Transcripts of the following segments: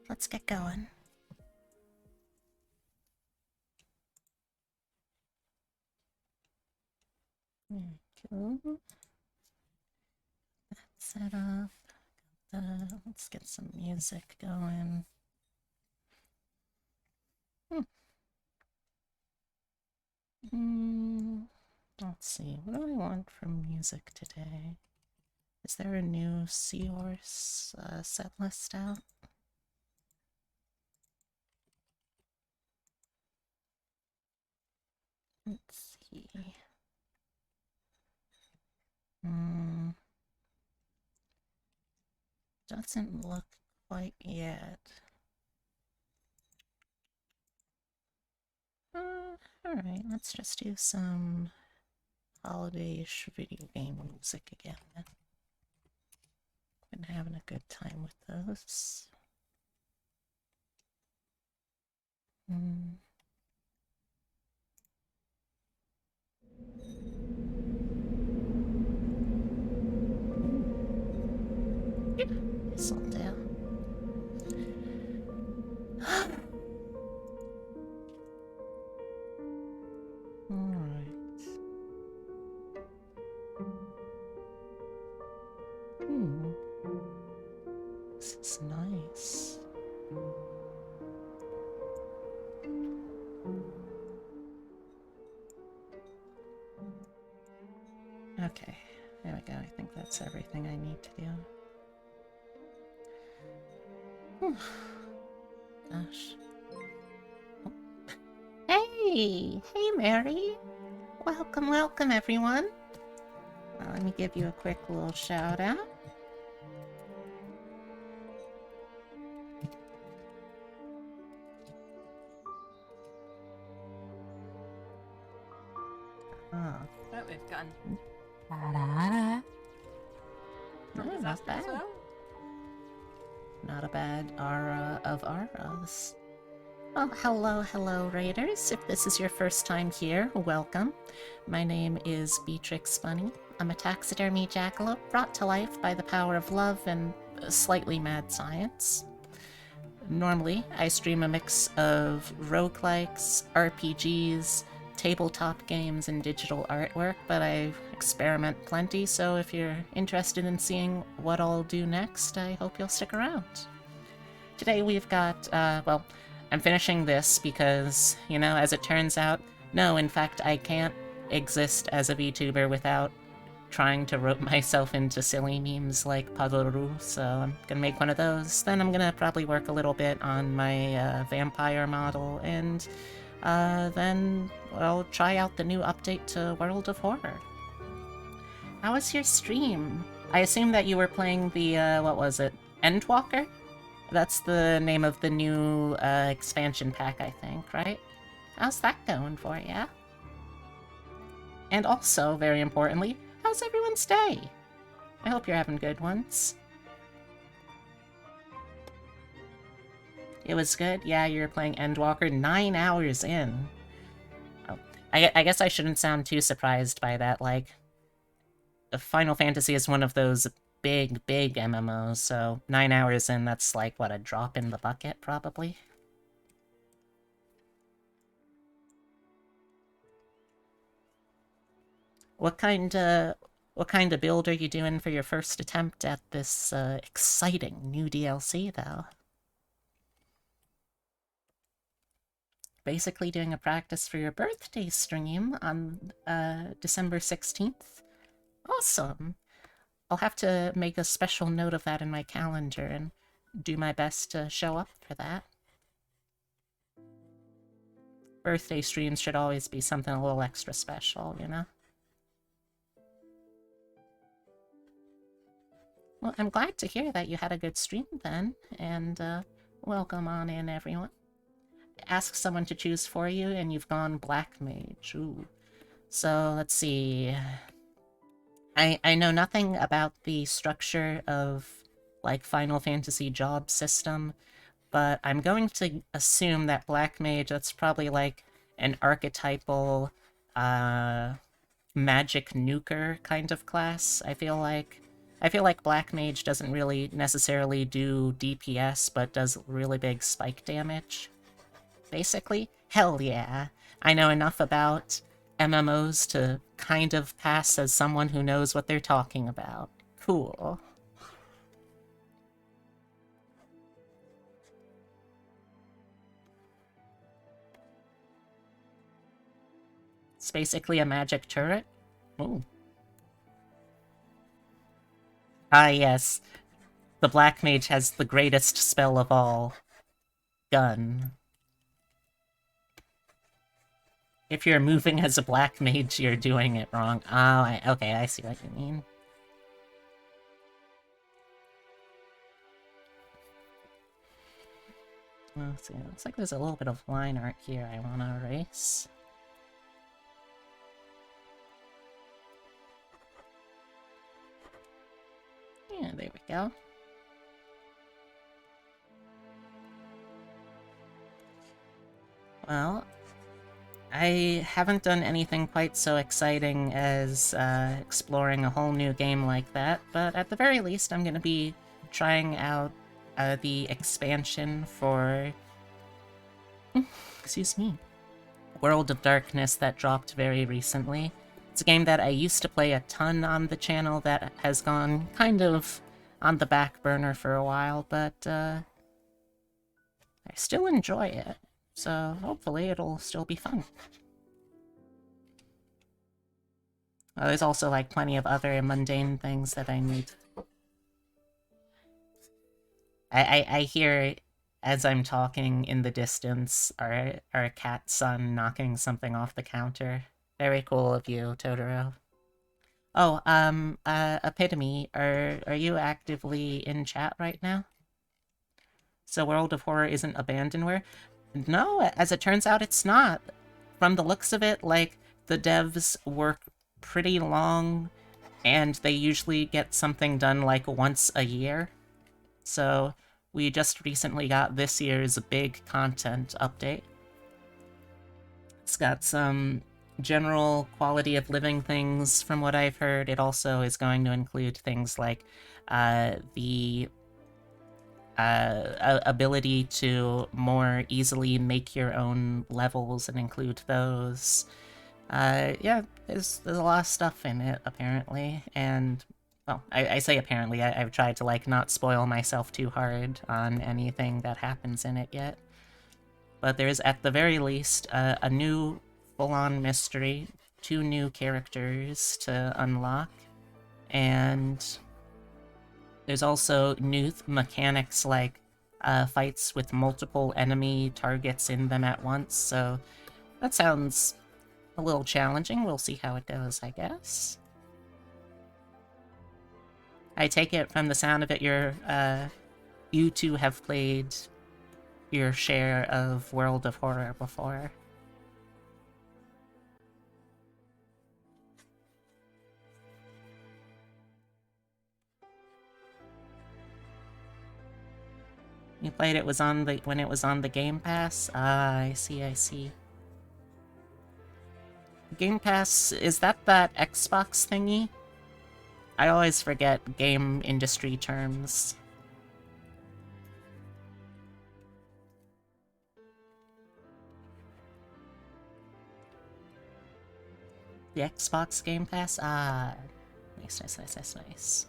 let's get going. There we go. That's set up. Let's get some music going. Let's see, what do I want from music today? Is there a new Seahorse set list out? Let's see. Doesn't look quite yet. Alright, let's just do some holiday-ish video game music again. Been having a good time with those. This'll do. Alright. This is nice. Okay, there we go. I think that's everything I need to do. Gosh. Oh. Hey! Hey, Mary! Welcome, welcome, everyone! Let me give you a quick little shout out. Oh, we've gone. No, not bad. Not a bad aura of auras. Well, hello, Raiders. If this is your first time here, welcome. My name is Beatrix Bunny. I'm a taxidermy jackalope brought to life by the power of love and slightly mad science. Normally, I stream a mix of roguelikes, RPGs, tabletop games, and digital artwork, but I experiment plenty, so if you're interested in seeing what I'll do next, I hope you'll stick around. Today we've got, well, I'm finishing this because, you know, as it turns out, no, in fact, I can't exist as a VTuber without trying to rope myself into silly memes like Padoru, so I'm gonna make one of those. Then I'm gonna probably work a little bit on my vampire model, and then I'll try out the new update to World of Horror. How was your stream? I assume that you were playing the, what was it? Endwalker? That's the name of the new expansion pack, I think, right? How's that going for ya? And also, very importantly, how's everyone's day? I hope you're having good ones. It was good? Yeah, you were playing Endwalker 9 hours in. Oh, I guess I shouldn't sound too surprised by that, like... Final Fantasy is one of those big MMOs, so 9 hours in, that's like, what, a drop in the bucket, probably? What kind of build are you doing for your first attempt at this exciting new DLC, though? Basically doing a practice for your birthday stream on December 16th. Awesome! I'll have to make a special note of that in my calendar and do my best to show up for that. Birthday streams should always be something a little extra special, you know? Well, I'm glad to hear that you had a good stream then, and welcome on in, everyone. Ask someone to choose for you, and you've gone Black Mage. Ooh. So, let's see... I know nothing about the structure of, like, Final Fantasy job system, but I'm going to assume that Black Mage, that's probably, like, an archetypal, magic nuker kind of class, I feel like. I feel like Black Mage doesn't really necessarily do DPS, but does really big spike damage. Basically, hell yeah. I know enough about MMOs to kind of pass as someone who knows what they're talking about. Cool. It's basically a magic turret. Ooh. Ah, yes. The Black Mage has the greatest spell of all. Gun. If you're moving as a Black Mage, you're doing it wrong. Oh, okay, I see what you mean. Let's see, it looks like there's a little bit of line art here I want to erase. Yeah, there we go. Well, I haven't done anything quite so exciting as exploring a whole new game like that, but at the very least I'm going to be trying out the expansion for... excuse me. World of Darkness that dropped very recently. It's a game that I used to play a ton on the channel that has gone kind of on the back burner for a while, but I still enjoy it. So hopefully it'll still be fun. There's also like plenty of other mundane things that I need. I hear as I'm talking in the distance our cat son knocking something off the counter. Very cool of you, Totoro. Oh, Epitome, are you actively in chat right now? So World of Horror isn't abandonware? No, as it turns out, it's not. From the looks of it, like, the devs work pretty long, and they usually get something done, like, once a year. So, we just recently got this year's big content update. It's got some general quality of living things from what I've heard. It also is going to include things like the ability to more easily make your own levels and include those. Yeah, there's a lot of stuff in it, apparently, and, well, I say apparently, I've tried to, like, not spoil myself too hard on anything that happens in it yet. But there's, at the very least, a new full-on mystery, 2 new characters to unlock, and there's also new mechanics like fights with multiple enemy targets in them at once, so that sounds a little challenging. We'll see how it goes, I guess. I take it from the sound of it, you two have played your share of World of Horror before. You played it when it was on the Game Pass? Ah, I see, I see. Game Pass, is that Xbox thingy? I always forget game industry terms. The Xbox Game Pass? Ah, nice, nice, nice, nice, nice.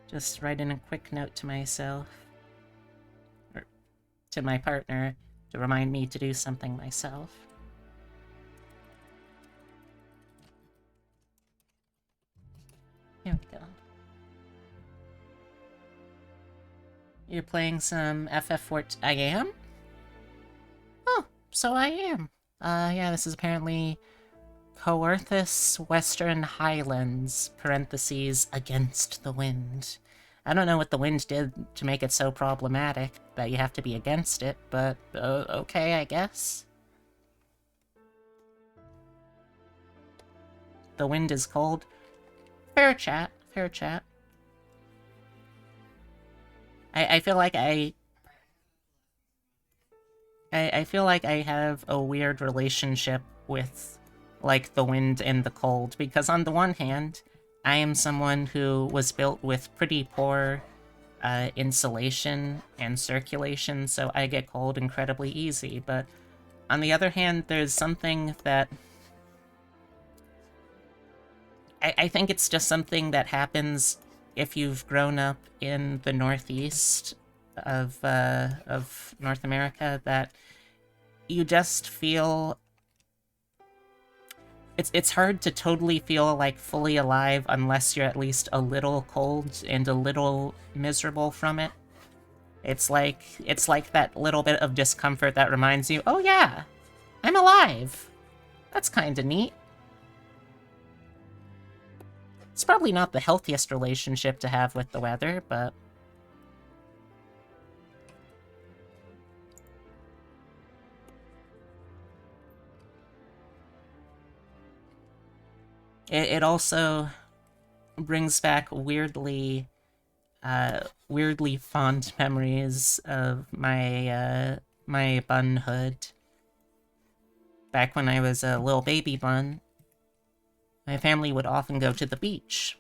Just writing a quick note to myself, or to my partner, to remind me to do something myself. Here we go. You're playing some FF14? I am? Oh, so I am. Yeah, this is apparently Coerthus Western Highlands, parentheses, against the wind. I don't know what the wind did to make it so problematic, that you have to be against it, but okay, I guess. The wind is cold. Fair chat, fair chat. I feel like I feel like I have a weird relationship with, like, the wind and the cold, because on the one hand, I am someone who was built with pretty poor insulation and circulation, so I get cold incredibly easy, but on the other hand, there's something that I think it's just something that happens if you've grown up in the Northeast of North America, that you just feel it's hard to totally feel like fully alive unless you're at least a little cold and a little miserable from it. It's like that little bit of discomfort that reminds you, oh yeah, I'm alive. That's kind of neat. It's probably not the healthiest relationship to have with the weather, but it also brings back weirdly fond memories of my bunhood. Back when I was a little baby bun, my family would often go to the beach,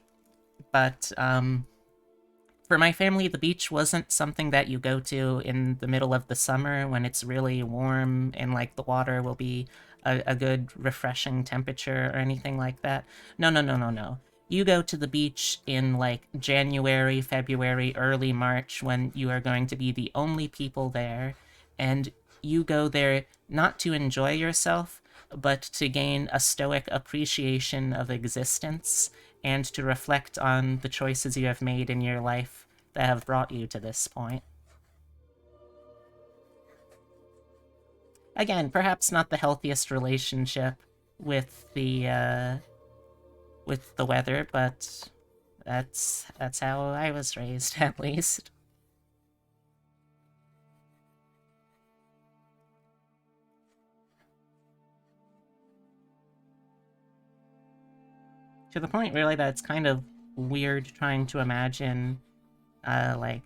but for my family, the beach wasn't something that you go to in the middle of the summer when it's really warm and like the water will be a good refreshing temperature or anything like that. No, no, no, no, no. You go to the beach in like January, February, early March when you are going to be the only people there, and you go there not to enjoy yourself, but to gain a stoic appreciation of existence and to reflect on the choices you have made in your life that have brought you to this point. Again, perhaps not the healthiest relationship with the weather, but that's how I was raised, at least. To the point, really, that it's kind of weird trying to imagine, like,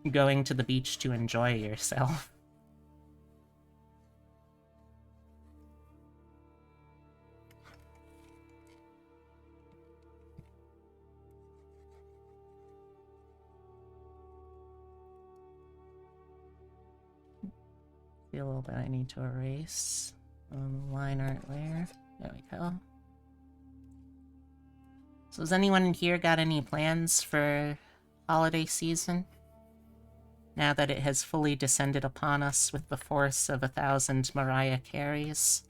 going to the beach to enjoy yourself. Feel a little bit I need to erase line art layer. There we go. So has anyone in here got any plans for holiday season? Now that it has fully descended upon us with the force of 1,000 Mariah Careys.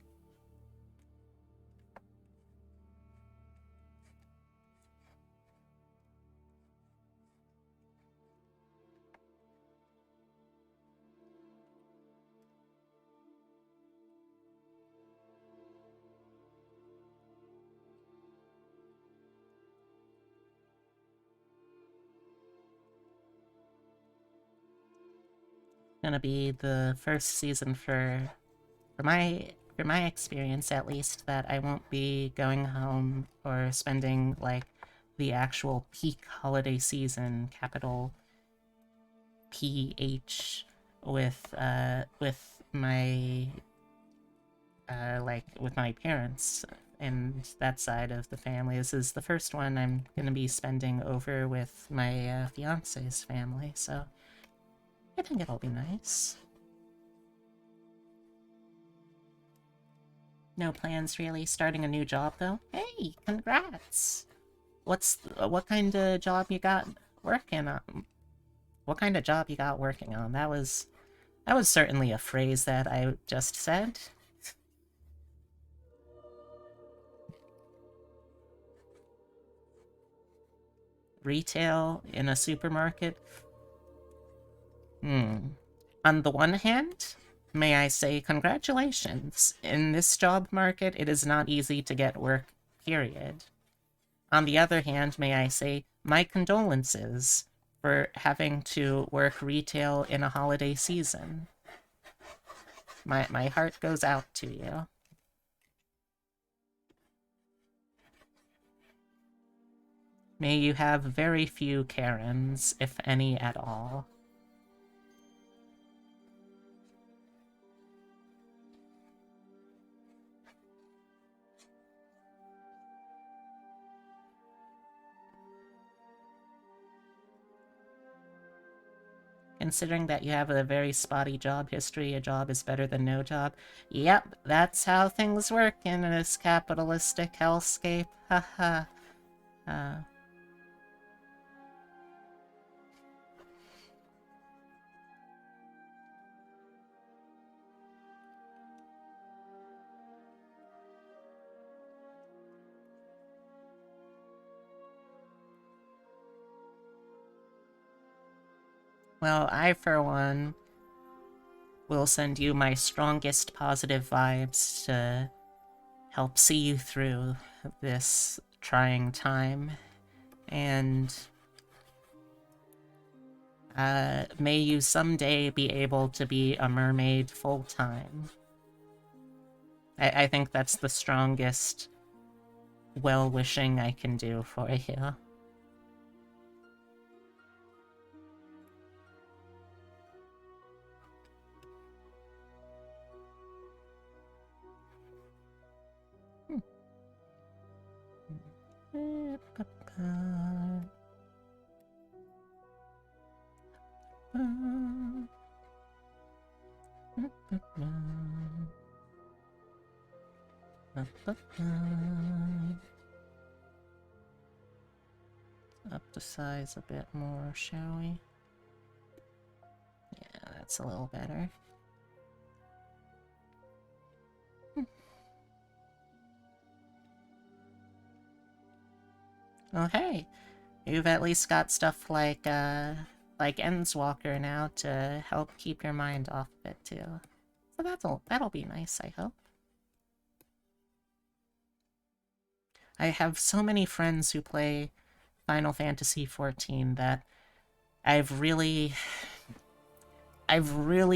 Gonna be the first season for my experience at least, that I won't be going home or spending like the actual peak holiday season, capital PH, with my with my parents and that side of the family. This is the first one I'm gonna be spending over with my fiance's family, so I think it'll be nice. No plans really. Starting a new job though. Hey, congrats! What kind of job you got working on? What kind of job you got working on? That was certainly a phrase that I just said. Retail in a supermarket? On the one hand, may I say congratulations. In this job market, it is not easy to get work, period. On the other hand, may I say my condolences for having to work retail in a holiday season. My heart goes out to you. May you have very few Karens, if any at all. considering that you have a very spotty job history, a job is better than no job. Yep, that's how things work in this capitalistic hellscape. Haha. Well, I, for one, will send you my strongest positive vibes to help see you through this trying time. And may you someday be able to be a mermaid full-time. I think that's the strongest well-wishing I can do for you. Up the size a bit more, shall we? Yeah, that's a little better. Oh hey, you've at least got stuff like Enswalker now to help keep your mind off of it too. So that'll be nice, I hope. I have so many friends who play Final Fantasy XIV that I've really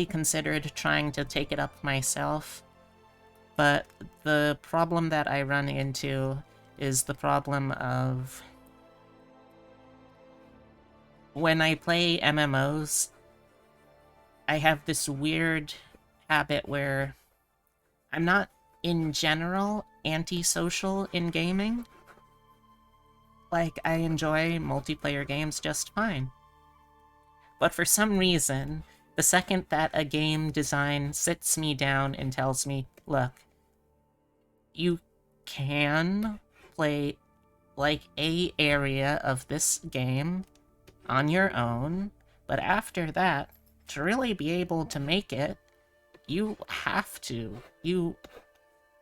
considered trying to take it up myself, but the problem that I run into is the problem of when I play MMOs, I have this weird habit where I'm not, in general, antisocial in gaming. Like, I enjoy multiplayer games just fine. But for some reason, the second that a game design sits me down and tells me, look, you can play, like, a area of this game on your own, but after that, to really be able to make it, you have to. You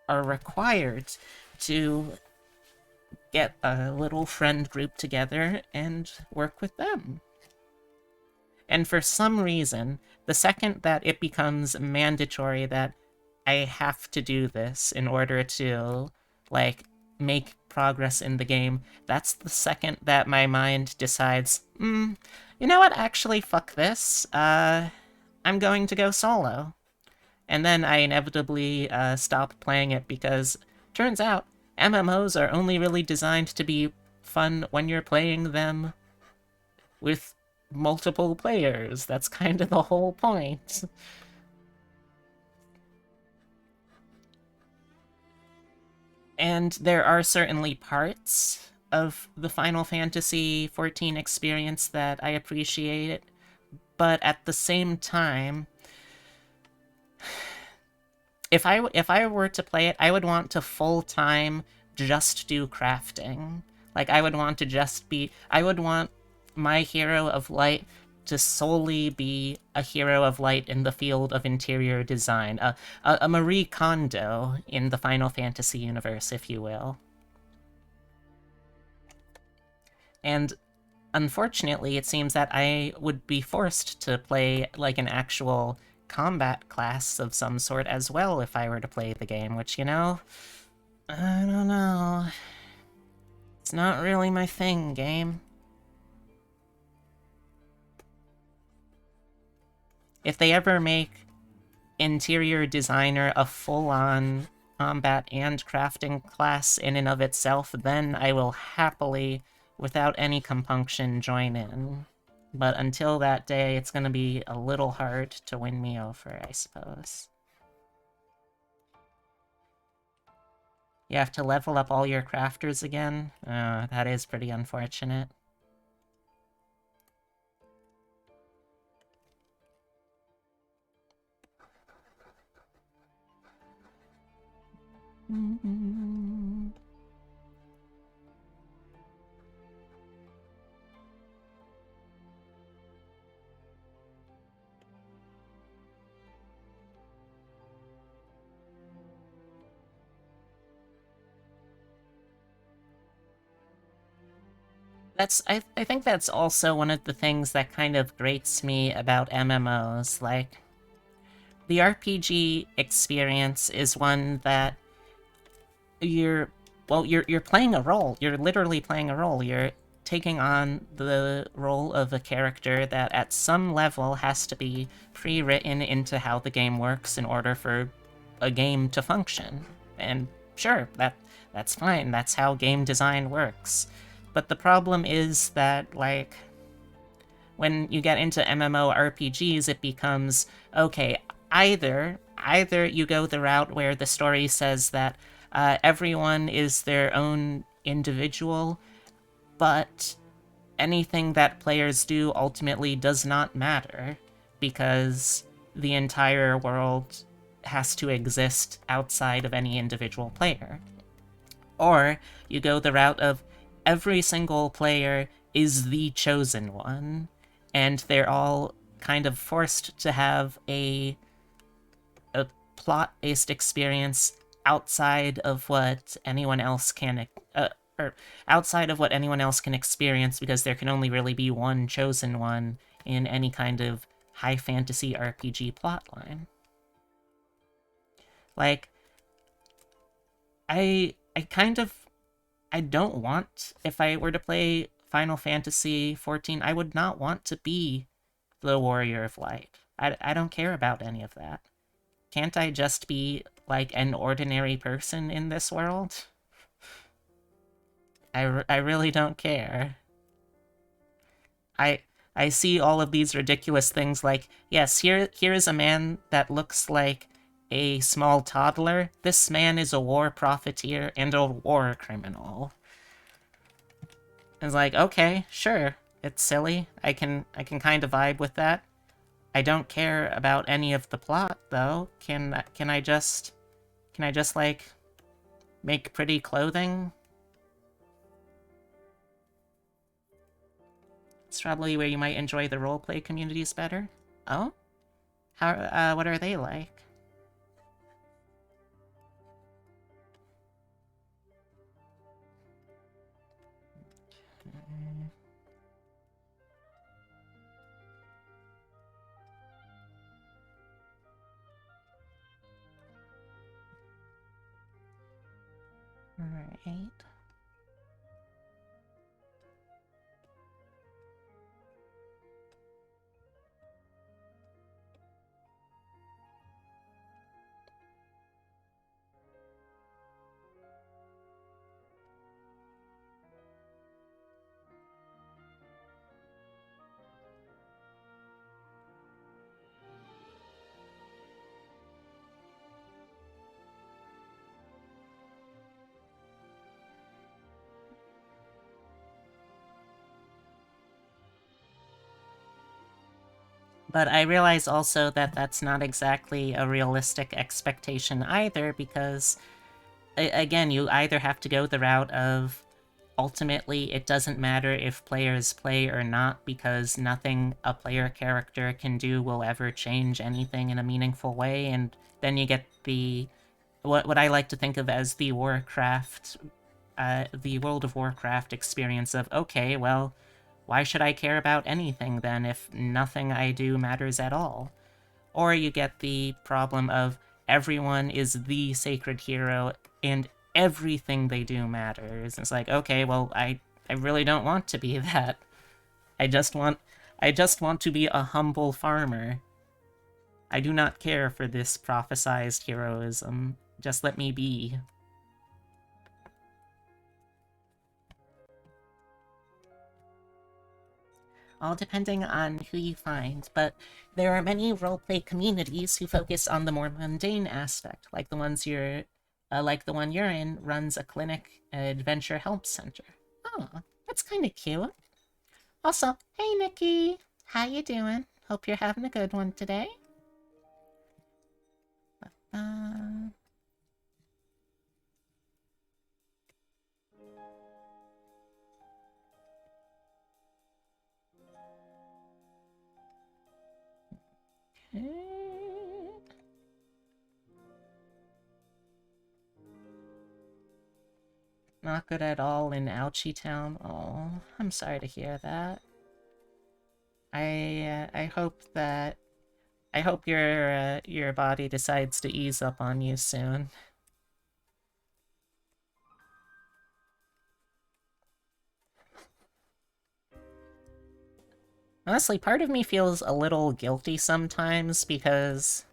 are required to get a little friend group together and work with them. And for some reason, the second that it becomes mandatory that I have to do this in order to, like, make progress in the game, that's the second that my mind decides, you know what, actually, fuck this, I'm going to go solo. And then I inevitably stop playing it because, turns out, MMOs are only really designed to be fun when you're playing them with multiple players. That's kind of the whole point. And there are certainly parts of the Final Fantasy XIV experience that I appreciate, but at the same time, if I were to play it, I would want to full-time just do crafting. Like, I would want my hero of light to solely be a hero of light in the field of interior design. A Marie Kondo in the Final Fantasy universe, if you will. And unfortunately, it seems that I would be forced to play, like, an actual combat class of some sort as well if I were to play the game, which, you know, I don't know. It's not really my thing, game. If they ever make interior designer a full-on combat and crafting class in and of itself, then I will happily, without any compunction, join in. But until that day, it's gonna be a little hard to win me over, I suppose. You have to level up all your crafters again? That is pretty unfortunate. I think that's also one of the things that kind of grates me about MMOs. Like, the RPG experience is one that you're playing a role. You're literally playing a role. You're taking on the role of a character that at some level has to be pre-written into how the game works in order for a game to function. And sure, that's fine. That's how game design works. But the problem is that, like, when you get into MMORPGs, it becomes, okay, either you go the route where the story says that everyone is their own individual, but anything that players do ultimately does not matter because the entire world has to exist outside of any individual player. Or you go the route of every single player is the chosen one, and they're all kind of forced to have a plot-based experience outside of what anyone else can or outside of what anyone else can experience, because there can only really be one chosen one in any kind of high fantasy RPG plotline. Like, I kind of I don't want, if I were to play Final Fantasy XIV, I would not want to be the Warrior of Light. I don't care about any of that. Can't I just be, like, an ordinary person in this world? I really don't care. I I see all of these ridiculous things like, yes, here is a man that looks like a small toddler. This man is a war profiteer and a war criminal. It's like, okay, sure. It's silly. I can kind of vibe with that. I don't care about any of the plot though. Can I just like make pretty clothing? It's probably where you might enjoy the roleplay communities better. Oh? What are they like? Alright. But I realize also that that's not exactly a realistic expectation either, because, again, you either have to go the route of ultimately it doesn't matter if players play or not, because nothing a player character can do will ever change anything in a meaningful way, and then you get what I like to think of as the the World of Warcraft experience of, okay, well, why should I care about anything then if nothing I do matters at all? Or you get the problem of everyone is the sacred hero and everything they do matters. It's like, okay, well, I really don't want to be that. I just want to be a humble farmer. I do not care for this prophesized heroism. Just let me be. All depending on who you find, but there are many roleplay communities who focus on the more mundane aspect, like the one you're in, runs a clinic adventure help center. Oh, that's kind of cute. Also, hey Nikki, how you doing? Hope you're having a good one today. Uh, Not good at all in Ouchie Town. Oh, I'm sorry to hear that. I hope that your body decides to ease up on you soon. Honestly, part of me feels a little guilty sometimes because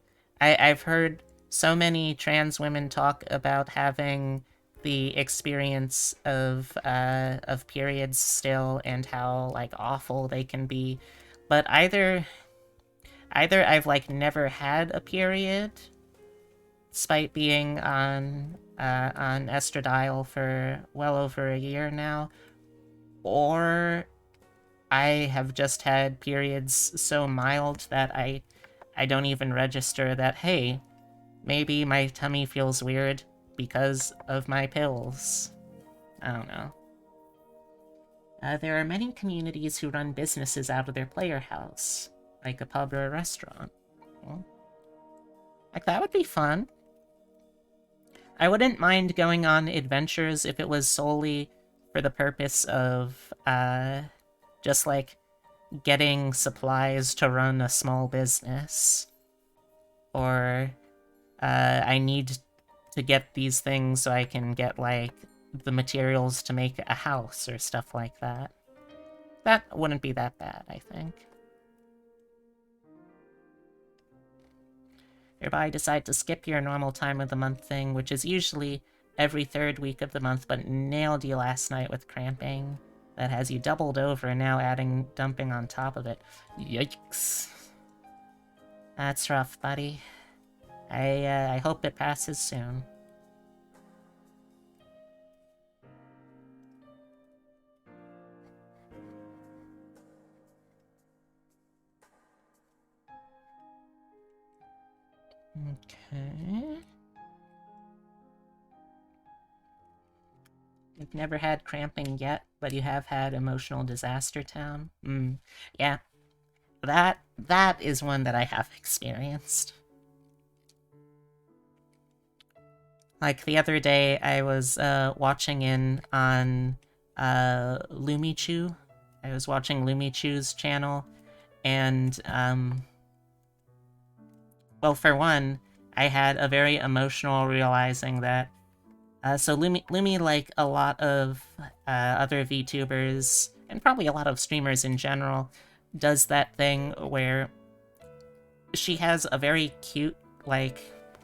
I've heard so many trans women talk about having the experience of periods still and how like awful they can be, but either I've like never had a period, despite being on estradiol for well over a year now, or I have just had periods so mild that I don't even register that, hey, maybe my tummy feels weird because of my pills. I don't know. There are many communities who run businesses out of their player house, like a pub or a restaurant. Well, like, that would be fun. I wouldn't mind going on adventures if it was solely for the purpose of, just like getting supplies to run a small business. Or, I need to get these things so I can get, like, the materials to make a house or stuff like that. That wouldn't be that bad, I think. Hereby decide to skip your normal time of the month thing, which is usually every third week of the month, but nailed you last night with cramping. That has you doubled over and now adding dumping on top of it. Yikes. That's rough, buddy. I hope it passes soon. Okay. You've never had cramping yet, but you have had emotional disaster town. Yeah. That is one that I have experienced. Like the other day, I was watching in on Lumichu. I was watching Lumichu's channel, and well, for one, I had a very emotional realizing that. So Lumi, like a lot of other VTubers, and probably a lot of streamers in general, does that thing where she has a very cute, like,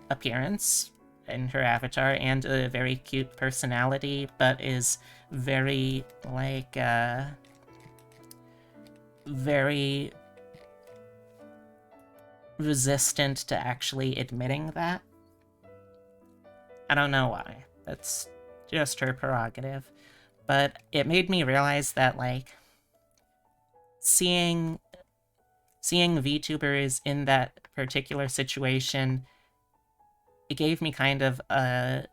appearance in her avatar and a very cute personality, but is very, like, very resistant to actually admitting that. I don't know why. That's just her prerogative. But it made me realize that, like, seeing VTubers in that particular situation, it gave me kind of a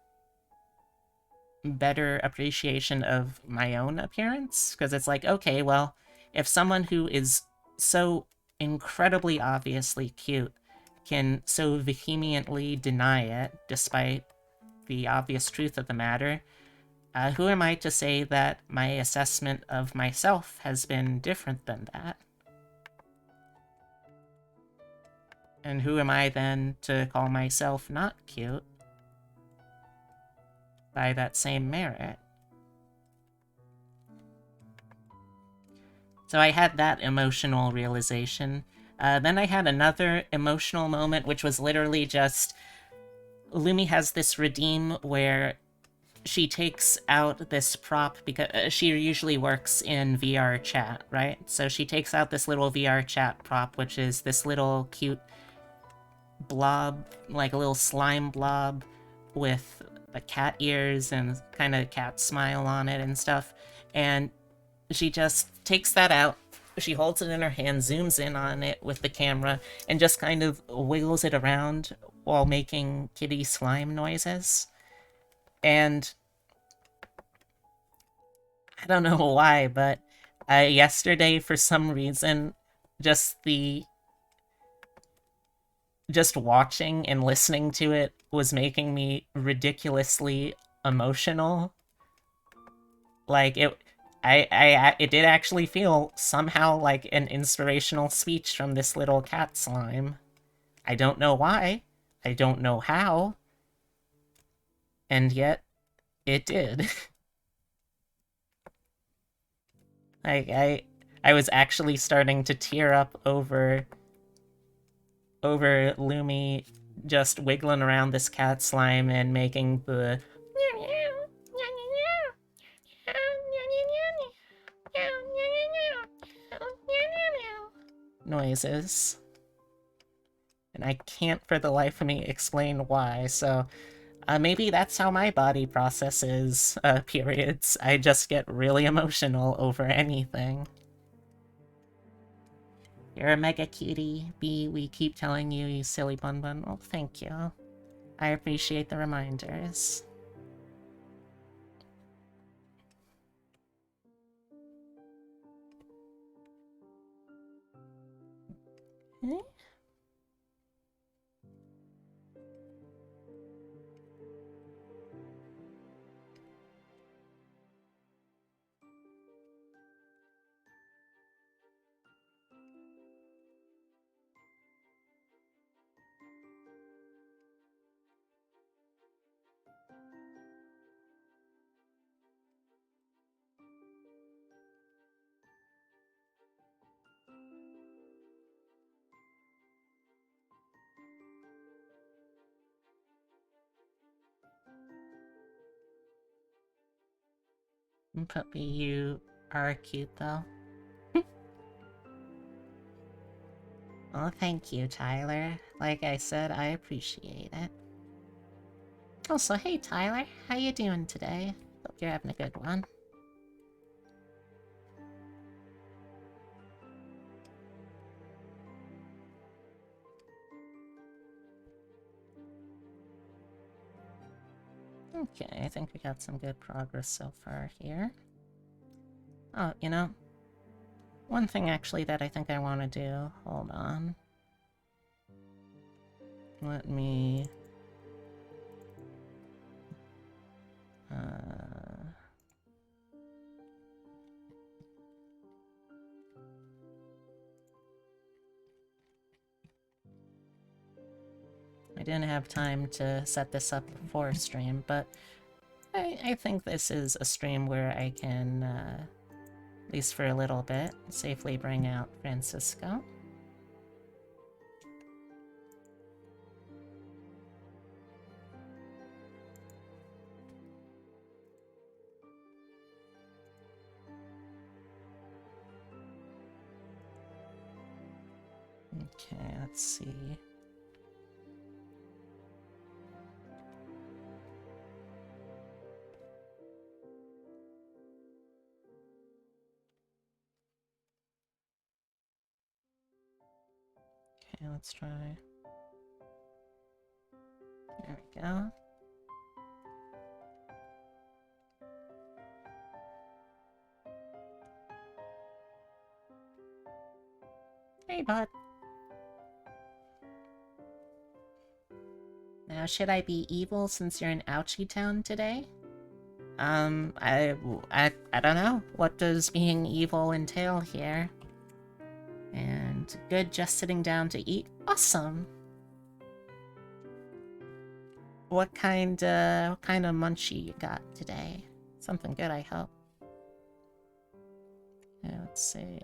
better appreciation of my own appearance, because it's like, okay, well, if someone who is so incredibly obviously cute can so vehemently deny it, despite the obvious truth of the matter, who am I to say that my assessment of myself has been different than that? And who am I then to call myself not cute by that same merit? So I had that emotional realization. Then I had another emotional moment, which was literally just Lumi has this redeem where she takes out this prop because she usually works in VR chat, right? So she takes out this little VR chat prop, which is this little cute blob, like a little slime blob with the cat ears and kind of cat smile on it and stuff. And she just takes that out. She holds it in her hand, zooms in on it with the camera, and just kind of wiggles it around while making kitty slime noises. And I don't know why, but yesterday, for some reason, just just watching and listening to it was making me ridiculously emotional. Like it did actually feel somehow like an inspirational speech from this little cat slime. I don't know why. I don't know how. And yet, it did. Like, I was actually starting to tear up over Lumi just wiggling around this cat slime and making the noises. And I can't for the life of me explain why, so maybe that's how my body processes periods. I just get really emotional over anything. You're a mega cutie, B. We keep telling you, you silly bun bun. Well, thank you. I appreciate the reminders. Eh? Puppy, you are cute though. Oh, thank you, Tyler. Like I said, I appreciate it. Also, hey Tyler, how you doing today? Hope you're having a good one. Okay, I think we got some good progress so far here. Oh, you know, one thing actually that I think I want to do, hold on. Let me... I didn't have time to set this up before stream, but I think this is a stream where I can, at least for a little bit, safely bring out Francisco. Okay, let's see. Okay, let's try. There we go. Hey, bud. Now, should I be evil since you're in Ouchie Town today? I don't know. What does being evil entail here? And good, just sitting down to eat. Awesome. What kind of munchie you got today? Something good, I hope. Let's see.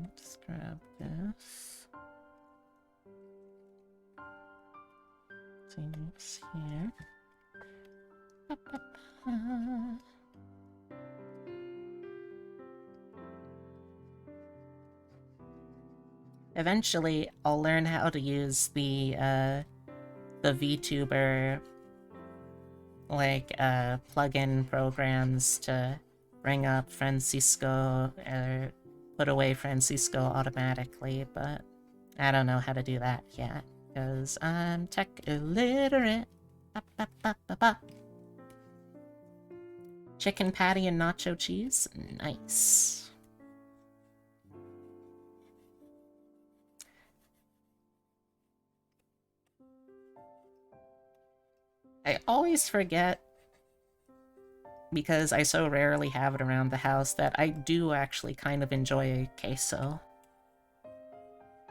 Let's grab this. See what's here. Eventually, I'll learn how to use the Vtuber, like, plug-in programs to bring up Francisco, or put away Francisco automatically, but I don't know how to do that yet, because I'm tech illiterate. Ba, ba, ba, ba, ba. Chicken patty and nacho cheese? Nice. I always forget, because I so rarely have it around the house, that I do actually kind of enjoy queso.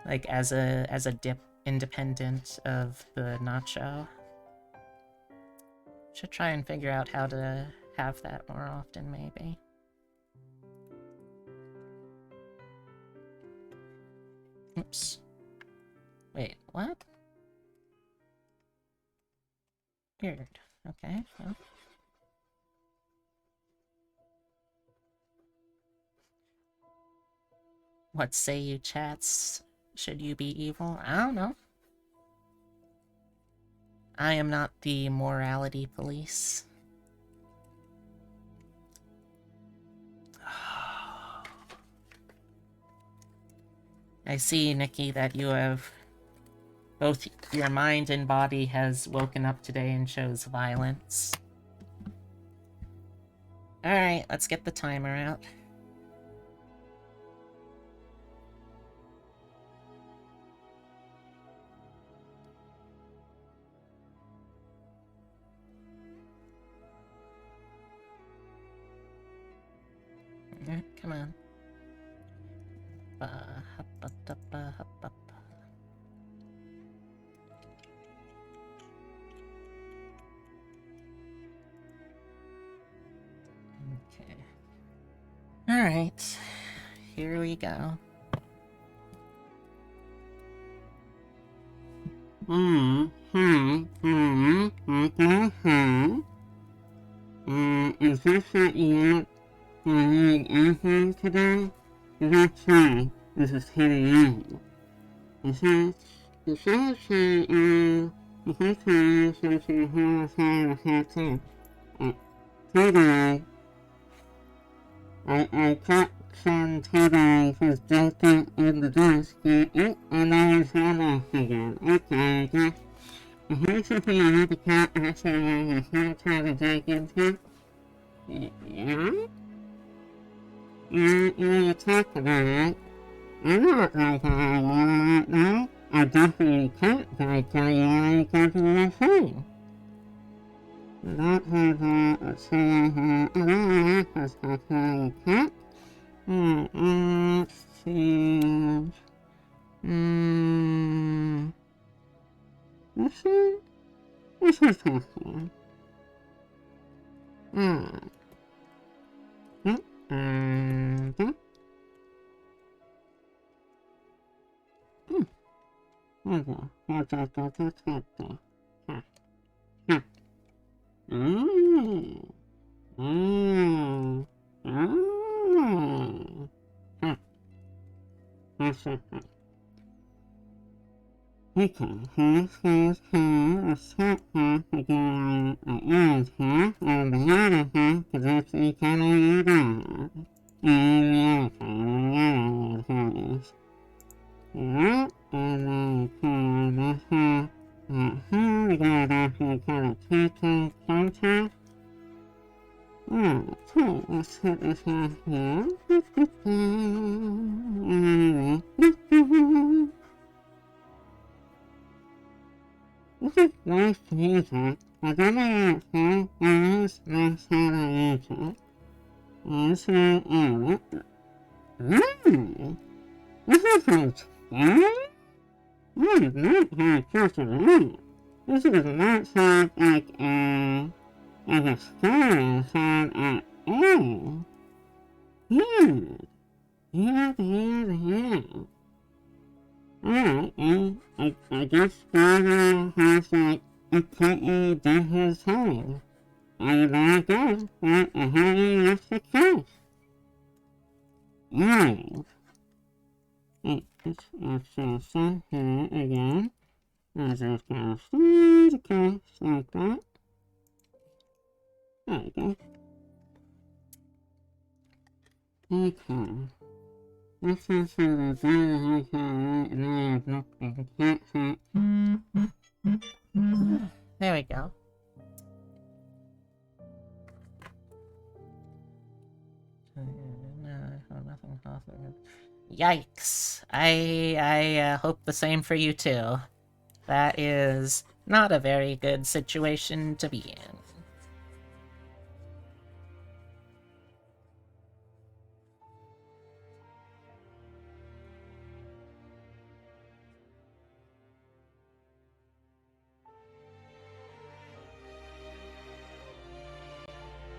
Like, as a dip, independent of the nacho. Should try and figure out how to have that more often, maybe. Oops. Wait, what? Weird. Okay, well. What say you, chats? Should you be evil? I don't know. I am not the morality police. I see, Nikki, that you have... both your mind and body has woken up today and shows violence. Alright, let's get the timer out. Come on. Okay. Alright. Here we go. Is this what you want anything today? That's right. This is hitting you. Is that today, I caught some today was broken in the desk, and I was run off again. Okay, I guess. Here's something I need to cat actually was not trying to break into. Yeah? You want to talk about it? I'm not like I want right now. I definitely can't, but I tell you I go to my phone. That was let's see, I don't was I tell you can't. Let's see. This is possible. Okay, this is here, a set half again, is half, and the other half, because it's each other you got. And the other side, and the other is yep, and then turn this half, here, we got actually kind of two contact. Alright, so let's hit this half here. This is nice music. I don't know what it's but it is nice how to use it. This is this is like scary? This is not how it's supposed to be. This does not sound like a scary sound at all. Yeah. Alright, and I guess Scarlet has like a completely different side. I like it, but I haven't left the case. Alright. Let's set here again. I'll just go through the case like that. There we go. Okay. This is for the data I can right now. Look at the cat set. There we go. Yikes. I hope the same for you too. That is not a very good situation to be in.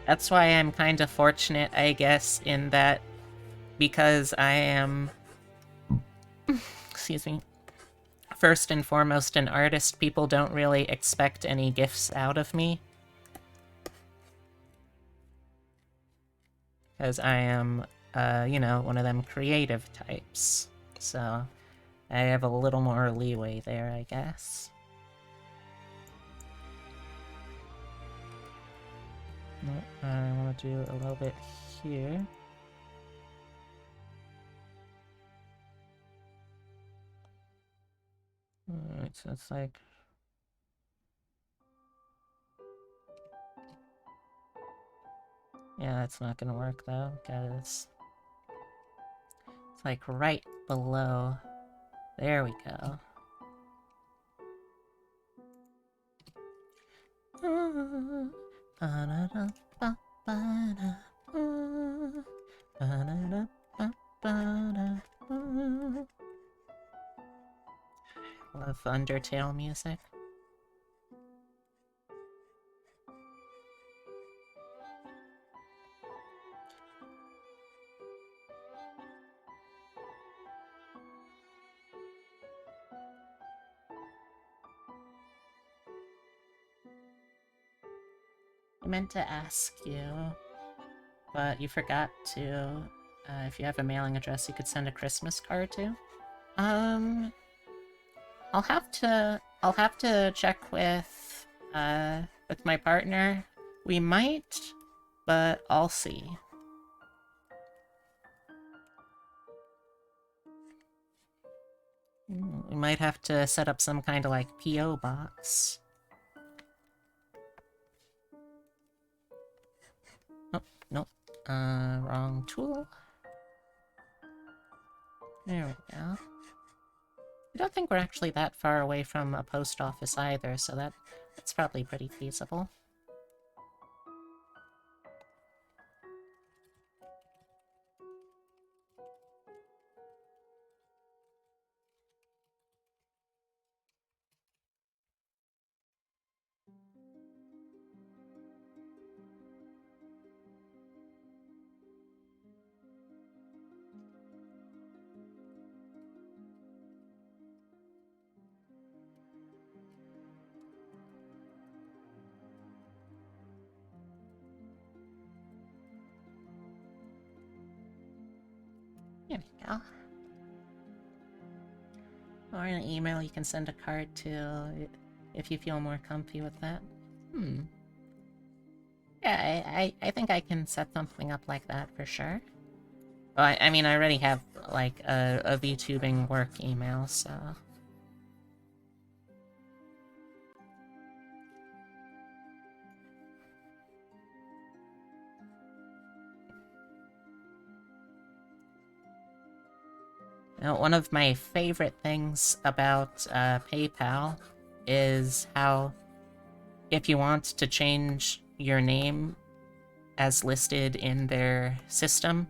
That's why I'm kind of fortunate, I guess, in that because I am, excuse me, first and foremost an artist, people don't really expect any gifts out of me. Because I am, you know, one of them creative types. So I have a little more leeway there, I guess. I want to do a little bit here. Alright, so it's like... Yeah, that's not gonna work though, because... It's like right below. There we go. Love Undertale music. I meant to ask you, but you forgot to, if you have a mailing address you could send a Christmas card to. I'll have to check with my partner. We might, but I'll see. We might have to set up some kind of like P.O. box. Oh, nope. Wrong tool. There we go. I don't think we're actually that far away from a post office either, so that's probably pretty feasible. There we go. Or an email you can send a card to if you feel more comfy with that. Yeah, I think I can set something up like that for sure. Well, I mean, I already have, like, a VTubing work email, so... Now, one of my favorite things about PayPal is how if you want to change your name as listed in their system,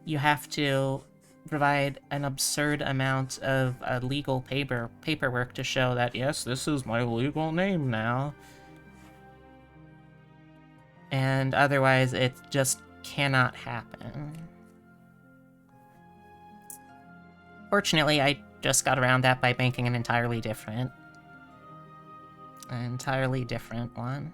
you have to provide an absurd amount of legal paperwork to show that, yes, this is my legal name now. And otherwise, it just cannot happen. Fortunately, I just got around that by making an entirely different one.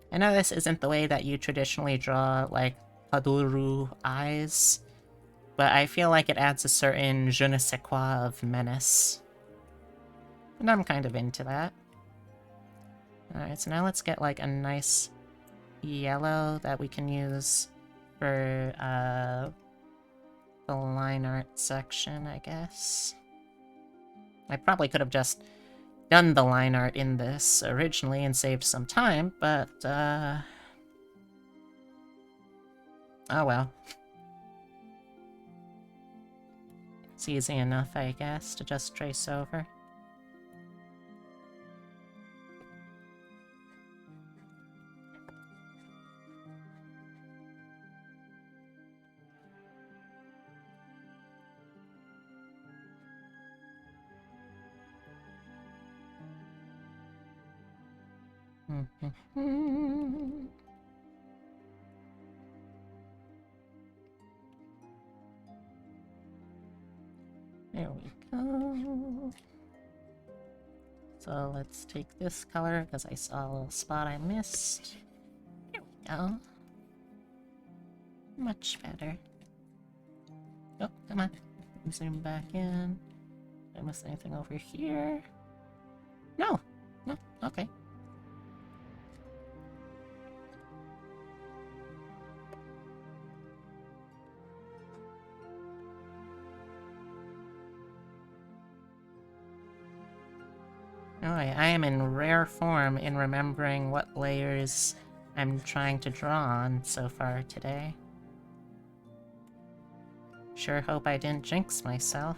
I know this isn't the way that you traditionally draw, like, Paduru eyes, but I feel like it adds a certain je ne sais quoi of menace. And I'm kind of into that. Alright, so now let's get, like, a nice yellow that we can use for the line art section, I guess. I probably could have just done the line art in this originally and saved some time, but oh well. It's easy enough, I guess, to just trace over. There we go. So let's take this color, because I saw a little spot I missed. There we go. Much better. Oh, come on. Zoom back in. Did I miss anything over here? No! No, okay. Oh, I am in rare form in remembering what layers I'm trying to draw on so far today. Sure hope I didn't jinx myself.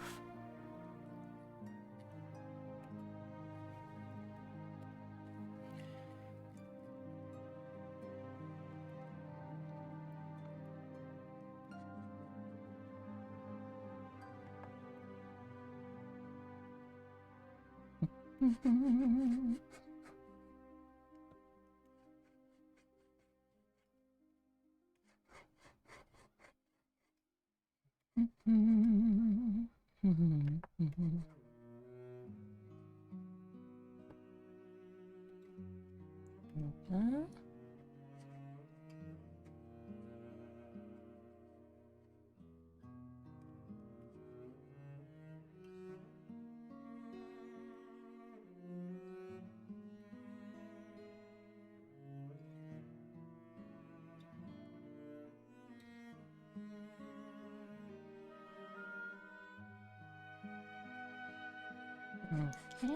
Okay.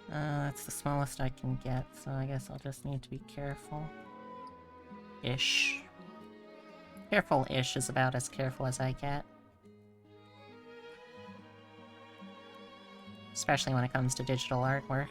That's the smallest I can get, so I guess I'll just need to be careful. Ish. Careful-ish is about as careful as I get. Especially when it comes to digital artwork.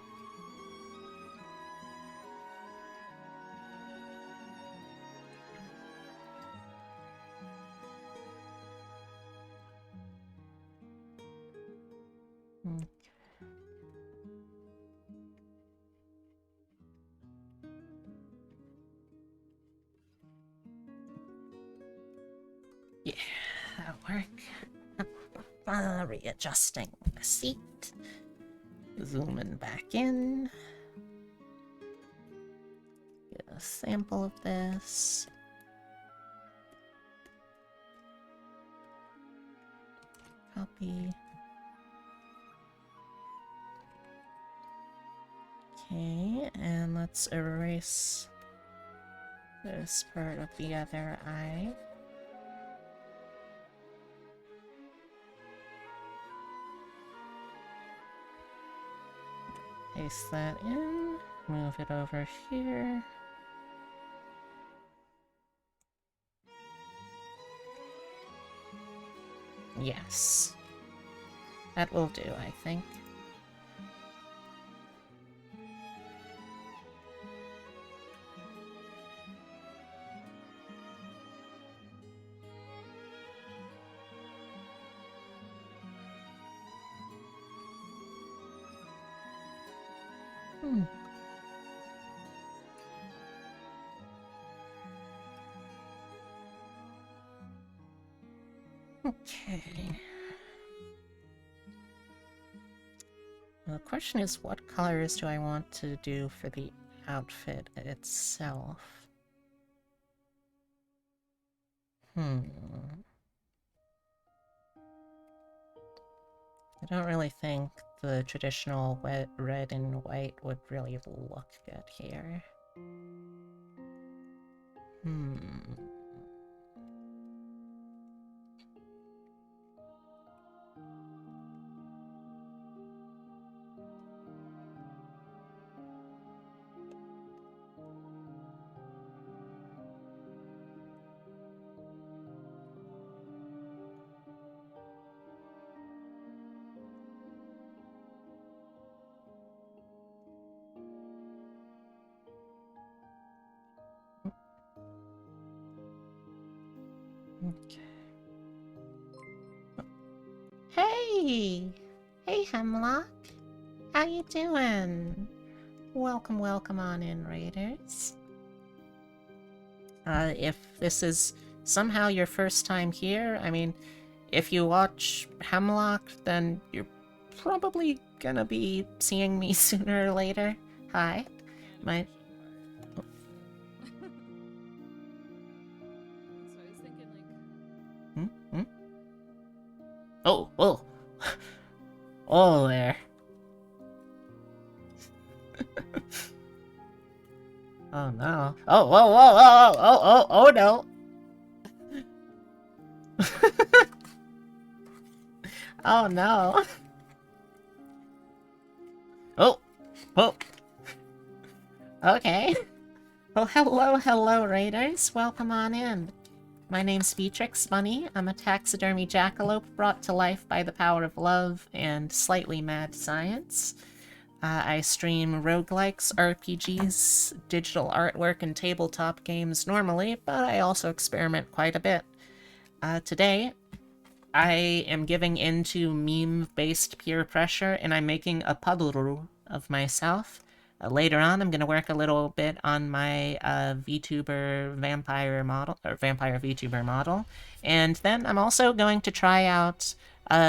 Yeah, that'll work. Readjusting the seat. Zooming back in. Get a sample of this. Copy. Okay, and let's erase this part of the other eye. Paste that in, move it over here. Yes. That will do, I think. Okay. Well, the question is, what colors do I want to do for the outfit itself? I don't really think the traditional red and white would really look good here. Okay. Hey! Hey, Hemlock! How you doing? Welcome, welcome on in, Raiders. If this is somehow your first time here, I mean, if you watch Hemlock, then you're probably gonna be seeing me sooner or later. Hi. My... So I was thinking, like... Oh, oh! Oh, there. Oh no. Oh, whoa, whoa, whoa, oh no! Oh no. Oh, oh. Okay. Well, hello, Raiders. Welcome on in. My name's Vtrix Bunny. I'm a taxidermy jackalope brought to life by the power of love and slightly mad science. I stream roguelikes, RPGs, digital artwork, and tabletop games normally, but I also experiment quite a bit. Today, I am giving into meme-based peer pressure, and I'm making a puddle of myself. Later on, I'm going to work a little bit on my VTuber vampire model, or vampire VTuber model, and then I'm also going to try out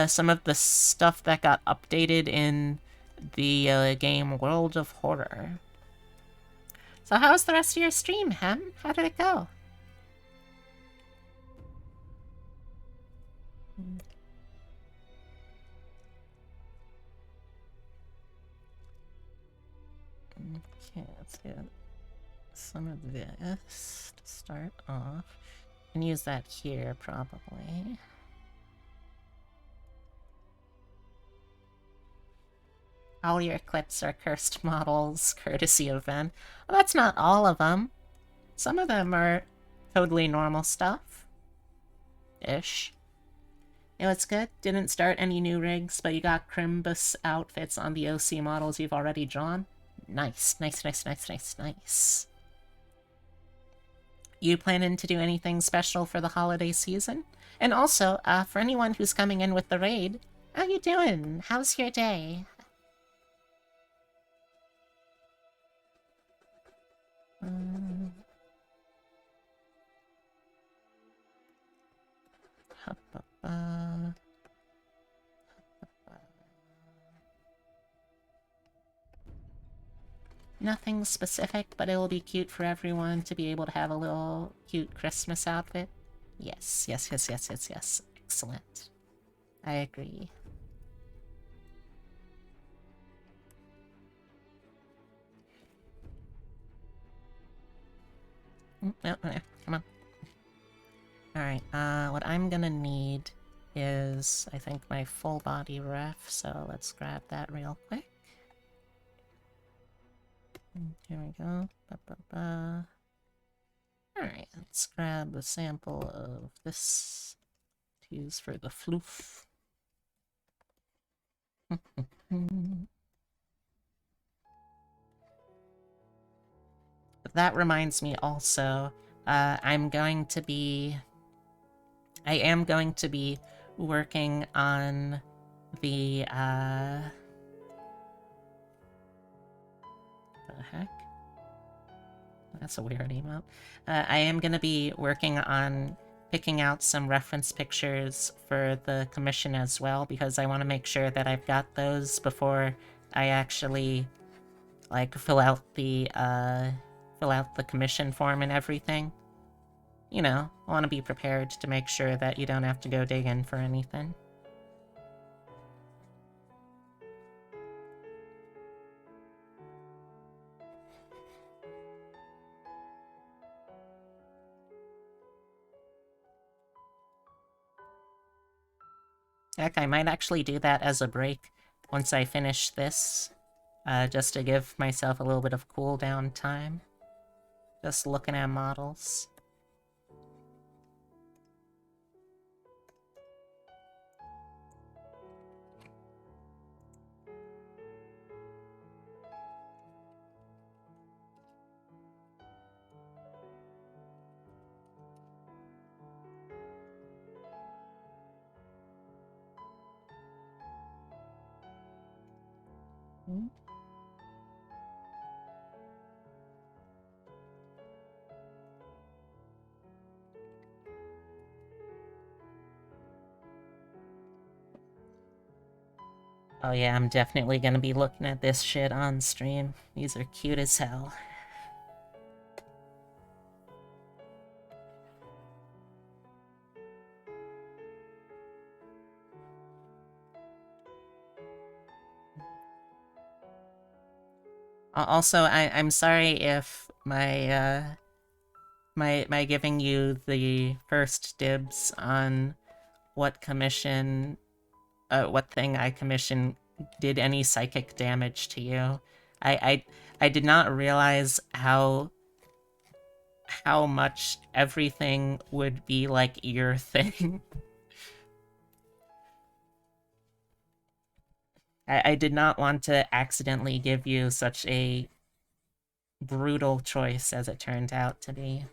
some of the stuff that got updated in the game World of Horror. So how's the rest of your stream, Hem? How did it go? Okay, let's get some of this to start off. And use that here, probably. All your clips are cursed models, courtesy of Ven. Well, that's not all of them. Some of them are totally normal stuff. Ish. You know what's good? Didn't start any new rigs, but you got Crimbus outfits on the OC models you've already drawn. Nice, nice, nice, nice, nice, nice. You planning to do anything special for the holiday season? And also, for anyone who's coming in with the raid, how you doing? How's your day? Nothing specific, but it will be cute for everyone to be able to have a little cute Christmas outfit. Yes, yes, yes, yes, yes, yes. Excellent. I agree. No, come on. Alright, what I'm gonna need is, I think, my full body ref, so let's grab that real quick. Here we go. Alright, let's grab a sample of this to use for the floof. That reminds me also, I am going to be working on the, the heck? That's a weird emote. I am gonna be working on picking out some reference pictures for the commission as well, because I want to make sure that I've got those before I actually, like, fill out the commission form and everything. You know, I want to be prepared to make sure that you don't have to go dig in for anything. Heck, I might actually do that as a break once I finish this, just to give myself a little bit of cooldown time. Just looking at models. Hmm? Oh yeah, I'm definitely gonna be looking at this shit on stream. These are cute as hell. Also, I'm sorry if my giving you the first dibs on what commission, what thing I commissioned did any psychic damage to you. I did not realize how much everything would be like your thing. I did not want to accidentally give you such a brutal choice as it turned out to be.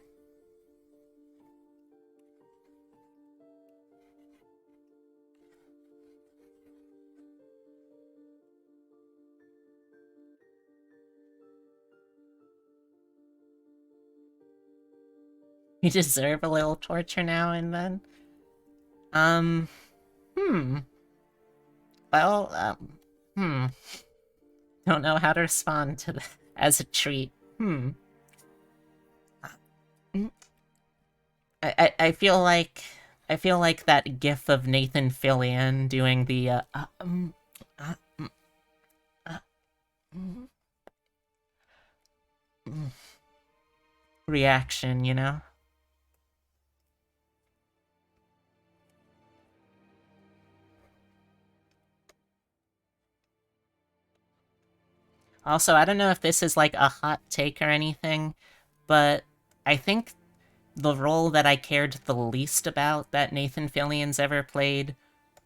You deserve a little torture now and then. Um, hmm. Well, Don't know how to respond to that as a treat. I feel like that gif of Nathan Fillion doing the uh, uh, reaction, you know? Also, I don't know if this is like a hot take or anything, but I think the role that I cared the least about that Nathan Fillion's ever played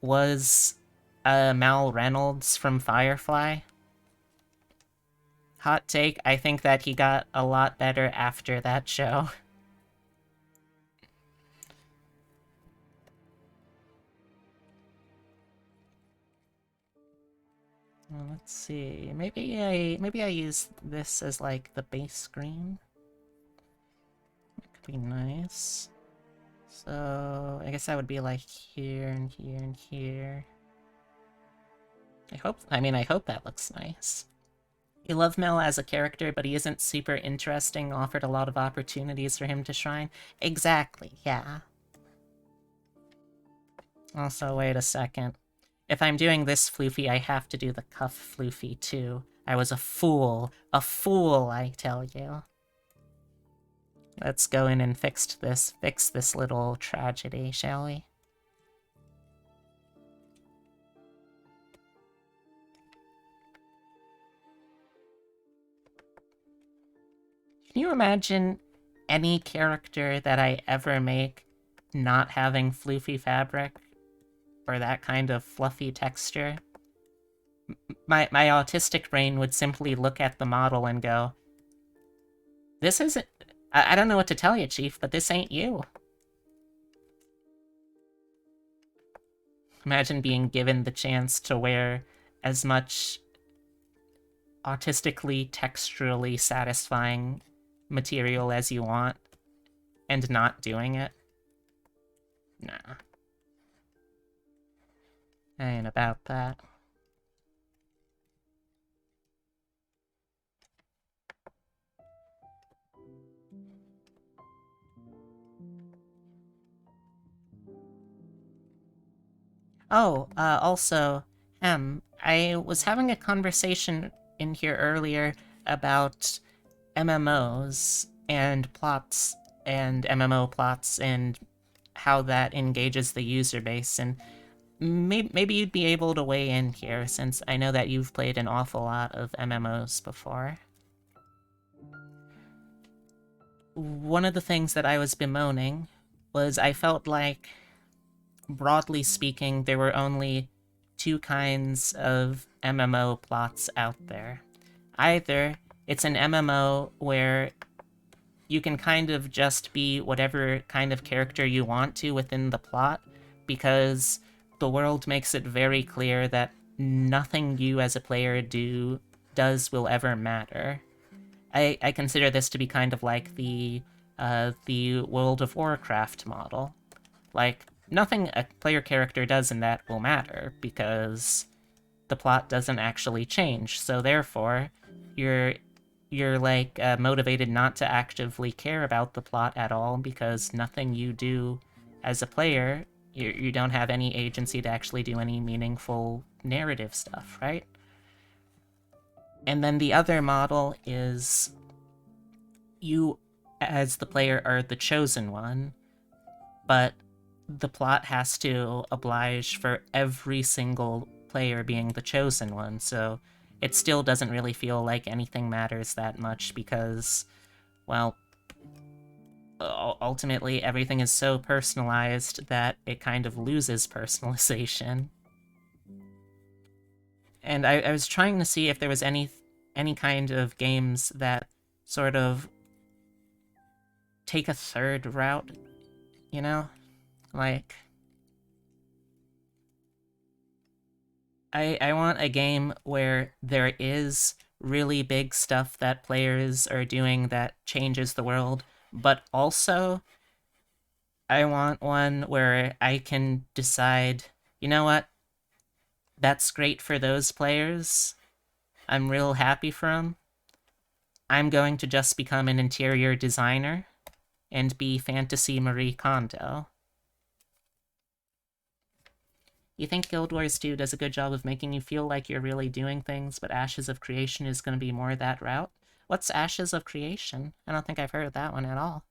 was Mal Reynolds from Firefly. Hot take, I think that he got a lot better after that show. Well, let's see. Maybe I use this as like the base screen. That could be nice. So I guess that would be like here and here and here. I hope that looks nice. I love Mel as a character, but he isn't super interesting, offered a lot of opportunities for him to shine. Exactly, yeah. Also, wait a second. If I'm doing this floofy, I have to do the cuff floofy too. I was a fool, I tell you. Let's go in and fix this little tragedy, shall we? Can you imagine any character that I ever make not having floofy fabric or that kind of fluffy texture? My autistic brain would simply look at the model and go, this isn't... I don't know what to tell you, Chief, but this ain't you. Imagine being given the chance to wear as much artistically, texturally satisfying material as you want, and not doing it. Nah. I ain't about that. Oh, also, I was having a conversation in here earlier about MMOs and plots and MMO plots and how that engages the user base, and maybe you'd be able to weigh in here, since I know that you've played an awful lot of MMOs before. One of the things that I was bemoaning was I felt like, broadly speaking, there were only two kinds of MMO plots out there. Either it's an MMO where you can kind of just be whatever kind of character you want to within the plot, because the world makes it very clear that nothing you as a player does will ever matter. I consider this to be kind of like the World of Warcraft model. Like, nothing a player character does in that will matter, because the plot doesn't actually change, so therefore, you're like motivated not to actively care about the plot at all, because nothing you do as a player, you don't have any agency to actually do any meaningful narrative stuff, right? And then the other model is you, as the player, are the chosen one, but the plot has to oblige for every single player being the chosen one, so it still doesn't really feel like anything matters that much, because, well, ultimately everything is so personalized that it kind of loses personalization. And I was trying to see if there was any kind of games that sort of take a third route, you know? Like, I want a game where there is really big stuff that players are doing that changes the world, but also I want one where I can decide, you know what, that's great for those players, I'm real happy for them, I'm going to just become an interior designer and be Fantasy Marie Kondo. You think Guild Wars 2 does a good job of making you feel like you're really doing things, but Ashes of Creation is going to be more that route? What's Ashes of Creation? I don't think I've heard of that one at all.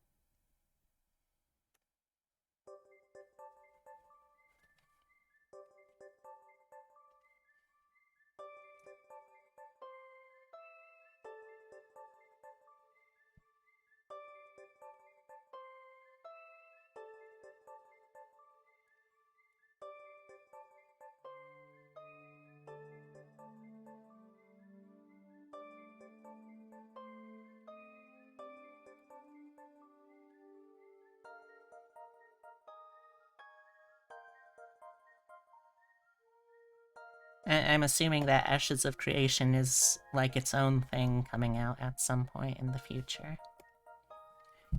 I'm assuming that Ashes of Creation is like its own thing coming out at some point in the future.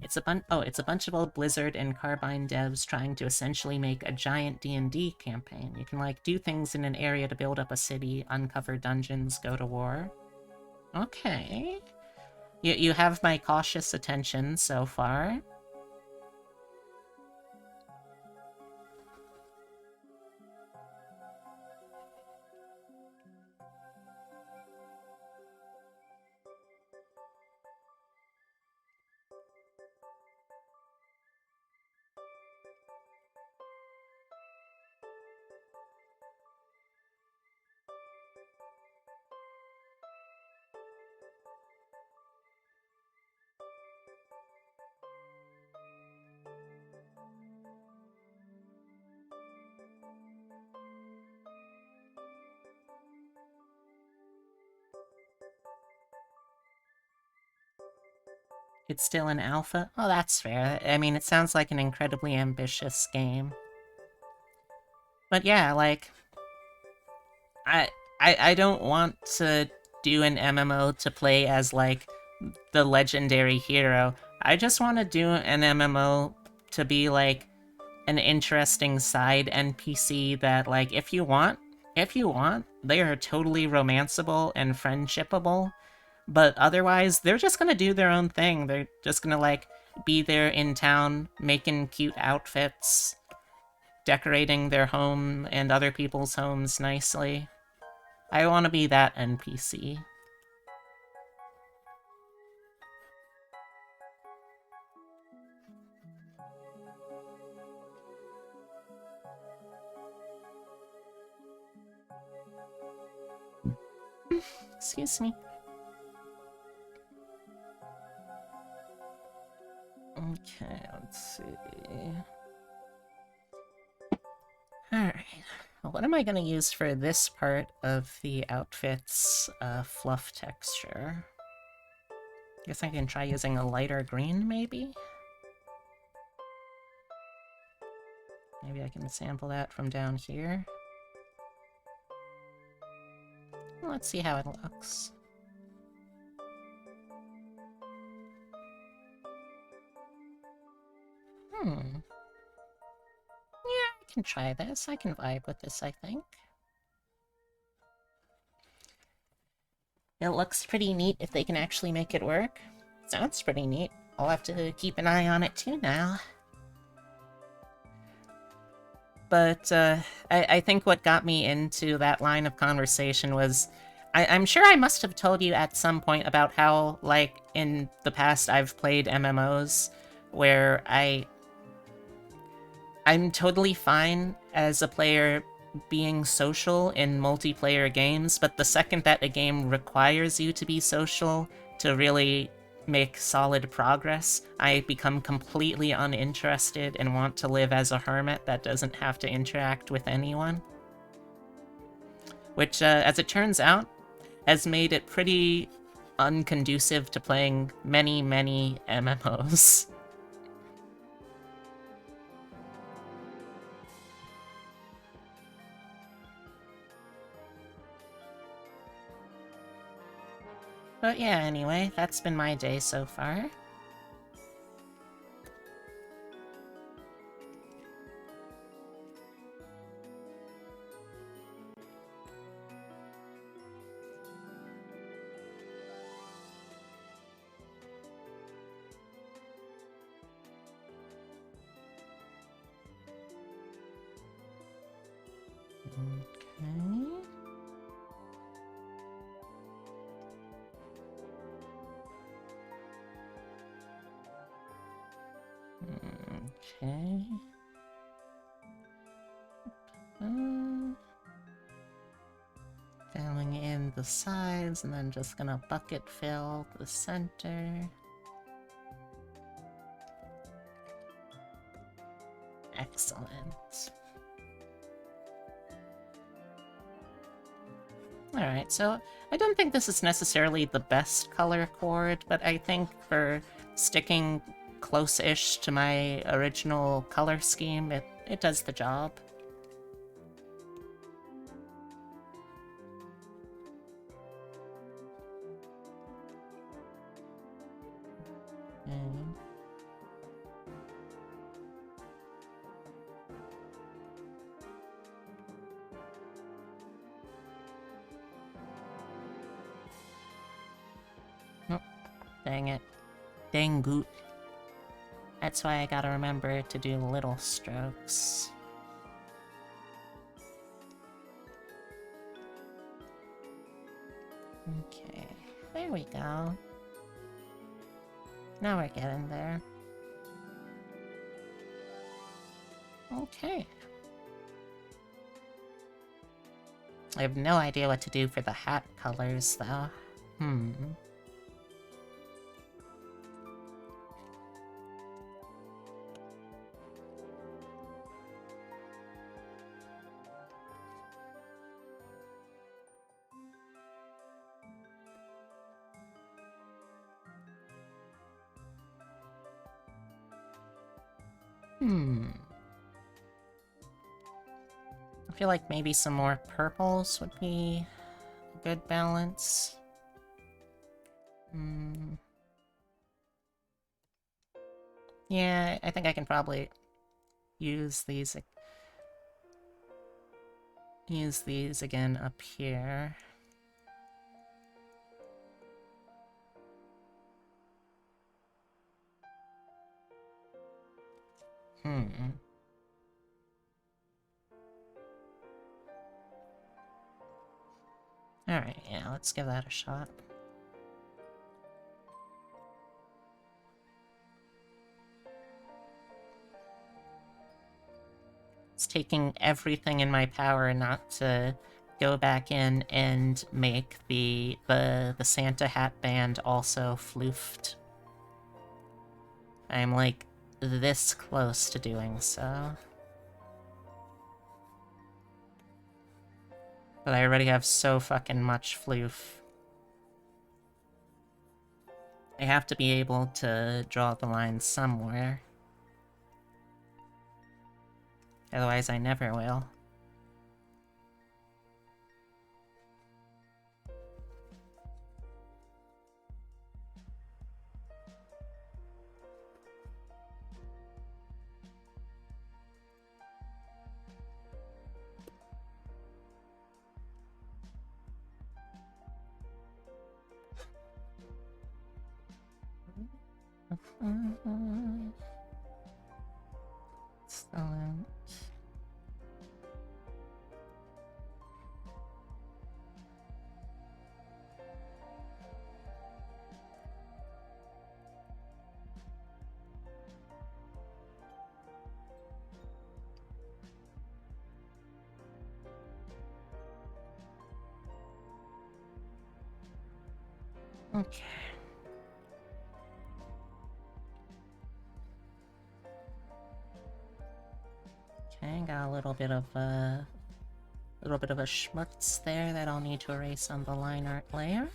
It's a bunch of old Blizzard and Carbine devs trying to essentially make a giant D&D campaign. You can like do things in an area to build up a city, uncover dungeons, go to war. Okay. You have my cautious attention so far. It's still in alpha? Oh, that's fair. I mean, it sounds like an incredibly ambitious game. But yeah, like, I don't want to do an MMO to play as, like, the legendary hero. I just want to do an MMO to be, like, an interesting side NPC that, like, if you want, they are totally romanceable and friendshipable, but otherwise, they're just gonna do their own thing. They're just gonna, like, be there in town, making cute outfits, decorating their home and other people's homes nicely. I want to be that NPC. Excuse me. Okay, let's see. Alright. What am I going to use for this part of the outfit's fluff texture? Guess I can try using a lighter green, maybe? Maybe I can sample that from down here. Let's see how it looks. Yeah, I can try this. I can vibe with this, I think. It looks pretty neat if they can actually make it work. Sounds pretty neat. I'll have to keep an eye on it too now. But I think what got me into that line of conversation was I'm sure I must have told you at some point about how, like, in the past I've played MMOs where I'm totally fine as a player being social in multiplayer games, but the second that a game requires you to be social to really make solid progress, I become completely uninterested and want to live as a hermit that doesn't have to interact with anyone. Which, as it turns out, has made it pretty unconducive to playing many, many MMOs. But yeah, anyway, that's been my day so far. Okay. Okay. Filling in the sides, and then just gonna bucket fill the center. Excellent. Alright, so I don't think this is necessarily the best color chord, but I think for sticking close-ish to my original color scheme, it does the job. Okay. Oh, dang it. Dang goot. That's why I gotta remember to do little strokes. Okay, there we go. Now we're getting there. Okay. I have no idea what to do for the hat colors, though. I feel like maybe some more purples would be a good balance. Yeah, I think I can probably use these again up here. Alright, yeah, let's give that a shot. It's taking everything in my power not to go back in and make the Santa hat band also floofed. I'm like this close to doing so. But I already have so fucking much floof. I have to be able to draw the line somewhere. Otherwise I never will. Excellent. Okay. Okay, got a little bit of a schmutz there that I'll need to erase on the line art layer.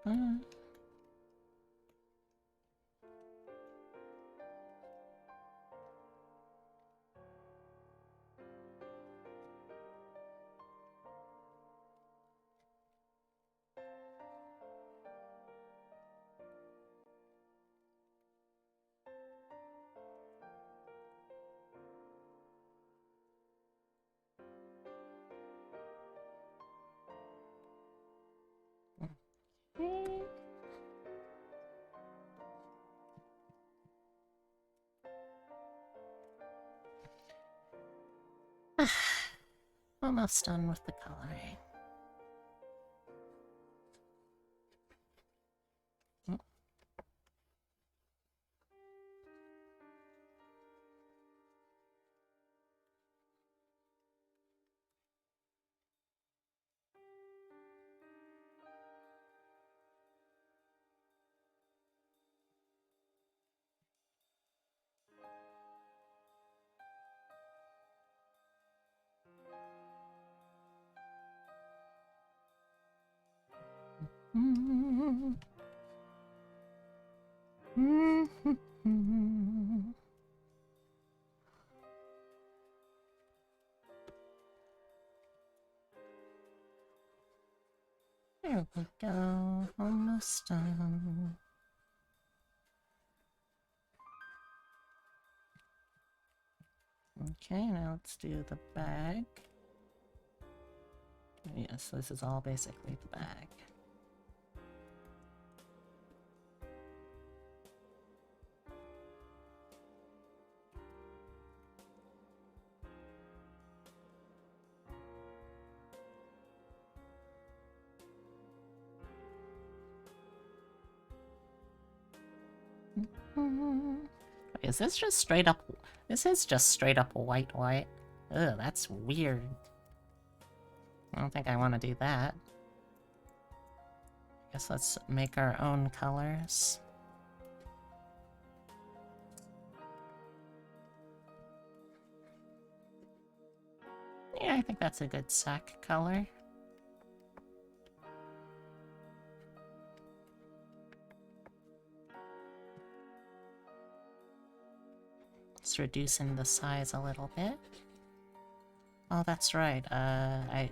Hmm. Almost done with the coloring. There we go, almost done. Okay, now let's do the bag. Yes, this is all basically the bag. Is this just straight up? This is just straight up white. Ugh, that's weird. I don't think I want to do that. Guess let's make our own colors. Yeah, I think that's a good sack color. Just reducing the size a little bit. Oh, that's right.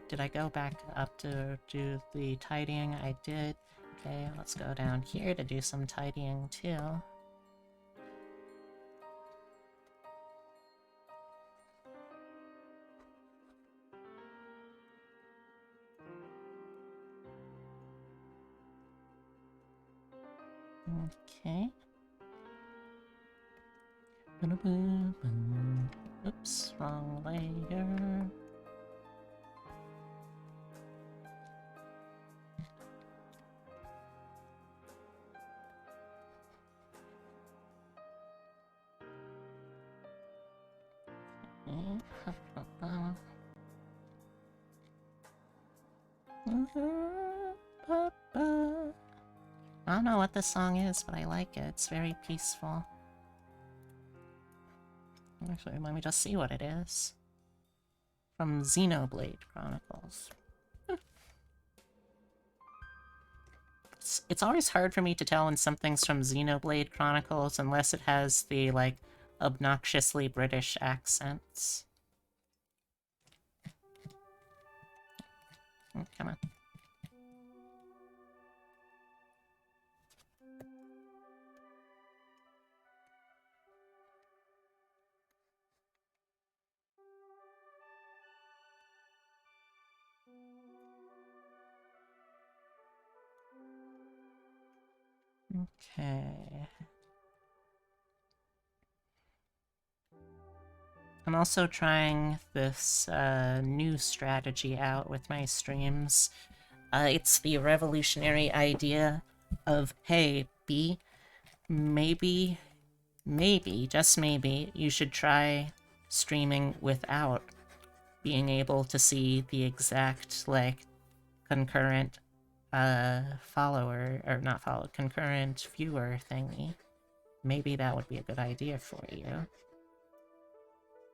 Did I go back up to do the tidying? I did. Okay, let's go down here to do some tidying too. Okay. Oops, wrong layer. I don't know what this song is, but I like it. It's very peaceful. Actually, let me just see what it is. From Xenoblade Chronicles. It's always hard for me to tell when something's from Xenoblade Chronicles unless it has the, like, obnoxiously British accents. Oh, come on. Okay. I'm also trying this new strategy out with my streams. It's the revolutionary idea of, hey, B, maybe, just maybe, you should try streaming without being able to see the exact, like, concurrent follower, or not follower, concurrent viewer thingy. Maybe that would be a good idea for you.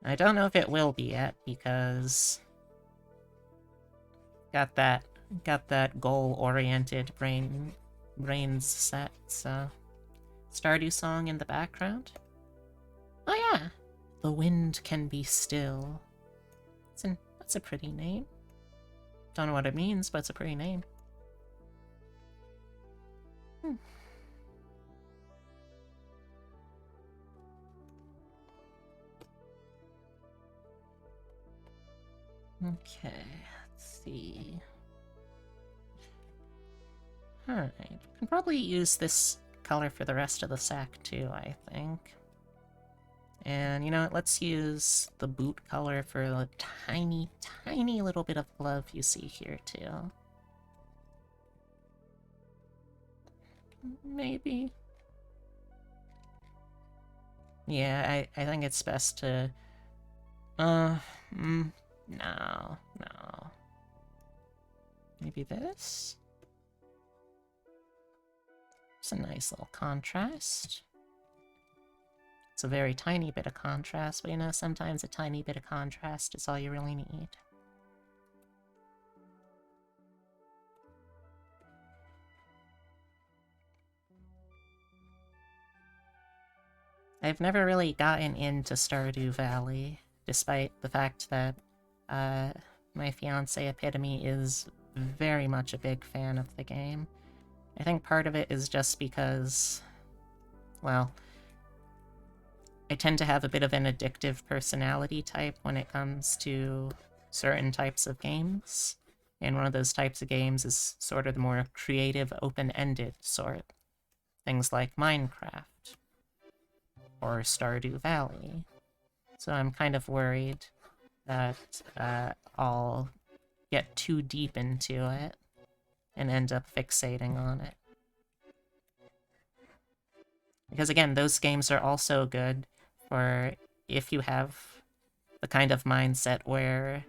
I don't know if it will be yet, because got that goal-oriented brains set, so Stardew song in the background. Oh yeah! The wind can be still. That's a pretty name. Don't know what it means, but it's a pretty name. Okay, let's see. Alright, can probably use this color for the rest of the sack too, I think. And you know what, let's use the boot color for the tiny, tiny little bit of glove you see here too. Maybe. Yeah, I think it's best to... no. Maybe this? It's a nice little contrast. It's a very tiny bit of contrast, but you know, sometimes a tiny bit of contrast is all you really need. I've never really gotten into Stardew Valley, despite the fact that my fiancé Epitome is very much a big fan of the game. I think part of it is just because, well, I tend to have a bit of an addictive personality type when it comes to certain types of games. And one of those types of games is sort of the more creative, open-ended sort. Things like Minecraft. Or Stardew Valley. So I'm kind of worried that I'll get too deep into it and end up fixating on it. Because again, those games are also good for if you have the kind of mindset where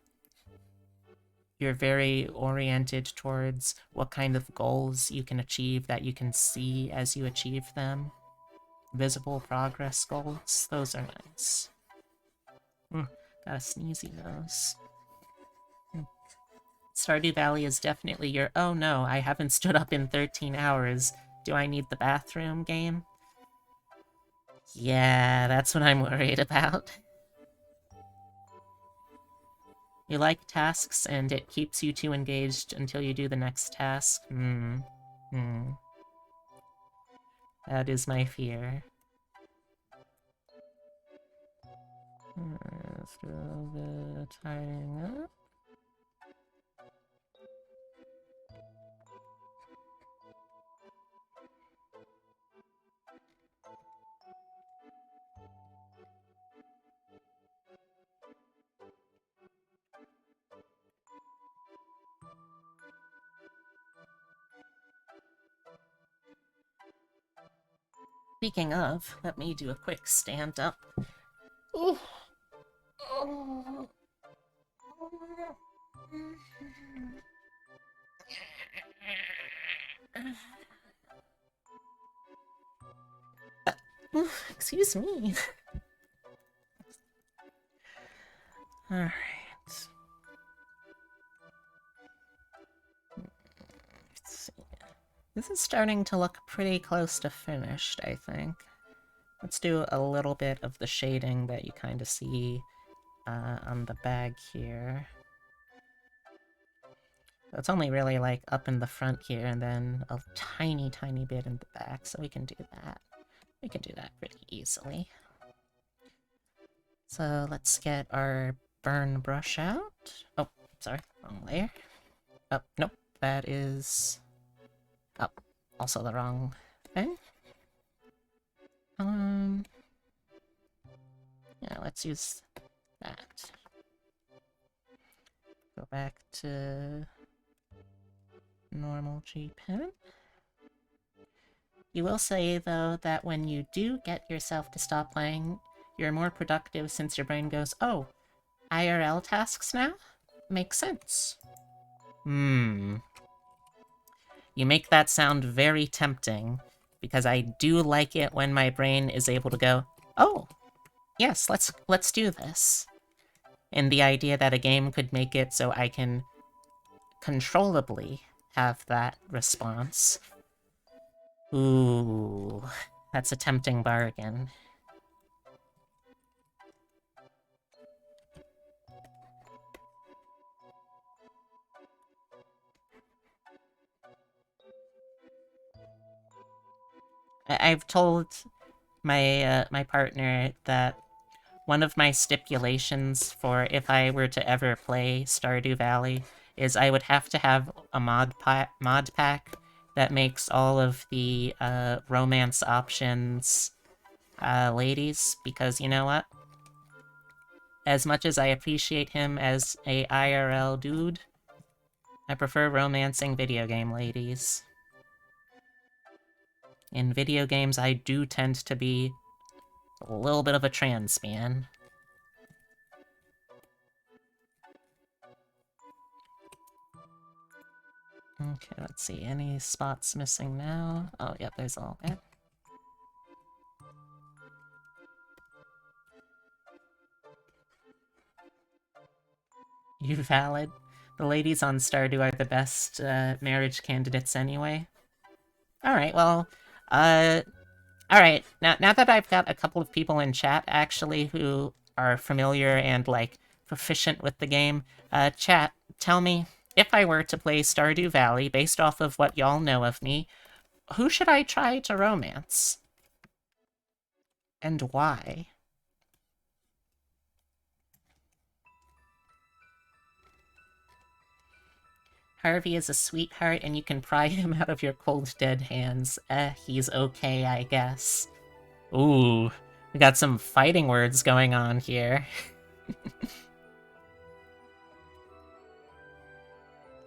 you're very oriented towards what kind of goals you can achieve that you can see as you achieve them. Visible progress goals, those are nice. Got a sneezy nose. Stardew Valley is definitely your "oh no, I haven't stood up in 13 hours. Do I need the bathroom" game. Yeah, that's what I'm worried about. You like tasks and it keeps you too engaged until you do the next task? That is my fear. Let's do a little bit of tidying up. Speaking of, let me do a quick stand up. Ooh. Oh. Excuse me. Alright. Let's see. This is starting to look pretty close to finished, I think. Let's do a little bit of the shading that you kind of see on the bag here. It's only really like up in the front here and then a tiny, tiny bit in the back, so we can do that. We can do that pretty easily. So let's get our burn brush out. Oh, sorry, wrong layer. Oh, nope, that is... oh, also the wrong thing. Yeah, let's use that. Go back to normal G-pen. You will say, though, that when you do get yourself to stop playing, you're more productive since your brain goes, oh, IRL tasks now? Makes sense. You make that sound very tempting, because I do like it when my brain is able to go, oh, yes, let's do this. And the idea that a game could make it so I can controllably have that response. Ooh, that's a tempting bargain. I've told my partner that one of my stipulations for if I were to ever play Stardew Valley is I would have to have a mod pack that makes all of the romance options ladies, because you know what? As much as I appreciate him as a IRL dude, I prefer romancing video game ladies. In video games, I do tend to be a little bit of a trans man. Okay, let's see. Any spots missing now? Oh, yep, there's all that. You valid. The ladies on Stardew are the best marriage candidates anyway. Alright, well, alright, now that I've got a couple of people in chat, actually, who are familiar and, like, proficient with the game, chat, tell me, if I were to play Stardew Valley, based off of what y'all know of me, who should I try to romance? And why? Harvey is a sweetheart, and you can pry him out of your cold, dead hands. He's okay, I guess. Ooh, we got some fighting words going on here.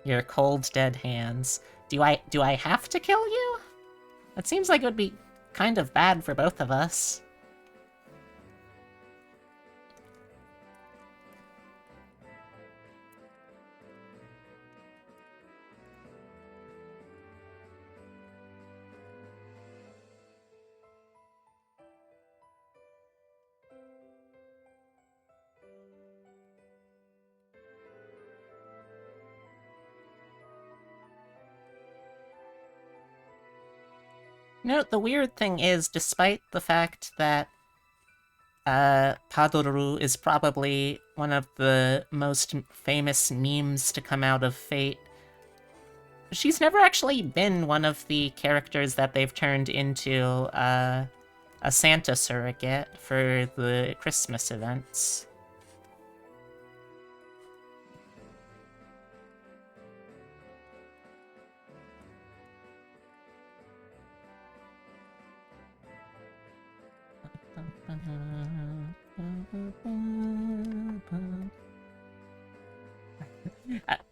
Your cold, dead hands. Do I have to kill you? That seems like it would be kind of bad for both of us. The weird thing is, despite the fact that Padoru is probably one of the most famous memes to come out of Fate, she's never actually been one of the characters that they've turned into a Santa surrogate for the Christmas events.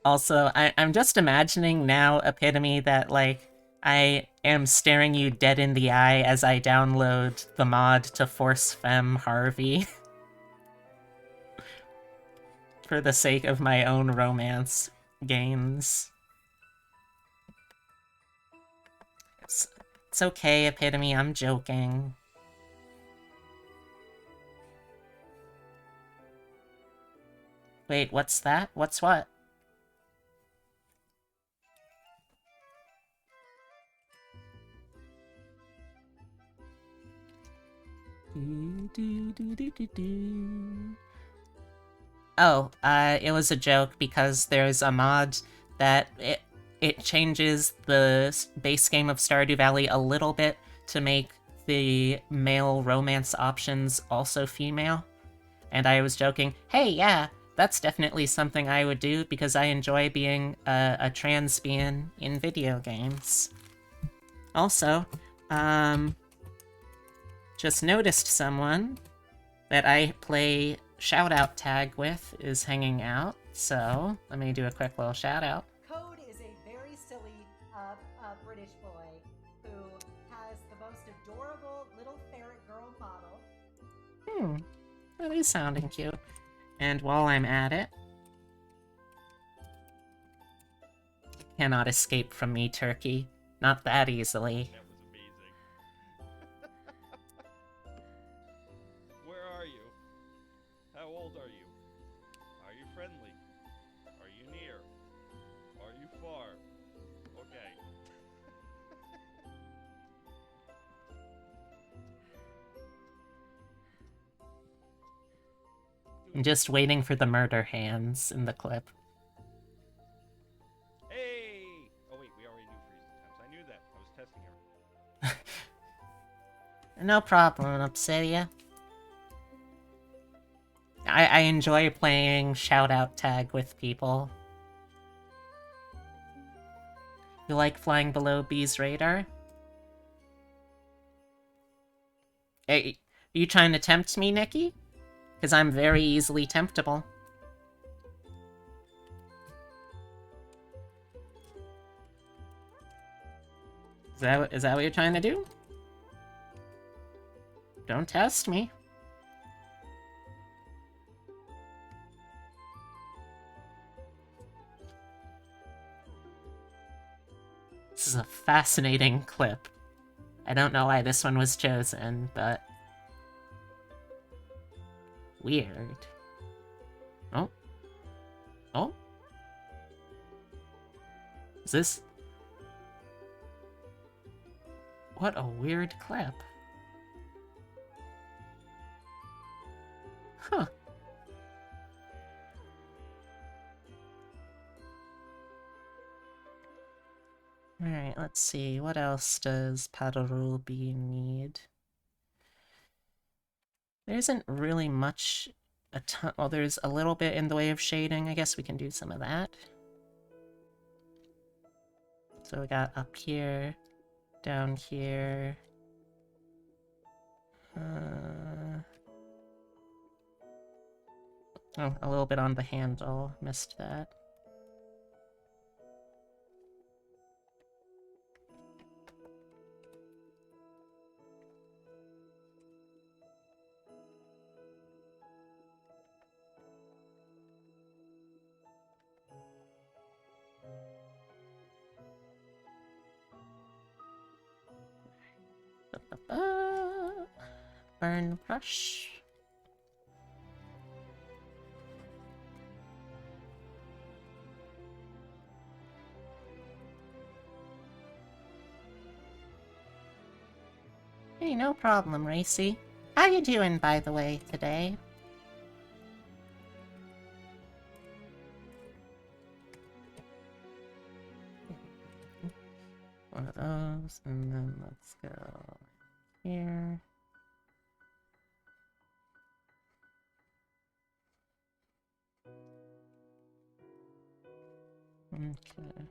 Also, I'm just imagining now, Epitome, that, like, I am staring you dead in the eye as I download the mod to force femme Harvey. For the sake of my own romance games. It's okay, Epitome, I'm joking. Wait, what's that? What's what? Oh, it was a joke because there's a mod that it changes the base game of Stardew Valley a little bit to make the male romance options also female. And I was joking, hey, yeah, that's definitely something I would do because I enjoy being a transbian in video games. Also, just noticed someone that I play shoutout tag with is hanging out, so let me do a quick little shoutout. Code is a very silly British boy who has the most adorable little ferret girl model. That is sounding cute. And while I'm at it, cannot escape from me, Turkey. Not that easily. That was amazing. Where are you? How old are you? Are you friendly? Are you near? Are you far? Okay. I'm just waiting for the murder hands in the clip. Hey! Oh wait, we already knew freeze attempts. I knew that. I was testing her. No problem, Obsidia. I enjoy playing shoutout tag with people. You like flying below B's radar? Hey, are you trying to tempt me, Nikki? Because I'm very easily temptable. Is that what you're trying to do? Don't test me. This is a fascinating clip. I don't know why this one was chosen, but... weird. Oh. Oh? Is this... what a weird clip. Huh. Alright, let's see. What else does Padarubi need? There isn't really much... a ton... well, there's a little bit in the way of shading. I guess we can do some of that. So we got up here, down here... oh, a little bit on the handle. Missed that. Burn brush. Hey, no problem, Racy. How you doing, by the way, today? One of those, and then let's go here. Okay.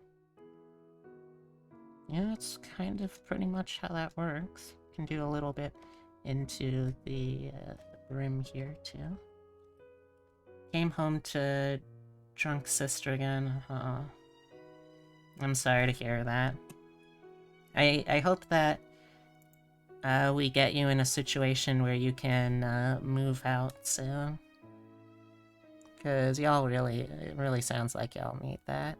Yeah, it's kind of pretty much how that works. Can do a little bit into the rim here, too. Came home to drunk sister again. I'm sorry to hear that. I hope that we get you in a situation where you can move out soon. Because y'all it really sounds like y'all need that.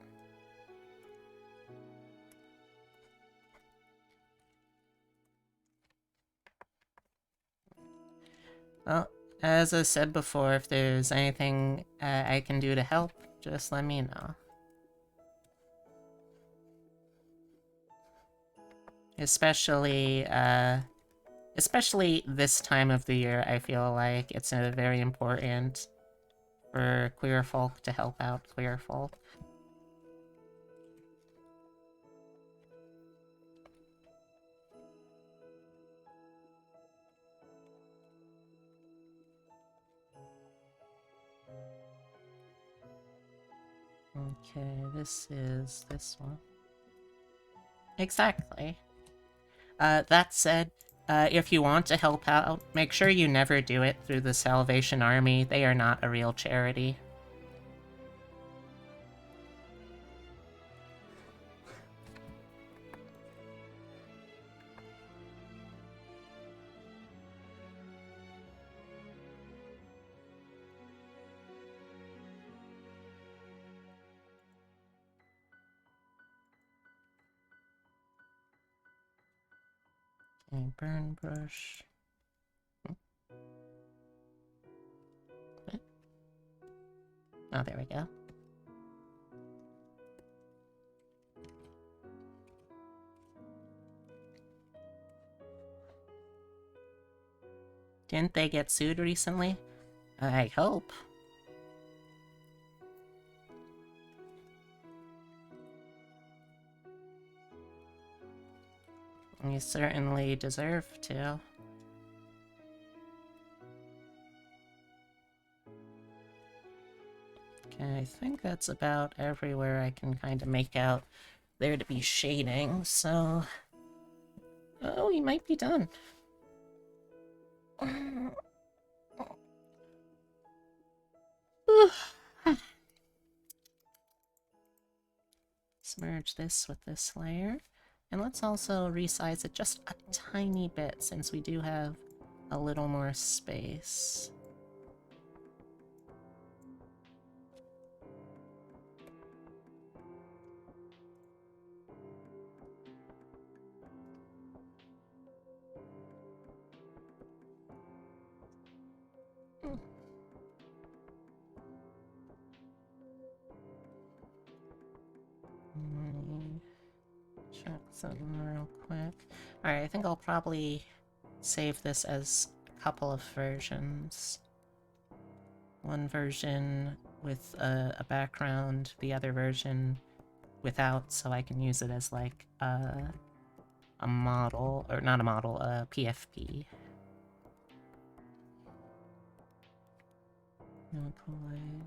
Well, as I said before, if there's anything I can do to help, just let me know. Especially this time of the year, I feel like it's very important for queer folk to help out queer folk. Okay, this is this one. Exactly. That said, if you want to help out, make sure you never do it through the Salvation Army. They are not a real charity. Okay, burn brush. Oh, there we go. Didn't they get sued recently? I hope. You certainly deserve to. Okay, I think that's about everywhere I can kind of make out there to be shading, so... Oh, we might be done. Merge this with this layer. And let's also resize it just a tiny bit, since we do have a little more space. Check something real quick. Alright, I think I'll probably save this as a couple of versions. One version with a background, the other version without, so I can use it as like a model, or not a model, a PFP. No polite.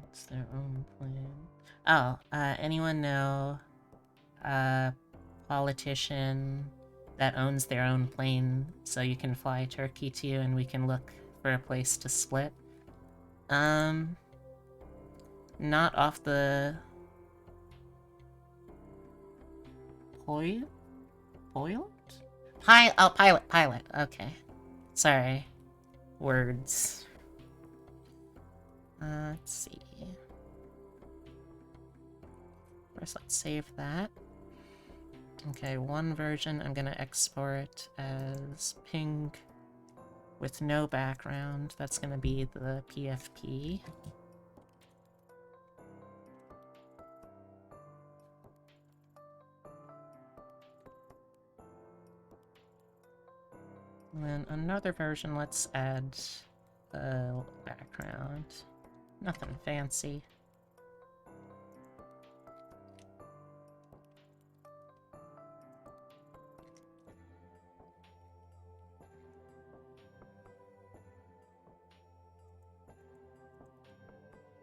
What's their own plan? Oh, anyone know a politician that owns their own plane so you can fly Turkey to and we can look for a place to split? Not off the... Pilot? Pilot. Okay. Sorry. Words. Let's see. First, let's save that. Okay, one version I'm gonna export as ping with no background. That's gonna be the PFP. And then another version, let's add a background. Nothing fancy.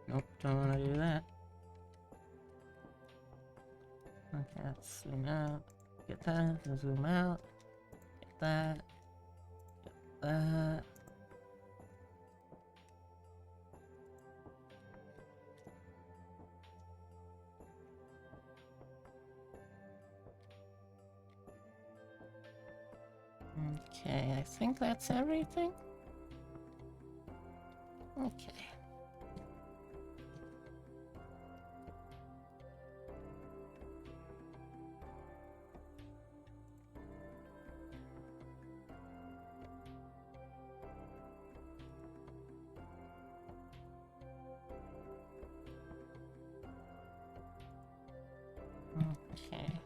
Nope, don't want to do that. Okay, let's zoom out. Get that, zoom out. Get that. Get that. Okay, I think that's everything. Okay. Okay.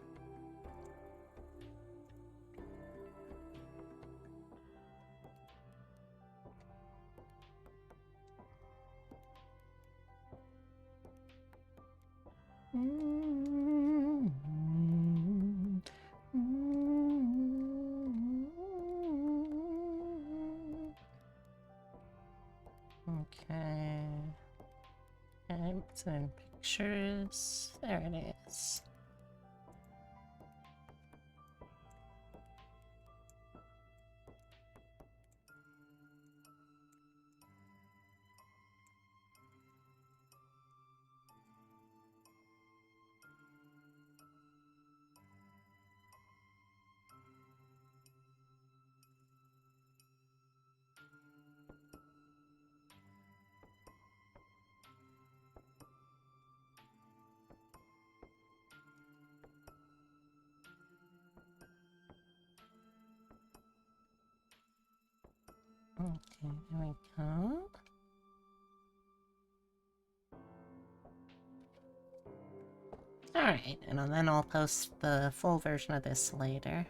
Okay. And it's in pictures. There it is. Okay, here we go. Alright, and then I'll post the full version of this later.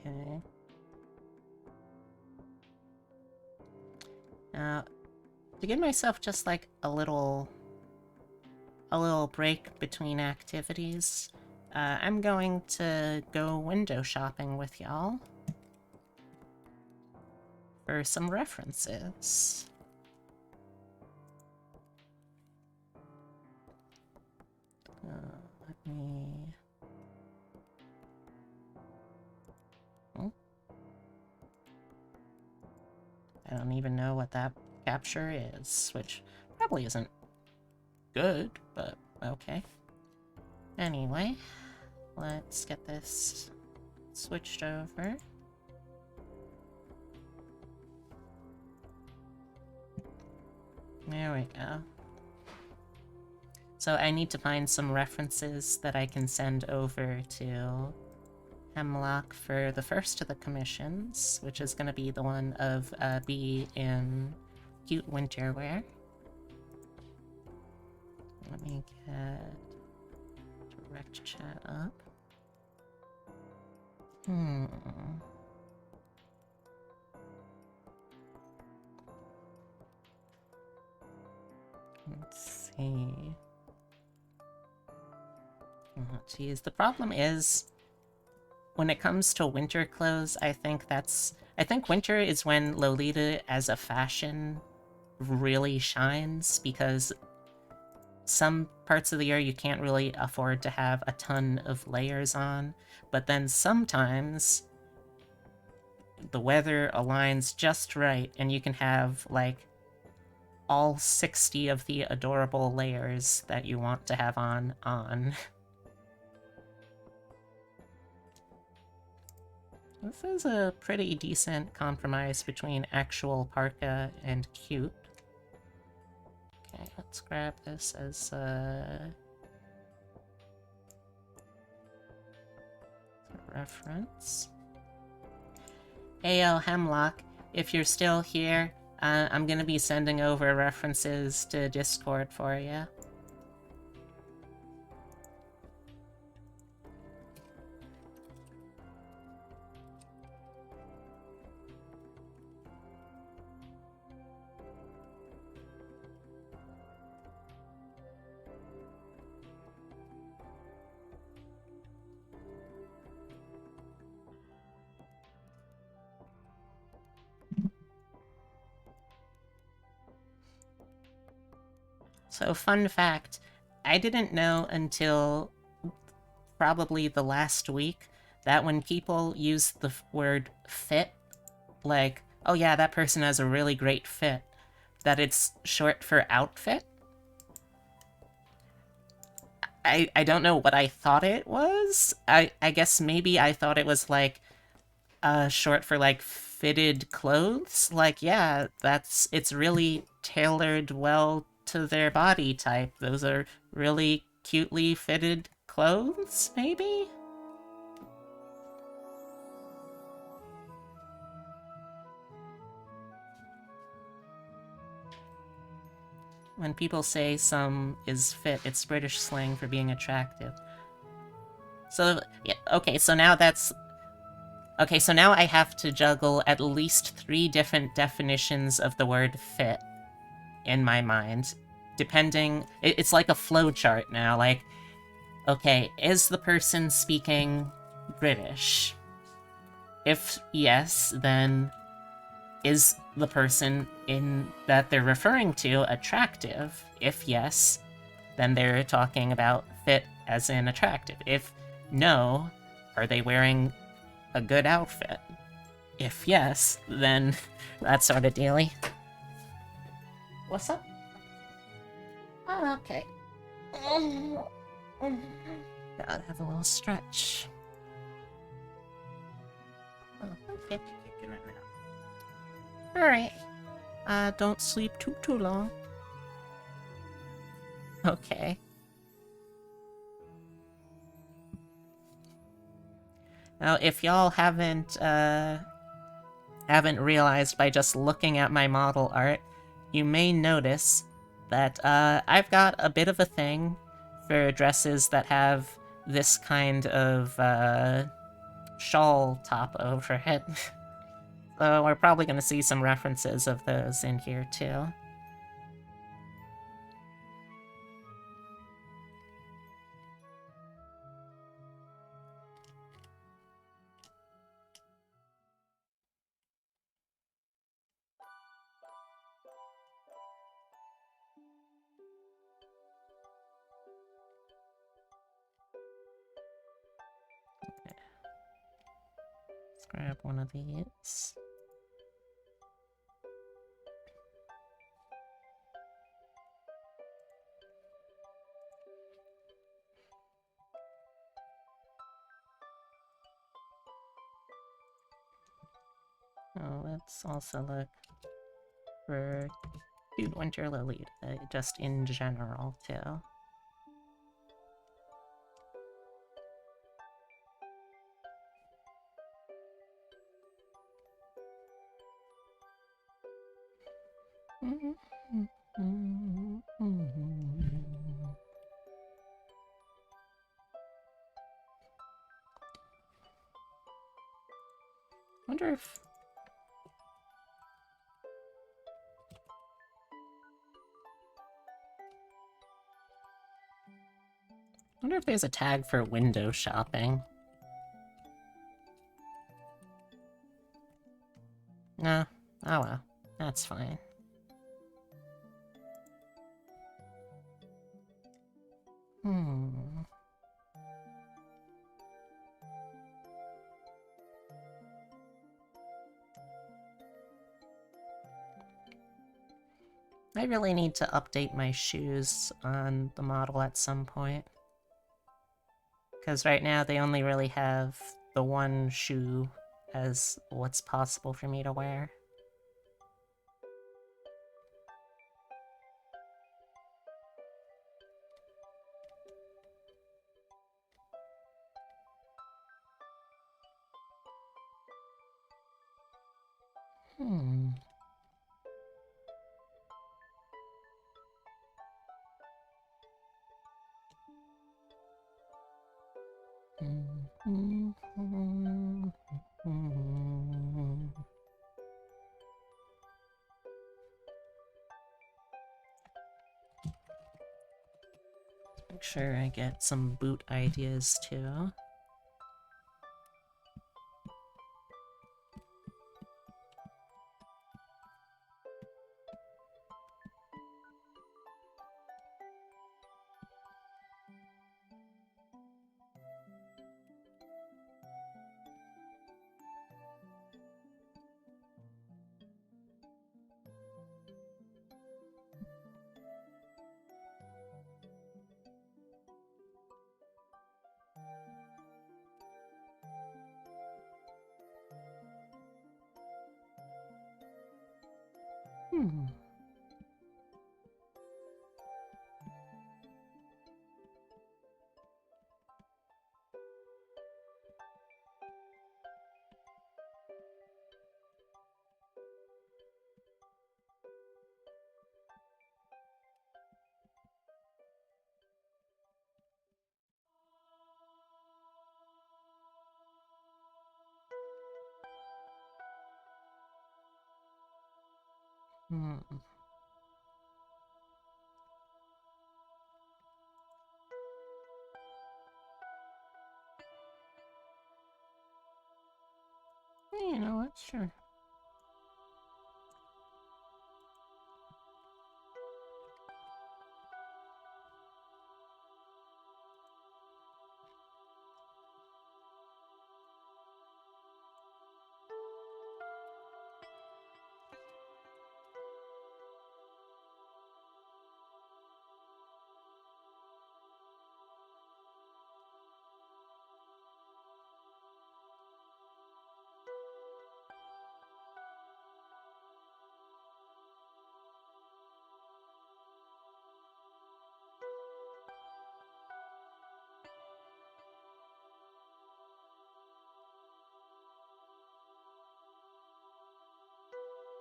Okay. Now, to give myself just like a little break between activities, I'm going to go window shopping with y'all for some references. Let me... Oh. I don't even know what that capture is, which probably isn't good, but okay. Anyway, let's get this switched over. There we go. So I need to find some references that I can send over to Hemlock for the first of the commissions, which is going to be the one of Bee in cute winter wear. Let me get direct chat up. Let's see. Oh, geez. The problem is, when it comes to winter clothes, I think winter is when Lolita as a fashion really shines, because some parts of the year you can't really afford to have a ton of layers on, but then sometimes the weather aligns just right and you can have like all 60 of the adorable layers that you want to have on. This is a pretty decent compromise between actual parka and cute. Okay, let's grab this as a reference. Ayo, Hemlock, if you're still here, I'm gonna be sending over references to Discord for you. So, fun fact, I didn't know until probably the last week that when people use the word fit, like, oh yeah, that person has a really great fit, that it's short for outfit. I don't know what I thought it was. I guess maybe I thought it was like short for like fitted clothes. Like, yeah, it's really tailored well to their body type. Those are really cutely fitted clothes, maybe? When people say some is fit, it's British slang for being attractive. So, yeah, okay, so now that's... Okay, so now I have to juggle at least 3 different definitions of the word fit in my mind, depending... It's like a flowchart now, like, okay, is the person speaking British? If yes, then is the person that they're referring to attractive? If yes, then they're talking about fit as in attractive. If no, are they wearing a good outfit? If yes, then that sort of dealy. What's up? Oh, okay. Gotta have a little stretch. Oh, okay. Alright. Don't sleep too long. Okay. Now, if y'all haven't realized by just looking at my model art, you may notice that I've got a bit of a thing for dresses that have this kind of shawl top over it. So we're probably going to see some references of those in here too. Let's grab one of these. Oh, let's also look for Cute Winter Lily, just in general, too. Wonder if there's a tag for window shopping. No. Oh well. That's fine. I really need to update my shoes on the model at some point. Because right now they only really have the one shoe as what's possible for me to wear. Hmm. Make sure I get some boot ideas too. Hmm. Hmm. You know what? Sure.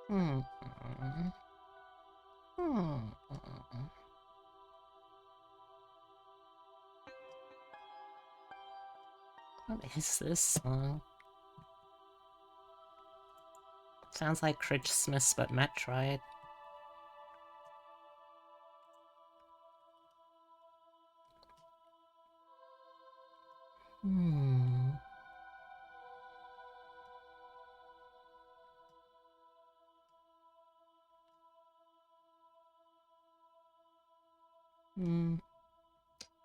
Hmm. Hmm. What is this song? Sounds like Christmas, but Metroid. Hmm. Hmm.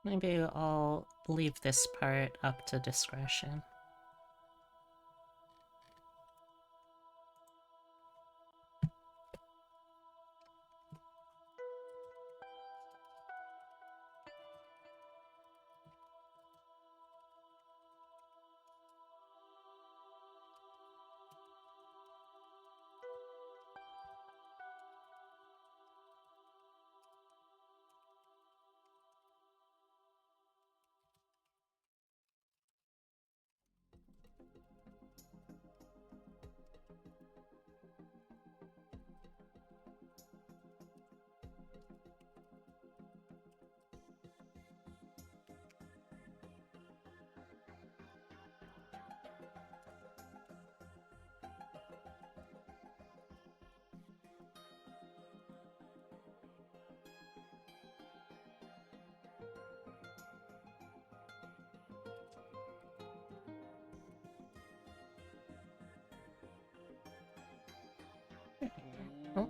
Maybe I'll leave this part up to discretion. Oh.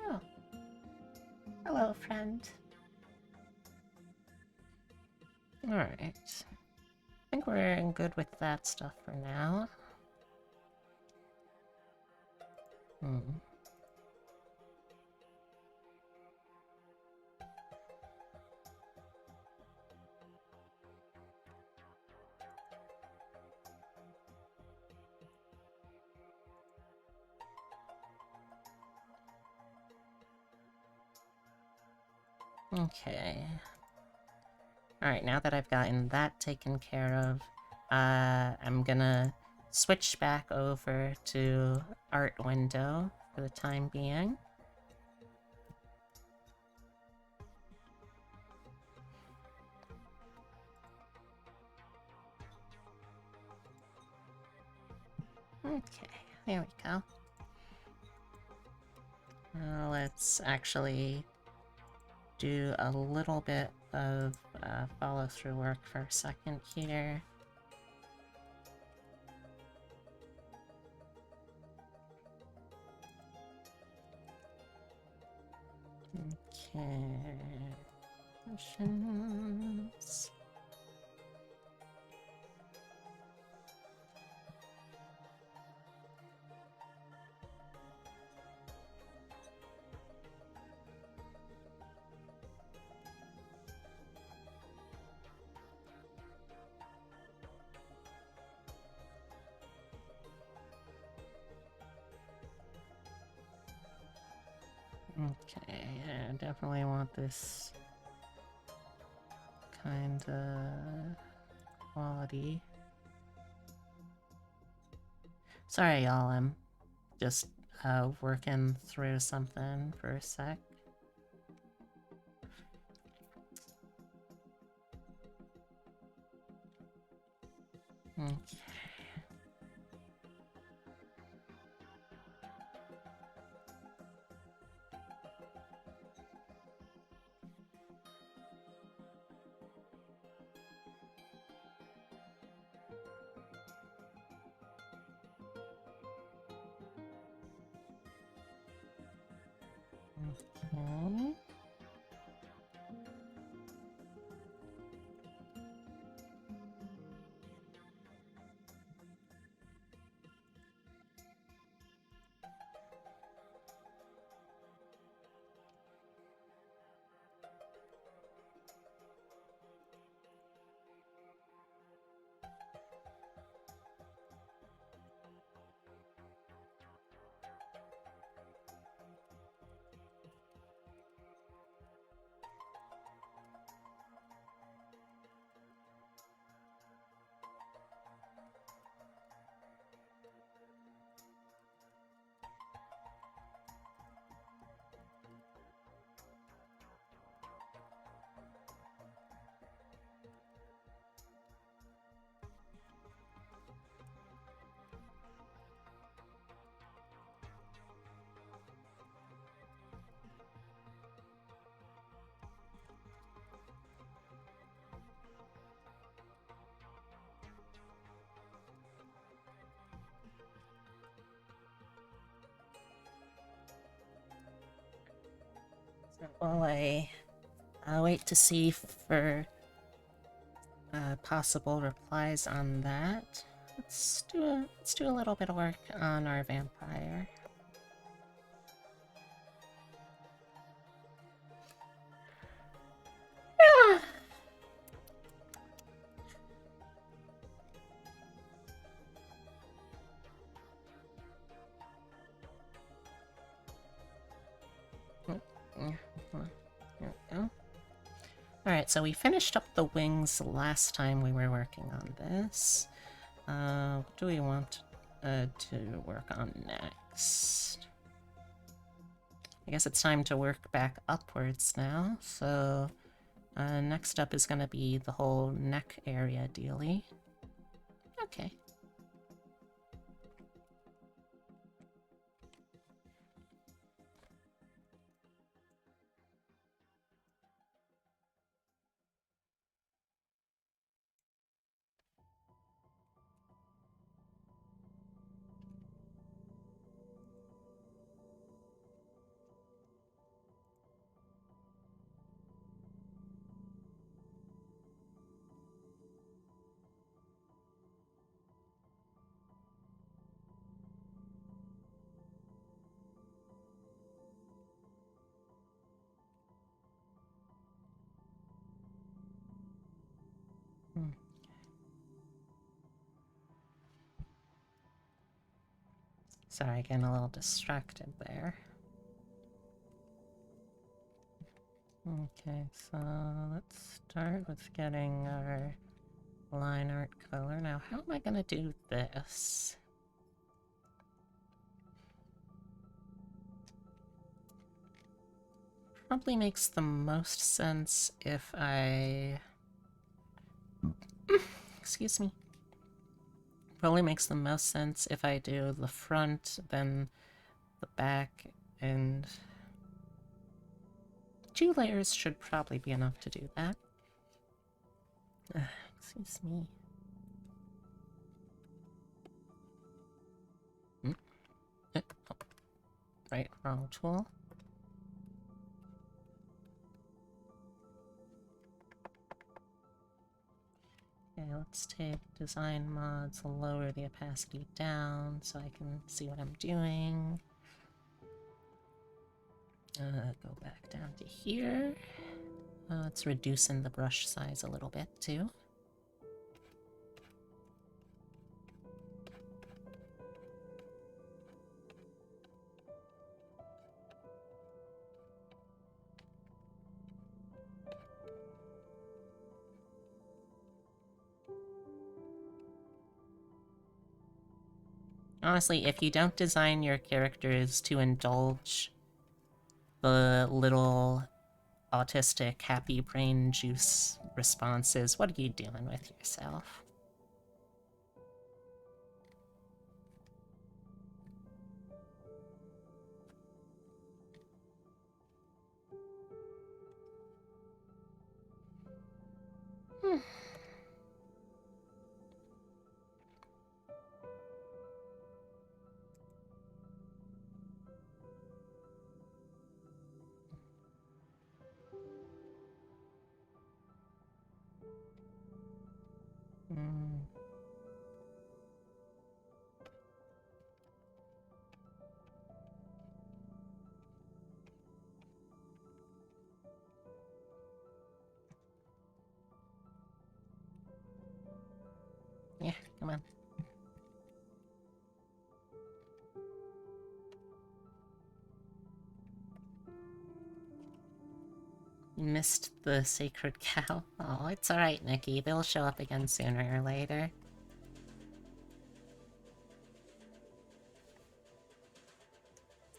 Oh. Hello, friend. Alright. I think we're good with that stuff for now. Hmm. Okay. Alright, now that I've gotten that taken care of, I'm gonna switch back over to art window for the time being. Okay, there we go. Let's actually do a little bit of follow-through work for a second here. Okay. Questions. Okay, I definitely want this kind of quality. Sorry, y'all, I'm just working through something for a sec. Okay. Okay. While I'll wait to see for possible replies on that. Let's do a little bit of work on our vampire. There we go. Alright, so we finished up the wings last time we were working on this. What do we want to work on next? I guess it's time to work back upwards now, so next up is going to be the whole neck area dealy. Okay. Sorry, getting a little distracted there. Okay, so let's start with getting our line art color. Now, how am I gonna do this? Probably makes the most sense if I... Excuse me. Probably makes the most sense if I do the front, then the back, and... 2 layers should probably be enough to do that. Excuse me. Oh. Right, wrong tool. Okay, let's take design mods, lower the opacity down so I can see what I'm doing. Go back down to here. Let's reducing the brush size a little bit too. Honestly, if you don't design your characters to indulge the little autistic happy brain juice responses, what are you doing with yourself? Yeah, come on. You missed the sacred cow. Oh, it's alright, Nikki. They'll show up again sooner or later.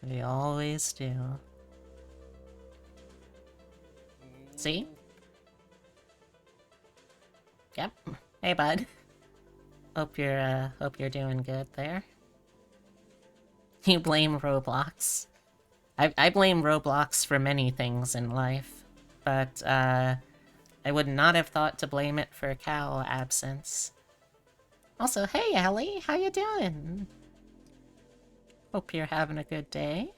They always do. See? Yep. Hey, bud. Hope you're doing good there. You blame Roblox. I blame Roblox for many things in life, but, I would not have thought to blame it for cow absence. Also, hey, Ellie, how you doing? Hope you're having a good day.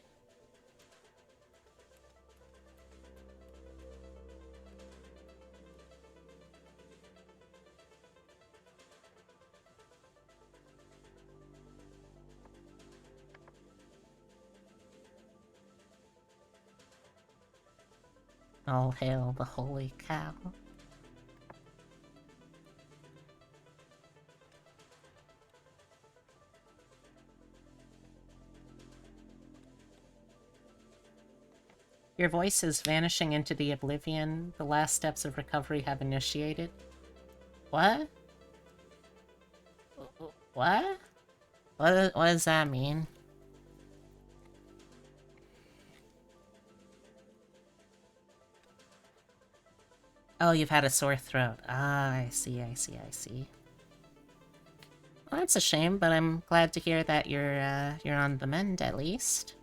All hail the holy cow. Your voice is vanishing into the oblivion. The last steps of recovery have initiated. What? What? What does that mean? Oh, you've had a sore throat. Ah, I see. Well, that's a shame, but I'm glad to hear that you're on the mend at least.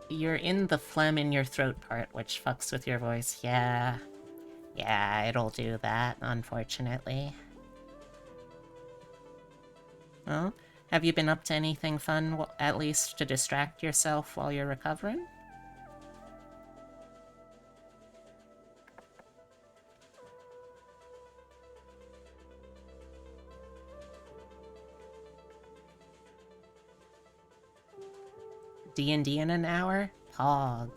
You're in the phlegm in your throat part, which fucks with your voice. Yeah, it'll do that, unfortunately. Well, have you been up to anything fun, at least to distract yourself while you're recovering? D&D in an hour? Pog.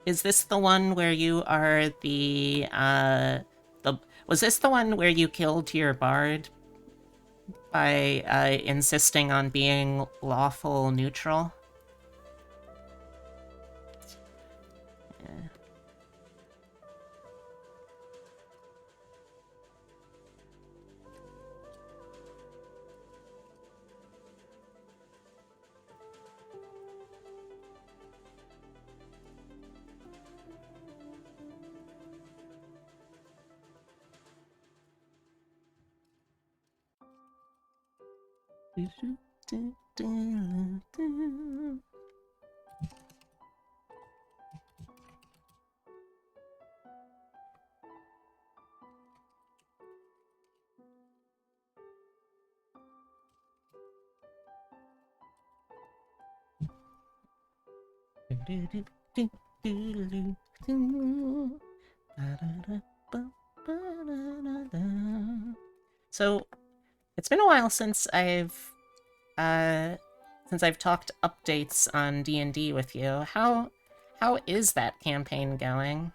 is this the one where you are was this the one where you killed your bard by insisting on being lawful neutral? Yeah. So, it's been a while since I've talked updates on D&D with you. How is that campaign going?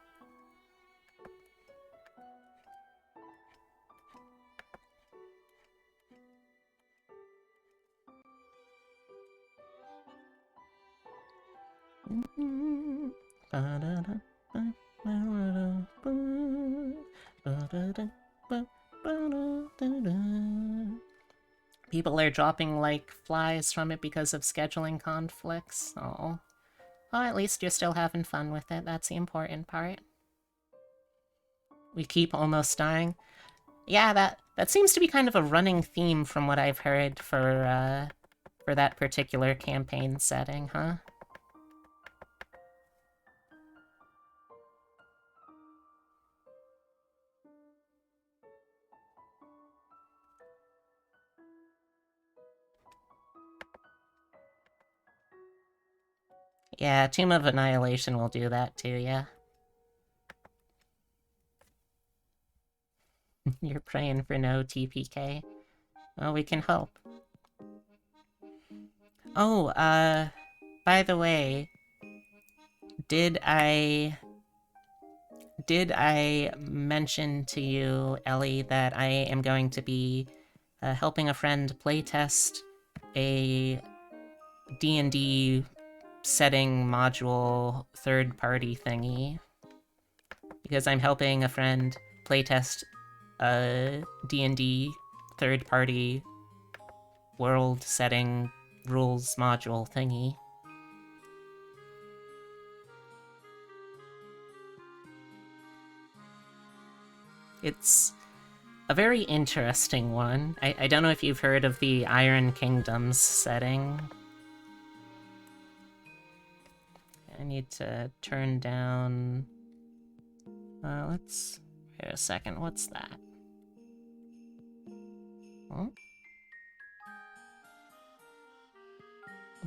People are dropping like flies from it because of scheduling conflicts. Oh. Well, at least you're still having fun with it. That's the important part. We keep almost dying. Yeah, that seems to be kind of a running theme from what I've heard for that particular campaign setting, huh? Yeah, Tomb of Annihilation will do that too, yeah. You're praying for no TPK. Well, we can hope. Oh, by the way, did I mention to you, Ellie, that I am going to be helping a friend playtest a D&D setting module third-party thingy? Because I'm helping a friend playtest a D&D third-party world setting rules module thingy. It's a very interesting one. I don't know if you've heard of the Iron Kingdoms setting. I need to turn down... let's... Wait a second, what's that? Huh?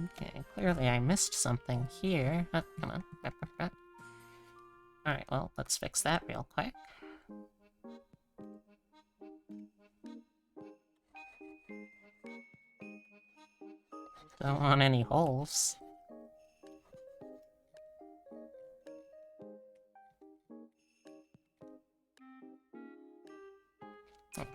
Okay, clearly I missed something here. Oh, come on. Alright, well, let's fix that real quick. Don't want any holes. Okay.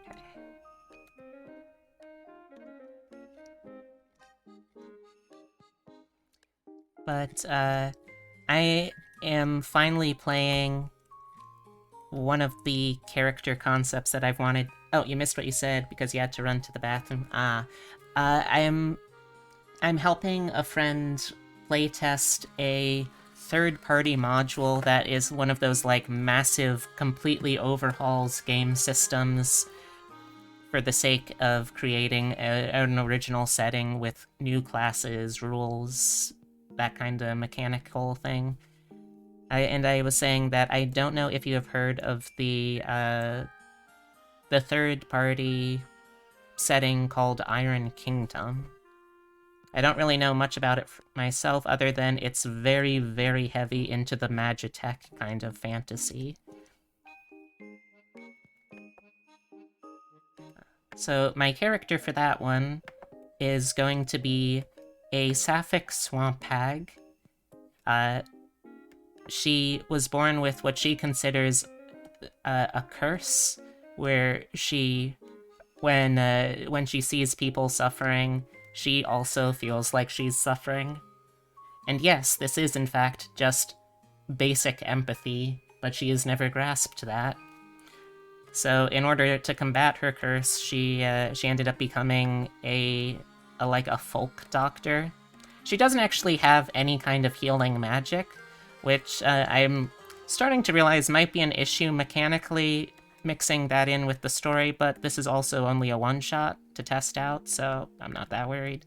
But, I am finally playing one of the character concepts that I've wanted... Oh, you missed what you said because you had to run to the bathroom. I'm helping a friend playtest a third-party module that is one of those, like, massive, completely overhauls game systems for the sake of creating an original setting with new classes, rules, that kind of mechanical thing. I was saying that I don't know if you have heard of the third-party setting called Iron Kingdom. I don't really know much about it myself, other than it's very, very heavy into the Magitech kind of fantasy. So my character for that one is going to be a sapphic swamp hag, she was born with what she considers a curse, where when she sees people suffering, she also feels like she's suffering. And yes, this is in fact just basic empathy, but she has never grasped that. So in order to combat her curse, she ended up becoming a folk doctor. She doesn't actually have any kind of healing magic, which I'm starting to realize might be an issue mechanically, mixing that in with the story, but this is also only a one-shot to test out, so I'm not that worried.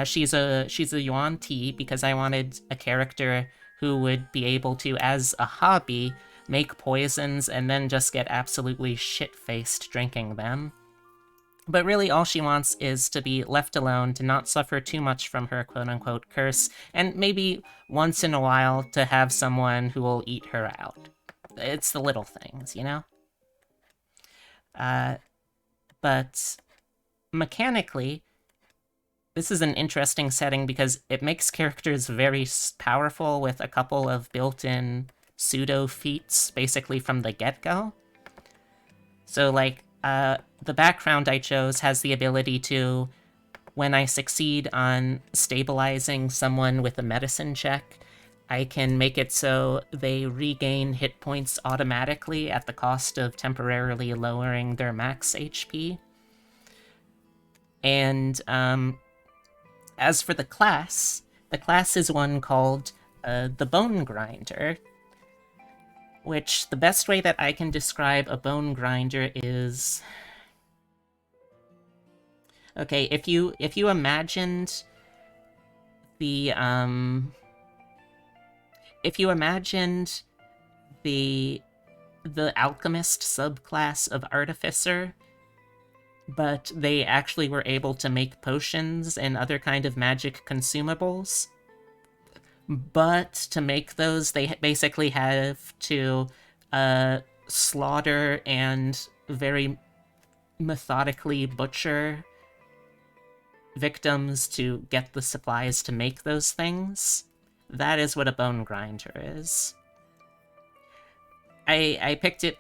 She's a Yuan Ti because I wanted a character who would be able to, as a hobby, make poisons and then just get absolutely shit-faced drinking them. But really all she wants is to be left alone, to not suffer too much from her quote-unquote curse, and maybe once in a while to have someone who will eat her out. It's the little things, you know? But mechanically, this is an interesting setting because it makes characters very powerful with a couple of built-in pseudo-feats, basically from the get-go. So, like, the background I chose has the ability to, when I succeed on stabilizing someone with a medicine check, I can make it so they regain hit points automatically at the cost of temporarily lowering their max HP. And, as for the class is one called the Bone Grinder, which the best way that I can describe a Bone Grinder is... Okay, if you imagined the, if you imagined the alchemist subclass of artificer, but they actually were able to make potions and other kind of magic consumables, but to make those, they basically have to slaughter and very methodically butcher victims to get the supplies to make those things. That is what a Bone Grinder is. I picked it...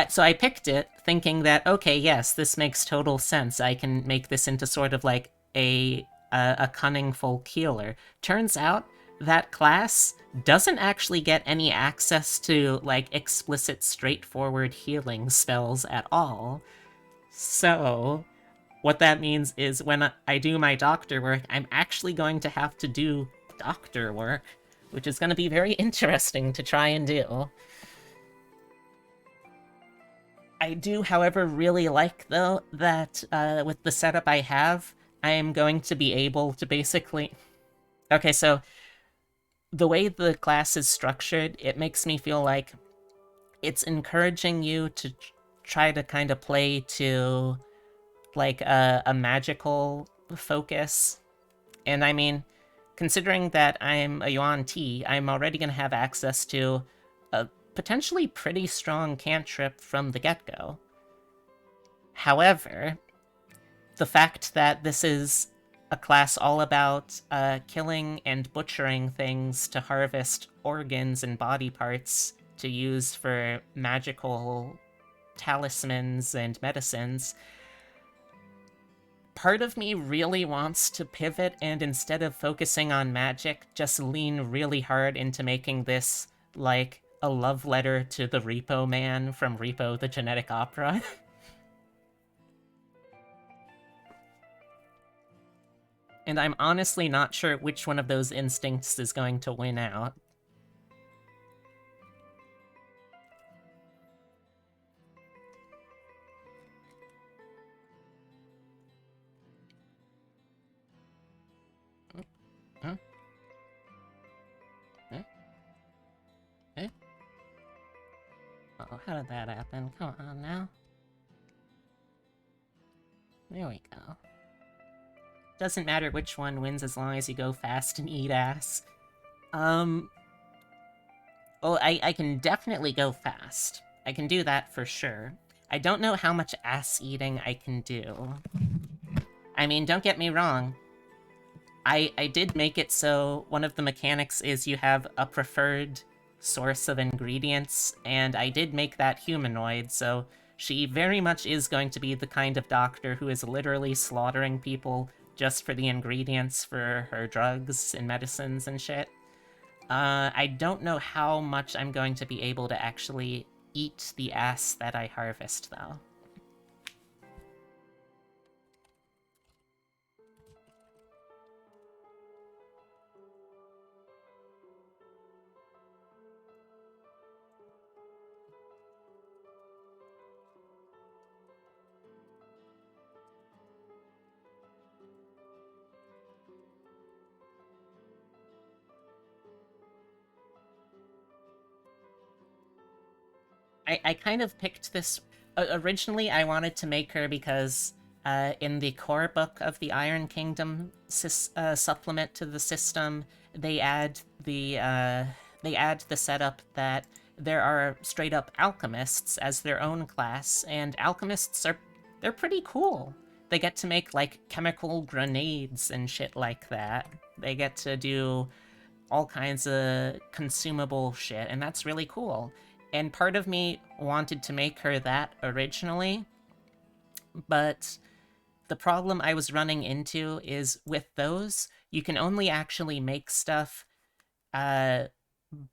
So I picked it thinking that, okay, yes, this makes total sense. I can make this into sort of like a cunning folk healer. Turns out that class doesn't actually get any access to, like, explicit, straightforward healing spells at all. So what that means is when I do my doctor work, I'm actually going to have to do doctor work, which is going to be very interesting to try and do. I do, however, really like, though, that with the setup I have, I am going to be able to basically... Okay, so the way the class is structured, it makes me feel like it's encouraging you to try to kind of play to, like, a magical focus. And I mean, considering that I'm a Yuan Ti, I'm already going to have access to a potentially pretty strong cantrip from the get-go. However, the fact that this is a class all about killing and butchering things to harvest organs and body parts to use for magical talismans and medicines, part of me really wants to pivot and instead of focusing on magic, just lean really hard into making this, like, a love letter to the Repo Man from Repo the Genetic Opera. And I'm honestly not sure which one of those instincts is going to win out. Huh? Huh? Eh? Uh-oh, how did that happen? Come on now. There we go. Doesn't matter which one wins as long as you go fast and eat ass. Well, I can definitely go fast. I can do that for sure. I don't know how much ass eating I can do. I mean, don't get me wrong. I did make it so one of the mechanics is you have a preferred source of ingredients, and I did make that humanoid, so she very much is going to be the kind of doctor who is literally slaughtering people just for the ingredients for her drugs and medicines and shit. I don't know how much I'm going to be able to actually eat the ass that I harvest, though. I kind of picked this. Originally, I wanted to make her because in the core book of the Iron Kingdom supplement to the system, they add the setup that there are straight up alchemists as their own class, and alchemists they're pretty cool. They get to make like chemical grenades and shit like that. They get to do all kinds of consumable shit, and that's really cool. And part of me wanted to make her that originally, but the problem I was running into is with those, you can only actually make stuff uh,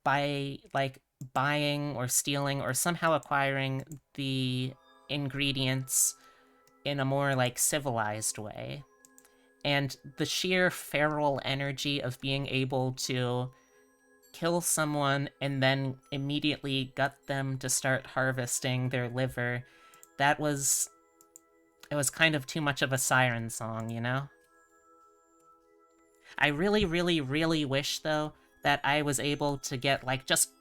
by like buying or stealing or somehow acquiring the ingredients in a more like civilized way. And the sheer feral energy of being able to kill someone and then immediately gut them to start harvesting their liver, that was it was kind of too much of a siren song, you know? I really, really, really wish though that I was able to get like just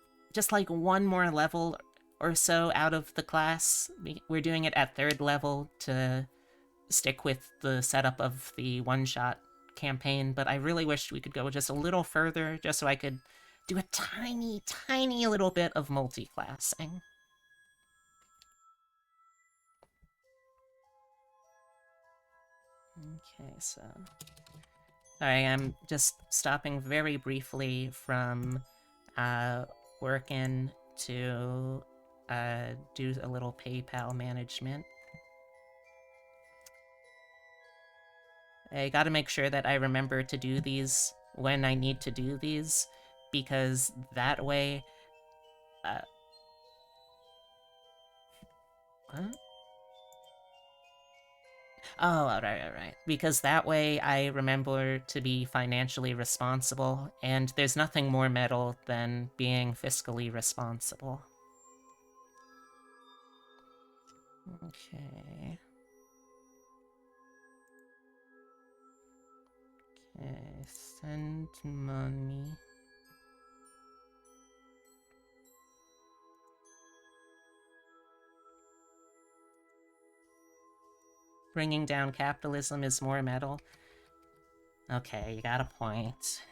like one more level or so out of the class. We're doing it at 3rd level to stick with the setup of the one-shot campaign, but I really wished we could go just a little further just so I could do a tiny, tiny little bit of multi-classing. Okay, so... Sorry, I'm just stopping very briefly from working to do a little PayPal management. I gotta make sure that I remember to do these when I need to do these, because that way... What? Oh, right. Because that way I remember to be financially responsible, and there's nothing more metal than being fiscally responsible. Okay. Okay, send money. Bringing down capitalism is more metal. Okay, you got a point.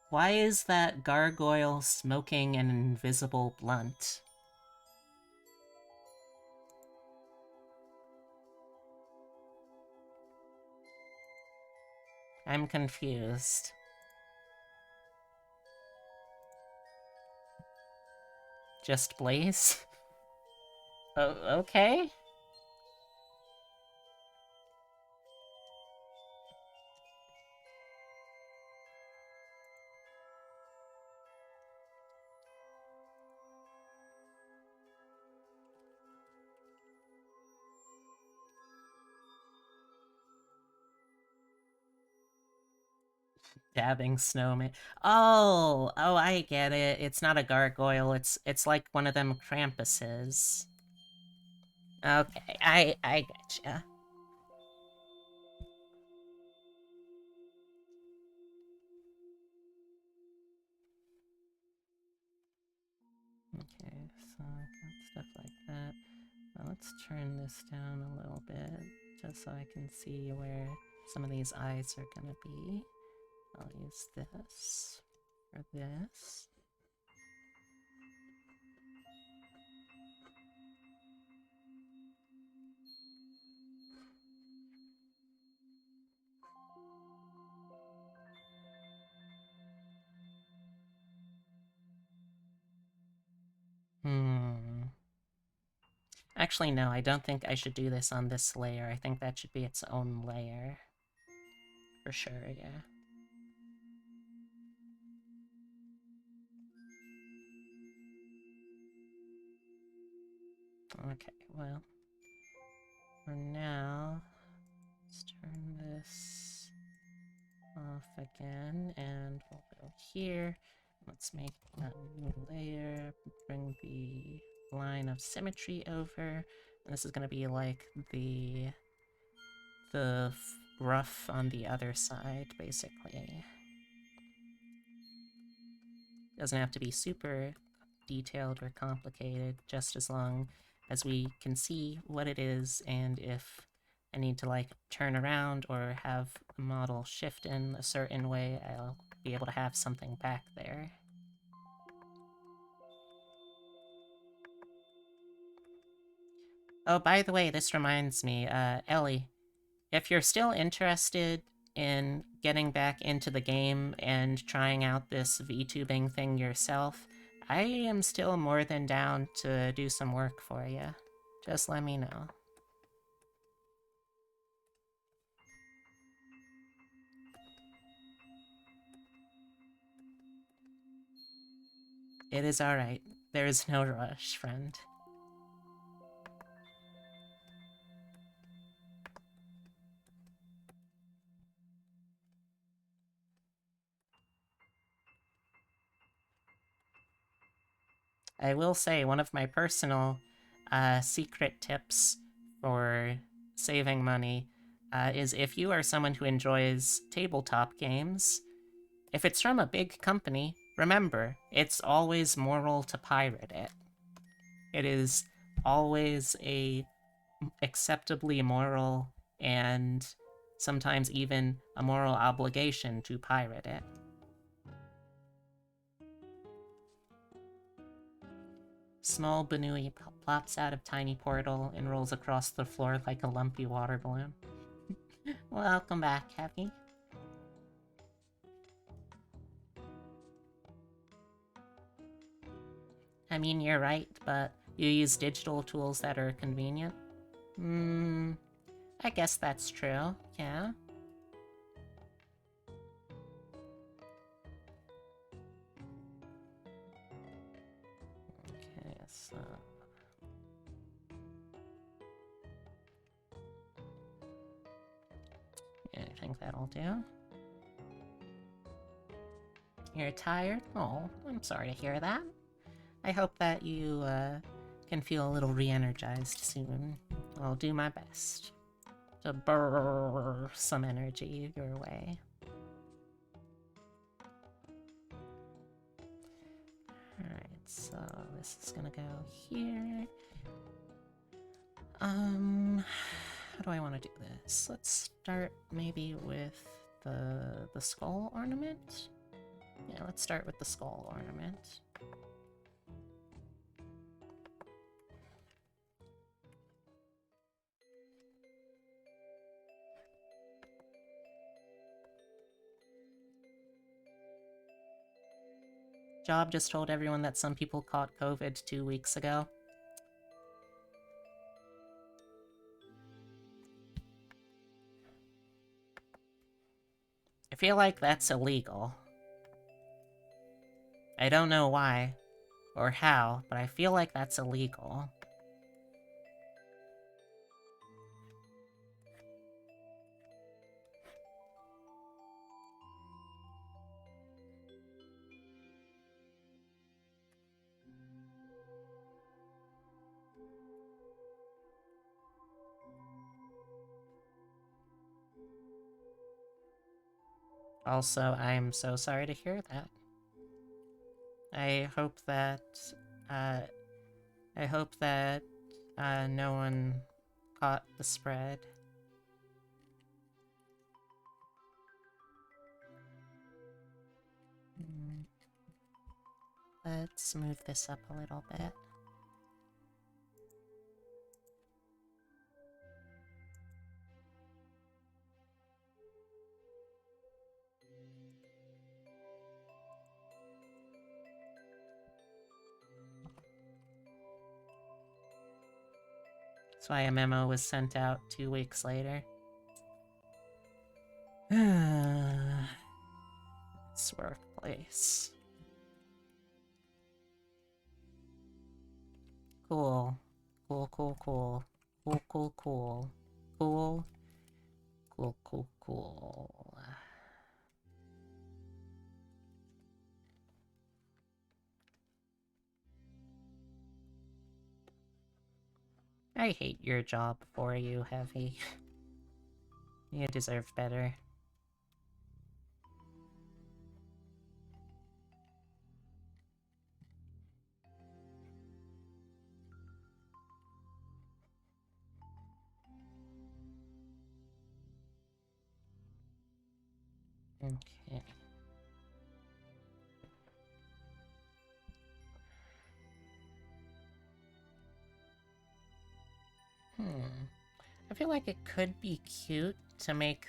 Why is that gargoyle smoking an invisible blunt? I'm confused. Just Blaze? Oh, okay. Dabbing snowman. Oh, I get it. It's not a gargoyle. It's like one of them Krampuses. Okay, I getcha. Okay, so got stuff like that. Now let's turn this down a little bit, just so I can see where some of these eyes are gonna be. I'll use this for this. Actually, no, I don't think I should do this on this layer. I think that should be its own layer. For sure, yeah. Okay, well, for now, let's turn this off again, and we'll go here. Let's make a new layer, bring the line of symmetry over, and this is going to be like the rough on the other side, basically. Doesn't have to be super detailed or complicated, just as long as we can see what it is, and if I need to like turn around or have a model shift in a certain way, I'll be able to have something back there. Oh, by the way, this reminds me, Ellie, if you're still interested in getting back into the game and trying out this VTubing thing yourself, I am still more than down to do some work for you. Just let me know. It is alright. There is no rush, friend. I will say, one of my personal secret tips for saving money is if you are someone who enjoys tabletop games, if it's from a big company, remember, it's always moral to pirate it. It is always a acceptably moral and sometimes even a moral obligation to pirate it. Small Banui plops out of tiny portal and rolls across the floor like a lumpy water balloon. Welcome back, Heavy. I mean, you're right, but you use digital tools that are convenient. I guess that's true, yeah. Okay, so... yeah, I think that'll do. You're tired? Oh, I'm sorry to hear that. I hope that you can feel a little re-energized soon. I'll do my best to burr some energy your way. Alright, so this is gonna go here. How do I want to do this? Let's start maybe with the skull ornament. Yeah, let's start with the skull ornament. Job just told everyone that some people caught COVID 2 weeks ago. I feel like that's illegal. I don't know why or how, but I feel like that's illegal. Also, I'm so sorry to hear that. I hope that I hope that no one caught the spread. Let's move this up a little bit. That's why a memo was sent out 2 weeks later. This workplace. Cool. Cool, cool, cool. Cool, cool, cool. Cool. Cool, cool, cool. I hate your job for you, Heavy. You deserve better. Okay. I feel like it could be cute to make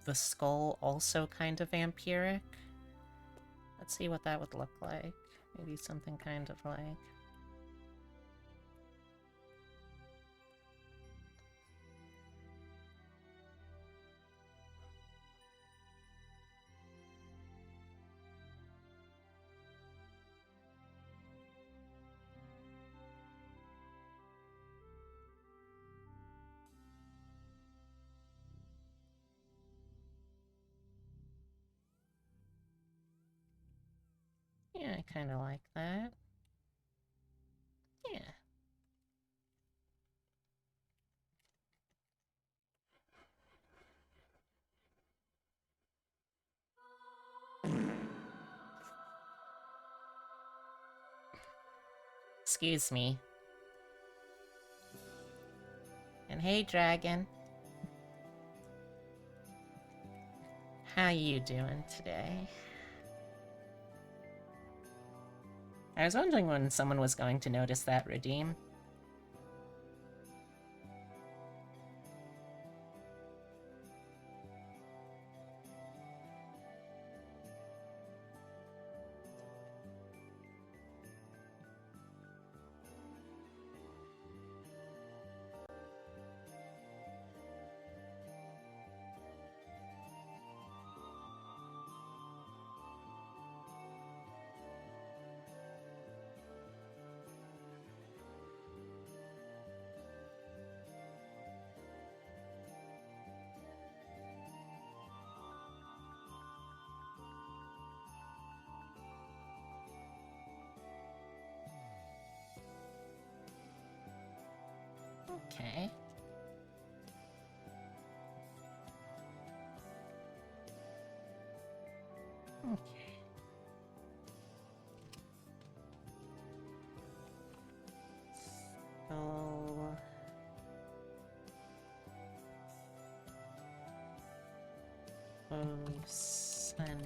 the skull also kind of vampiric. Let's see what that would look like. Maybe something kind of like... Yeah, I kind of like that. Yeah. Excuse me. And hey, dragon. How you doing today? I was wondering when someone was going to notice that redeem. Okay. Okay. So... center.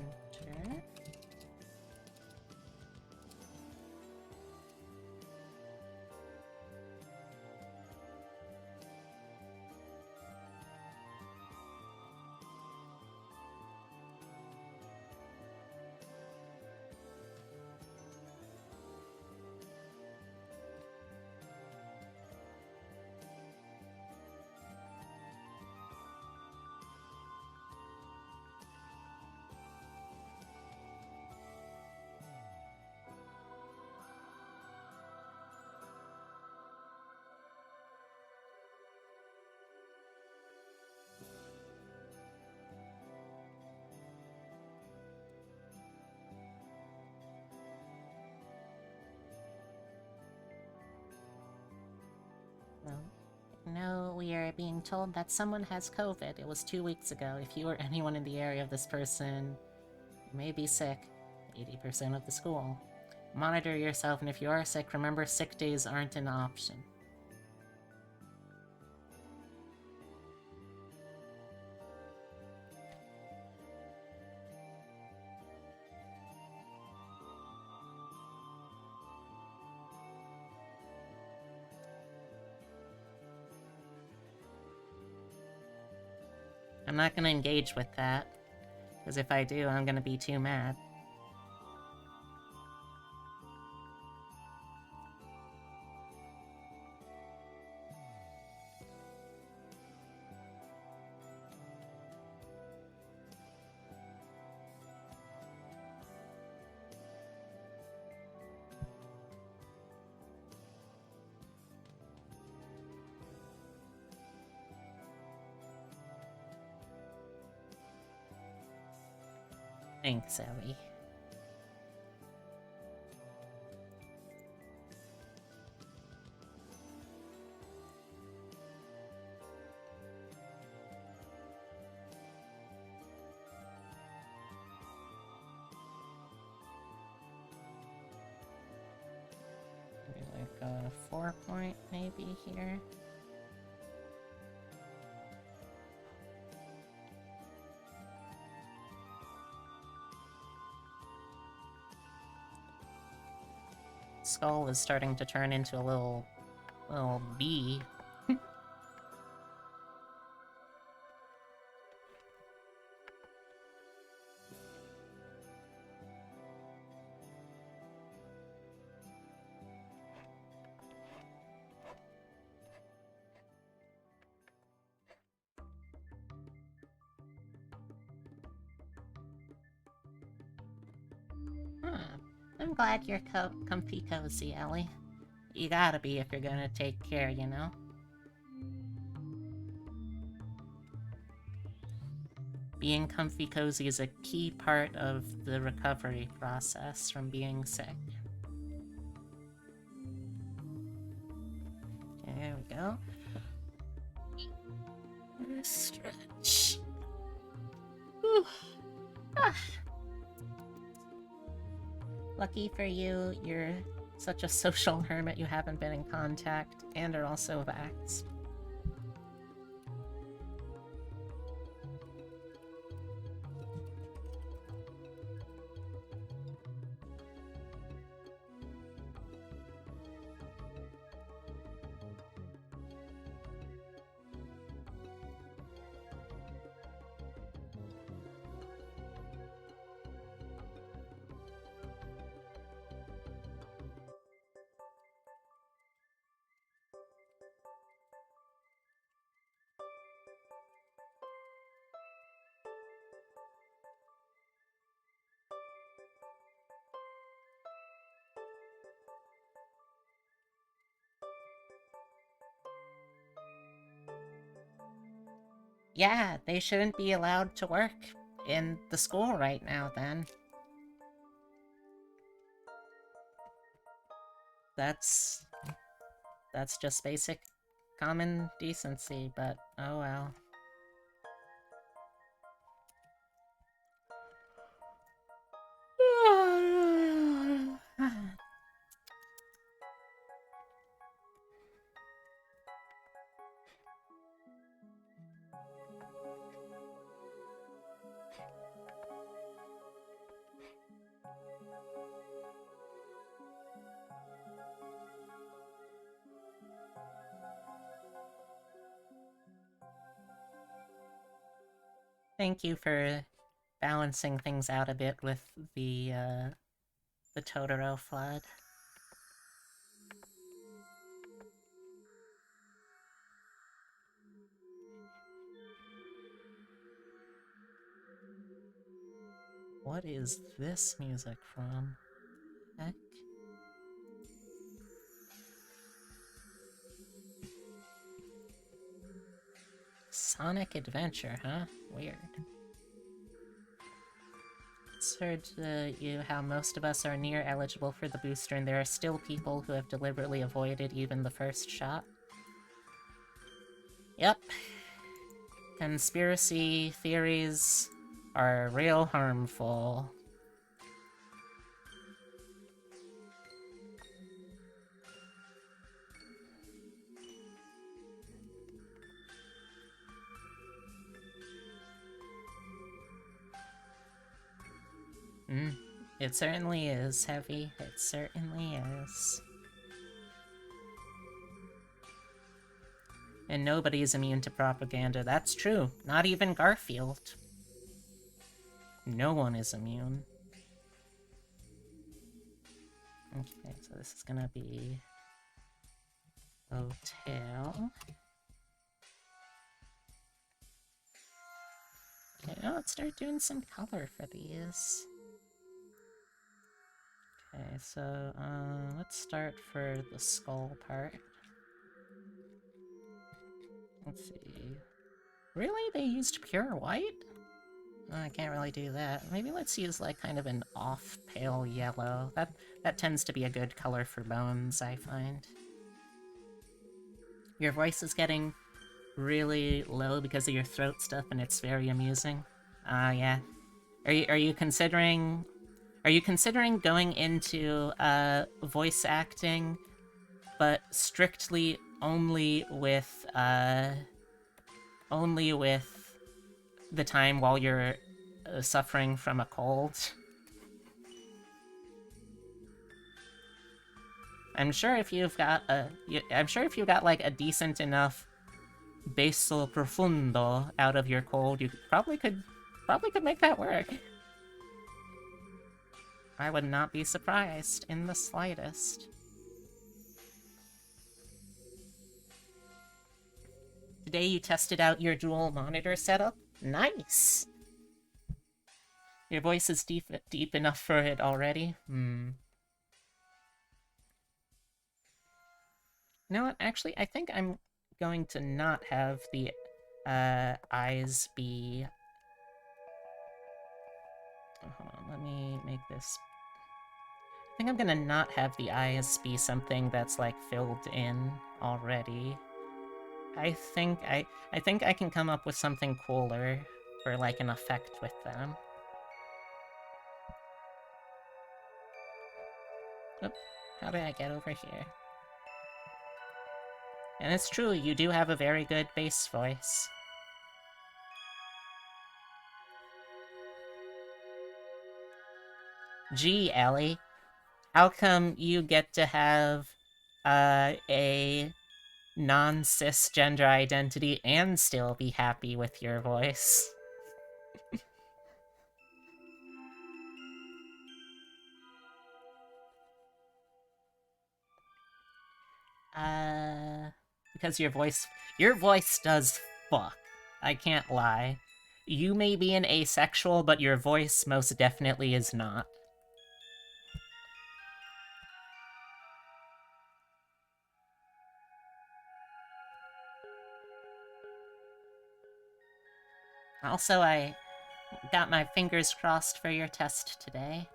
Well, no, we are being told that someone has COVID. It was 2 weeks ago. If you or anyone in the area of this person may be sick, 80% of the school. Monitor yourself, and if you are sick, remember sick days aren't an option. I'm not gonna engage with that, because if I do, I'm gonna be too mad. Thanks, Ellie. Maybe like a 4-point maybe here. Skull is starting to turn into a little bee. I'm glad you're comfy cozy, Ellie. You gotta be if you're gonna take care, you know? Being comfy cozy is a key part of the recovery process from being sick. Okay, there we go. Stretch. Whew. Ah. Lucky for you, you're such a social hermit you haven't been in contact and are also vaxxed. Yeah, they shouldn't be allowed to work in the school right now, then. That's just basic common decency, but oh well. Thank you for balancing things out a bit with the Totoro flood. What is this music from? Heck? Sonic Adventure, huh? Weird. It's heard you how most of us are near eligible for the booster, and there are still people who have deliberately avoided even the first shot. Yep. Conspiracy theories are real harmful. It certainly is, Heavy. It certainly is. And nobody is immune to propaganda. That's true. Not even Garfield. No one is immune. Okay, so this is gonna be... Hotel. Okay, now let's start doing some color for these. Okay, so, let's start for the skull part. Let's see... Really? They used pure white? Oh, I can't really do that. Maybe let's use, like, kind of an off-pale yellow. That tends to be a good color for bones, I find. Your voice is getting really low because of your throat stuff, and it's very amusing. Yeah. Are you considering... Are you considering going into, voice acting, but strictly only with the time while you're suffering from a cold? I'm sure if you've got like a decent enough basso profundo out of your cold, you probably could make that work. I would not be surprised in the slightest. Today you tested out your dual monitor setup? Nice! Your voice is deep enough for it already? You know what? Actually, I think I'm going to not have the eyes be... Oh, hold on, let me make this... I think I'm gonna not have the eyes be something that's, like, filled in already. I think I can come up with something cooler for, like, an effect with them. Oop, how did I get over here? And it's true, you do have a very good bass voice. Gee, Ellie, how come you get to have a non-cisgender identity and still be happy with your voice? Because your voice does fuck. I can't lie. You may be an asexual, but your voice most definitely is not. Also, I got my fingers crossed for your test today.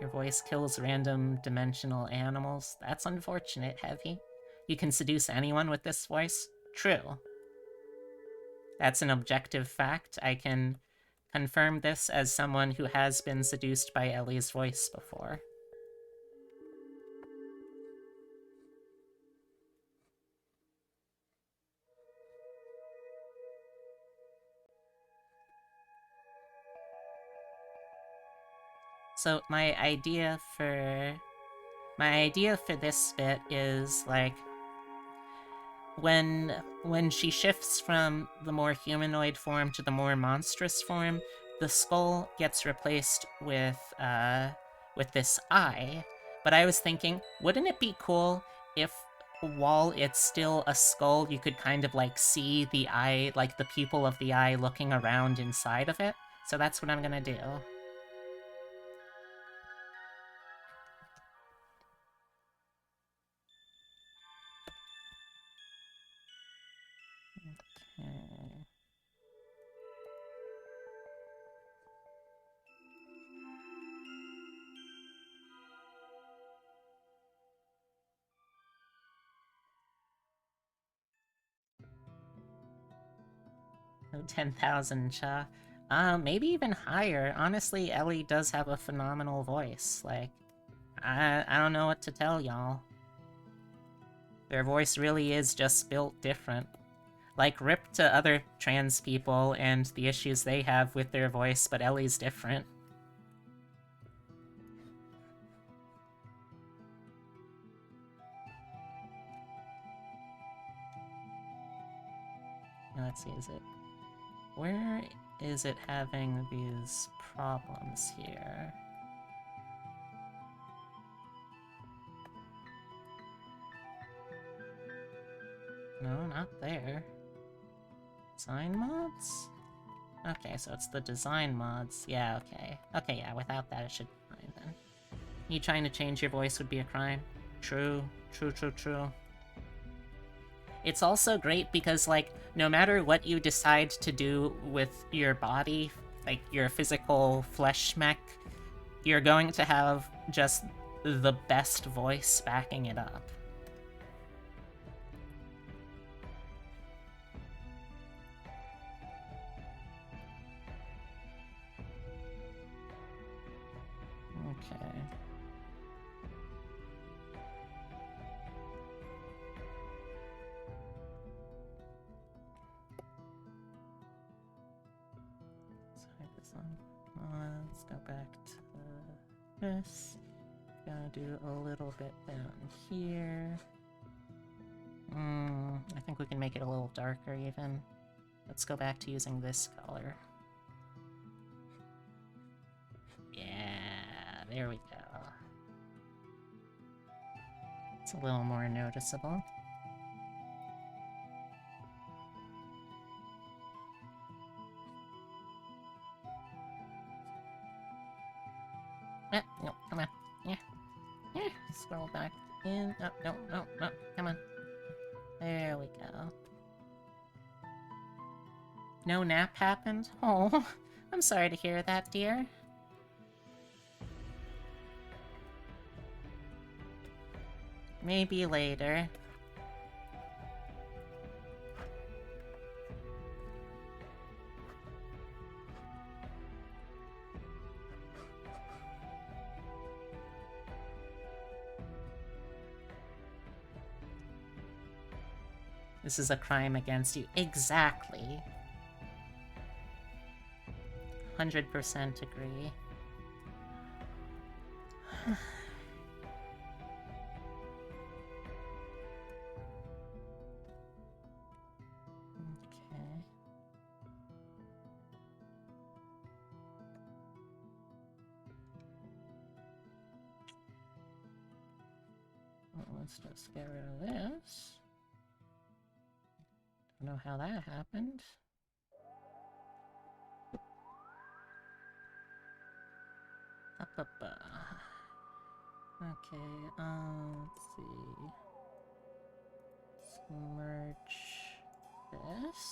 Your voice kills random dimensional animals. That's unfortunate, Heavy. You can seduce anyone with this voice? True. That's an objective fact. I can confirm this as someone who has been seduced by Ellie's voice before. So my idea for this bit is, like, when she shifts from the more humanoid form to the more monstrous form, the skull gets replaced with this eye. But I was thinking, wouldn't it be cool if, while it's still a skull, you could kind of, like, see the eye, like the pupil of the eye looking around inside of it? So that's what I'm gonna do. Okay. Oh, 10,000 cha. Maybe even higher. Honestly, Ellie does have a phenomenal voice. Like, I don't know what to tell y'all. Their voice really is just built different. Like, rip to other trans people and the issues they have with their voice, but Ellie's different. Let's see, where is it having these problems here? No, not there. Design mods? Okay, so it's the design mods. Yeah, okay. Okay, yeah, without that it should be fine then. You trying to change your voice would be a crime. True, true, true, true. It's also great because, like, no matter what you decide to do with your body, like your physical flesh mech, you're going to have just the best voice backing it up. Okay. Let's go back to this. Gonna do a little bit down here. I think we can make it a little darker even. Let's go back to using this color. Yeah, there we go. It's a little more noticeable. No, come on. Yeah. Scroll back in. No, come on. There we go. No nap happened? Oh, I'm sorry to hear that, dear. Maybe later. This is a crime against you. Exactly. 100% agree. Okay. Well, let's just get rid of this. Don't know how that happened. Okay, let's see. Let's merge this.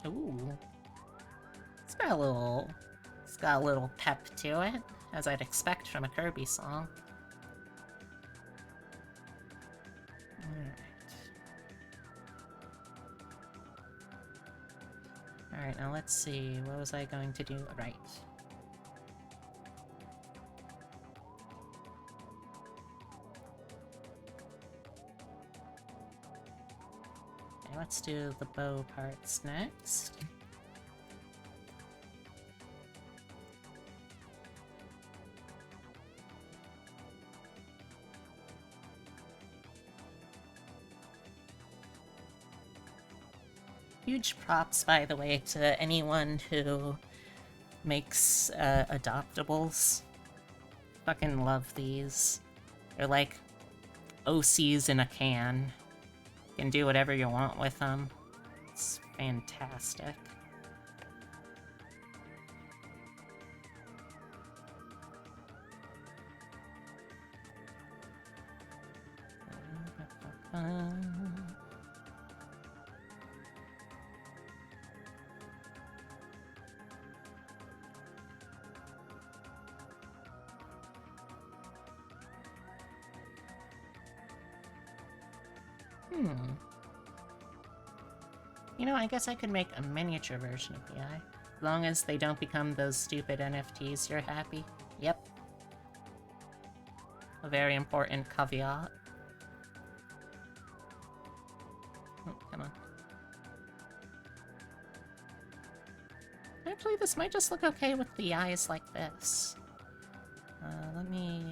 Ooh. It's got a little pep to it, as I'd expect from a Kirby song. Alright, now let's see. What was I going to do? Right. Okay, let's do the bow parts next. Huge props, by the way, to anyone who makes adoptables. Fucking love these. They're like OCs in a can. You can do whatever you want with them. It's fantastic. You know, I guess I could make a miniature version of the eye. As long as they don't become those stupid NFTs, you're happy. Yep. A very important caveat. Oh, come Actually, this might just look okay with the eyes like this. Let me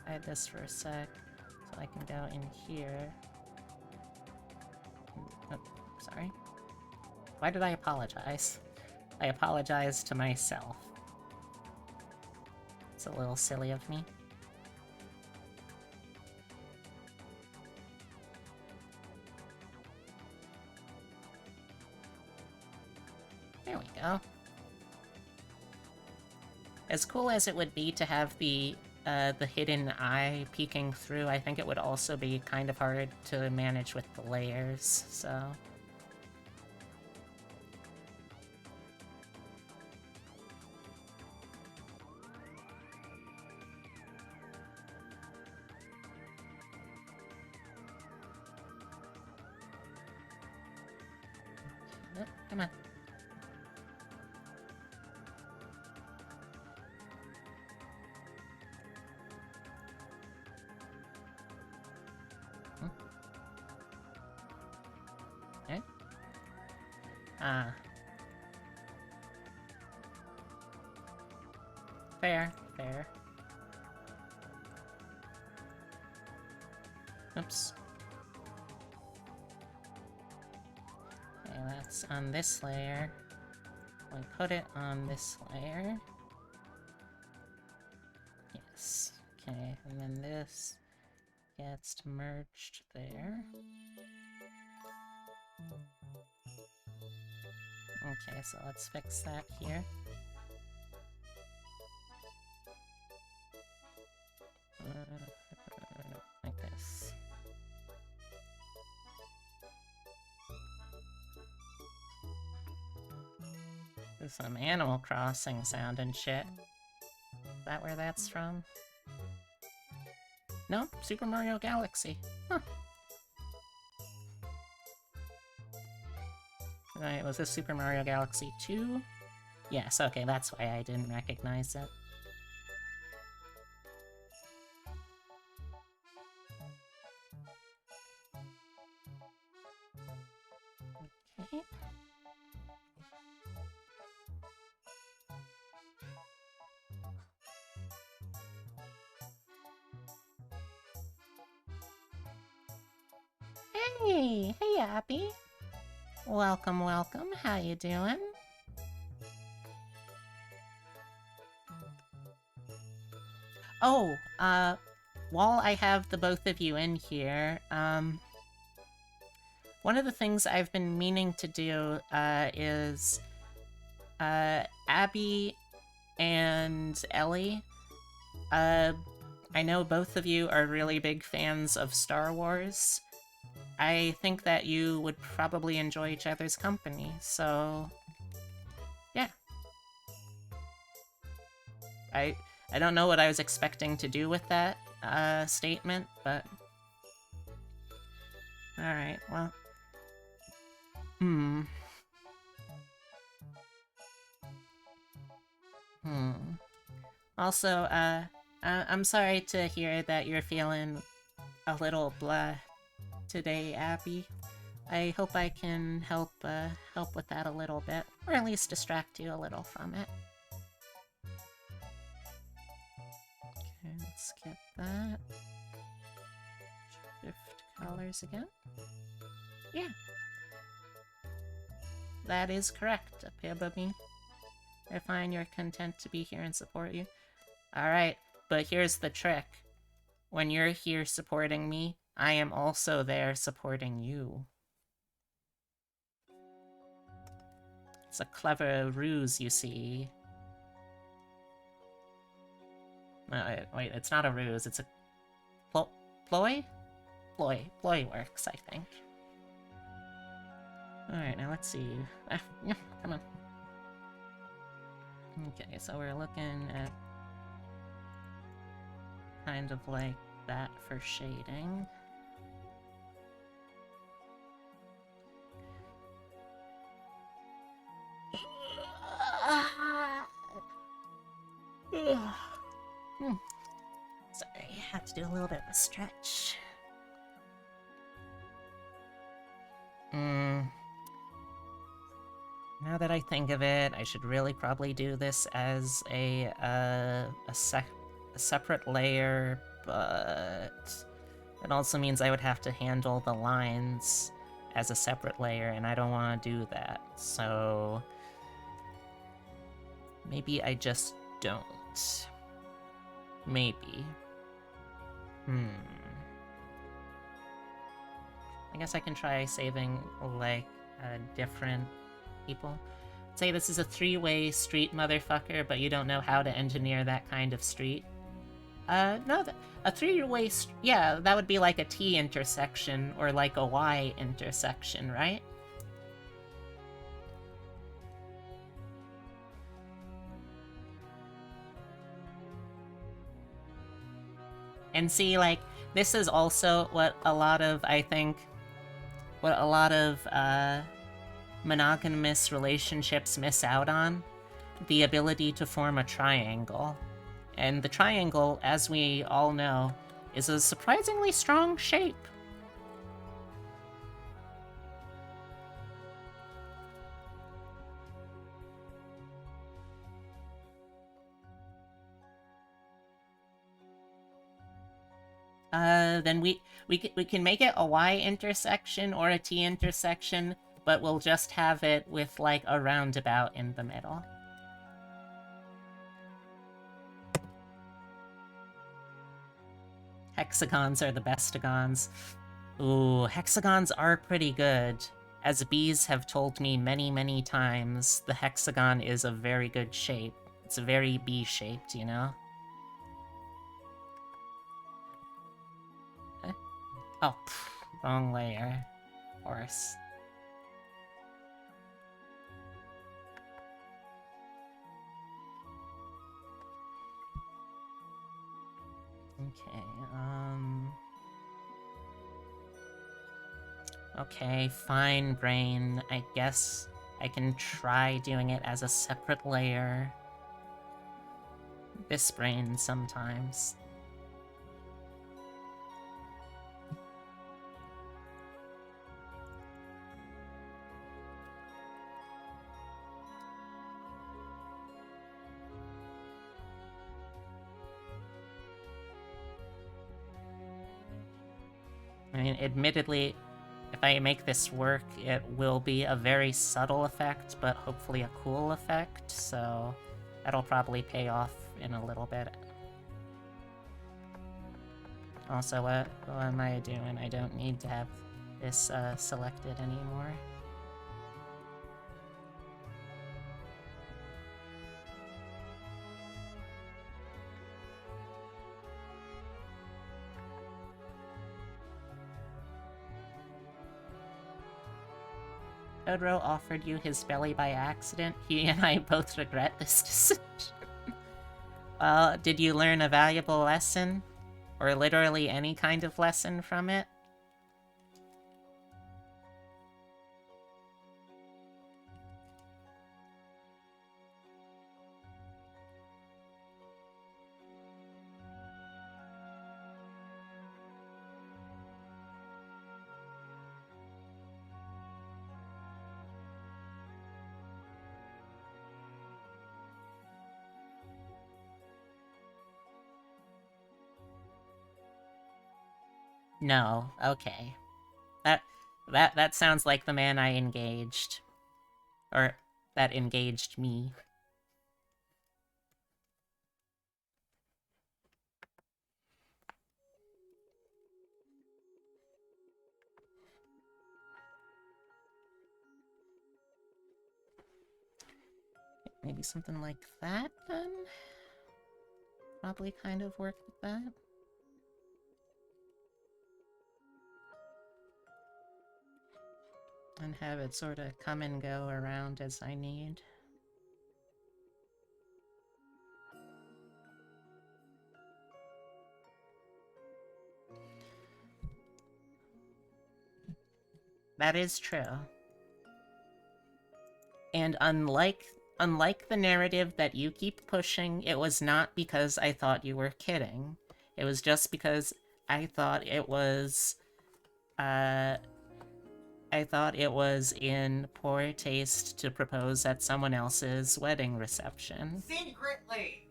hide this for a sec, so I can go in here. Oh, sorry. Why did I apologize? I apologize to myself. It's a little silly of me. There we go. As cool as it would be to have the hidden eye peeking through, I think it would also be kind of hard to manage with the layers, so... Oh, come on. Okay. Ah. Fair, fair. Oops. Okay, that's on this layer. We put it on this layer. Yes. Okay, and then this gets merged there. Okay, so let's fix that here. Like this. There's some Animal Crossing sound and shit. Is that where that's from? No? Super Mario Galaxy. Huh. Right, was this Super Mario Galaxy 2? Yes, okay, that's why I didn't recognize it. Okay. Hey! Hey, Abby! Welcome, welcome. How you doing? Oh, while I have the both of you in here, one of the things I've been meaning to do, is, Abby and Ellie, I know both of you are really big fans of Star Wars. I think that you would probably enjoy each other's company, so... yeah. I don't know what I was expecting to do with that, statement, but... alright, well... Also, I'm sorry to hear that you're feeling a little blah today, Abby. I hope I can help with that a little bit, or at least distract you a little from it. Okay, let's get that. Shift colors again. Yeah. That is correct, Pibami. I find you're content to be here and support you. Alright, but here's the trick. When you're here supporting me, I am also there supporting you. It's a clever ruse, you see. No, wait, it's not a ruse, it's a... ploy? Ploy works, I think. Alright, now let's see. Come on. Okay, so we're looking at... kind of like that for shading. Sorry, I had to do a little bit of a stretch. Now that I think of it, I should really probably do this as a separate layer, but it also means I would have to handle the lines as a separate layer, and I don't want to do that, so maybe I just don't. Maybe. I guess I can try saving, like, different people. Say this is a three-way street, motherfucker, but you don't know how to engineer that kind of street. No, a three-way, yeah, that would be like a T intersection or like a Y intersection, right? And see, like, this is also what a lot of, I think, monogamous relationships miss out on. The ability to form a triangle. And the triangle, as we all know, is a surprisingly strong shape. Then we can make it a Y intersection or a T intersection, but we'll just have it with, like, a roundabout in the middle. Hexagons are the bestagons. Ooh, hexagons are pretty good. As bees have told me many, many times, the hexagon is a very good shape. It's very bee-shaped, you know? Oh, wrong layer. Of course. Okay, okay, fine, brain. I guess I can try doing it as a separate layer. This brain sometimes. I mean, admittedly, if I make this work, it will be a very subtle effect, but hopefully a cool effect, so that'll probably pay off in a little bit. Also, what am I doing? I don't need to have this selected anymore. Todro offered you his belly by accident. He and I both regret this decision. Well, did you learn a valuable lesson? Or literally any kind of lesson from it? No, okay. That sounds like the man I engaged. Or, that engaged me. Maybe something like that, then? Probably kind of work with that. And have it sort of come and go around as I need. That is true. And unlike the narrative that you keep pushing, it was not because I thought you were kidding. It was just because I thought it was, I thought it was in poor taste to propose at someone else's wedding reception. Secretly!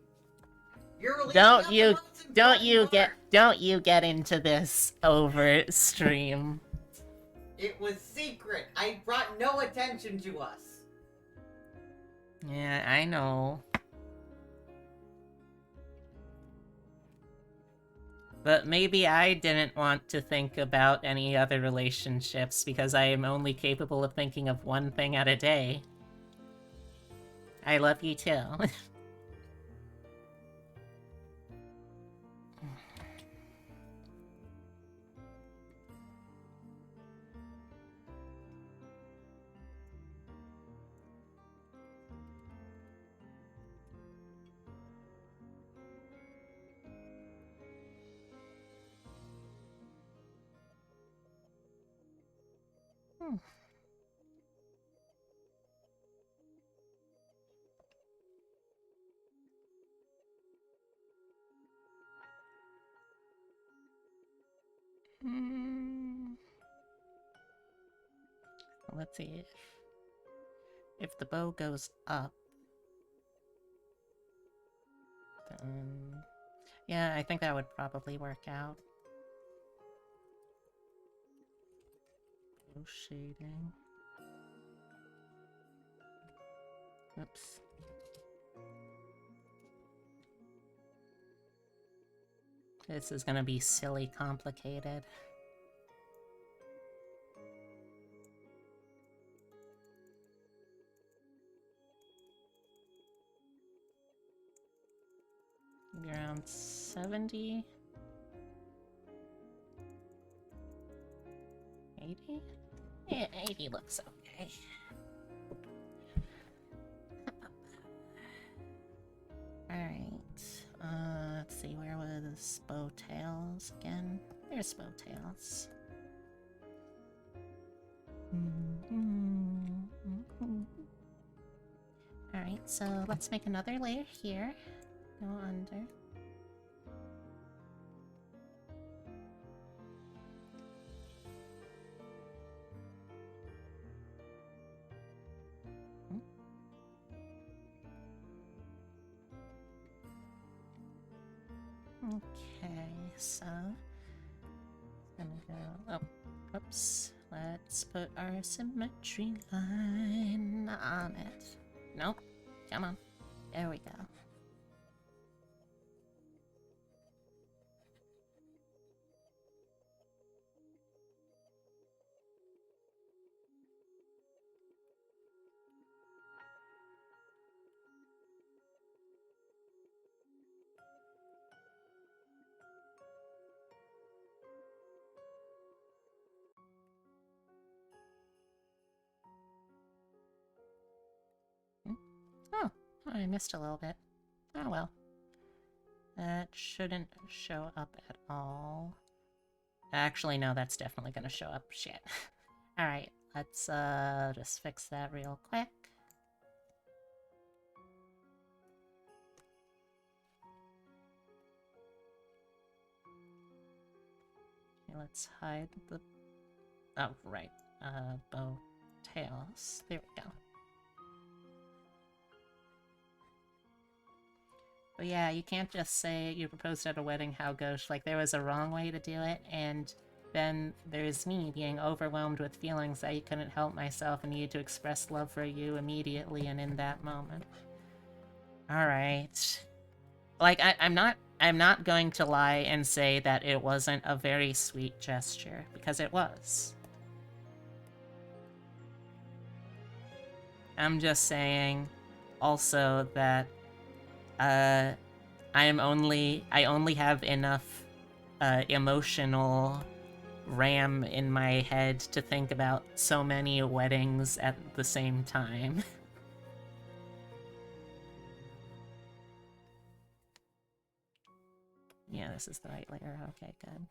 You're leaving Don't out you the most important part. don't you get into this over stream. It was secret. I brought no attention to us. Yeah, I know. But maybe I didn't want to think about any other relationships because I am only capable of thinking of one thing at a day. I love you too. Let's see if the bow goes up. Then... yeah, I think that would probably work out. Bow shading. Oops. This is gonna be silly complicated. Maybe around 70? 80? Yeah, 80 looks okay. Alright, let's see, where was Bowtails again? There's Bowtails. Alright, so let's make another layer here. Go under. Okay, so gonna go. Oh, oops. Let's put our symmetry line on it. Nope. Come on. There we go. Oh, I missed a little bit. Oh well. That shouldn't show up at all. Actually, no, that's definitely gonna show up. Shit. Alright, let's just fix that real quick. Okay, let's hide the... oh, right. Bow tails. There we go. But yeah, you can't just say you proposed at a wedding, how gosh, like there was a wrong way to do it, and then there's me being overwhelmed with feelings I couldn't help myself and needed to express love for you immediately and in that moment. Alright. Like, I'm not going to lie and say that it wasn't a very sweet gesture, because it was. I'm just saying also that I only have enough emotional RAM in my head to think about so many weddings at the same time. Yeah, this is the right layer. Okay, good.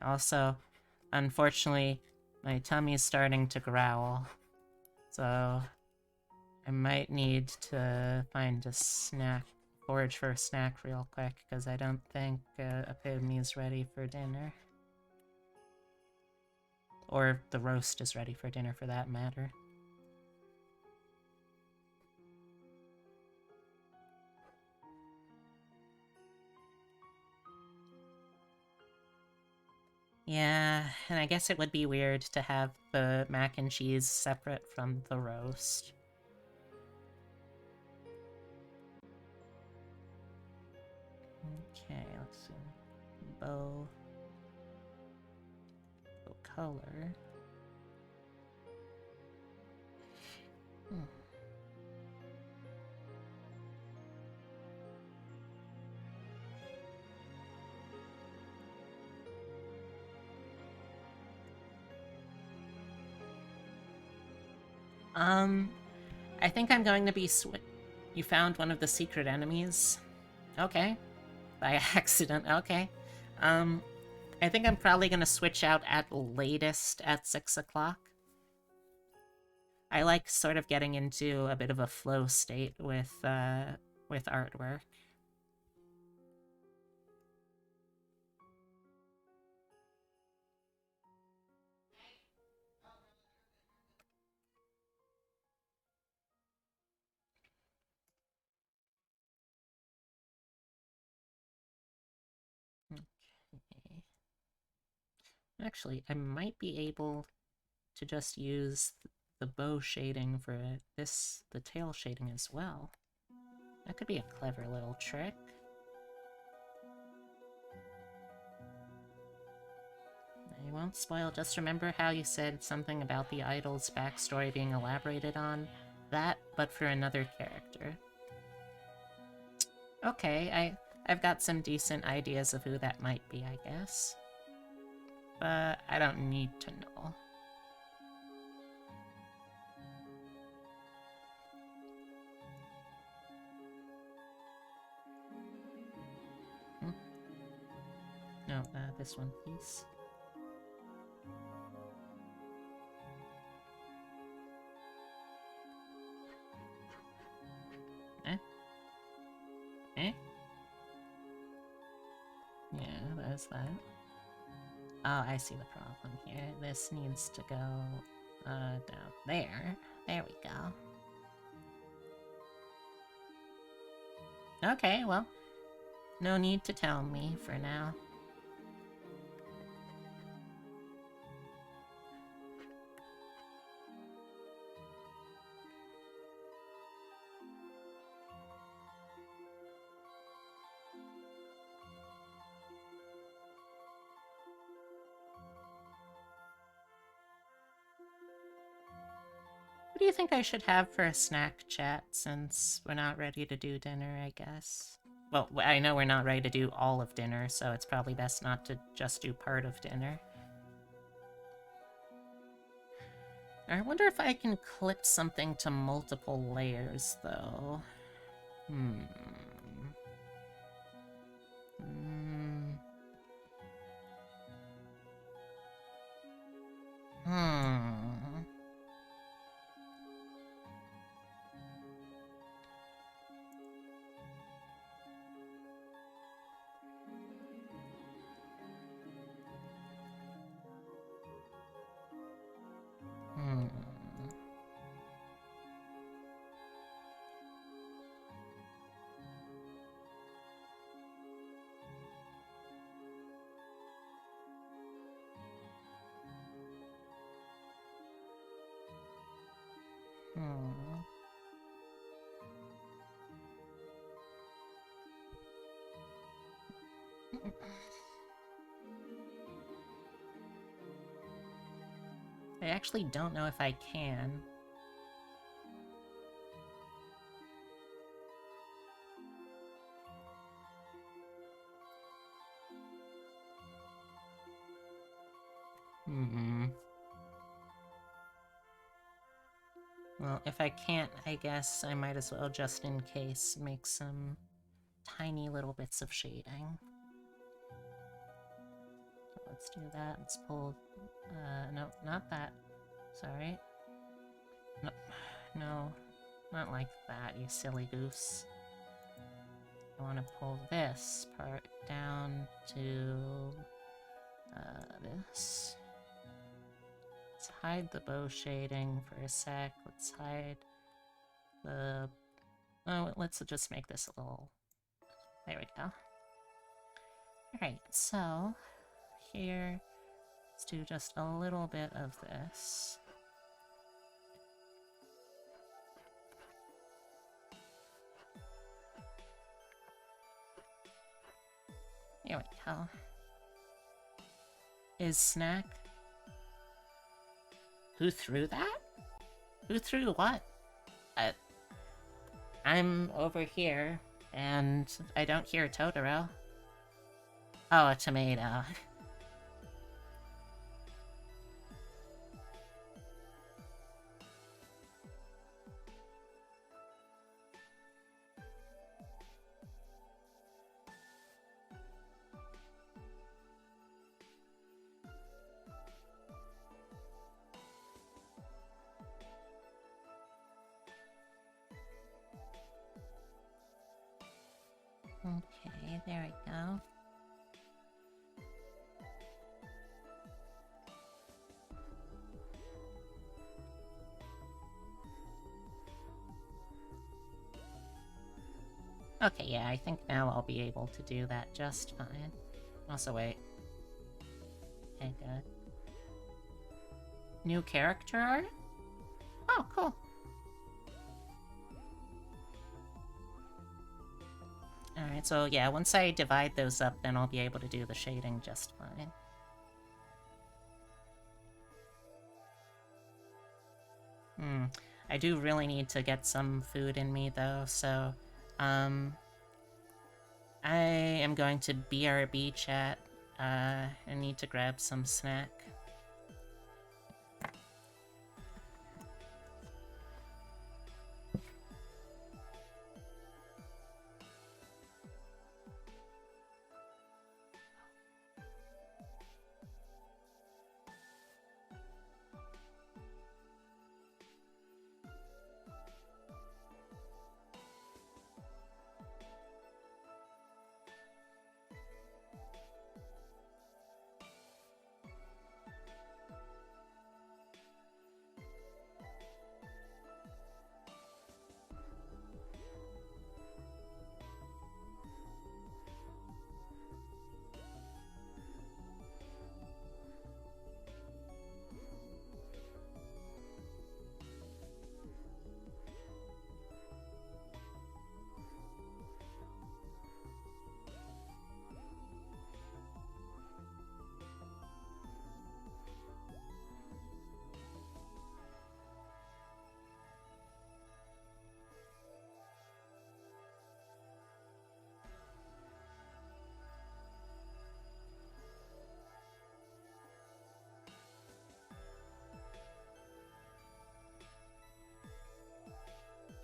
Also, unfortunately, my tummy's starting to growl, so I might need to find a snack, forage for a snack real quick, because I don't think Epimy's ready for dinner. Or the roast is ready for dinner, for that matter. Yeah, and I guess it would be weird to have the mac and cheese separate from the roast. Okay, let's see. Bow color. Hmm. I think I'm going to be You found one of the secret enemies? Okay. By accident, okay. I think I'm probably gonna switch out at latest at 6 o'clock. I like sort of getting into a bit of a flow state with artwork. Okay. Actually, I might be able to just use the bow shading for the tail shading as well. That could be a clever little trick. I won't spoil, just remember how you said something about the idol's backstory being elaborated on? That, but for another character. Okay, I've got some decent ideas of who that might be, I guess. But I don't need to know. No, this one, please. Eh? Yeah, there's that. Oh, I see the problem here. This needs to go, down there. There we go. Okay, well, no need to tell me for now. What do you think I should have for a snack chat, since we're not ready to do dinner, I guess? Well, I know we're not ready to do all of dinner, so it's probably best not to just do part of dinner. I wonder if I can clip something to multiple layers, though. Hmm. I actually don't know if I can. Well, if I can't, I guess I might as well, just in case, make some tiny little bits of shading. So let's do that. Let's pull... no, not that. Sorry. No, no, not like that, you silly goose. I want to pull this part down to... this. hide the bow shading for a sec. Let's hide the... Oh, let's just make this a little... There we go. Alright, so... Here... Let's do just a little bit of this. Here we go. Is snack? Who threw that? Who threw what? I'm over here, and I don't hear Totoro. Oh, a tomato. Okay, there we go. Okay, yeah, I think now I'll be able to do that just fine. Also, wait. Okay, good. New character art? Oh, cool. Alright, so yeah, once I divide those up, then I'll be able to do the shading just fine. I do really need to get some food in me, though, so... I am going to BRB chat. I need to grab some snack.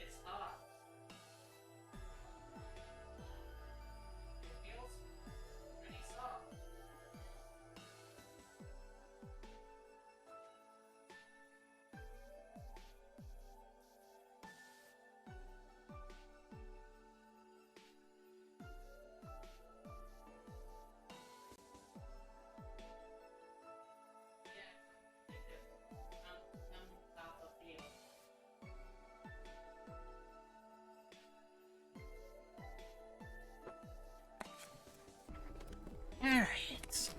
It's hot. It feels pretty soft. Alright.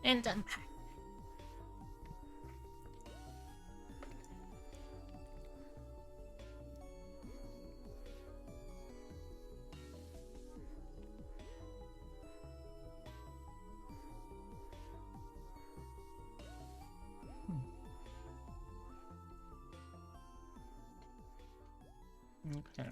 And I'm back. Okay.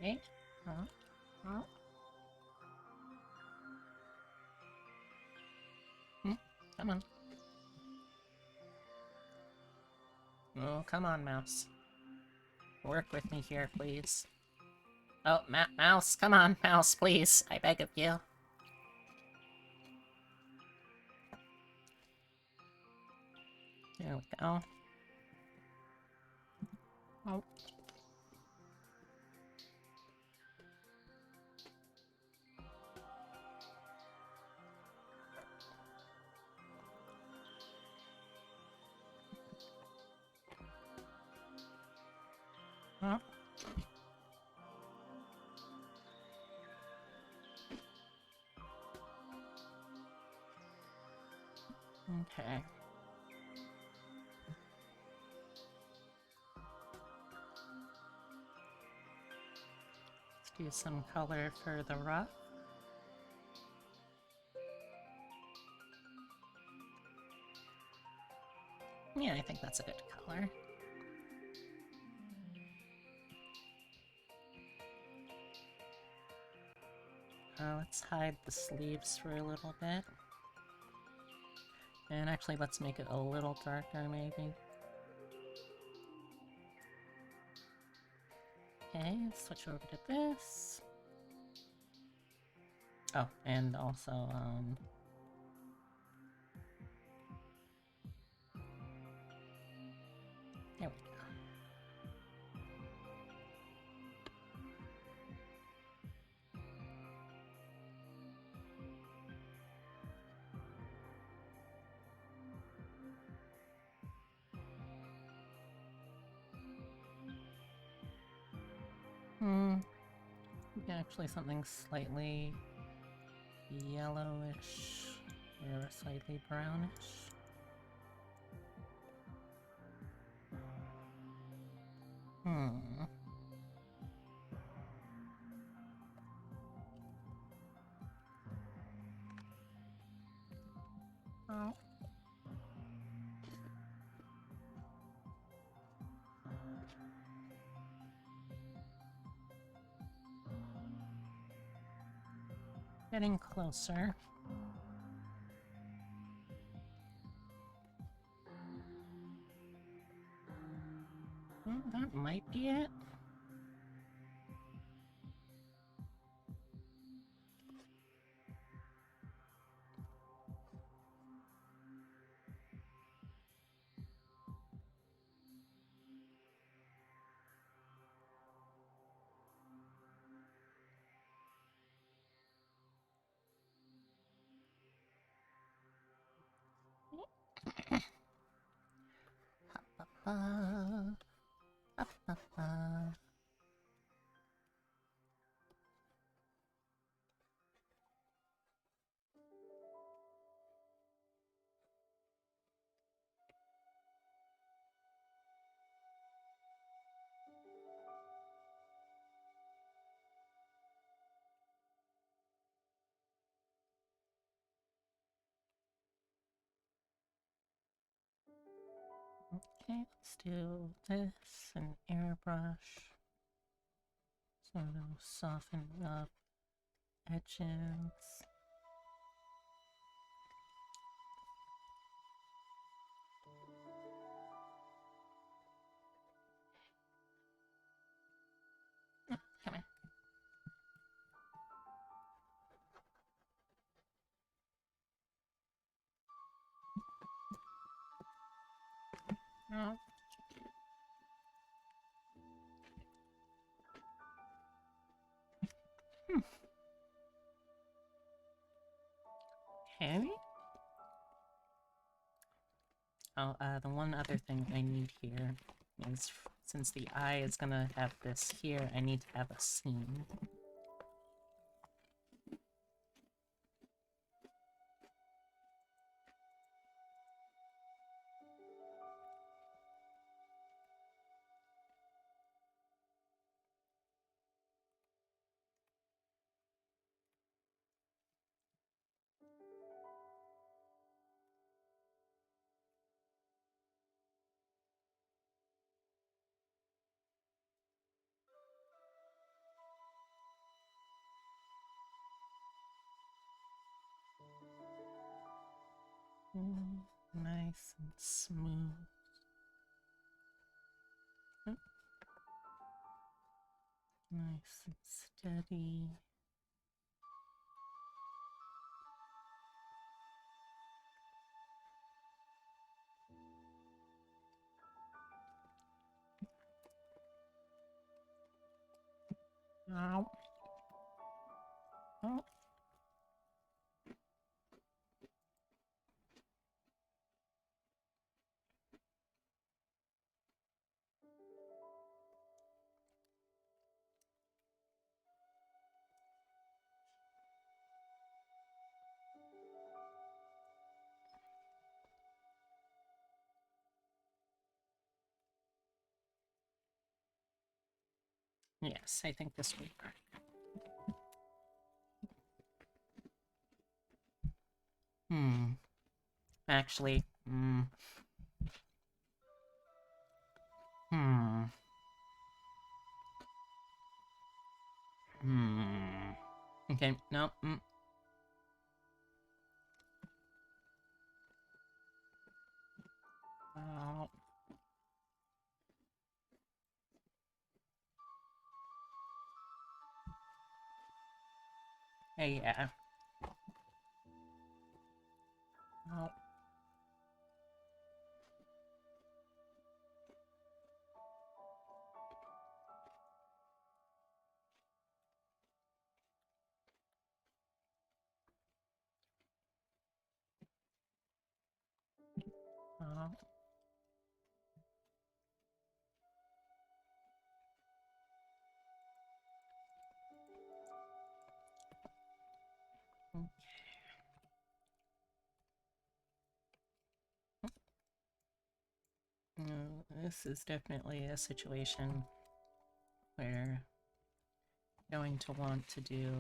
Wait. Oh. Come on. Oh, come on, mouse. Work with me here, please. Oh, mouse, come on, mouse, please. I beg of you. There we go. Oh. Oh. Okay. Let's do some color for the ruff. Yeah, I think that's a good color. Let's hide the sleeves for a little bit. And actually, let's make it a little darker, maybe. Okay, switch over to this. Oh, and also, there we go. Actually something slightly yellowish or slightly brownish. Oh. Getting closer. That might be it. Okay, let's do this and airbrush. Sort of soften up edges. Come on. Oh. Okay. Oh, the one other thing I need here is, since the eye is gonna have this here, I need to have a seam. Nice and smooth. Nice and steady. Ow. Oh. Yes, I think this will work. Actually, Okay, no, Oh. Hey, yeah. Oh. Oh. This is definitely a situation where I'm going to want to do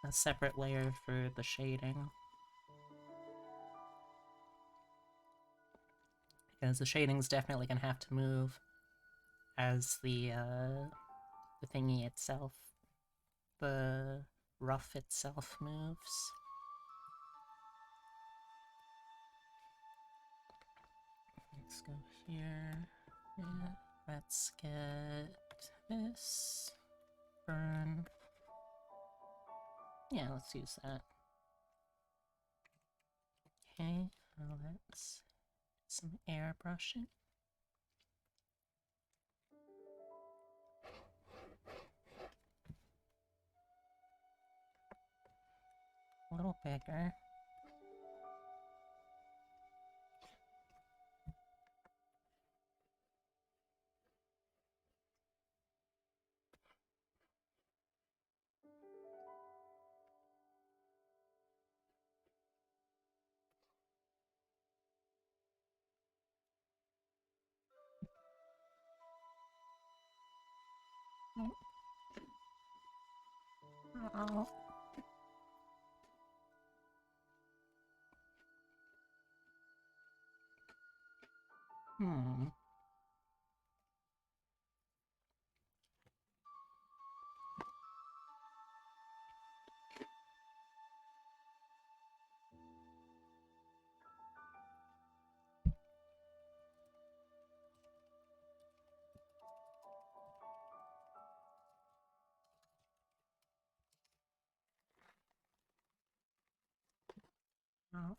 a separate layer for the shading. Because the shading's definitely gonna have to move as the thingy itself, the rough itself moves. Let's go here. Yeah, let's get this. Burn. Yeah, let's use that. Okay, let's do some airbrushing. A little bigger. Oh. Oh.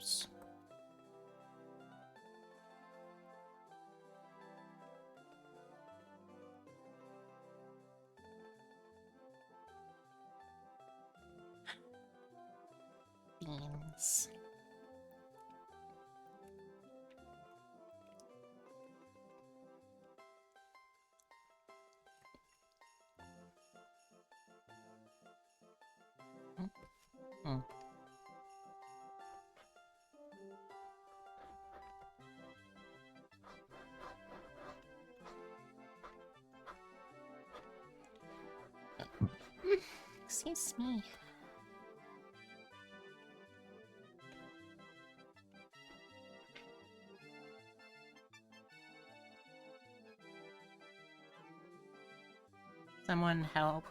Oops. Beans. Hmm. Excuse me. Someone help.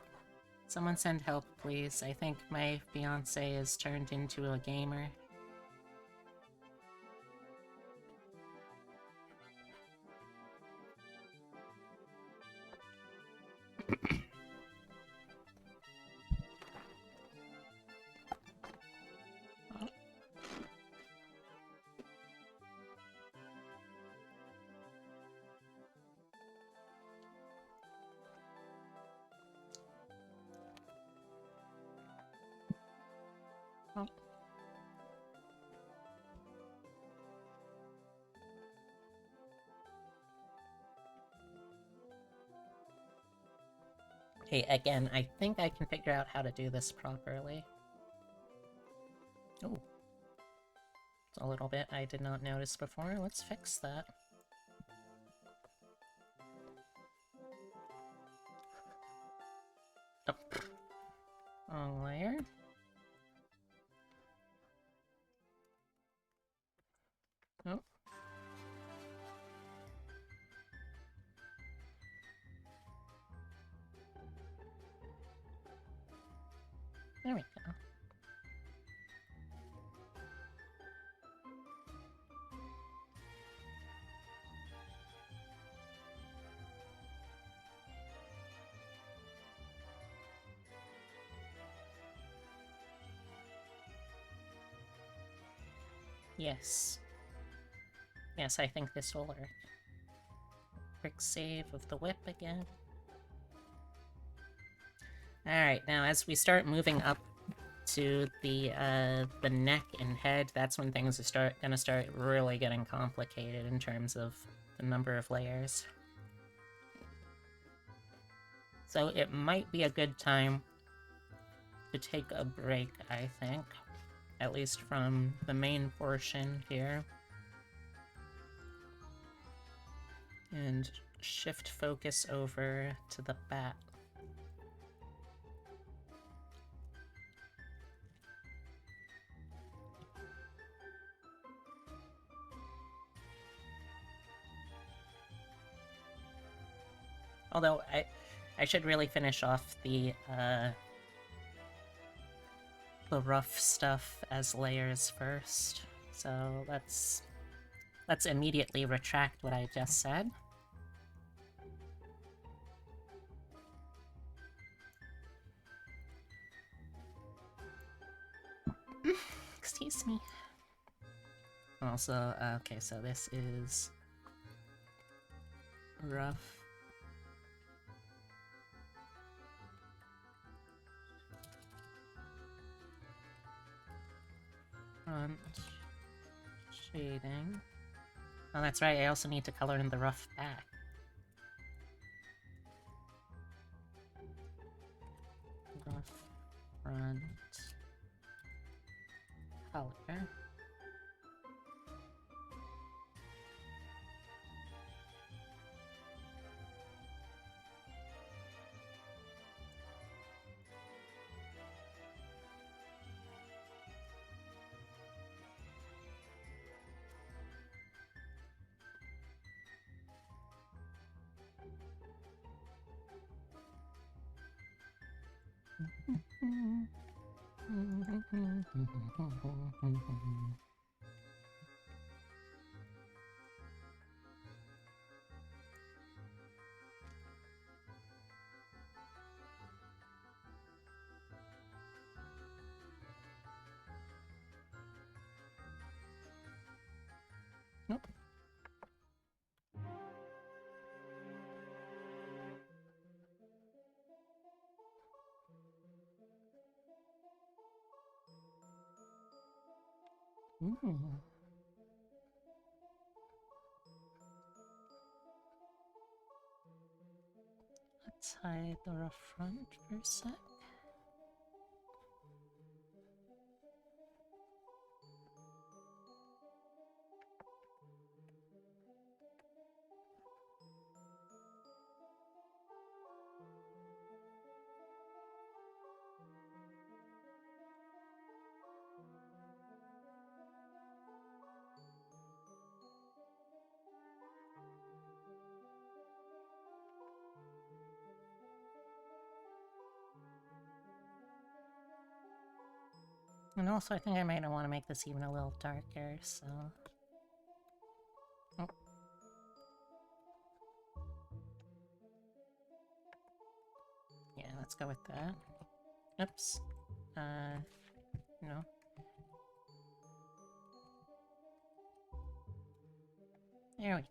Someone send help, please. I think my fiance is turned into a gamer. Oh. Okay, again, I think I can figure out how to do this properly. Oh. It's a little bit I did not notice before. Let's fix that. Oh. Wrong layer. Oh. There we go. Yes. Yes, I think this will work. Quick save of the whip again. Alright, now as we start moving up to the neck and head, that's when things are gonna start really getting complicated in terms of the number of layers. So it might be a good time to take a break, I think. At least from the main portion here. And shift focus over to the bat. Although, I should really finish off the rough stuff as layers first. So let's immediately retract what I just said. Excuse me. Also, okay, so this is rough. Front shading. Oh, that's right, I also need to color in the rough back. Rough front color. Ooh. Let's hide the rough front for a sec. And also, I think I might want to make this even a little darker, so... Oh. Yeah, let's go with that. Oops. No. There we go.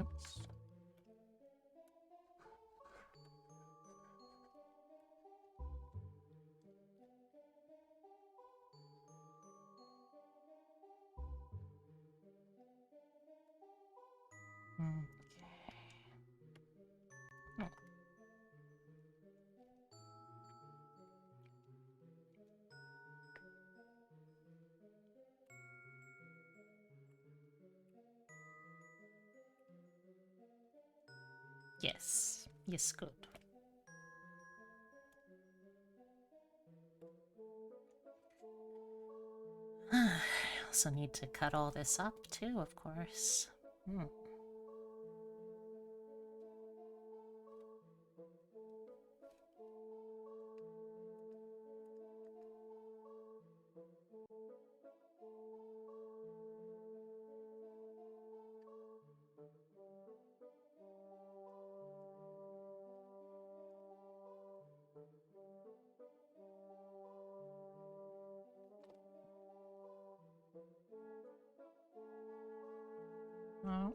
Oops. Okay. Oh. Yes. Yes, good. I also need to cut all this up, too, of course. Oh. Oh.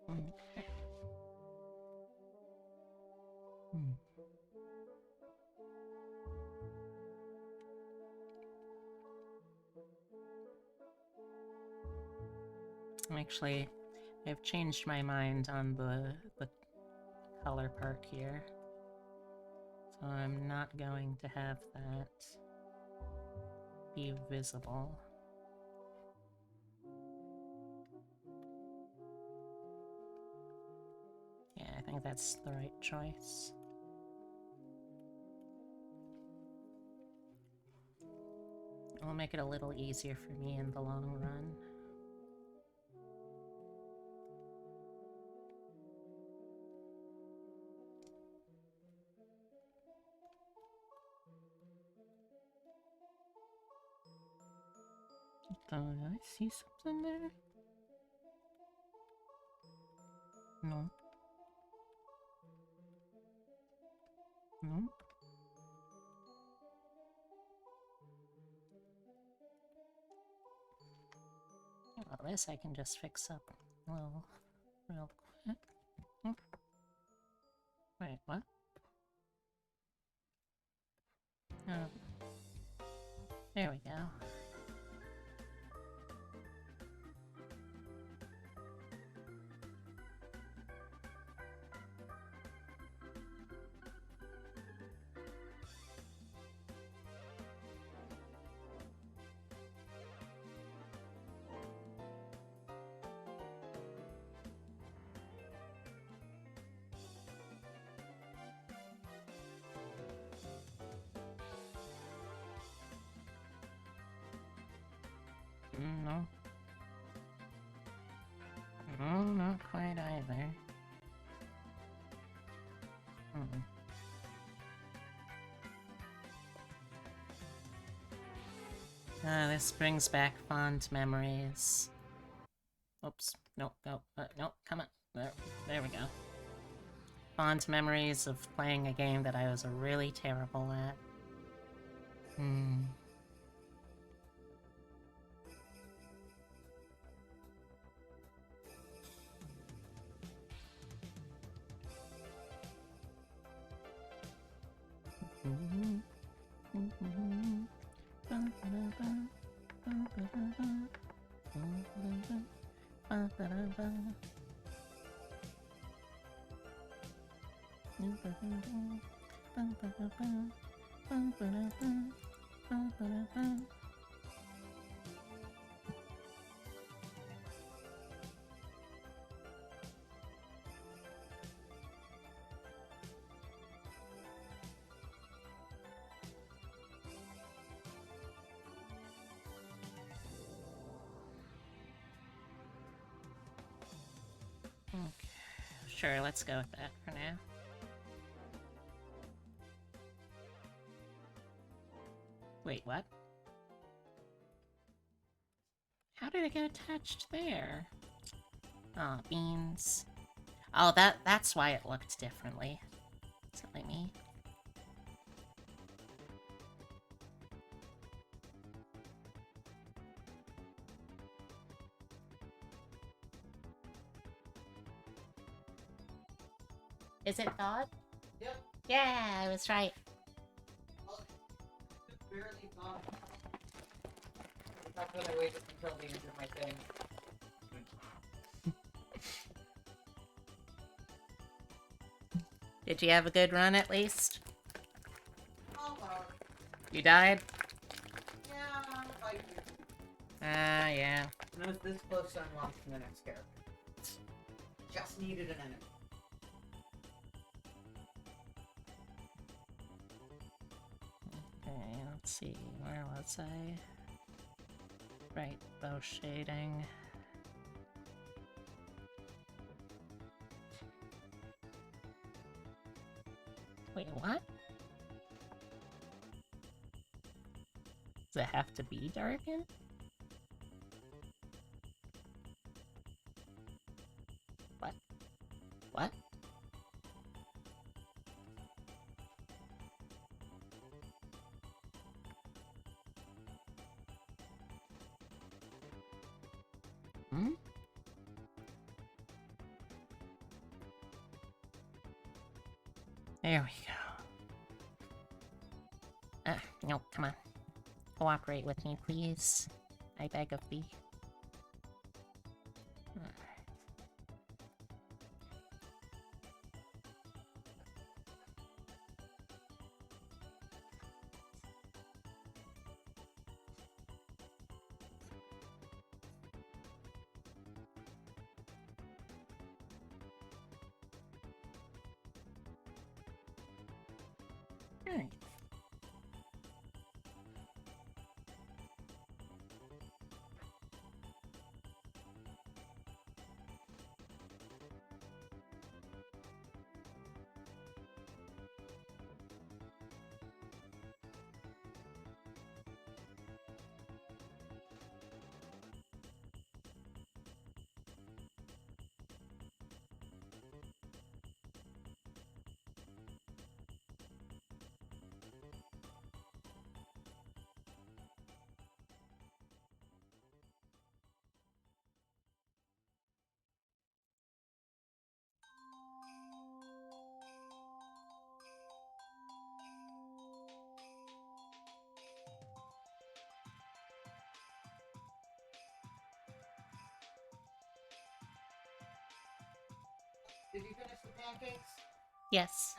Okay. Actually, I've changed my mind on the color park here. So I'm not going to have that be visible. Yeah, I think that's the right choice. It'll make it a little easier for me in the long run. Did I see something there? No. No. Well, this I can just fix up real quick. Oh. Wait, what? Oh. There we go. No. No, not quite either. This brings back fond memories. Oops. Nope, go. Nope, come on. There we go. Fond memories of playing a game that I was really terrible at. Okay, sure, let's go with that for now. Wait, what? How did it get attached there? Aw, oh, beans. Oh, that's why it looked differently. Silly me. Is it God? Yep. Yeah, I was right. Barely thought. That's when I waited until the end of my thing. Did you have a good run at least? Almost. You died? Yeah, I did. Ah, yeah. And I was this close to unlocking the next character. Just needed an enemy. Okay, let's see. Where was I? Right, bow shading. Wait, what? Does it have to be darkened? What? What? Hmm? There we go. No, come on. Cooperate with me, please. I beg of thee. Alright. Did you finish the pancakes? Yes.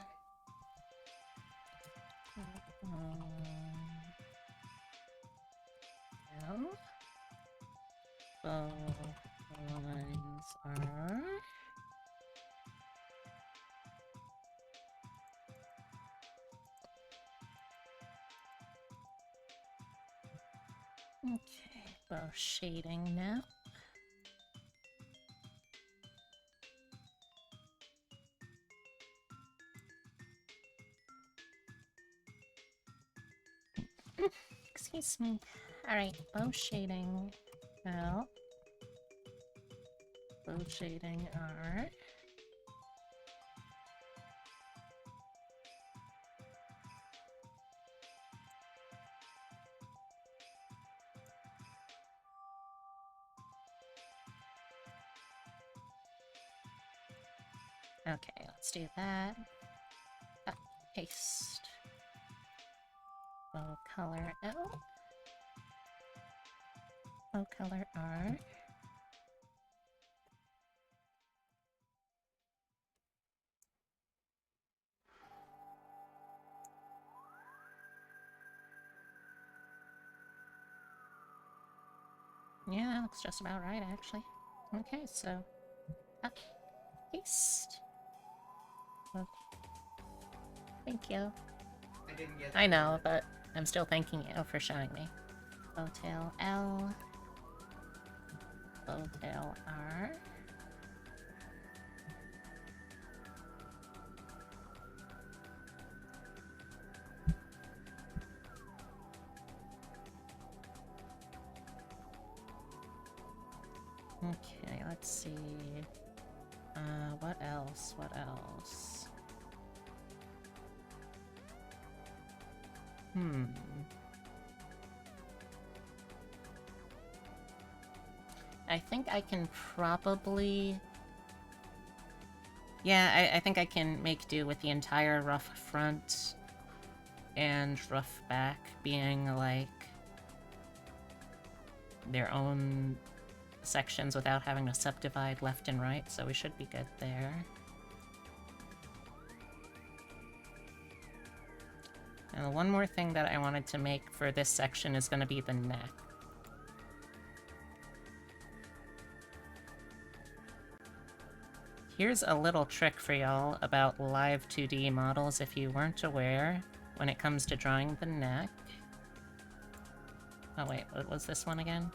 No. Both lines are... Okay, Bow shading now. Excuse me. Alright, bow shading. Well, bow shading art. Okay, let's do that. Paste. Bow color L. Bow color R. Yeah, that looks just about right, actually. Okay, so... paste. Okay. Thank you. I didn't get I know, but I'm still thanking you for showing me. Bowtail L. Bowtail R. Okay, let's see. What else? What else? I think I can probably... Yeah, I think I can make do with the entire rough front and rough back being, like, their own sections without having to subdivide left and right, so we should be good there. And the one more thing that I wanted to make for this section is going to be the neck. Here's a little trick for y'all about live 2D models if you weren't aware when it comes to drawing the neck. Oh wait, what was this one again?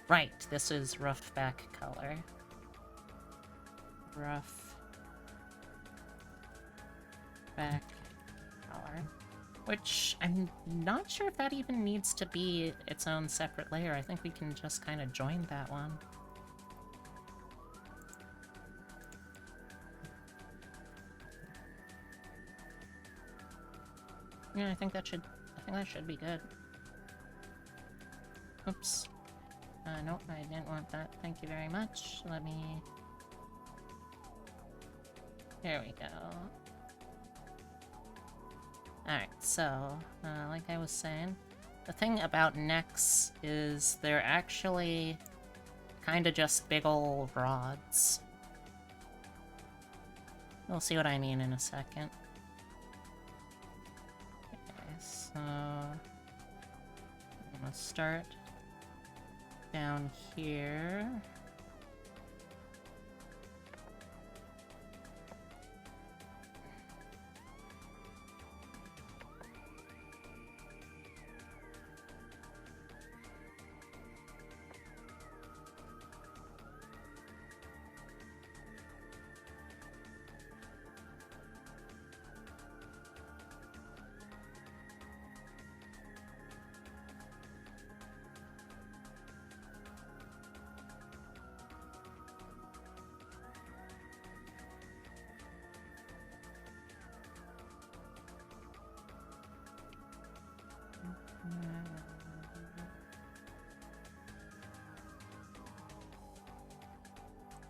Right, this is rough back color. Rough back color. Which, I'm not sure if that even needs to be its own separate layer. I think we can just kind of join that one. Yeah, I think that should be good. Oops. Nope, I didn't want that. Thank you very much. Let me... There we go. Alright, so, like I was saying, the thing about necks is they're actually kinda just big ol' rods. You'll see what I mean in a second. Okay, so... I'm gonna start down here.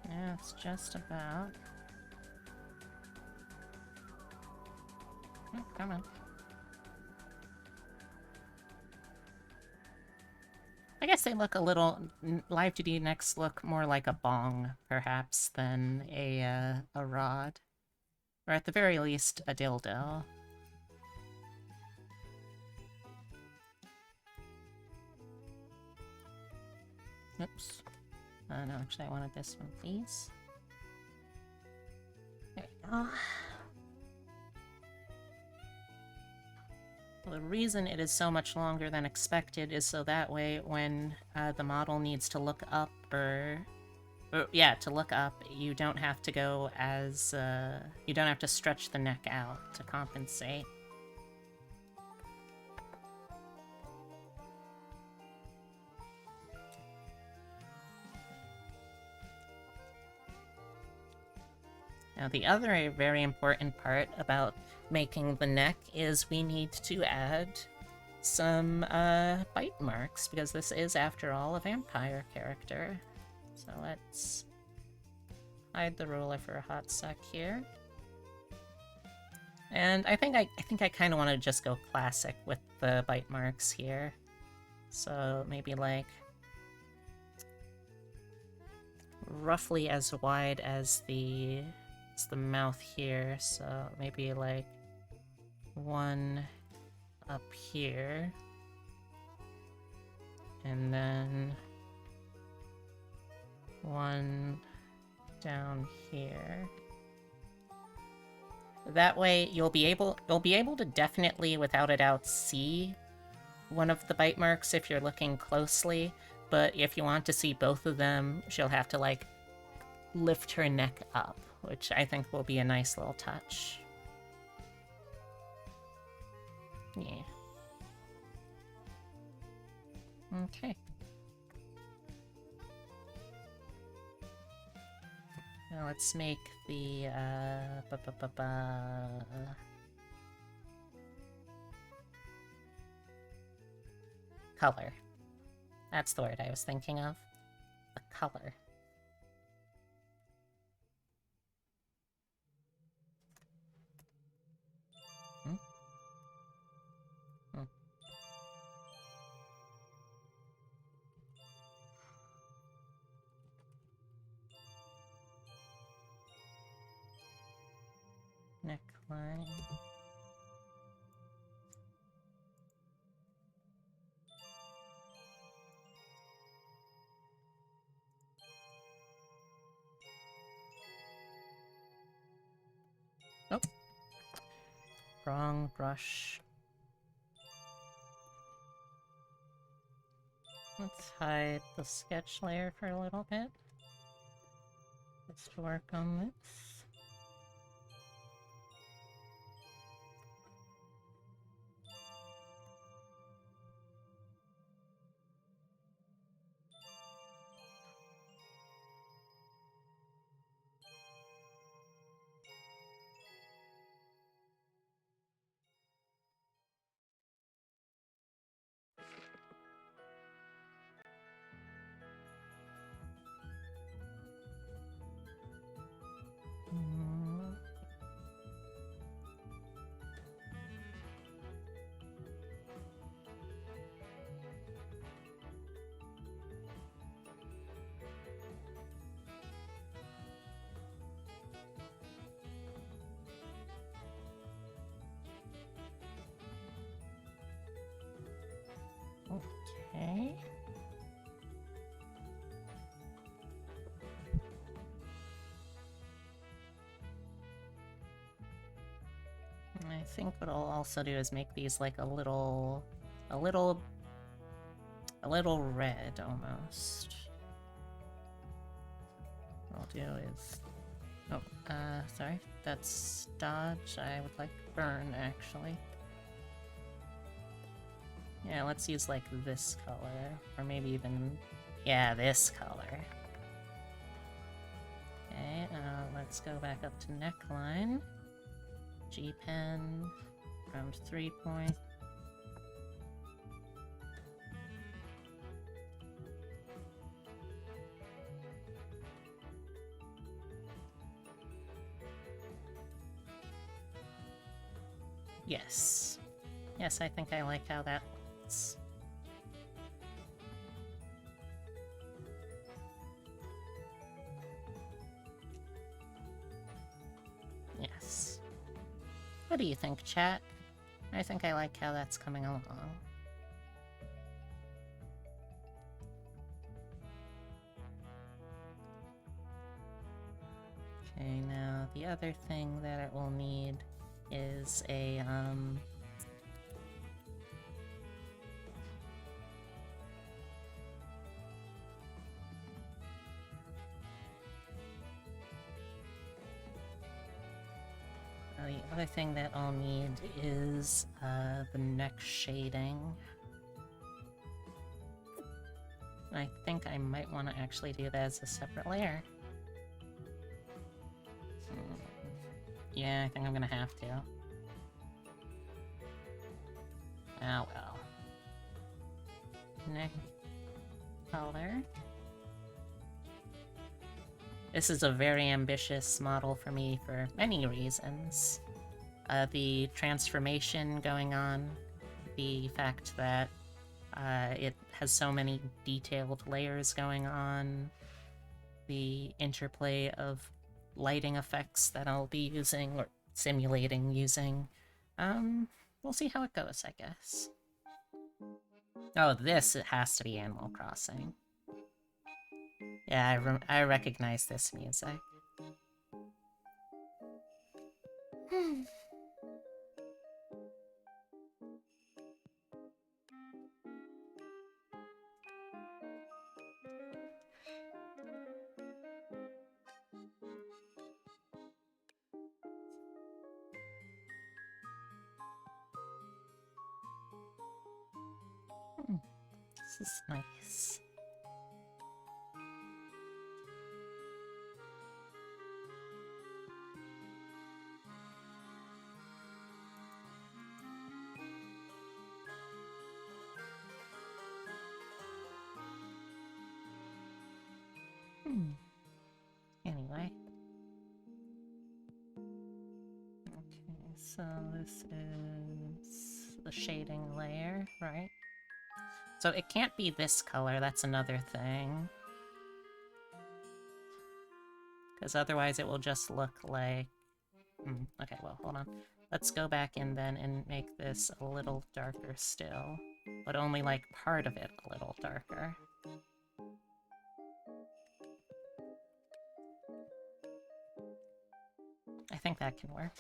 Yeah, it's just about... Oh, come on. I guess they look a little... Live 2D necks look more like a bong, perhaps, than a rod. Or at the very least, a dildo. Oops. No, actually I wanted this one, please. There we go. The reason it is so much longer than expected is so that way when the model needs to look up to look up, you don't have to go as, you don't have to stretch the neck out to compensate. Now, the other very important part about making the neck is we need to add some bite marks, because this is, after all, a vampire character. So let's hide the ruler for a hot sec here. And I think I kind of want to just go classic with the bite marks here. So maybe like roughly as wide as the mouth here, so maybe like one up here, and then one down here. That way you'll be able to definitely, without a doubt, see one of the bite marks if you're looking closely, but if you want to see both of them, she'll have to like lift her neck up, which I think will be a nice little touch. Yeah. Okay. Now let's make the, color. That's the word I was thinking of. The color. Neckline. Oh. Wrong brush. Let's hide the sketch layer for a little bit. Let's work on this. Okay. I think what I'll also do is make these like a little red almost. What I'll do is, sorry, that's dodge. I would like burn actually. Yeah, let's use like this color, or maybe even, yeah, this color. Okay, let's go back up to neckline. G-pen, from 3 point. Yes. Yes, I think I like how that looks. Yes. What do you think, chat? I think I like how that's coming along. Okay, now the other thing that it will need is a, The other thing that I'll need is the neck shading. I think I might want to actually do that as a separate layer. Yeah, I think I'm gonna have to. Oh well. Neck color. This is a very ambitious model for me for many reasons. The transformation going on, the fact that it has so many detailed layers going on, the interplay of lighting effects that I'll be using, or simulating using. We'll see how it goes, I guess. Oh, this, it has to be Animal Crossing. Yeah, I recognize this music. This is nice. Anyway. Okay, so this is the shading layer, right? So it can't be this color, that's another thing. Because otherwise it will just look like... okay, well, hold on. Let's go back in then and make this a little darker still. But only like part of it a little darker. I think that can work.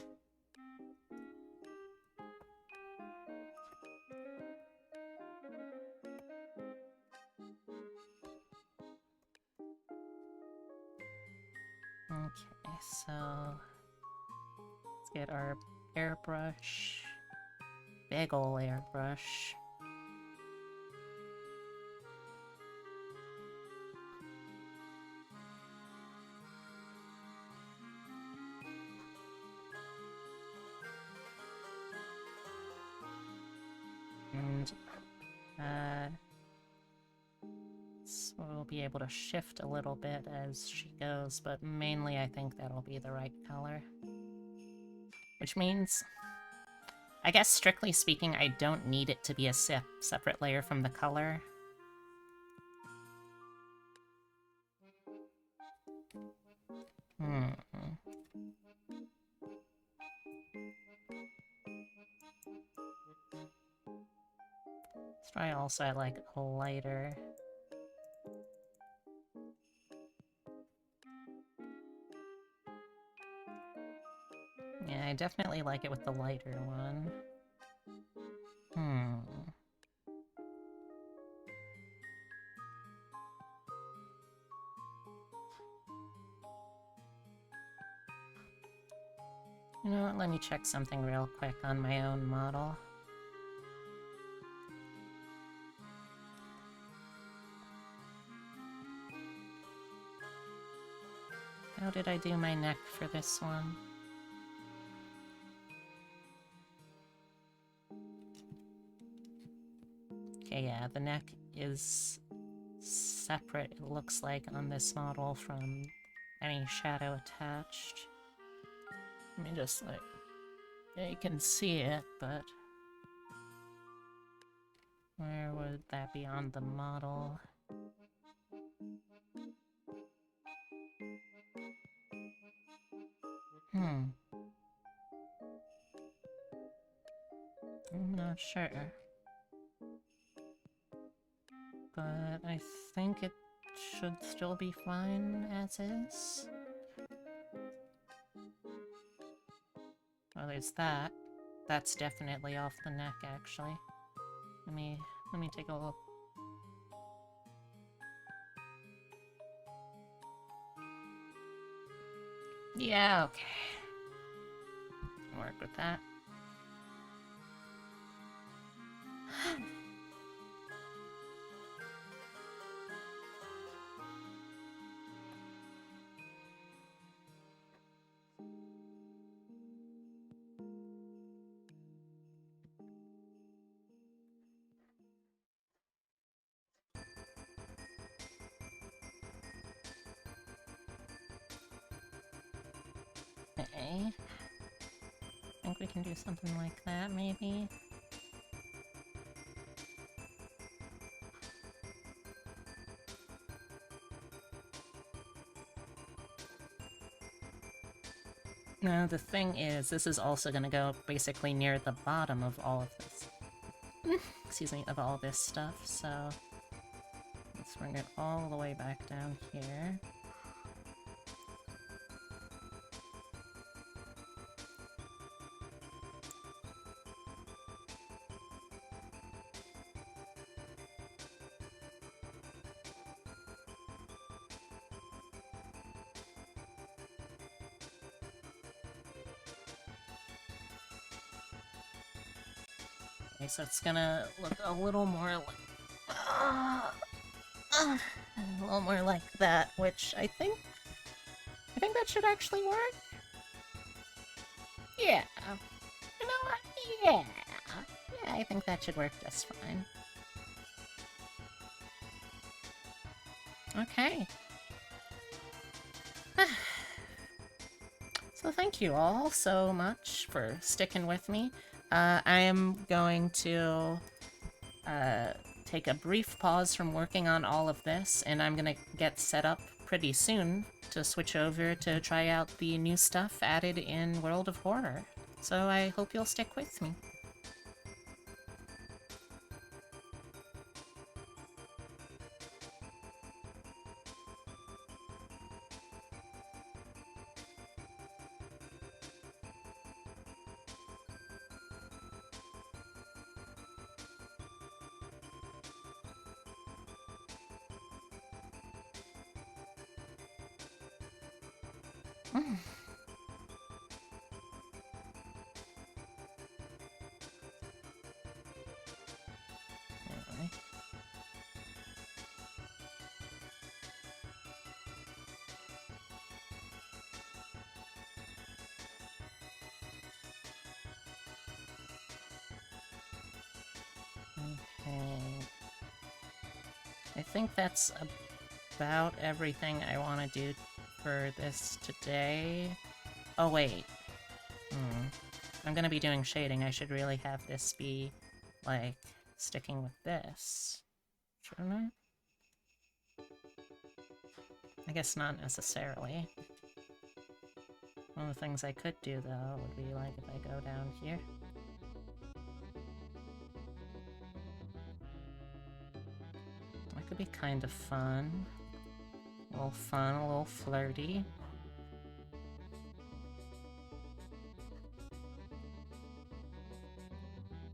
Okay, so let's get our airbrush. Big ol' airbrush. And so we'll be able to shift a little bit as she goes, but mainly I think that'll be the right color. Which means, I guess strictly speaking, I don't need it to be a separate layer from the color. Let's try also like a lighter. Yeah, I definitely like it with the lighter one. You know what, let me check something real quick on my own model. How did I do my neck for this one? Okay, yeah, the neck is separate, it looks like, on this model from any shadow attached. Let me just, like... yeah, you can see it, but... where would that be on the model? I'm not sure. But I think it should still be fine as is. Well, there's that. That's definitely off the neck, actually. Let me take a look. Yeah, okay. work with that. Okay. I think we can do something like that, maybe. No, the thing is, this is also gonna go basically near the bottom of all of this. Excuse me, of all this stuff, so... Let's bring it all the way back down here. Okay, so it's gonna look a little more like... a little more like that, which I think that should actually work. Yeah. You know what? Yeah. Yeah, I think that should work just fine. Okay. So thank you all so much for sticking with me. I am going to take a brief pause from working on all of this, and I'm gonna get set up pretty soon to switch over to try out the new stuff added in World of Horror. So I hope you'll stick with me. Mm. Anyway. Okay. I think that's about everything I want to do for this today. Oh, wait. I'm gonna be doing shading. I should really have this be, like, sticking with this. Shouldn't I? I guess not necessarily. One of the things I could do, though, would be, like, if I go down here. That could be kind of fun. A little fun, a little flirty.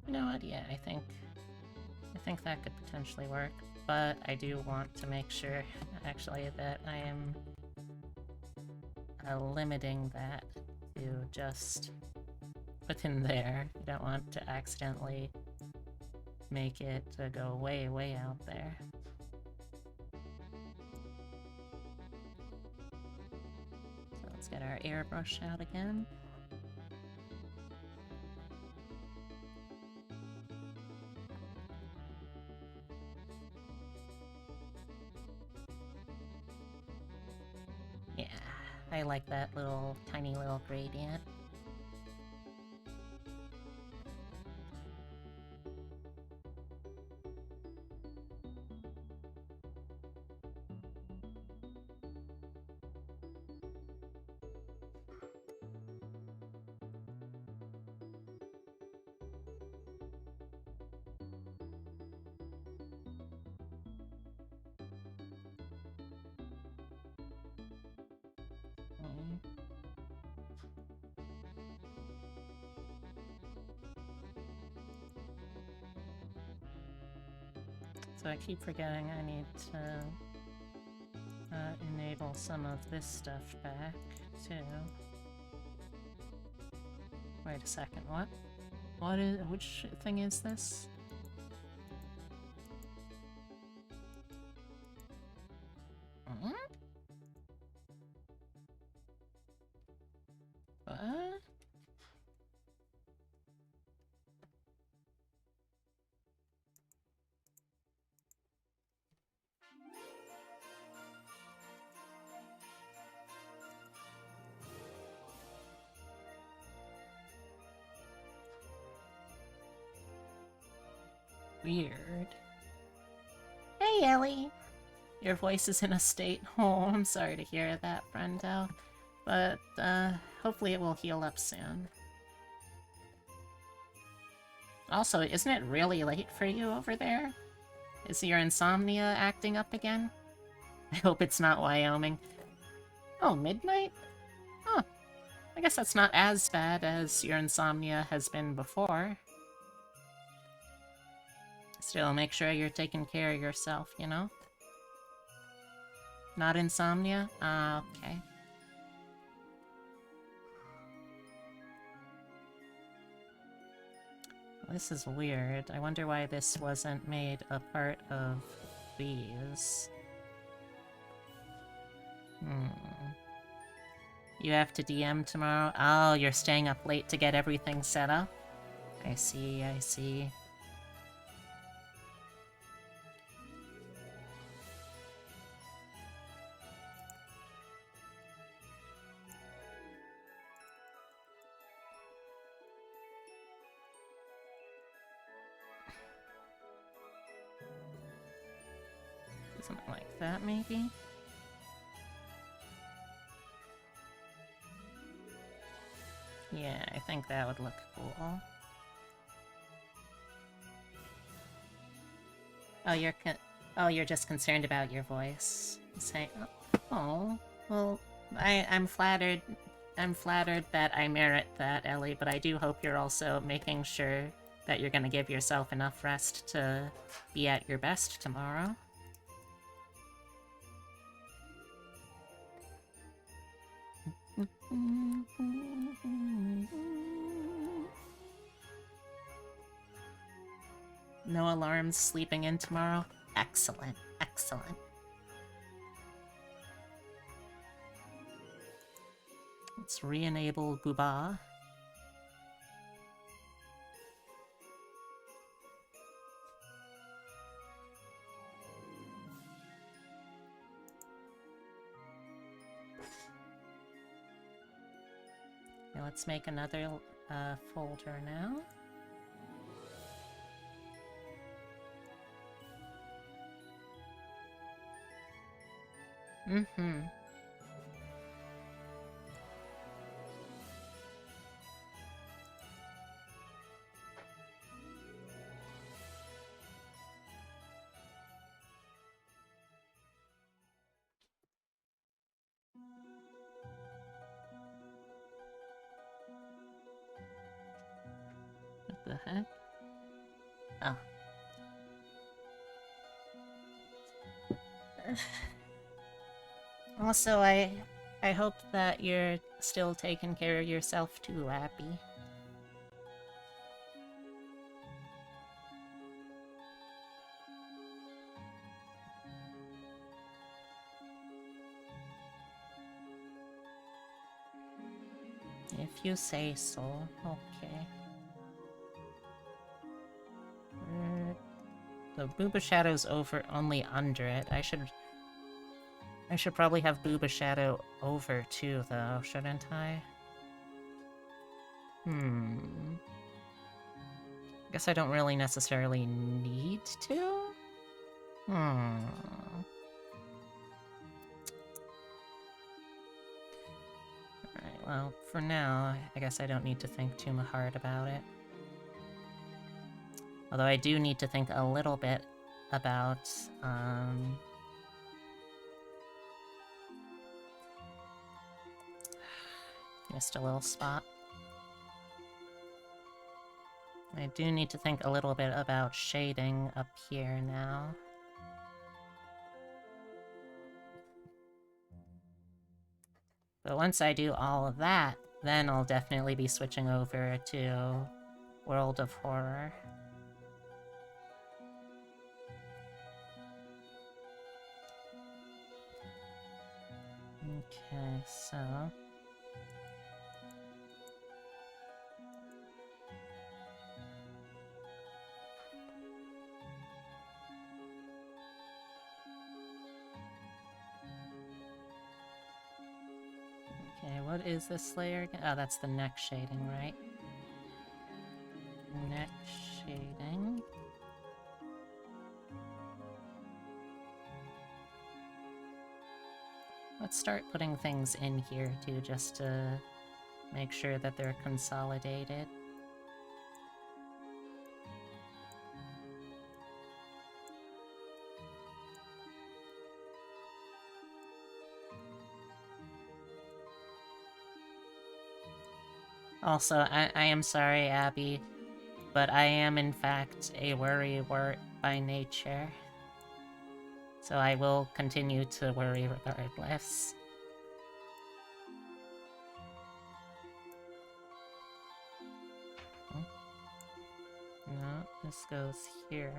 You know what? Yeah, I think that could potentially work. But I do want to make sure, actually, that I am limiting that to just within there. You don't want to accidentally make it go way, way out there. So let's get our airbrush out again. Yeah, I like that little, tiny little gradient. So I keep forgetting I need to enable some of this stuff back, too. Wait a second, what? What is... which thing is this? Hmm? What? Weird. Hey, Ellie! Your voice is in a state. Oh, I'm sorry to hear that, friendo. But, hopefully it will heal up soon. Also, isn't it really late for you over there? Is your insomnia acting up again? I hope it's not Wyoming. Oh, midnight? Huh. I guess that's not as bad as your insomnia has been before. Still, make sure you're taking care of yourself, you know? Not insomnia? Ah, okay. This is weird. I wonder why this wasn't made a part of these. You have to DM tomorrow? Oh, you're staying up late to get everything set up? I see, I see. Something like that, maybe? Yeah, I think that would look cool. Oh, you're just concerned about your voice. Say, oh, well, I'm flattered. I'm flattered that I merit that, Ellie, but I do hope you're also making sure that you're gonna give yourself enough rest to be at your best tomorrow. No alarms sleeping in tomorrow? Excellent, excellent. Let's re-enable Booba. Okay, let's make another folder now. Mm-hmm. What the heck? Oh. Also, I hope that you're still taking care of yourself too, Appy. If you say so, okay. The Booba Shadow's over only under it. I should probably have Booba Shadow over too, though, shouldn't I? Guess I don't really necessarily need to? Alright, well, for now, I guess I don't need to think too hard about it. Although I do need to think a little bit about, missed a little spot. I do need to think a little bit about shading up here now. But once I do all of that, then I'll definitely be switching over to World of Horror. Okay, so... Okay, what is this layer again? Oh, that's the neck shading, right? Neck shading. Let's start putting things in here too, just to make sure that they're consolidated. Also, I am sorry, Abby, but I am in fact a worrywart by nature. So I will continue to worry regardless. Oh. No, this goes here.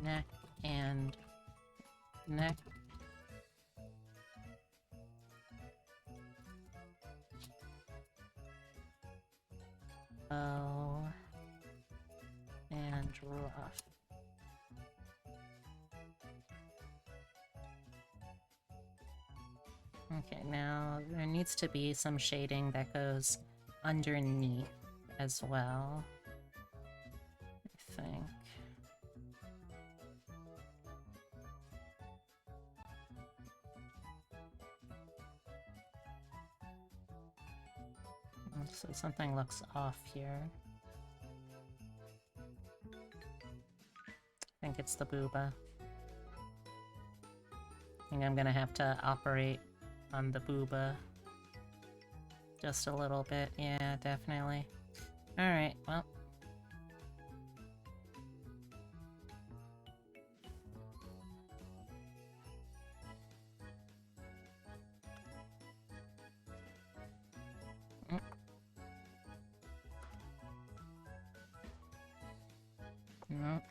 Neck and neck. Oh, and rough. Okay, now there needs to be some shading that goes underneath as well, I think. So something looks off here. I think it's the booba. I think I'm gonna have to operate on the booba just a little bit. Yeah, definitely. Alright, well. No.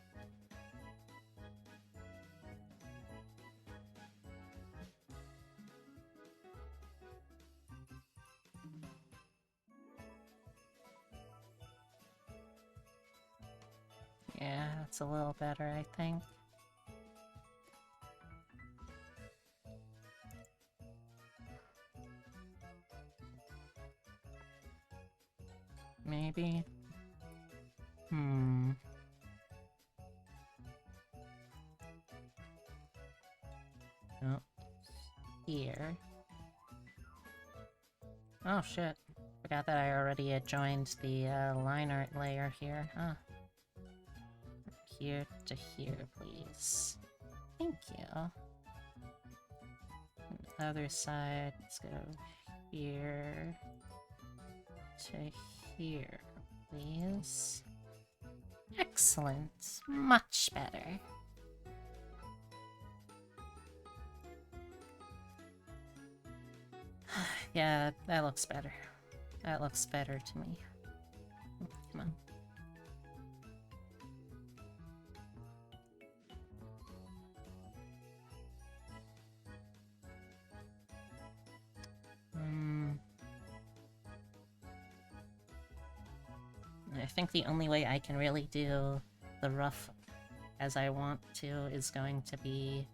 Yeah, that's a little better, I think. Maybe? Hmm. Oh. Here. Oh shit. Forgot that I already had joined the line art layer here, huh? Here to here, please. Thank you. Other side, let's go here to here, please. Excellent. Much better. Yeah, that looks better. That looks better to me. Come on. I think the only way I can really do the rough as I want to is going to be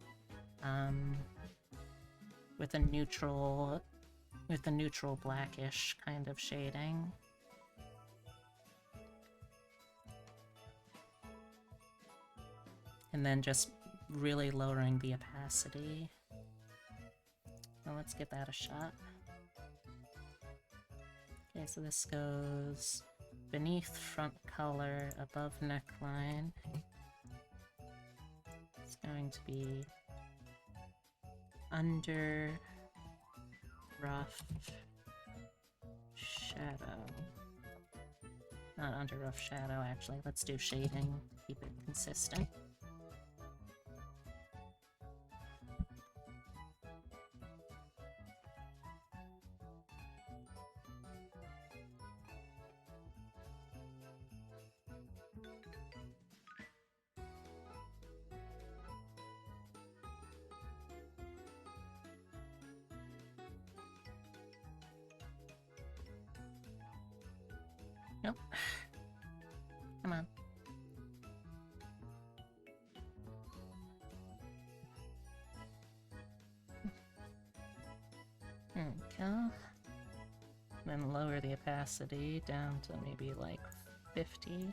with a neutral blackish kind of shading. And then just really lowering the opacity. Well, let's give that a shot. Okay, so this goes beneath front color, above neckline. It's going to be under rough shadow. Not under roof shadow, actually. Let's do shading. Keep it consistent. Nope. Come on. There we go. Then lower the opacity down to maybe like 50.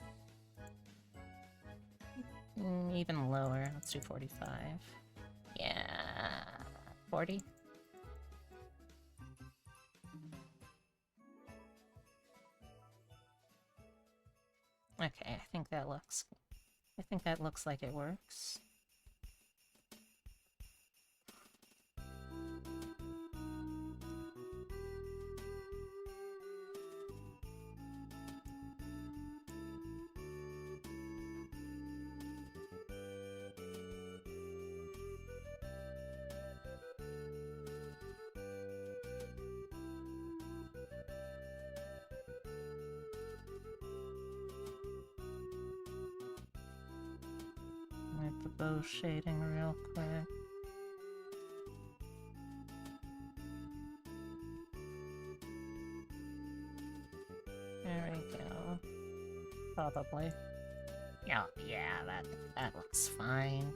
Even lower. Let's do 45. Yeah. 40. Okay, I think that looks like it works. Wipe the bow shading real quick. There we go. Probably. Yeah, that looks fine.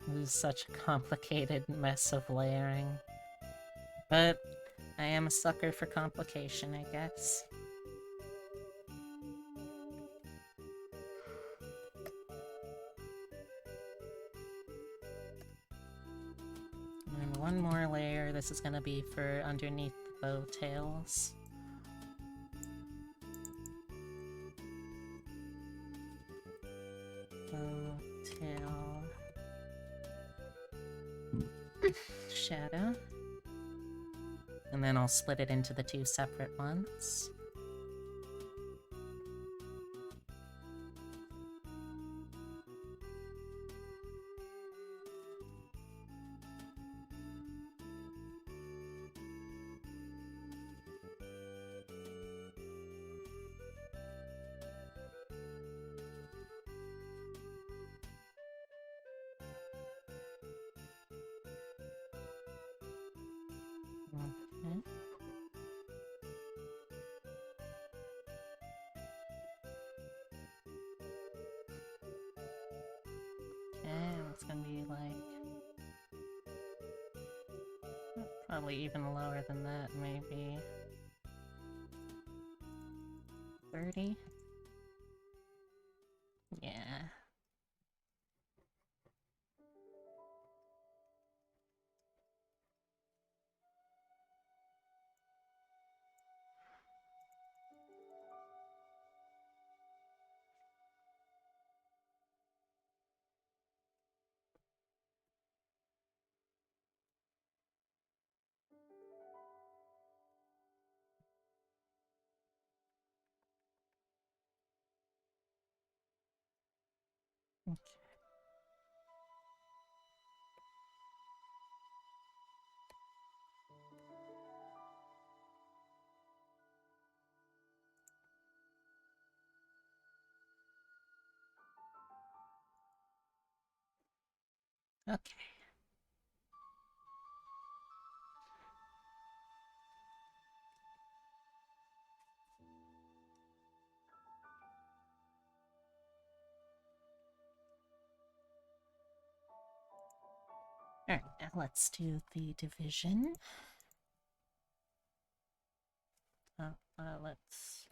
This is such a complicated mess of layering. But I am a sucker for complication, I guess. And one more layer. This is gonna be for underneath the bow tails. Bow tail shadow. And then I'll split it into the two separate ones. Okay. Okay, that's gonna be like... probably even lower than that, maybe... 30? Yeah. Okay. Okay. Alright, now let's do the division. Let's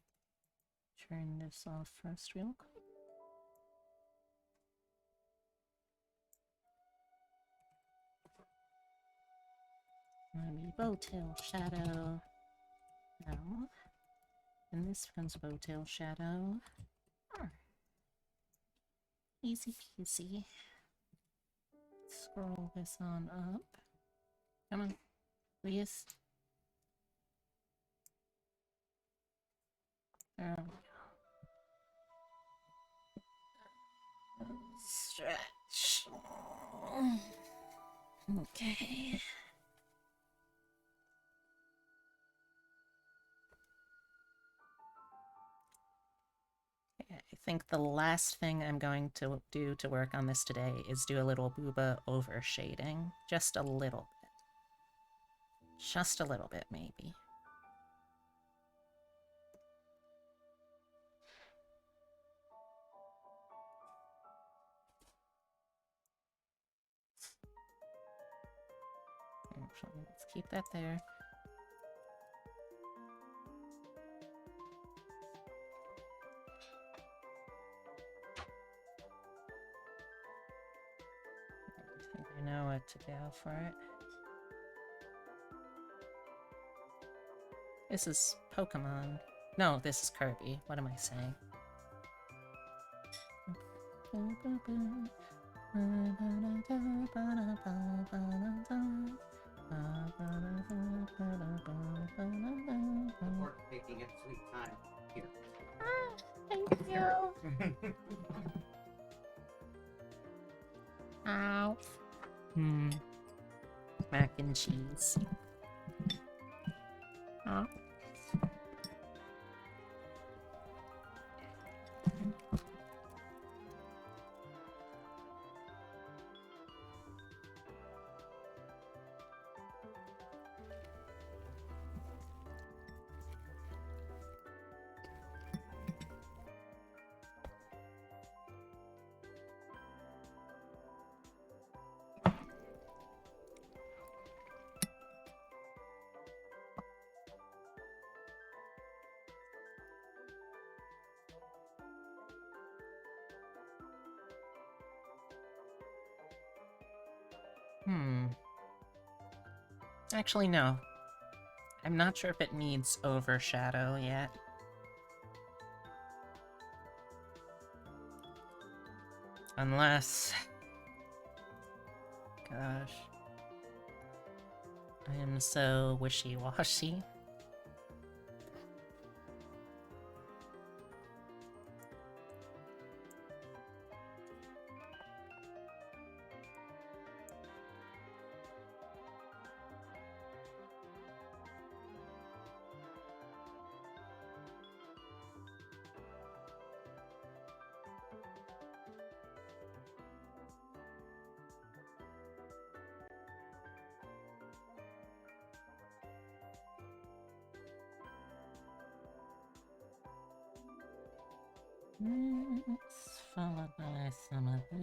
turn this off first real quick. Maybe bowtail shadow. No. And this one's bowtail shadow. Oh. Easy peasy. scroll this on up. Come on, please. There we go. Stretch. Okay. I think the last thing I'm going to do to work on this today is do a little booba over shading. Just a little bit. Just a little bit, maybe. Actually, let's keep that there. I think I know what to go for it. This is Pokemon. No, this is Kirby. What am I saying? We're taking a sweet time here. Thank you. Ow. Mac and cheese. Oh. Actually, no. I'm not sure if it needs overshadow yet. Unless... Gosh. I am so wishy-washy. Let's follow by some of this.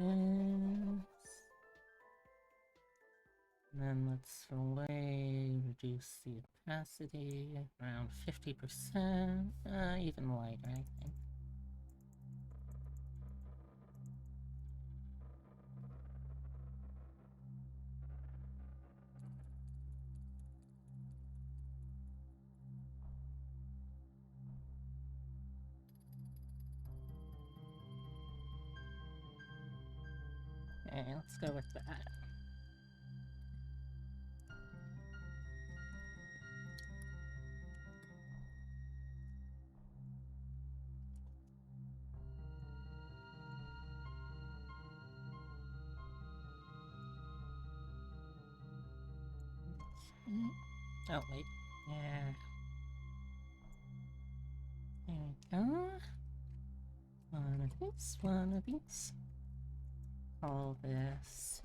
And then let's reduce the opacity around 50%, even lighter, I think. Okay, let's go with that. Oh, wait. Yeah. There we go. One of these. All this.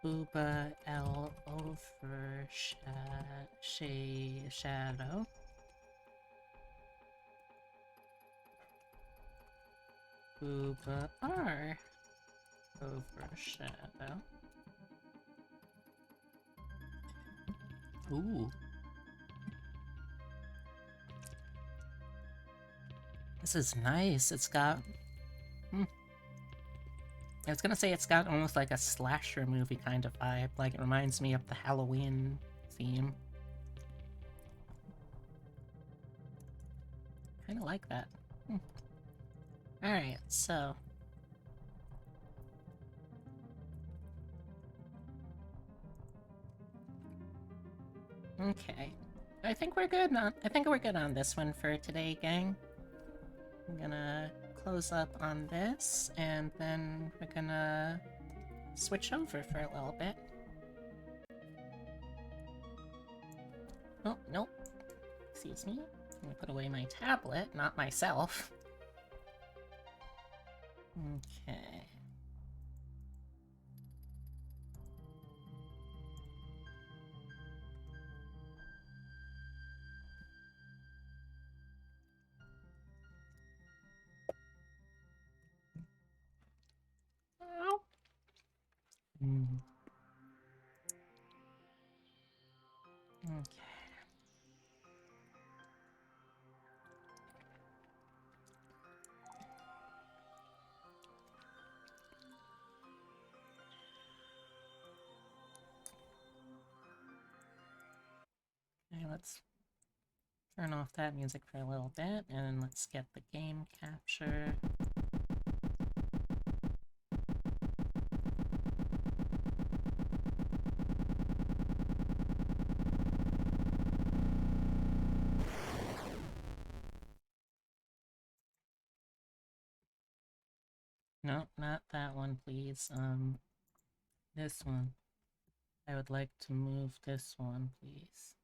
Booba L over shadow. Booba R over shadow. Ooh. This is nice. It's got... I was gonna say it's got almost like a slasher movie kind of vibe. Like, it reminds me of the Halloween theme. Kinda like that. Alright, so... Okay. I think we're good on this one for today, gang. I'm gonna close up on this, and then we're gonna switch over for a little bit. Oh, nope. Excuse me. Let me put away my tablet, not myself. Okay. Ow. Okay. Okay, let's turn off that music for a little bit, and let's get the game capture. No, not that one, please. This one. I would like to move this one, please.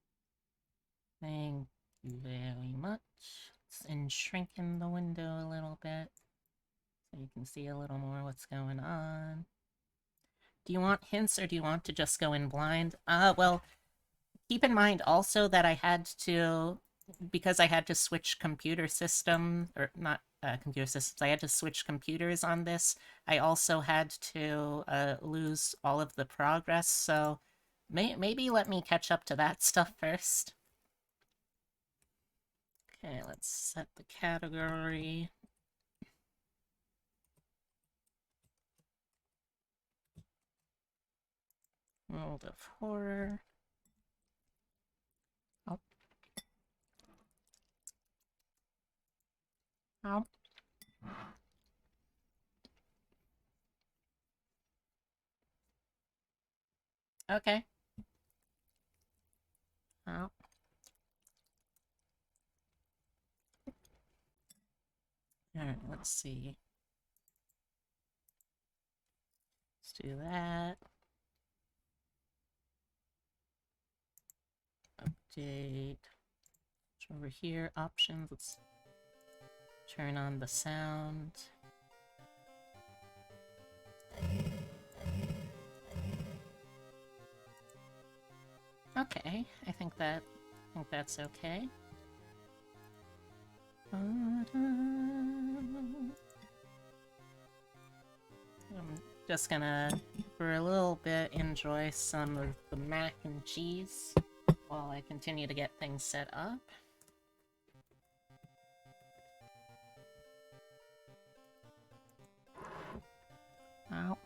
Thank you very much. And shrinking the window a little bit so you can see a little more what's going on. Do you want hints or do you want to just go in blind? Well, keep in mind also that I had to, because I had to switch computer system, or not computer systems, I had to switch computers on this. I also had to lose all of the progress, so maybe let me catch up to that stuff first. Okay, let's set the category. World of Horror. Oh. Oh. Okay. Oh. Alright, let's see. Let's do that. Update. Over here, options. Let's turn on the sound. Okay, I think that's okay. I'm just gonna, for a little bit, enjoy some of the mac and cheese while I continue to get things set up. Ow.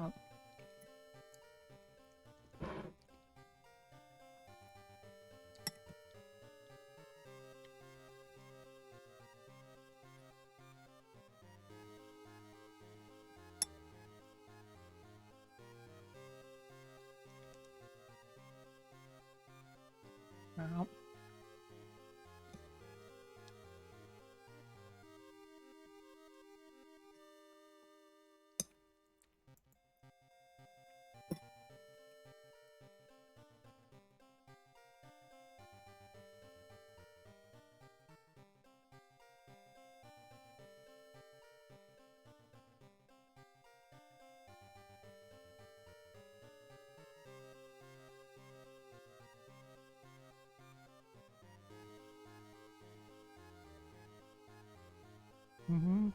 Oh. Ow. Mm-hmm.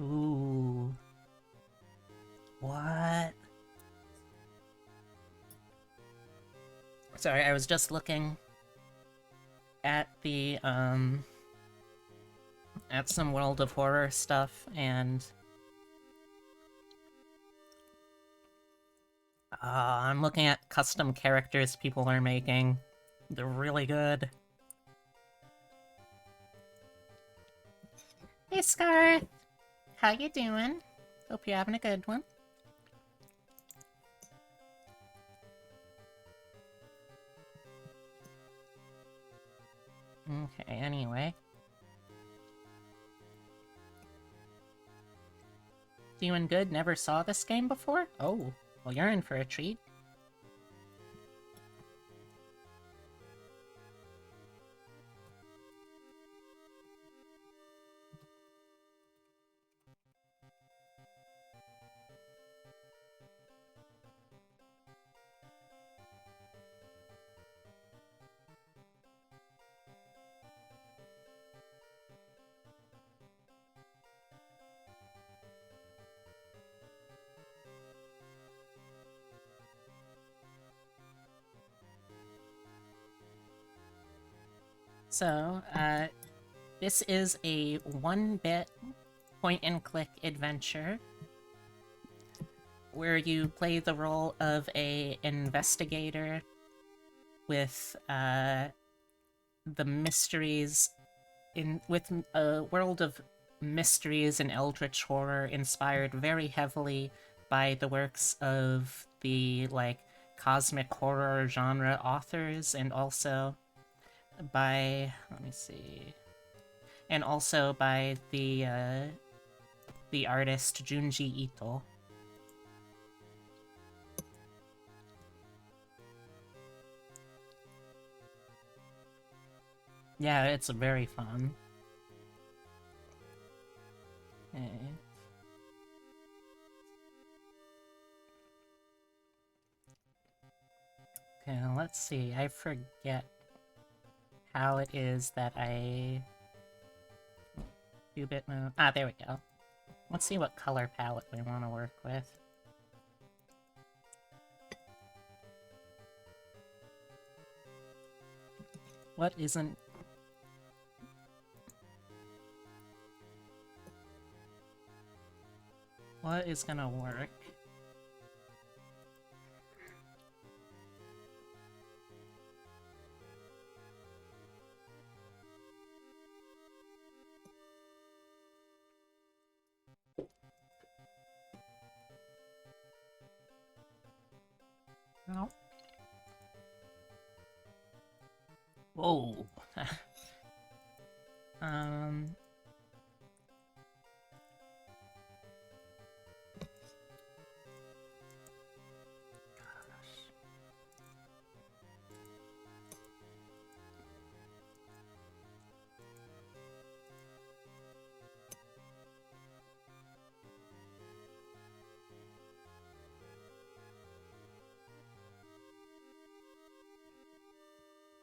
Ooh. Sorry, I was just looking at the, at some World of Horror stuff, and I'm looking at custom characters people are making. They're really good. Hey, Scarth! How you doing? Hope you're having a good one. Okay, anyway. Doing good? Never saw this game before? Oh, well, you're in for a treat. So, this is a 1-bit point-and-click adventure where you play the role of a investigator with, the mysteries with a world of mysteries and eldritch horror inspired very heavily by the works of the, like, cosmic horror genre authors, and also by, let me see, and also by the artist Junji Ito. Yeah, it's very fun. Okay. Okay, let's see, I forget how it is that I... 2-bit mode. Ah, there we go. Let's see what color palette we want to work with. What isn't... What is gonna work? No. Whoa.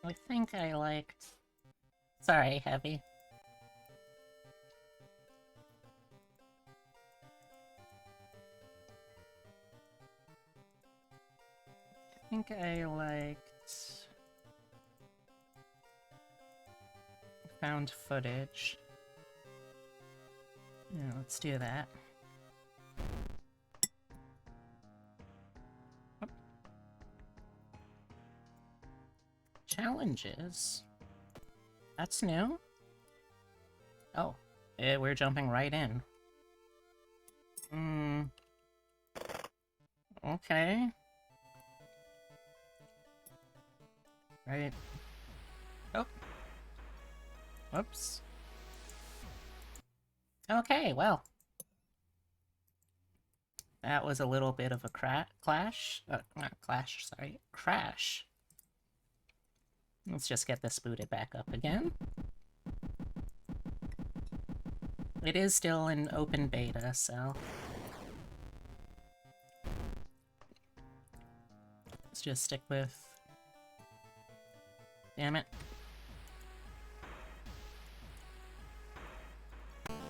I think I liked... Sorry, Heavy. I think I liked... found footage. Yeah, let's do that. Challenges? That's new? Oh, we're jumping right in. Okay. Right. Oh. Whoops. Okay, well. That was a little bit of a clash. Not clash, sorry. Crash. Let's just get this booted back up again. It is still in open beta, so... let's just stick with... Damn it.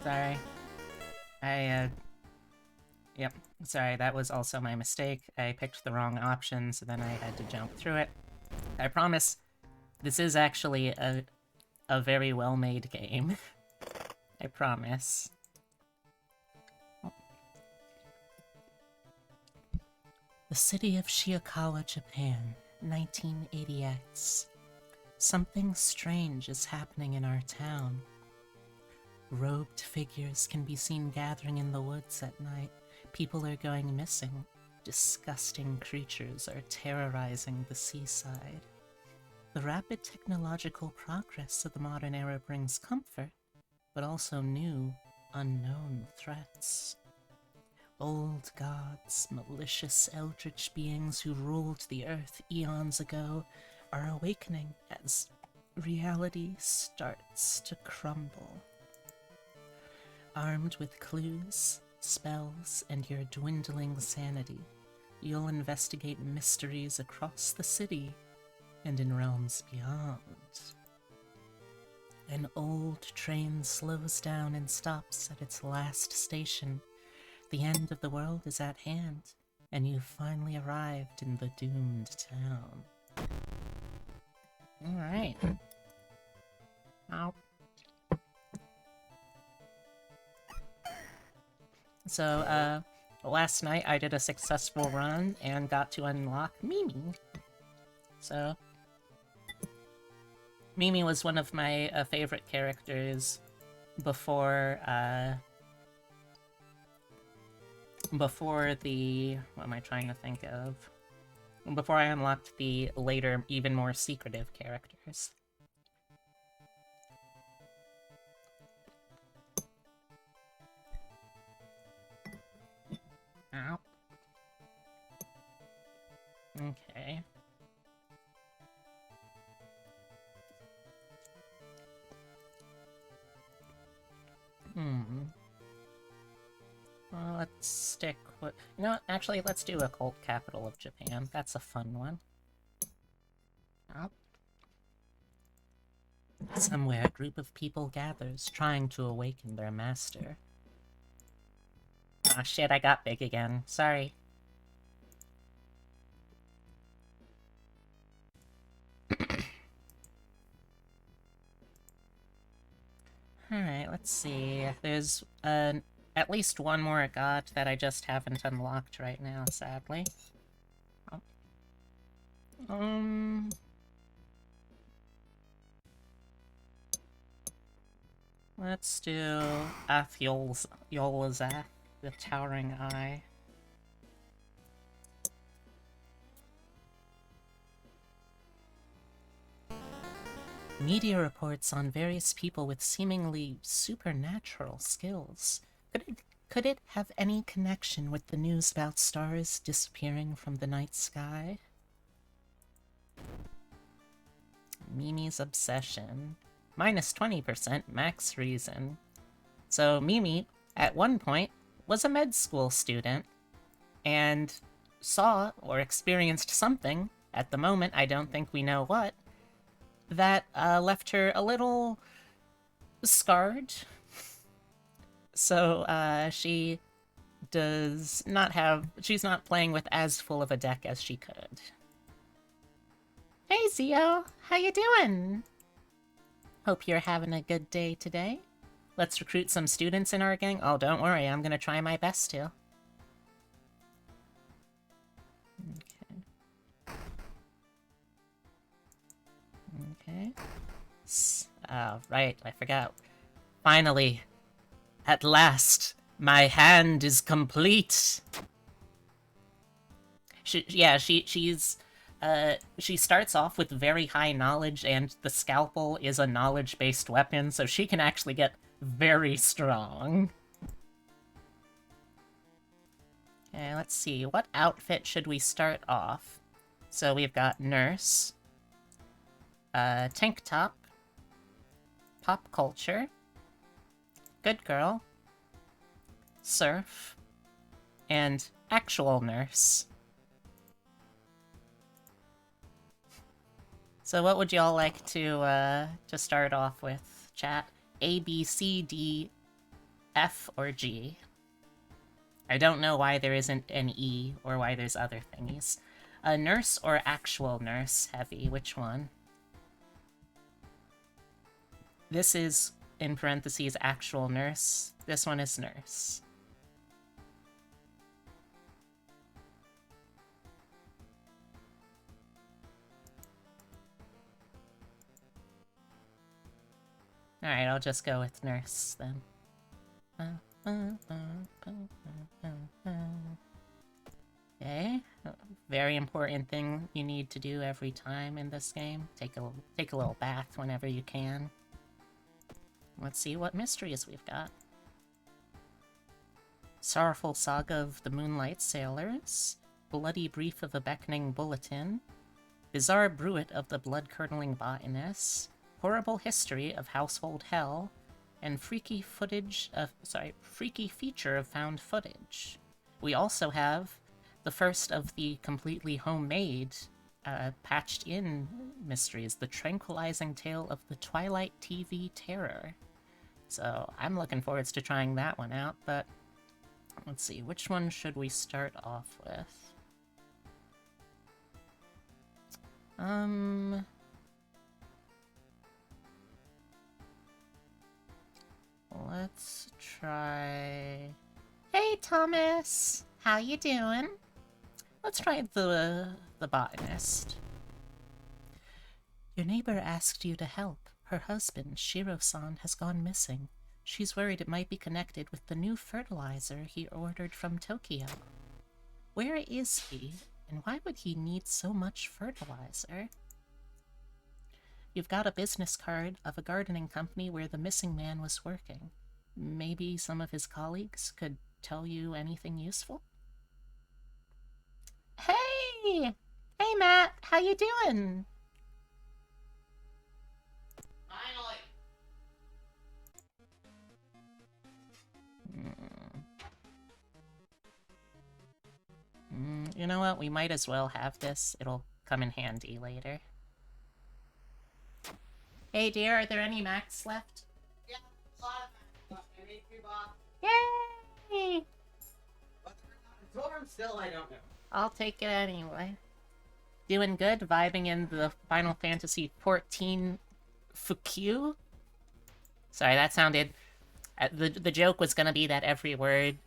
Sorry. Yep, sorry, that was also my mistake. I picked the wrong option, so then I had to jump through it. I promise this is actually a very well-made game. I promise. The city of Shiakawa, Japan, 1980X. Something strange is happening in our town. Robed figures can be seen gathering in the woods at night. People are going missing. Disgusting creatures are terrorizing the seaside. The rapid technological progress of the modern era brings comfort, but also new, unknown threats. Old gods, malicious eldritch beings who ruled the earth eons ago, are awakening as reality starts to crumble. Armed with clues, spells, and your dwindling sanity, you'll investigate mysteries across the city and in realms beyond. An old train slows down and stops at its last station. The end of the world is at hand, and you've finally arrived in the doomed town. Alright. Ow. So, last night I did a successful run and got to unlock Mimi. So, Mimi was one of my favorite characters before the... what am I trying to think of? Before I unlocked the later, even more secretive characters. Ow. Okay. Well, let's stick with... You know what? Actually, let's do Occult Capital of Japan. That's a fun one. Oh. Somewhere, a group of people gathers, trying to awaken their master. Aw, shit, I got big again. Sorry. Alright, let's see. There's at least one more god that I just haven't unlocked right now, sadly. Oh. Let's do Yolazak, the Towering Eye. Media reports on various people with seemingly supernatural skills. Could it have any connection with the news about stars disappearing from the night sky? Mimi's obsession. Minus 20%, max reason. So Mimi, at one point, was a med school student, and saw or experienced something, at the moment I don't think we know what, that left her a little scarred. So she does not have... she's not playing with as full of a deck as she could. Hey Zio, how you doing? Hope you're having a good day today. Let's recruit some students in our gang. Oh, don't worry, I'm gonna try my best to. Okay. Oh, right, I forgot. Finally, at last, my hand is complete. She starts off with very high knowledge, and the scalpel is a knowledge-based weapon, so she can actually get very strong. Okay, let's see. What outfit should we start off? So we've got Nurse, Tank Top, Pop Culture, Good Girl, Surf, and Actual Nurse. So what would y'all like to start off with, chat? A, B, C, D, F, or G? I don't know why there isn't an E, or why there's other thingies. A nurse or actual nurse heavy? Which one? This is, in parentheses, actual nurse. This one is nurse. Alright, I'll just go with nurse then. Okay. Very important thing you need to do every time in this game. Take a little bath whenever you can. Let's see what mysteries we've got. Sorrowful Saga of the Moonlight Sailors. Bloody Brief of a Beckoning Bulletin. Bizarre Bruit of the Blood-Curdling Botanist. Horrible History of Household Hell. And Freaky Feature of Found Footage. We also have the first of the completely homemade, patched-in mysteries, The Tranquilizing Tale of the Twilight TV Terror. So I'm looking forward to trying that one out, but let's see, which one should we start off with? Let's try... Hey, Thomas! How you doing? Let's try the botanist. Your neighbor asked you to help. Her husband, Shiro-san, has gone missing. She's worried it might be connected with the new fertilizer he ordered from Tokyo. Where is he, and why would he need so much fertilizer? You've got a business card of a gardening company where the missing man was working. Maybe some of his colleagues could tell you anything useful? Hey! Hey, Matt! How you doing? Finally! You know what? We might as well have this. It'll come in handy later. Hey, dear, are there any Macs left? Yeah, a lot of that stuff. I need 2 boxes. Yay! But they're not in dorm still, I don't know. I'll take it anyway. Doing good? Vibing in the Final Fantasy XIV Fukyu? Sorry, that sounded... The joke was gonna be that every word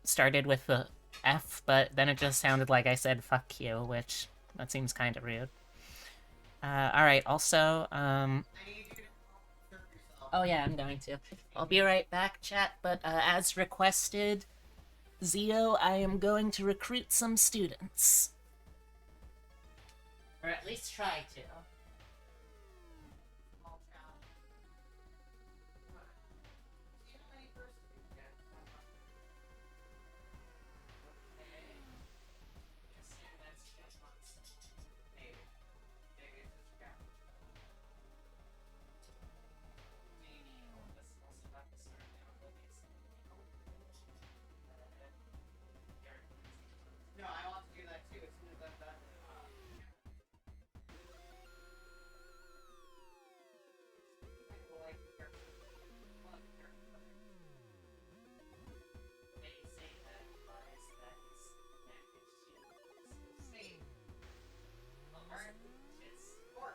started with the F, but then it just sounded like I said fuck you, which... that seems kind of rude. Alright, also, I need you to serve yourself. Oh yeah, I'm going to. I'll be right back, chat, but as requested, Zio, I am going to recruit some students. Or at least try to. Small town. What? Do you know any person you can get? Okay. Assume that's just one. Maybe. Maybe it's just a guy. No, I want to do that too as soon as I'm done. People like the character. Love the character. Same. Alright. Four.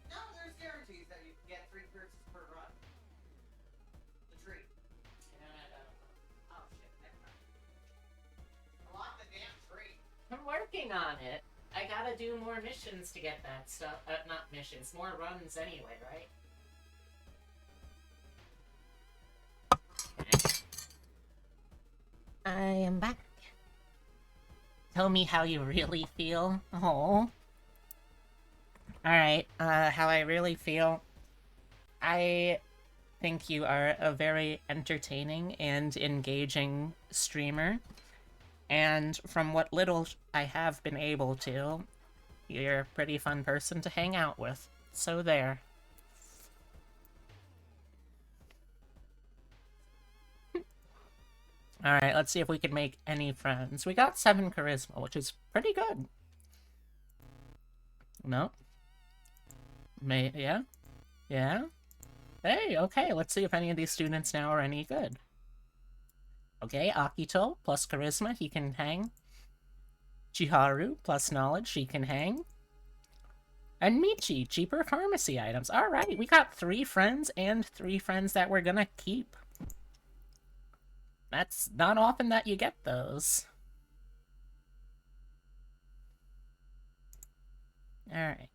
No, there's guarantees that you can get 3 curses per run. The tree. Oh shit, never mind. Unlock the damn tree. I'm working on it. I gotta do more missions to get that stuff. Not missions, more runs anyway, right? I am back. Tell me how you really feel. Oh. Alright, how I really feel. I think you are a very entertaining and engaging streamer. And from what little I have been able to, you're a pretty fun person to hang out with. So there. Alright, let's see if we can make any friends. We got 7 charisma, which is pretty good. No? Yeah? Yeah? Hey, okay, let's see if any of these students now are any good. Okay, Akito plus charisma, he can hang. Chiharu plus knowledge, he can hang. And Michi, cheaper pharmacy items. Alright, we got 3 friends and 3 friends that we're gonna keep. That's not often that you get those. Alright.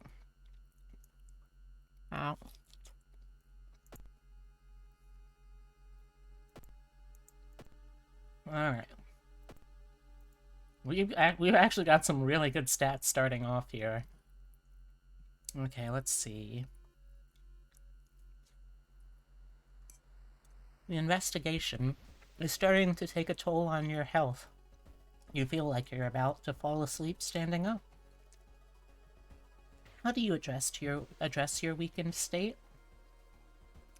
Ow. Alright. We've actually got some really good stats starting off here. Okay, let's see. The investigation is starting to take a toll on your health. You feel like you're about to fall asleep standing up. How do you address your weakened state?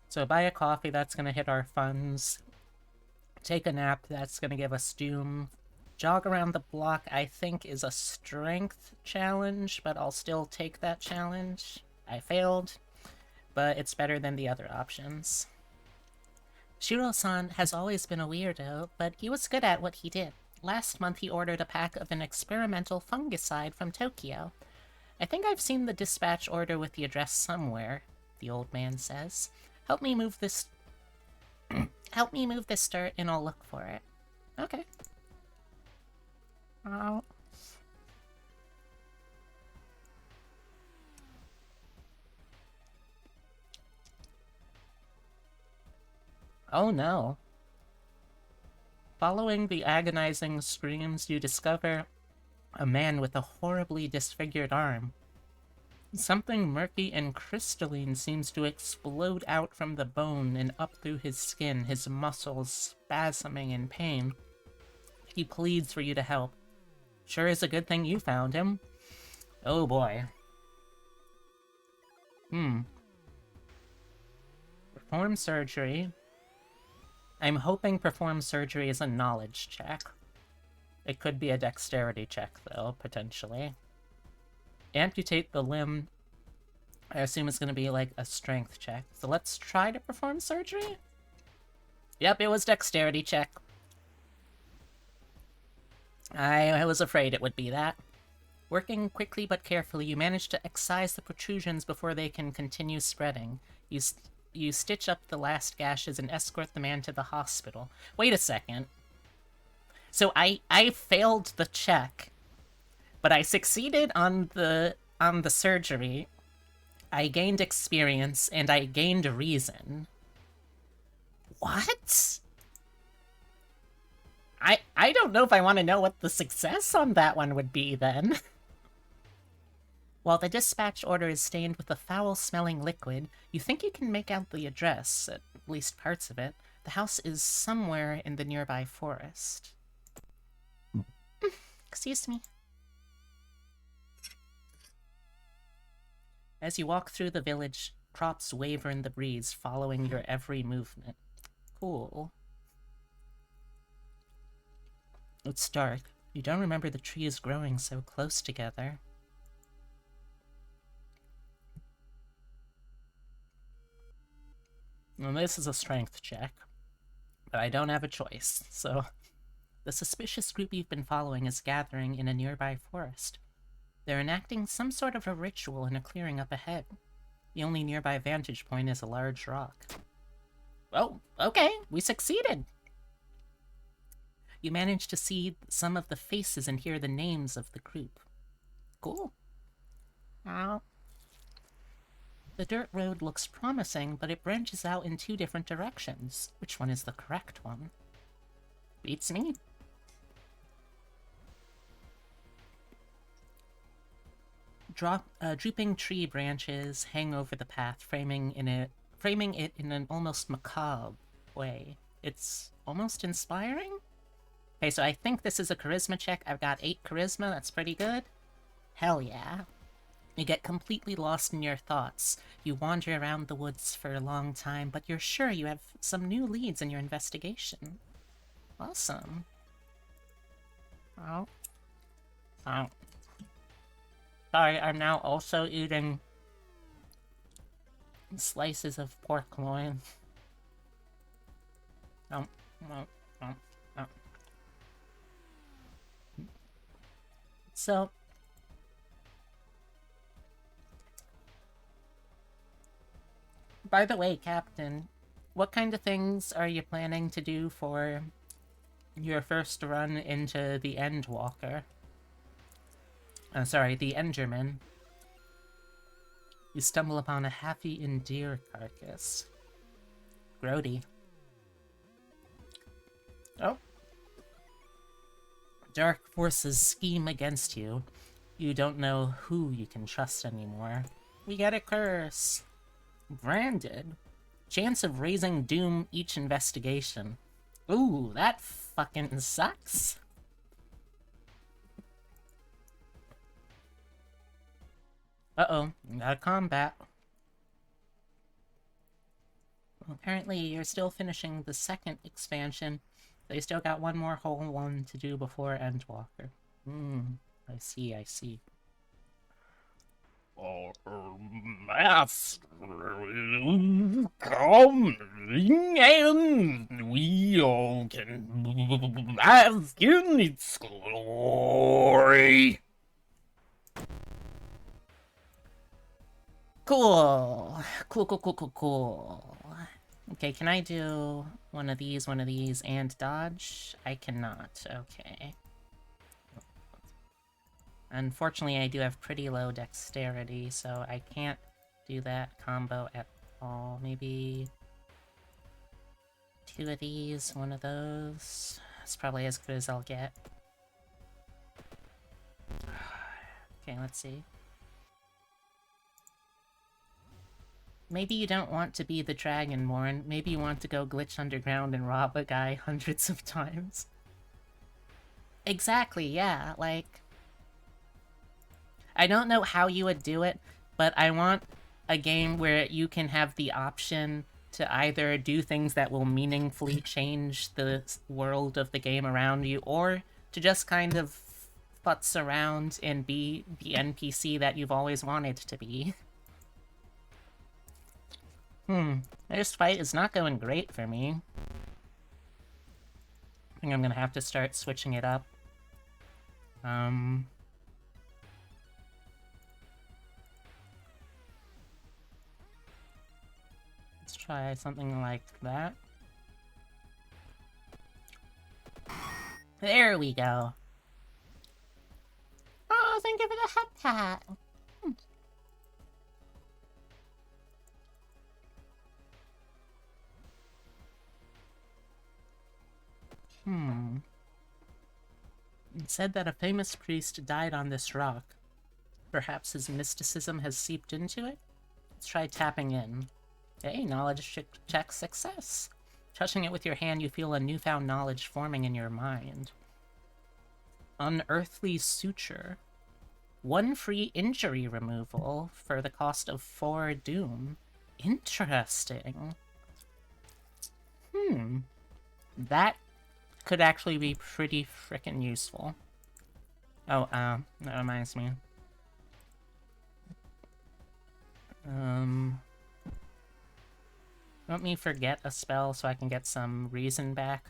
So buy a coffee, that's gonna hit our funds. Take a nap, that's gonna give us doom. Jog around the block, I think, is a strength challenge, but I'll still take that challenge. I failed, but it's better than the other options. Shiro-san has always been a weirdo, but he was good at what he did. Last month he ordered a pack of an experimental fungicide from Tokyo. I think I've seen the dispatch order with the address somewhere, the old man says. Help me move this dirt and I'll look for it. Okay. Oh. Oh no. Following the agonizing screams, you discover a man with a horribly disfigured arm. Something murky and crystalline seems to explode out from the bone and up through his skin, his muscles spasming in pain. He pleads for you to help. Sure is a good thing you found him. Oh boy. Perform surgery. I'm hoping perform surgery is a knowledge check. It could be a dexterity check, though, potentially. Amputate the limb. I assume it's going to be like a strength check. So let's try to perform surgery? Yep, it was dexterity check. I was afraid it would be that. Working quickly but carefully, you manage to excise the protrusions before they can continue spreading. You stitch up the last gashes and escort the man to the hospital. Wait a second. So I failed the check, but I succeeded on the surgery. I gained experience and I gained reason. What? I don't know if I want to know what the success on that one would be, then. While the dispatch order is stained with a foul-smelling liquid, you think you can make out the address, at least parts of it. The house is somewhere in the nearby forest. Excuse me. As you walk through the village, crops waver in the breeze, following your every movement. Cool. It's dark. You don't remember the trees growing so close together. Well, this is a strength check, but I don't have a choice, so... The suspicious group you've been following is gathering in a nearby forest. They're enacting some sort of a ritual in a clearing up ahead. The only nearby vantage point is a large rock. Oh, okay, we succeeded! You manage to see some of the faces and hear the names of the group. Cool. Ow. The dirt road looks promising, but it branches out in 2 different directions. Which one is the correct one? Beats me. Drooping tree branches hang over the path, framing it in an almost macabre way. It's almost inspiring? Okay, so I think this is a charisma check. I've got 8 charisma, that's pretty good. Hell yeah. You get completely lost in your thoughts. You wander around the woods for a long time, but you're sure you have some new leads in your investigation. Awesome. Oh. Oh. Sorry, I'm now also eating slices of pork loin. Oh, oh, oh, oh. So, by the way, Captain, what kind of things are you planning to do for your first run into the Endwalker? Sorry, the Enderman. You stumble upon a half-eaten deer carcass. Grody. Oh. Dark forces scheme against you. You don't know who you can trust anymore. We get a curse. Branded. Chance of raising doom each investigation. Ooh, that fucking sucks. Uh-oh, got a combat. Apparently, you're still finishing the second expansion. They still got one more whole one to do before Endwalker. I see, I see. Master, come and we all can bask in its glory. Cool. Cool. Okay, can I do one of these, and dodge? I cannot. Okay. Unfortunately, I do have pretty low dexterity, so I can't do that combo at all. Maybe two of these, one of those. That's probably as good as I'll get. Okay, let's see. Maybe you don't want to be the Dragonborn. Maybe you want to go glitch underground and rob a guy hundreds of times. Exactly, yeah, like... I don't know how you would do it, but I want a game where you can have the option to either do things that will meaningfully change the world of the game around you, or to just kind of futz around and be the NPC that you've always wanted to be. This fight is not going great for me. I think I'm gonna have to start switching it up. Let's try something like that. There we go. Oh, thank you for the hot hat. It said that a famous priest died on this rock. Perhaps his mysticism has seeped into it? Let's try tapping in. Hey, knowledge check success. Touching it with your hand, you feel a newfound knowledge forming in your mind. Unearthly suture. 1 free injury removal for the cost of 4 doom. Interesting. That could actually be pretty frickin' useful. Oh, that reminds me. Let me forget a spell so I can get some reason back.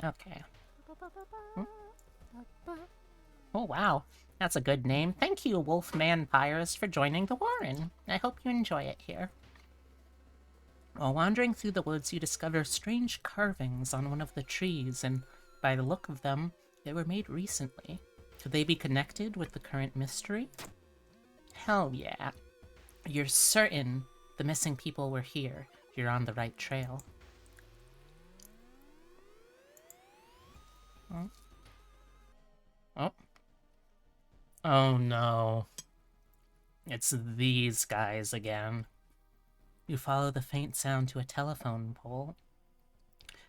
Okay. Oh, wow. That's a good name. Thank you, Wolfman Pyres, for joining the Warren. I hope you enjoy it here. While wandering through the woods, you discover strange carvings on one of the trees, and by the look of them, they were made recently. Could they be connected with the current mystery? Hell yeah. You're certain the missing people were here. You're on the right trail. Oh. Oh no. It's these guys again. You follow the faint sound to a telephone pole.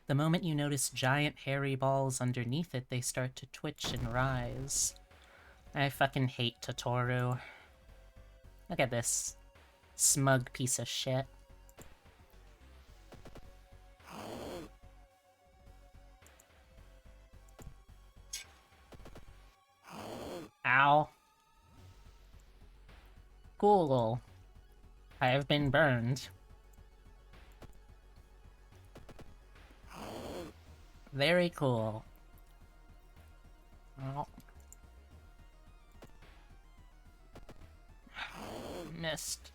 The moment you notice giant hairy balls underneath it, they start to twitch and rise. I fucking hate Totoro. Look at this smug piece of shit. Ow. Cool. I have been burned. Very cool. Oh. Missed.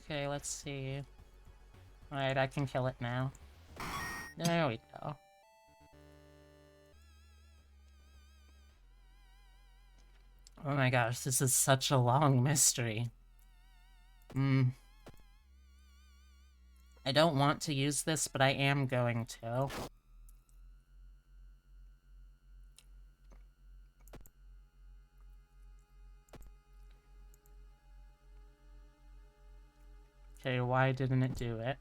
Okay, let's see. Alright, I can kill it now. There we go. Oh my gosh, this is such a long mystery. I don't want to use this, but I am going to. Okay, why didn't it do it?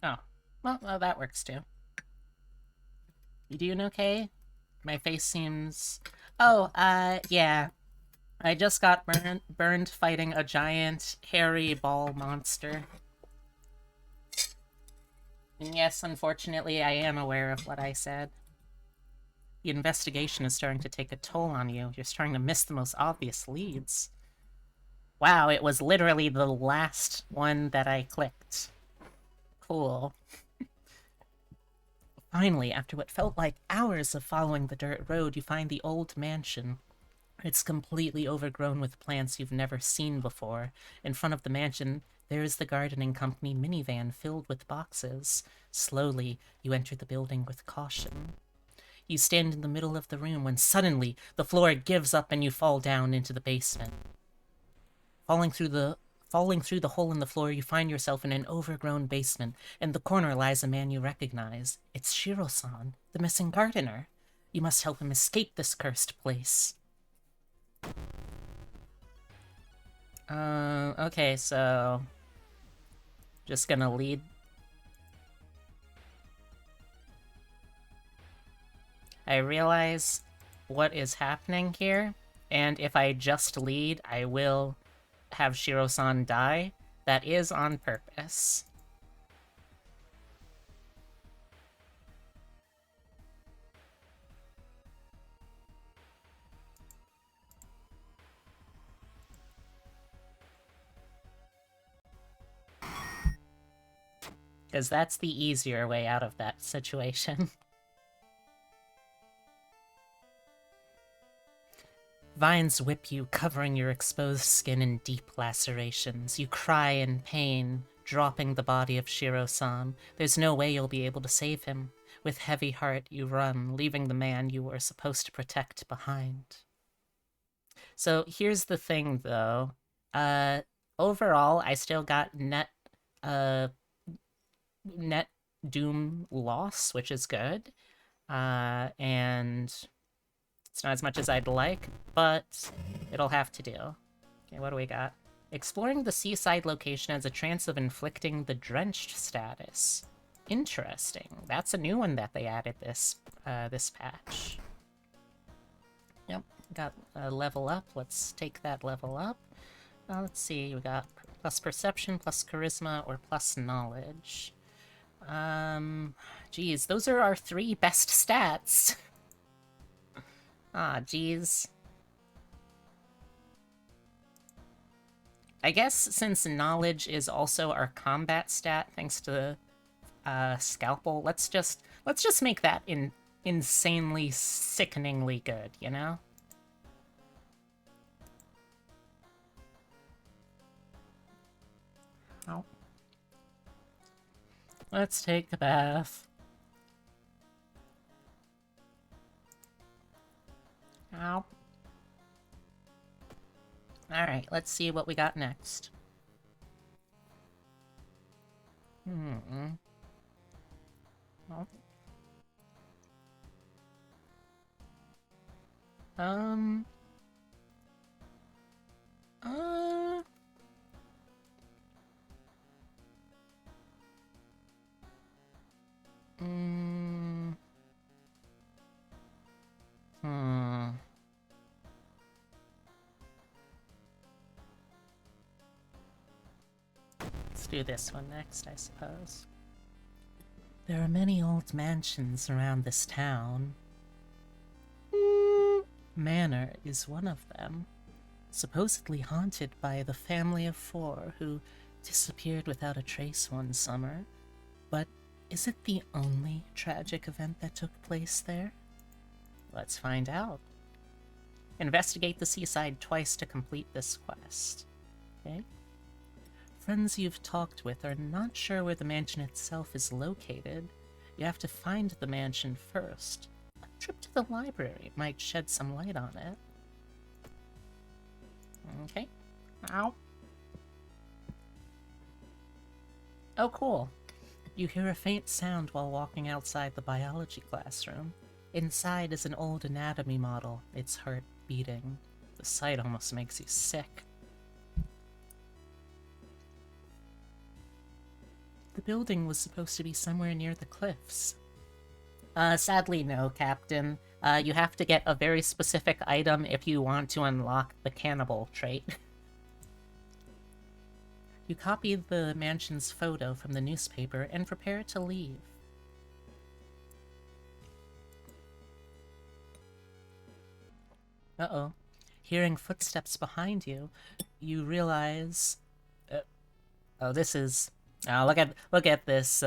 Oh, well, that works too. You doing okay? My face seems... Oh, yeah. I just got burned fighting a giant, hairy ball monster. And yes, unfortunately, I am aware of what I said. The investigation is starting to take a toll on you. You're starting to miss the most obvious leads. Wow, it was literally the last one that I clicked. Cool. Finally, after what felt like hours of following the dirt road, you find the old mansion. It's completely overgrown with plants you've never seen before. In front of the mansion, there is the gardening company minivan filled with boxes. Slowly, you enter the building with caution. You stand in the middle of the room when suddenly the floor gives up and you fall down into the basement. Falling through the hole in the floor, you find yourself in an overgrown basement. In the corner lies a man you recognize. It's Shiro-san, the missing gardener. You must help him escape this cursed place. Okay, so... just gonna lead... I realize what is happening here, and if I just lead, I will have Shiro-san die. That is on purpose. Because that's the easier way out of that situation. Vines whip you, covering your exposed skin in deep lacerations. You cry in pain, dropping the body of Shiro-san. There's no way you'll be able to save him. With heavy heart, you run, leaving the man you were supposed to protect behind. So here's the thing, though. Overall, I still got net doom loss, which is good. And it's not as much as I'd like, but it'll have to do. Okay, what do we got? Exploring the seaside location has a chance of inflicting the drenched status. Interesting. That's a new one that they added this patch. Yep, got a level up. Let's take that level up. Let's see, we got plus perception, plus charisma, or plus knowledge. Geez, those are our 3 best stats. Ah, geez. I guess since knowledge is also our combat stat, thanks to scalpel, let's just make that insanely, sickeningly good, you know? Oh. Let's take a bath. Ow. Alright, let's see what we got next. Oh. Let's do this one next, I suppose. There are many old mansions around this town. Manor is one of them. supposedly haunted by the family of 4 who disappeared without a trace one summer. But is it the only tragic event that took place there? Let's find out. Investigate the seaside twice to complete this quest. Okay? Friends you've talked with are not sure where the mansion itself is located. You have to find the mansion first. A trip to the library might shed some light on it. Okay. Ow. Oh, cool. You hear a faint sound while walking outside the biology classroom. Inside is an old anatomy model, its heart beating. The sight almost makes you sick. The building was supposed to be somewhere near the cliffs. Sadly no, Captain. You have to get a very specific item if you want to unlock the cannibal trait. You copy the mansion's photo from the newspaper and prepare to leave. Uh-oh. Hearing footsteps behind you, you realize... oh, this is... look at this,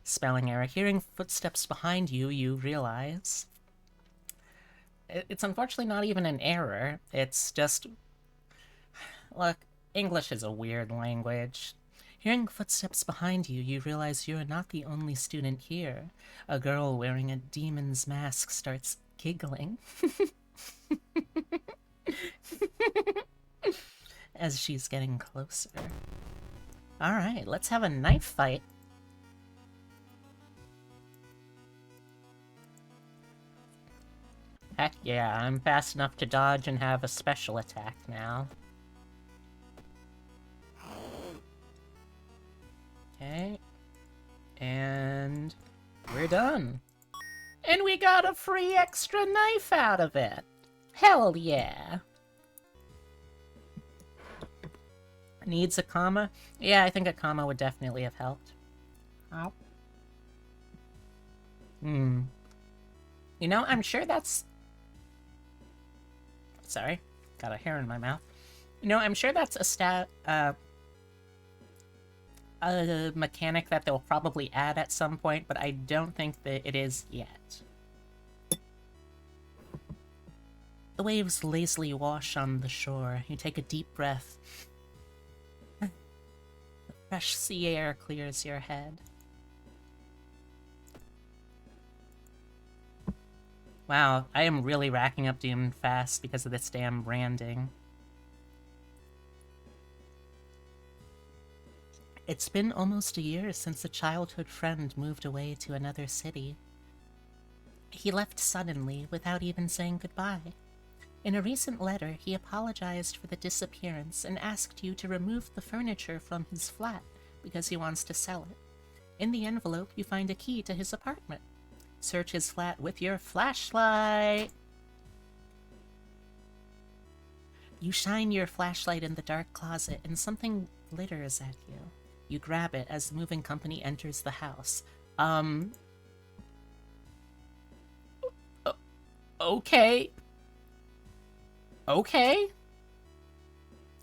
spelling error. Hearing footsteps behind you, you realize... It's unfortunately not even an error. It's just... Look, English is a weird language. Hearing footsteps behind you, you realize you're not the only student here. A girl wearing a demon's mask starts giggling. As she's getting closer. Alright, let's have a knife fight. Heck yeah, I'm fast enough to dodge and have a special attack now. Okay. And we're done. And we got a free extra knife out of it. Hell yeah. Needs a comma? Yeah, I think a comma would definitely have helped. Ow. You know, I'm sure that's... Sorry, got a hair in my mouth. You know, I'm sure that's a mechanic that they'll probably add at some point, but I don't think that it is yet. The waves lazily wash on the shore. You take a deep breath. The fresh sea air clears your head. Wow, I am really racking up Doom fast because of this damn branding. It's been almost a year since a childhood friend moved away to another city. He left suddenly without even saying goodbye. In a recent letter, he apologized for the disappearance and asked you to remove the furniture from his flat because he wants to sell it. In the envelope, you find a key to his apartment. Search his flat with your flashlight. You shine your flashlight in the dark closet and something glitters at you. You grab it as the moving company enters the house. Okay. Okay.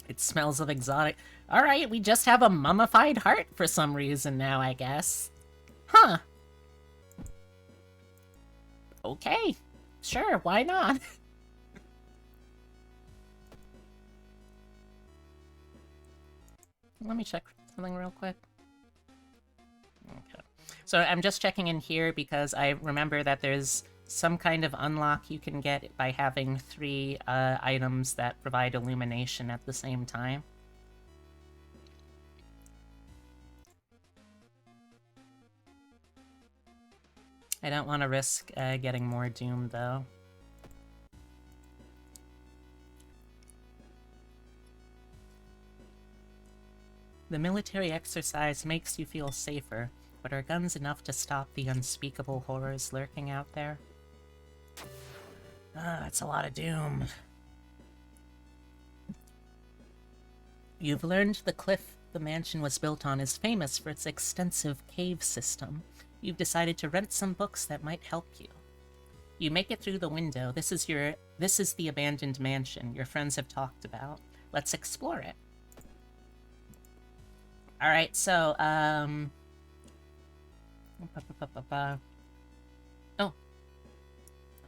It smells of exotic... Alright, we just have a mummified heart for some reason now, I guess. Huh. Okay. Sure, why not? Let me check something real quick. Okay. So I'm just checking in here because I remember that there's some kind of unlock you can get by having 3 items that provide illumination at the same time. I don't want to risk getting more Doom, though. The military exercise makes you feel safer, but are guns enough to stop the unspeakable horrors lurking out there? That's a lot of Doom. You've learned the cliff the mansion was built on is famous for its extensive cave system. You've decided to rent some books that might help you. You make it through the window. This is the abandoned mansion your friends have talked about. Let's explore it. Alright, so, oh.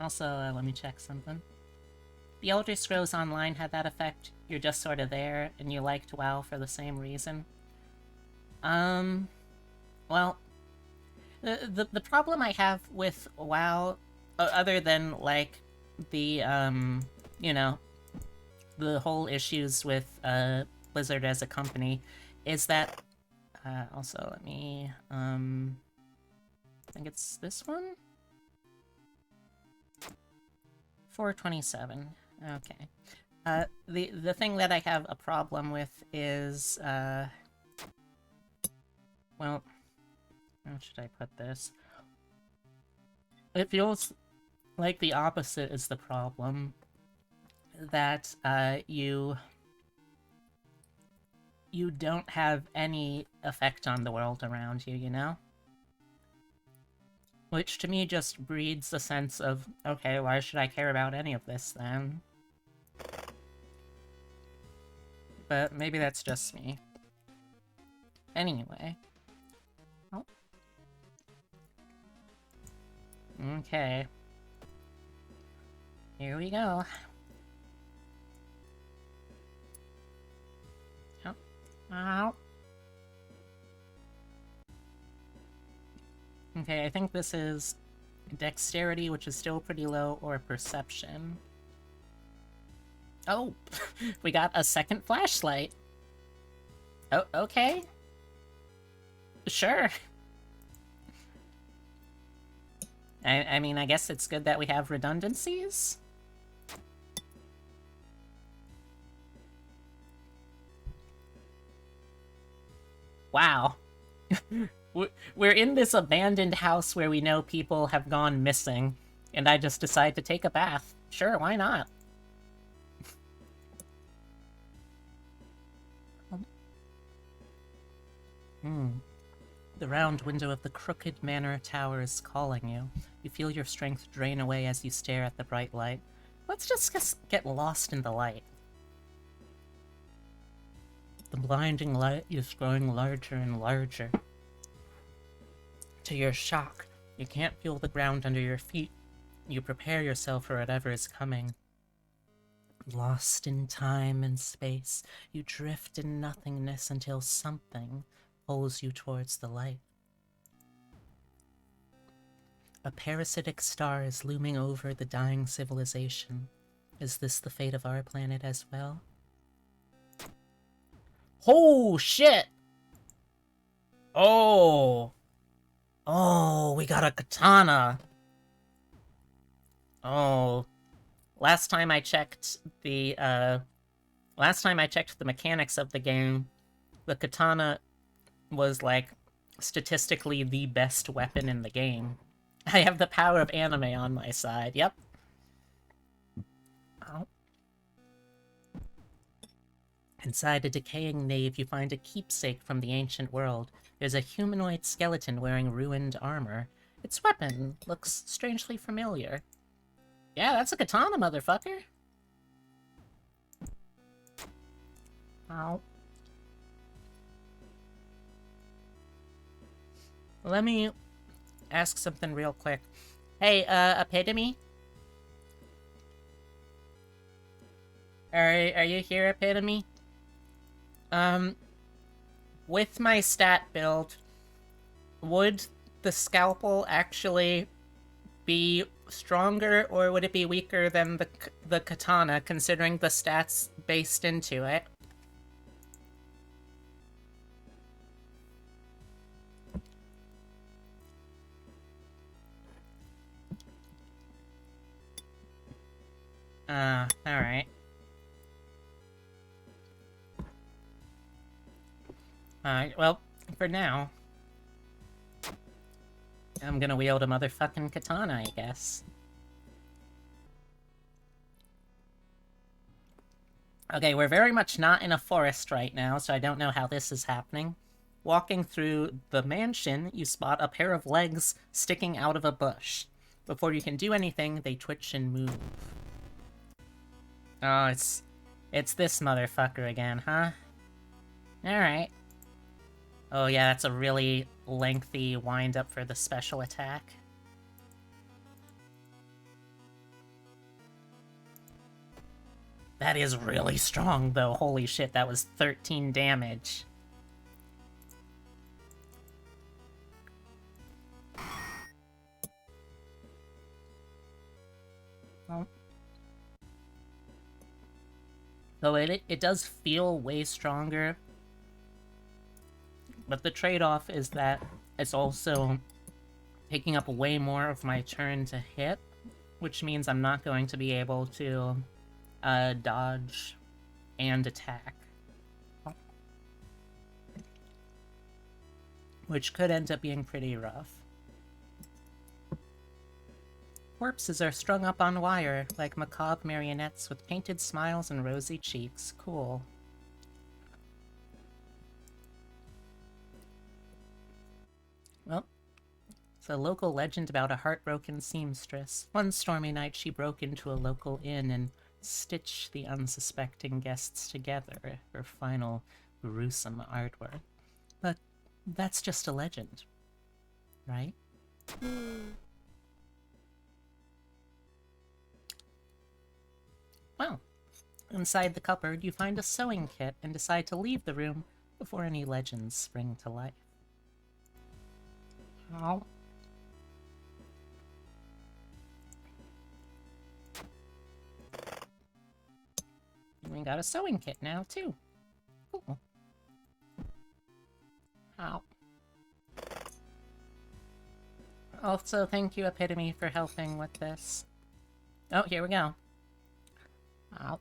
Also, let me check something. The Elder Scrolls Online had that effect. You're just sort of there, and you liked WoW for the same reason. Well, the problem I have with WoW, other than, like, the, you know, the whole issues with, Blizzard as a company, is that, also, let me, I think it's this one? 427. Okay. The thing that I have a problem with is, well, how should I put this? It feels like the opposite is the problem. That, you don't have any effect on the world around you, you know? Which to me just breeds a sense of, okay, why should I care about any of this then? But maybe that's just me. Anyway. Oh. Okay. Here we go. Oh. Ow. Okay, I think this is dexterity, which is still pretty low, or perception. Oh, we got a second flashlight. Oh, okay. Sure. I mean, I guess it's good that we have redundancies. Wow. We're in this abandoned house where we know people have gone missing, and I just decide to take a bath. Sure, why not? The round window of the crooked manor tower is calling you. You feel your strength drain away as you stare at the bright light. Let's just get lost in the light. The blinding light is growing larger and larger. To your shock, you can't feel the ground under your feet. You prepare yourself for whatever is coming. Lost in time and space, you drift in nothingness until something pulls you towards the light. A parasitic star is looming over the dying civilization. Is this the fate of our planet as well? Oh, shit! Oh! Oh, we got a katana! Oh. Last time I checked the mechanics of the game, the katana was, like, statistically the best weapon in the game. I have the power of anime on my side, yep. Oh. Inside a decaying nave, you find a keepsake from the ancient world. There's a humanoid skeleton wearing ruined armor. Its weapon looks strangely familiar. Yeah, that's a katana, motherfucker! Ow. Let me ask something real quick. Hey, Epitome? Are you here, Epitome? With my stat build, would the scalpel actually be stronger, or would it be weaker than the katana, considering the stats based into it? Alright. Alright, well, for now, I'm gonna wield a motherfucking katana, I guess. Okay, we're very much not in a forest right now, so I don't know how this is happening. Walking through the mansion, you spot a pair of legs sticking out of a bush. Before you can do anything, they twitch and move. Oh, it's this motherfucker again, huh? Alright. Oh yeah, that's a really lengthy wind-up for the special attack. That is really strong, though. Holy shit, that was 13 damage. Oh. So it does feel way stronger, but the trade-off is that it's also taking up way more of my turn to hit, which means I'm not going to be able to dodge and attack. Which could end up being pretty rough. Corpses are strung up on wire, like macabre marionettes with painted smiles and rosy cheeks. Cool. Well, it's a local legend about a heartbroken seamstress. One stormy night she broke into a local inn and stitched the unsuspecting guests together for final gruesome artwork. But that's just a legend, right? Well, inside the cupboard you find a sewing kit and decide to leave the room before any legends spring to life. Oh. We got a sewing kit now, too. Cool. Ow. Also, thank you, Epitome, for helping with this. Oh, here we go. Ow.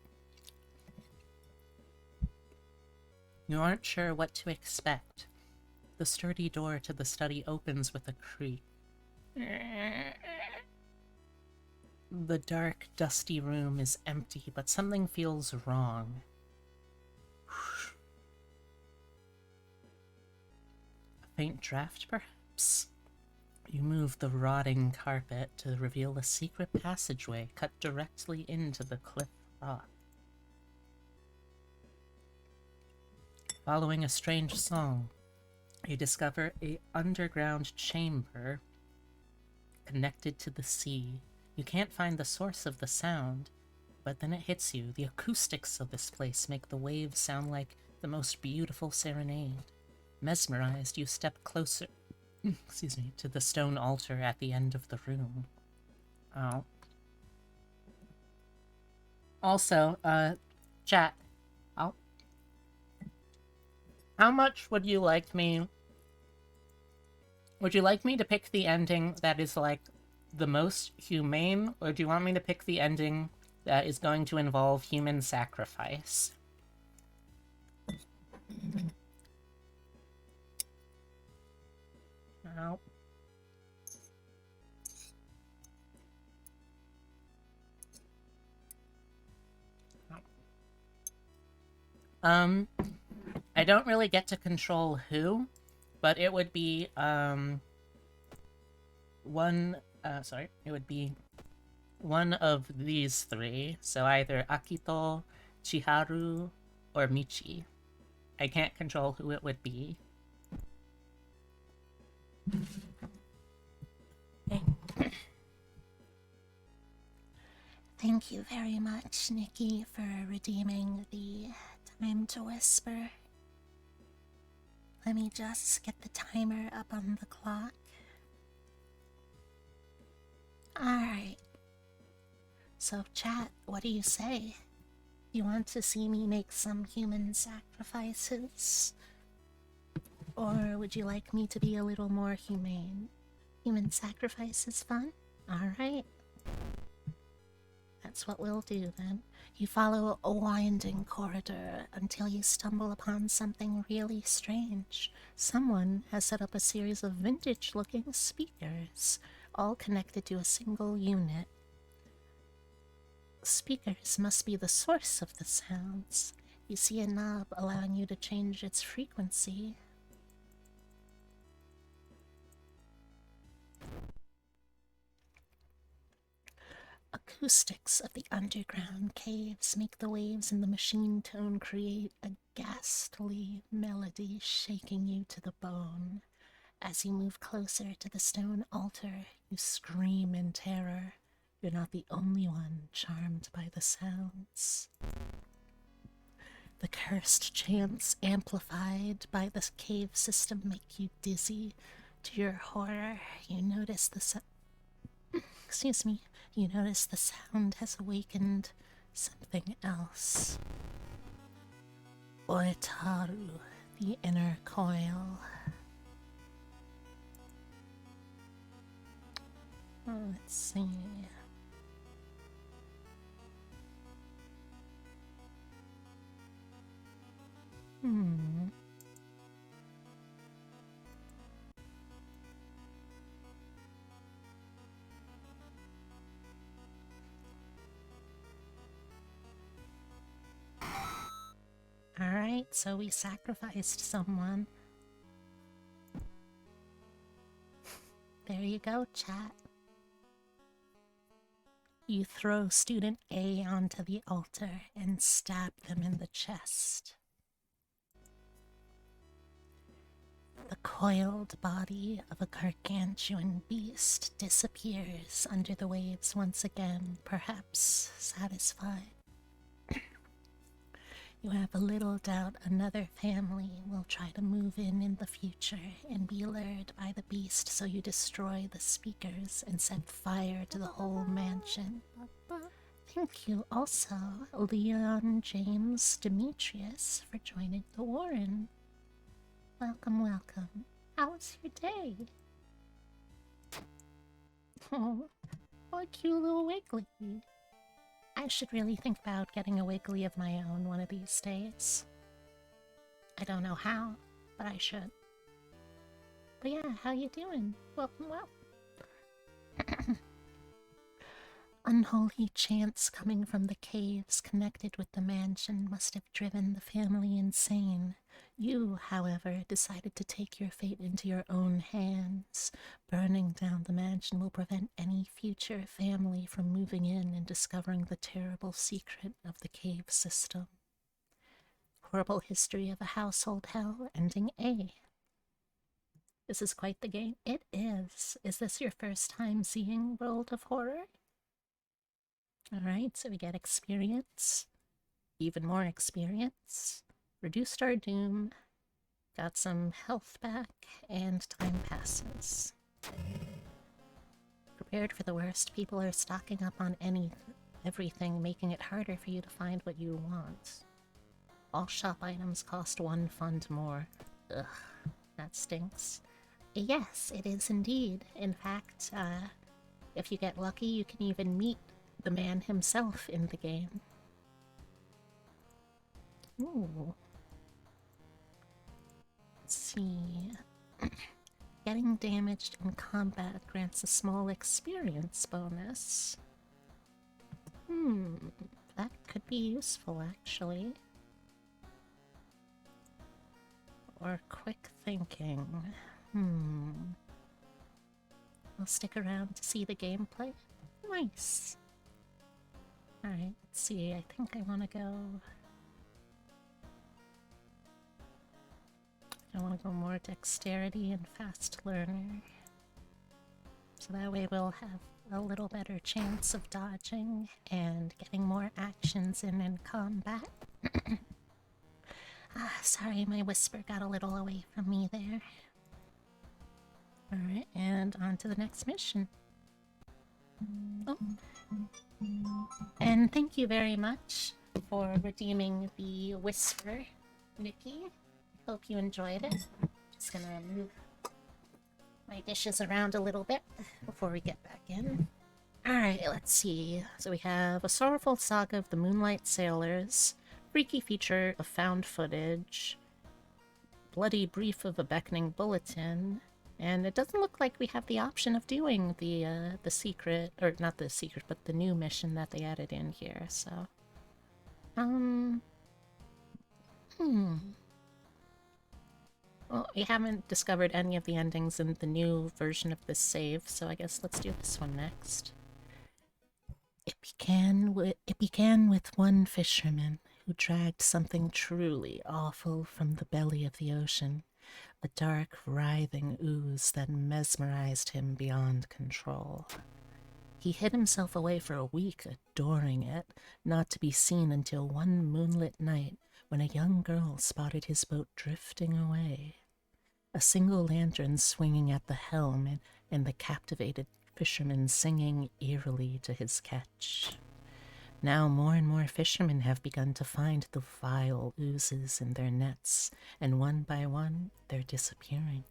You aren't sure what to expect. The sturdy door to the study opens with a creak. The dark, dusty room is empty, but something feels wrong. A faint draft, perhaps? You move the rotting carpet to reveal a secret passageway cut directly into the cliff rock. Following a strange song, you discover an underground chamber connected to the sea. You can't find the source of the sound, but then it hits you. The acoustics of this place make the waves sound like the most beautiful serenade. Mesmerized, you step closer, excuse me, to the stone altar at the end of the room. Oh. Also, chat. Oh. How much would you like me... Would you like me to pick the ending that is, like, the most humane, or do you want me to pick the ending that is going to involve human sacrifice? Ow. I don't really get to control who, but it would be, it would be one of these three, so either Akito, Chiharu, or Michi. I can't control who it would be. Thank you very much, Nikki, for redeeming the time to whisper. Let me just get the timer up on the clock. Alright. So, chat, what do you say? You want to see me make some human sacrifices? Or would you like me to be a little more humane? Human sacrifice is fun? Alright. That's what we'll do then. You follow a winding corridor until you stumble upon something really strange. Someone has set up a series of vintage-looking speakers, all connected to a single unit. Speakers must be the source of the sounds. You see a knob allowing you to change its frequency. acoustics of the underground caves make the waves in the machine tone create a ghastly melody shaking you to the bone. As you move closer to the stone altar, you scream in terror. You're not the only one charmed by the sounds. The cursed chants amplified by the cave system make you dizzy. To your horror, you notice you notice the sound has awakened something else. Oetaru, the inner coil. Let's see. Alright, so we sacrificed someone. There you go, chat. You throw student A onto the altar and stab them in the chest. The coiled body of a gargantuan beast disappears under the waves once again, perhaps satisfied. You have a little doubt another family will try to move in the future and be lured by the beast, so you destroy the speakers and set fire to the whole mansion. Thank you also, Leon James Demetrius, for joining the Warren. Welcome, welcome. How was your day? Oh, what a cute little wiggly. I should really think about getting a wiggly of my own one of these days. I don't know how, but I should. But yeah, how you doing? Welcome, welcome. Unholy chants coming from the caves connected with the mansion must have driven the family insane. You, however, decided to take your fate into your own hands. Burning down the mansion will prevent any future family from moving in and discovering the terrible secret of the cave system. Horrible history of a household hell, ending A. This is quite the game. It is. Is this your first time seeing World of Horror? Alright, so we get experience. Even more experience. Reduced our doom. Got some health back, and time passes. Prepared for the worst. People are stocking up on everything, making it harder for you to find what you want. All shop items cost 1 fund more. Ugh, that stinks. Yes, it is indeed. In fact, if you get lucky, you can even meet the man himself in the game. Ooh. Let's see. Getting damaged in combat grants a small experience bonus. That could be useful, actually. Or quick thinking. I'll stick around to see the gameplay. Nice. Alright, let's see. I think I want to go... I want to go more dexterity and fast learner. So that way we'll have a little better chance of dodging and getting more actions in combat. Sorry, my whisper got a little away from me there. Alright, and on to the next mission. Oh. And thank you very much for redeeming the whisper, Nikki. Hope you enjoyed it. Just gonna move my dishes around a little bit before we get back in. Alright, let's see. So we have A Sorrowful Saga of the Moonlight Sailors, Freaky Feature of Found Footage, Bloody Brief of a Beckoning Bulletin, and it doesn't look like we have the option of doing the secret, or not the secret, but the new mission that they added in here, so... Well, we haven't discovered any of the endings in the new version of this save, so I guess let's do this one next. It began with one fisherman who dragged something truly awful from the belly of the ocean, a dark, writhing ooze that mesmerized him beyond control. He hid himself away for a week, adoring it, not to be seen until one moonlit night when a young girl spotted his boat drifting away. A single lantern swinging at the helm and the captivated fisherman singing eerily to his catch. Now more and more fishermen have begun to find the vile oozes in their nets, and one by one they're disappearing.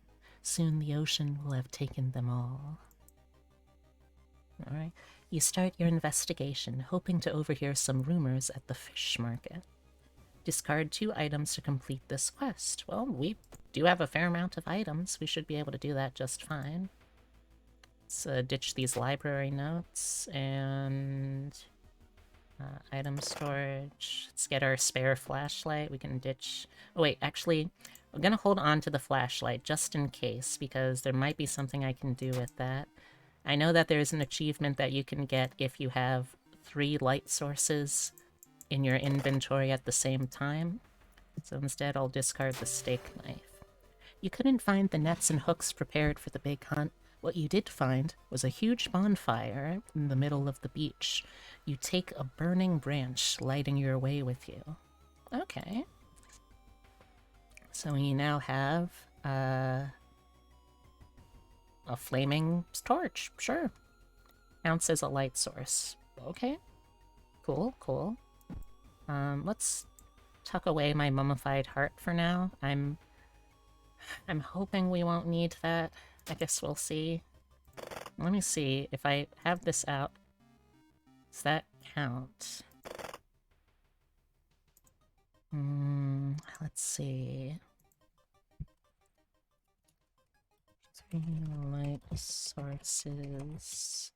Soon the ocean will have taken them all. Alright, you start your investigation, hoping to overhear some rumors at the fish market. Discard 2 items to complete this quest. Well, we do have a fair amount of items. We should be able to do that just fine. Let's ditch these library notes and item storage. Let's get our spare flashlight. We can ditch... Oh wait, actually, I'm gonna hold on to the flashlight just in case, because there might be something I can do with that. I know that there's an achievement that you can get if you have 3 light sources in your inventory at the same time. So instead I'll discard the steak knife. You couldn't find the nets and hooks prepared for the big hunt. What you did find was a huge bonfire in the middle of the beach. You take a burning branch, lighting your way with you. Okay. So we now have a flaming torch, sure. Counts as a light source. Okay. Cool, cool. Let's tuck away my mummified heart for now. I'm hoping we won't need that. I guess we'll see. Let me see if I have this out. Does that count? Let's see. 3 light sources.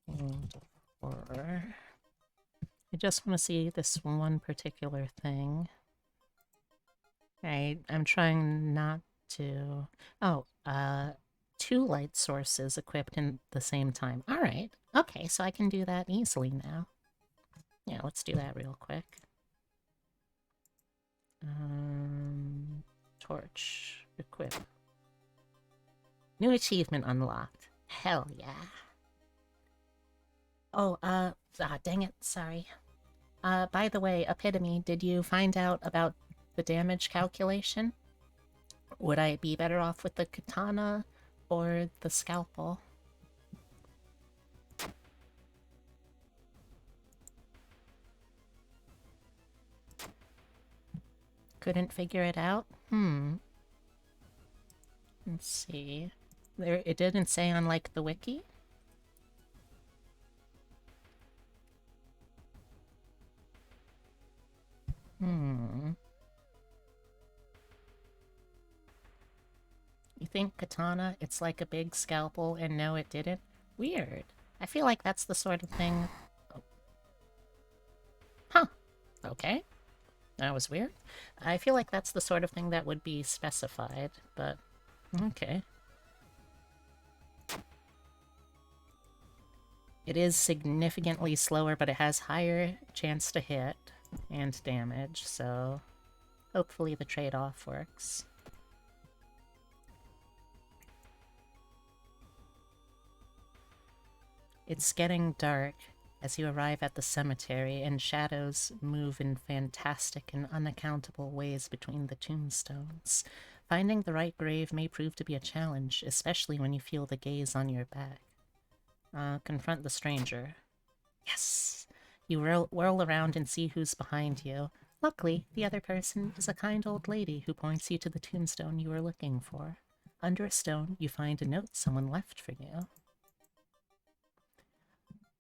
And 4. I just want to see this one particular thing. I'm trying not to... Oh, 2 light sources equipped in the same time. Alright, okay, so I can do that easily now. Yeah, let's do that real quick. Torch. Equip. New achievement unlocked. Hell yeah. Oh, dang it, sorry. By the way, Epitome, did you find out about the damage calculation? Would I be better off with the katana or the scalpel? Couldn't figure it out? Let's see. It didn't say on, like, the wiki? You think katana, it's like a big scalpel, and no, it didn't? Weird. I feel like that's the sort of thing... Oh. Huh. Okay. That was weird. I feel like that's the sort of thing that would be specified, but... Okay. It is significantly slower, but it has higher chance to hit and damage, so... Hopefully the trade-off works. It's getting dark as you arrive at the cemetery, and shadows move in fantastic and unaccountable ways between the tombstones. Finding the right grave may prove to be a challenge, especially when you feel the gaze on your back. Confront the stranger. Yes! You whirl around and see who's behind you. Luckily, the other person is a kind old lady who points you to the tombstone you were looking for. Under a stone, you find a note someone left for you.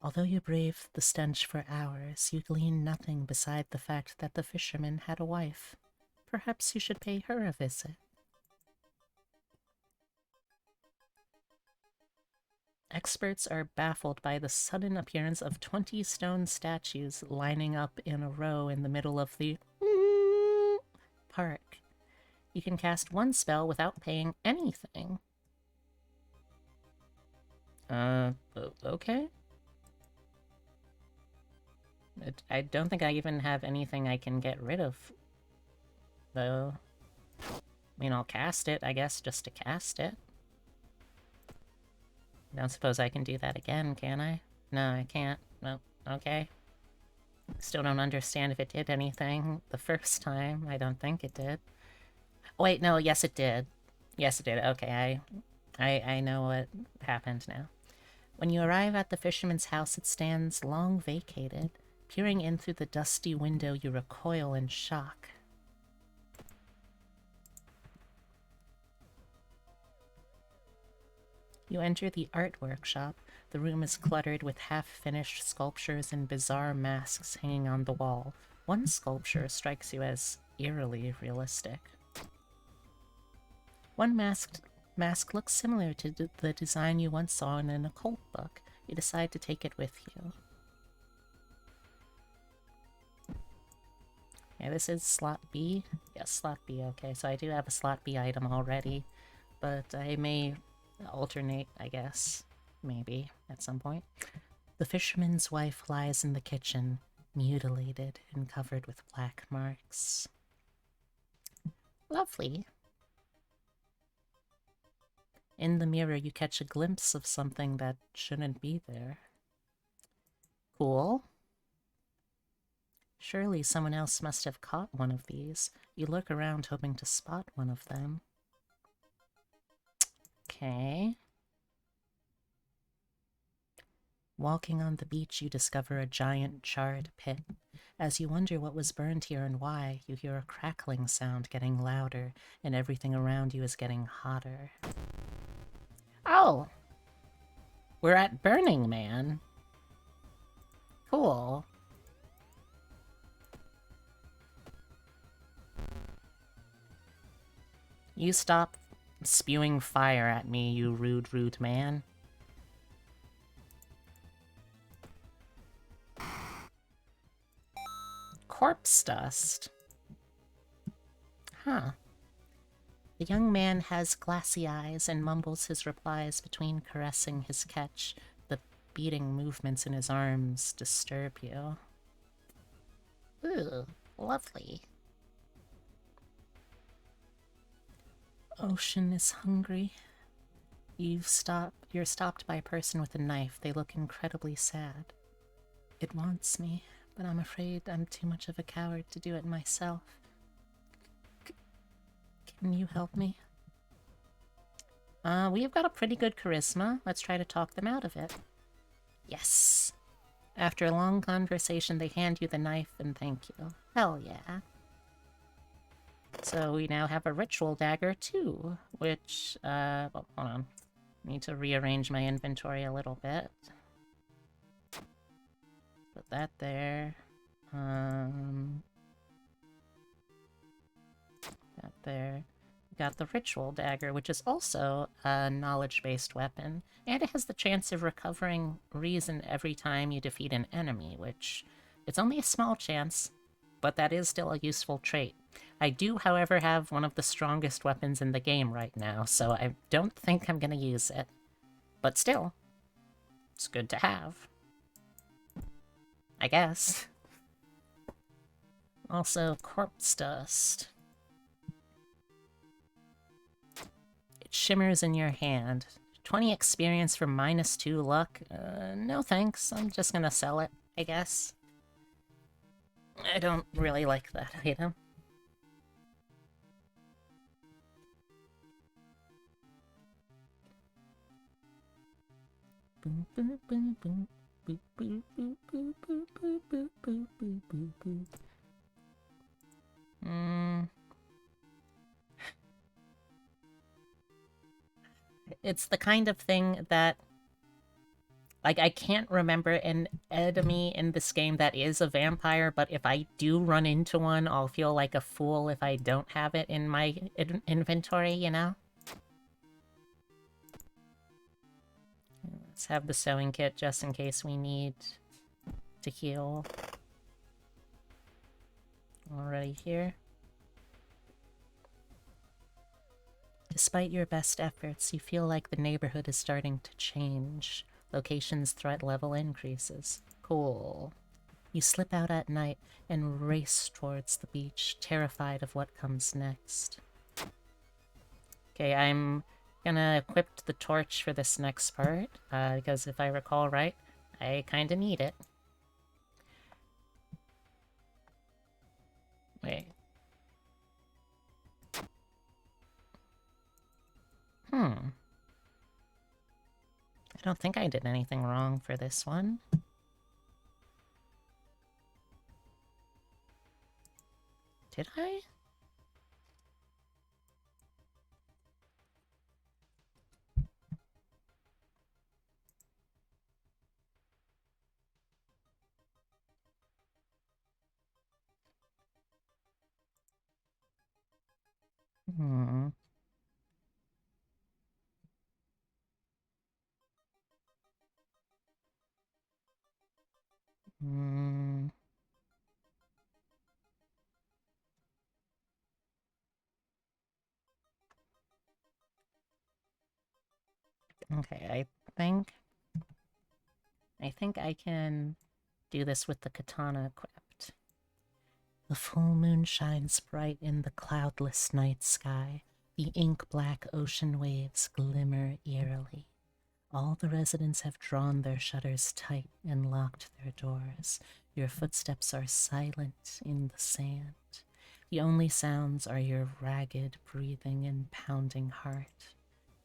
Although you braved the stench for hours, you glean nothing beside the fact that the fisherman had a wife. Perhaps you should pay her a visit. Experts are baffled by the sudden appearance of 20 stone statues lining up in a row in the middle of the park. You can cast 1 spell without paying anything. Okay. I don't think I even have anything I can get rid of, though. I mean, I'll cast it, I guess, just to cast it. Don't suppose I can do that again, can I? No, I can't. Well, okay. Still don't understand if it did anything the first time. I don't think it did. Wait, no, yes it did. Yes it did. Okay, I know what happened now. When you arrive at the fisherman's house, it stands long vacated. Peering in through the dusty window, you recoil in shock. You enter the art workshop. The room is cluttered with half-finished sculptures and bizarre masks hanging on the wall. One sculpture strikes you as eerily realistic. One mask looks similar to the design you once saw in an occult book. You decide to take it with you. Yeah, this is slot B. Yes, slot B, okay. So I do have a slot B item already, but I may alternate, I guess. Maybe, at some point. The fisherman's wife lies in the kitchen, mutilated and covered with black marks. Lovely. In the mirror, you catch a glimpse of something that shouldn't be there. Cool. Surely someone else must have caught one of these. You look around hoping to spot one of them. Okay. Walking on the beach, you discover a giant charred pit. As you wonder what was burned here and why, you hear a crackling sound getting louder, and everything around you is getting hotter. Oh! We're at Burning Man. Cool. You stop spewing fire at me, you rude, rude man. Corpse dust. Huh. The young man has glassy eyes and mumbles his replies between caressing his catch. The beating movements in his arms disturb you. Ooh, lovely. Ocean is hungry. You're stopped by a person with a knife. They look incredibly sad. It wants me, but I'm afraid I'm too much of a coward to do it myself. Can you help me? We've got a pretty good charisma. Let's try to talk them out of it. Yes. After a long conversation, they hand you the knife and thank you. Hell yeah. So we now have a ritual dagger too, which, well, hold on. Need to rearrange my inventory a little bit. Put that there. That there. Got the ritual dagger, which is also a knowledge-based weapon, and it has the chance of recovering reason every time you defeat an enemy, which it's only a small chance, but that is still a useful trait. I do, however, have one of the strongest weapons in the game right now, so I don't think I'm gonna use it. But still, it's good to have. I guess. Also, corpse dust. It shimmers in your hand. 20 experience for -2 luck? No thanks. I'm just gonna sell it, I guess. I don't really like that item. It's the kind of thing that, like, I can't remember an enemy in this game that is a vampire, but if I do run into one, I'll feel like a fool if I don't have it in my inventory, you know? Let's have the sewing kit just in case we need to heal. Already here. Despite your best efforts, you feel like the neighborhood is starting to change. Location's threat level increases. Cool. You slip out at night and race towards the beach, terrified of what comes next. Okay, I'm gonna equip the torch for this next part, because if I recall right, I kinda need it. Wait. I don't think I did anything wrong for this one. Did I? Hmm. Hmm. Okay, I think I can do this with the katana equipped. The full moon shines bright in the cloudless night sky. The ink-black ocean waves glimmer eerily. All the residents have drawn their shutters tight and locked their doors. Your footsteps are silent in the sand. The only sounds are your ragged breathing and pounding heart.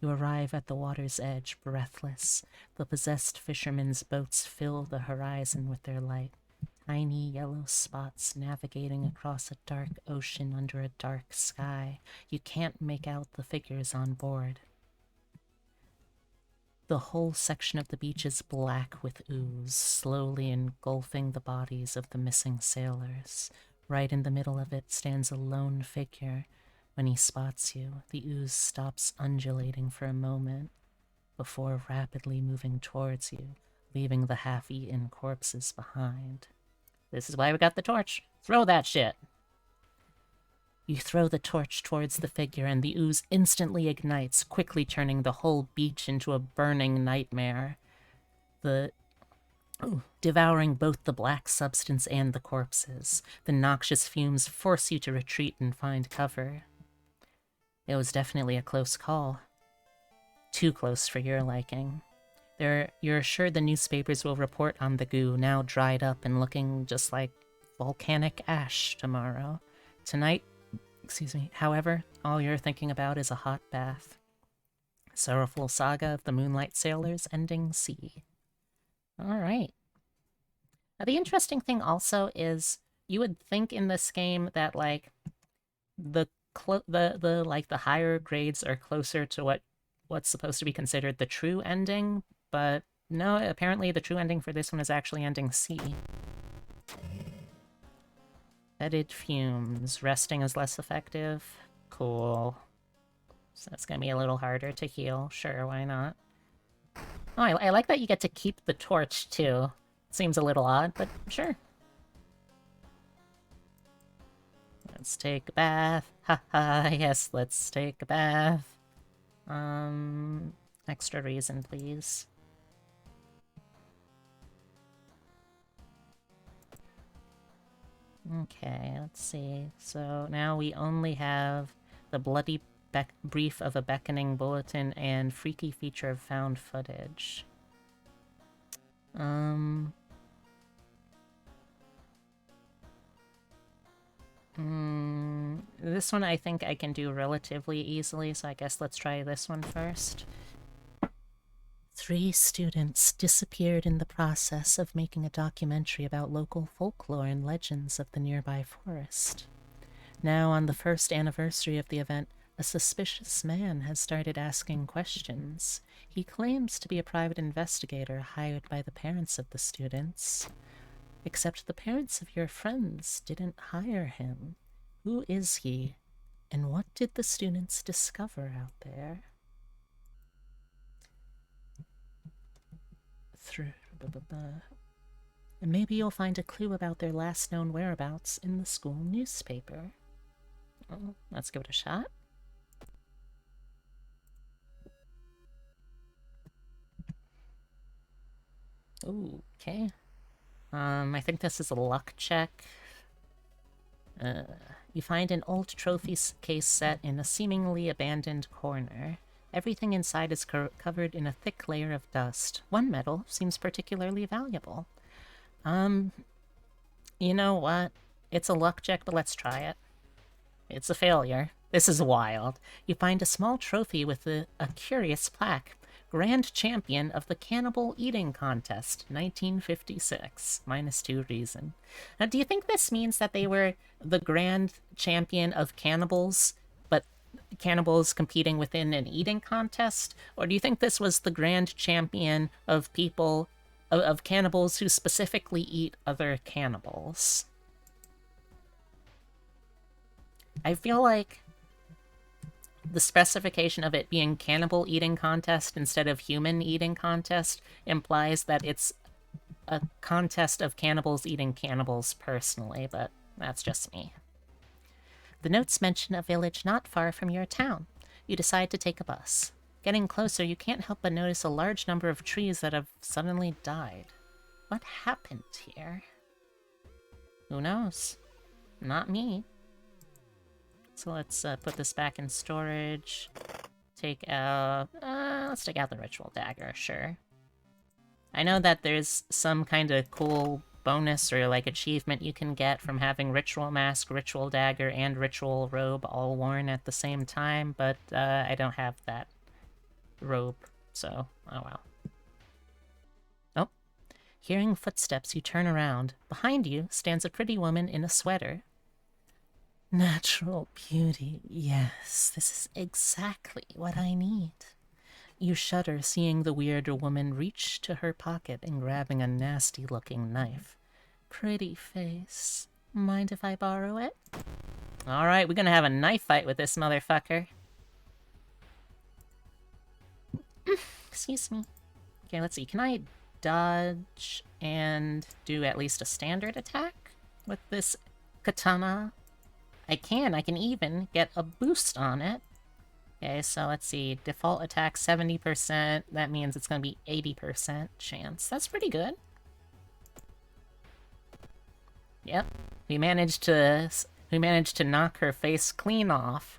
You arrive at the water's edge, breathless. The possessed fishermen's boats fill the horizon with their light. Tiny yellow spots navigating across a dark ocean under a dark sky. You can't make out the figures on board. The whole section of the beach is black with ooze, slowly engulfing the bodies of the missing sailors. Right in the middle of it stands a lone figure. When he spots you, the ooze stops undulating for a moment before rapidly moving towards you, leaving the half-eaten corpses behind. This is why we got the torch. Throw that shit! You throw the torch towards the figure, and the ooze instantly ignites, quickly turning the whole beach into a burning nightmare. Devouring both the black substance and the corpses. The noxious fumes force you to retreat and find cover. It was definitely a close call. Too close for your liking. You're assured the newspapers will report on the goo, now dried up and looking just like volcanic ash tomorrow. Tonight, however, all you're thinking about is a hot bath. Sorrowful saga of the Moonlight Sailors ending sea. Alright. Now, the interesting thing also is, you would think in this game that, like, the higher grades are closer to what's supposed to be considered the true ending, but no, apparently the true ending for this one is actually ending C. Fetid fumes. Resting is less effective. Cool. So it's gonna be a little harder to heal. Sure, why not? Oh, I like that you get to keep the torch, too. Seems a little odd, but sure. Let's take a bath. Haha, yes, let's take a bath. Extra reason, please. Okay, let's see. So now we only have the bloody brief of a beckoning bulletin and freaky feature of found footage. This one I think I can do relatively easily, so I guess let's try this one first. 3 students disappeared in the process of making a documentary about local folklore and legends of the nearby forest. Now, on the first anniversary of the event, a suspicious man has started asking questions. He claims to be a private investigator hired by the parents of the students. Except the parents of your friends didn't hire him. Who is he? And what did the students discover out there? And maybe you'll find a clue about their last known whereabouts in the school newspaper. Well, let's give it a shot. Ooh, okay. I think this is a luck check. You find an old trophy case set in a seemingly abandoned corner. Everything inside is covered in a thick layer of dust. One medal seems particularly valuable. You know what? It's a luck check, but let's try it. It's a failure. This is wild. You find a small trophy with a curious plaque. Grand Champion of the Cannibal Eating Contest, 1956. -2 reason. Now, do you think this means that they were the Grand Champion of cannibals, but cannibals competing within an eating contest? Or do you think this was the Grand Champion of people, of cannibals who specifically eat other cannibals? I feel like the specification of it being cannibal eating contest instead of human eating contest implies that it's a contest of cannibals eating cannibals personally, but that's just me. The notes mention a village not far from your town. You decide to take a bus. Getting closer, you can't help but notice a large number of trees that have suddenly died. What happened here? Who knows? Not me. So let's put this back in storage. Take out... let's take out the ritual dagger, sure. I know that there's some kind of cool bonus or, like, achievement you can get from having ritual mask, ritual dagger, and ritual robe all worn at the same time, but I don't have that robe, so oh well. Oh. Hearing footsteps, you turn around. Behind you stands a pretty woman in a sweater. Natural beauty, yes, this is exactly what I need. You shudder seeing the weird woman reach to her pocket and grabbing a nasty-looking knife. Pretty face. Mind if I borrow it? Alright, we're gonna have a knife fight with this motherfucker. Excuse me. Okay, let's see, can I dodge and do at least a standard attack with this katana? I can even get a boost on it. Okay, so let's see, default attack 70%, that means it's gonna be 80% chance. That's pretty good. Yep, we managed to knock her face clean off,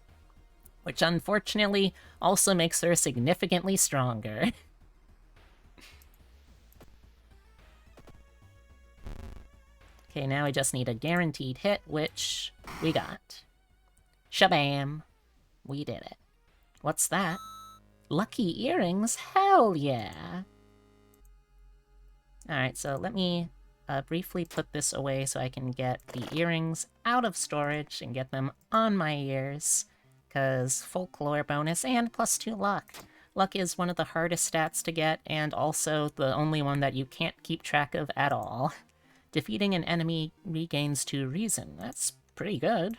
which unfortunately also makes her significantly stronger. Okay, now we just need a guaranteed hit, which we got. Shabam! We did it. What's that? Lucky earrings? Hell yeah! Alright, so let me briefly put this away so I can get the earrings out of storage and get them on my ears, because folklore bonus and +2 luck. Luck is one of the hardest stats to get, and also the only one that you can't keep track of at all. Defeating an enemy regains 2 reason. That's pretty good.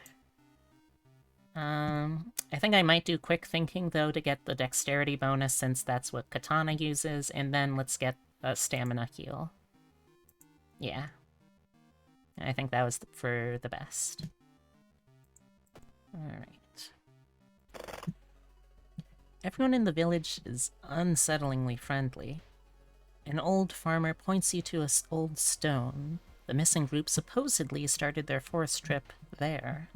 I think I might do quick thinking, though, to get the dexterity bonus, since that's what katana uses, and then let's get a stamina heal. Yeah. I think that was for the best. Alright. Everyone in the village is unsettlingly friendly. An old farmer points you to an old stone. The missing group supposedly started their forest trip there.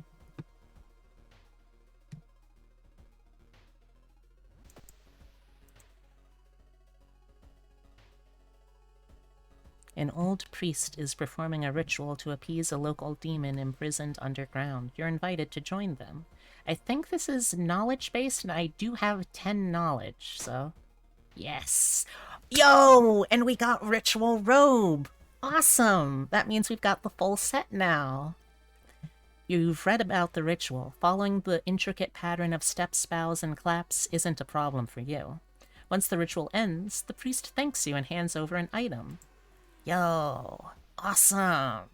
An old priest is performing a ritual to appease a local demon imprisoned underground. You're invited to join them. I think this is knowledge-based, and I do have 10 knowledge, so... Yes! Yo! And we got ritual robe! Awesome! That means we've got the full set now. You've read about the ritual. Following the intricate pattern of steps, bows, and claps isn't a problem for you. Once the ritual ends, the priest thanks you and hands over an item. Yo! Awesome!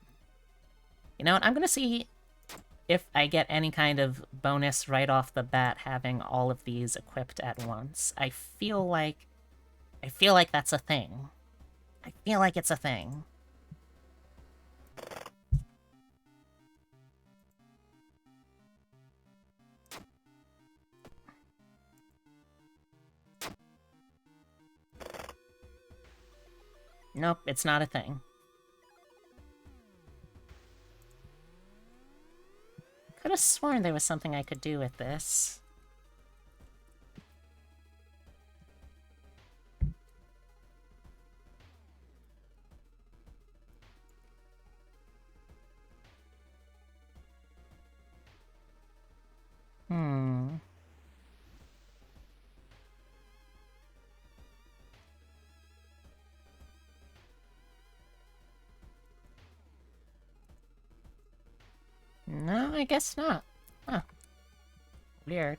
You know what? I'm gonna see if I get any kind of bonus right off the bat having all of these equipped at once. I feel like that's a thing. I feel like it's a thing. Nope, it's not a thing. have sworn there was something I could do with this. Hmm. No, I guess not. Huh. Weird.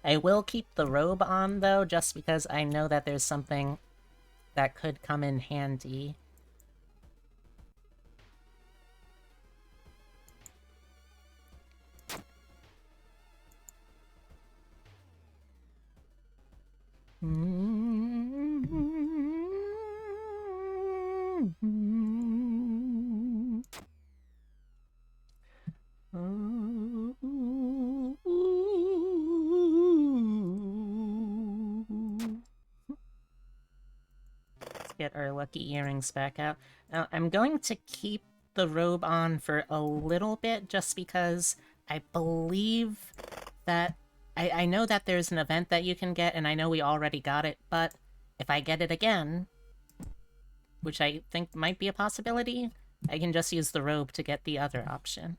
I will keep the robe on, though, just because I know that there's something that could come in handy. Let's get our lucky earrings back out. Now, I'm going to keep the robe on for a little bit, just because I believe that... I know that there's an event that you can get, and I know we already got it, but if I get it again, which I think might be a possibility, I can just use the robe to get the other option.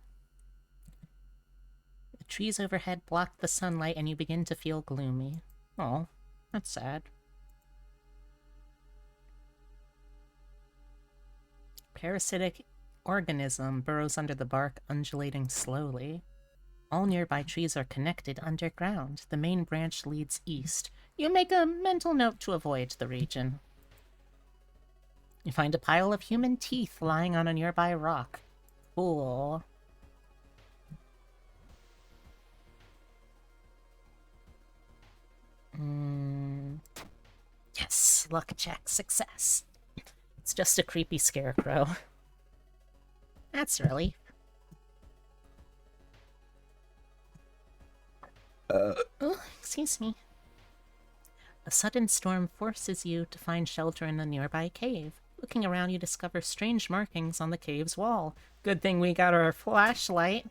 The trees overhead block the sunlight, and you begin to feel gloomy. Oh, that's sad. Parasitic organism burrows under the bark, undulating slowly. All nearby trees are connected underground. The main branch leads east. You make a mental note to avoid the region. You find a pile of human teeth lying on a nearby rock. Cool. Yes, luck check, success. It's just a creepy scarecrow. That's a relief. Oh, excuse me. A sudden storm forces you to find shelter in a nearby cave. Looking around, you discover strange markings on the cave's wall. Good thing we got our flashlight.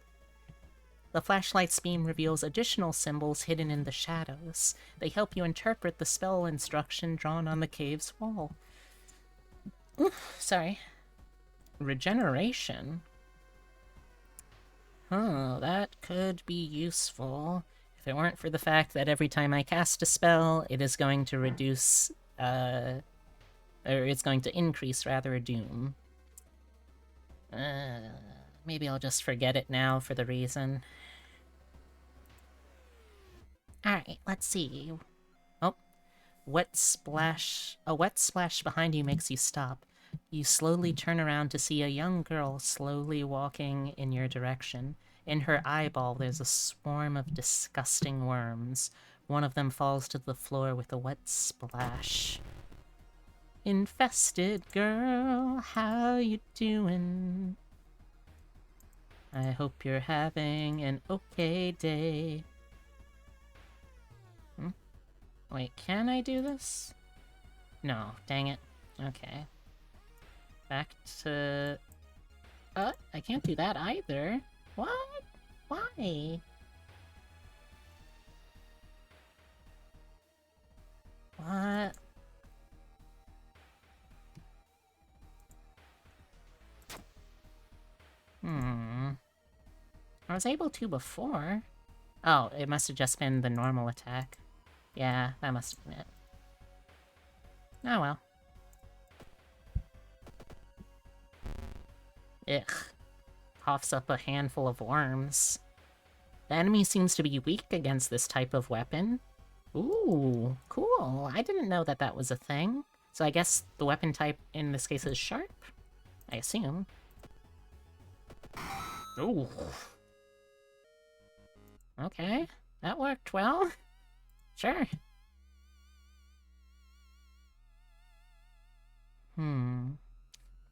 The flashlight's beam reveals additional symbols hidden in the shadows. They help you interpret the spell instruction drawn on the cave's wall. Ooh, sorry. Regeneration? Oh, that could be useful. If it weren't for the fact that every time I cast a spell, it is going to reduce, or it's going to increase, rather, a doom. Maybe I'll just forget it now for the reason. Alright, let's see. Oh. Wet splash. A wet splash behind you makes you stop. You slowly turn around to see a young girl slowly walking in your direction. In her eyeball, there's a swarm of disgusting worms. One of them falls to the floor with a wet splash. Infested girl, how you doing? I hope you're having an okay day. Wait, can I do this? No, dang it. Okay. Back to... I can't do that either. What? Why? What? I was able to before. Oh, it must have just been the normal attack. Yeah, that must have been it. Oh well. Ugh. Coughs up a handful of worms. The enemy seems to be weak against this type of weapon. Ooh, cool. I didn't know that that was a thing. So I guess the weapon type in this case is sharp? I assume. Ooh. Okay, that worked well. Sure.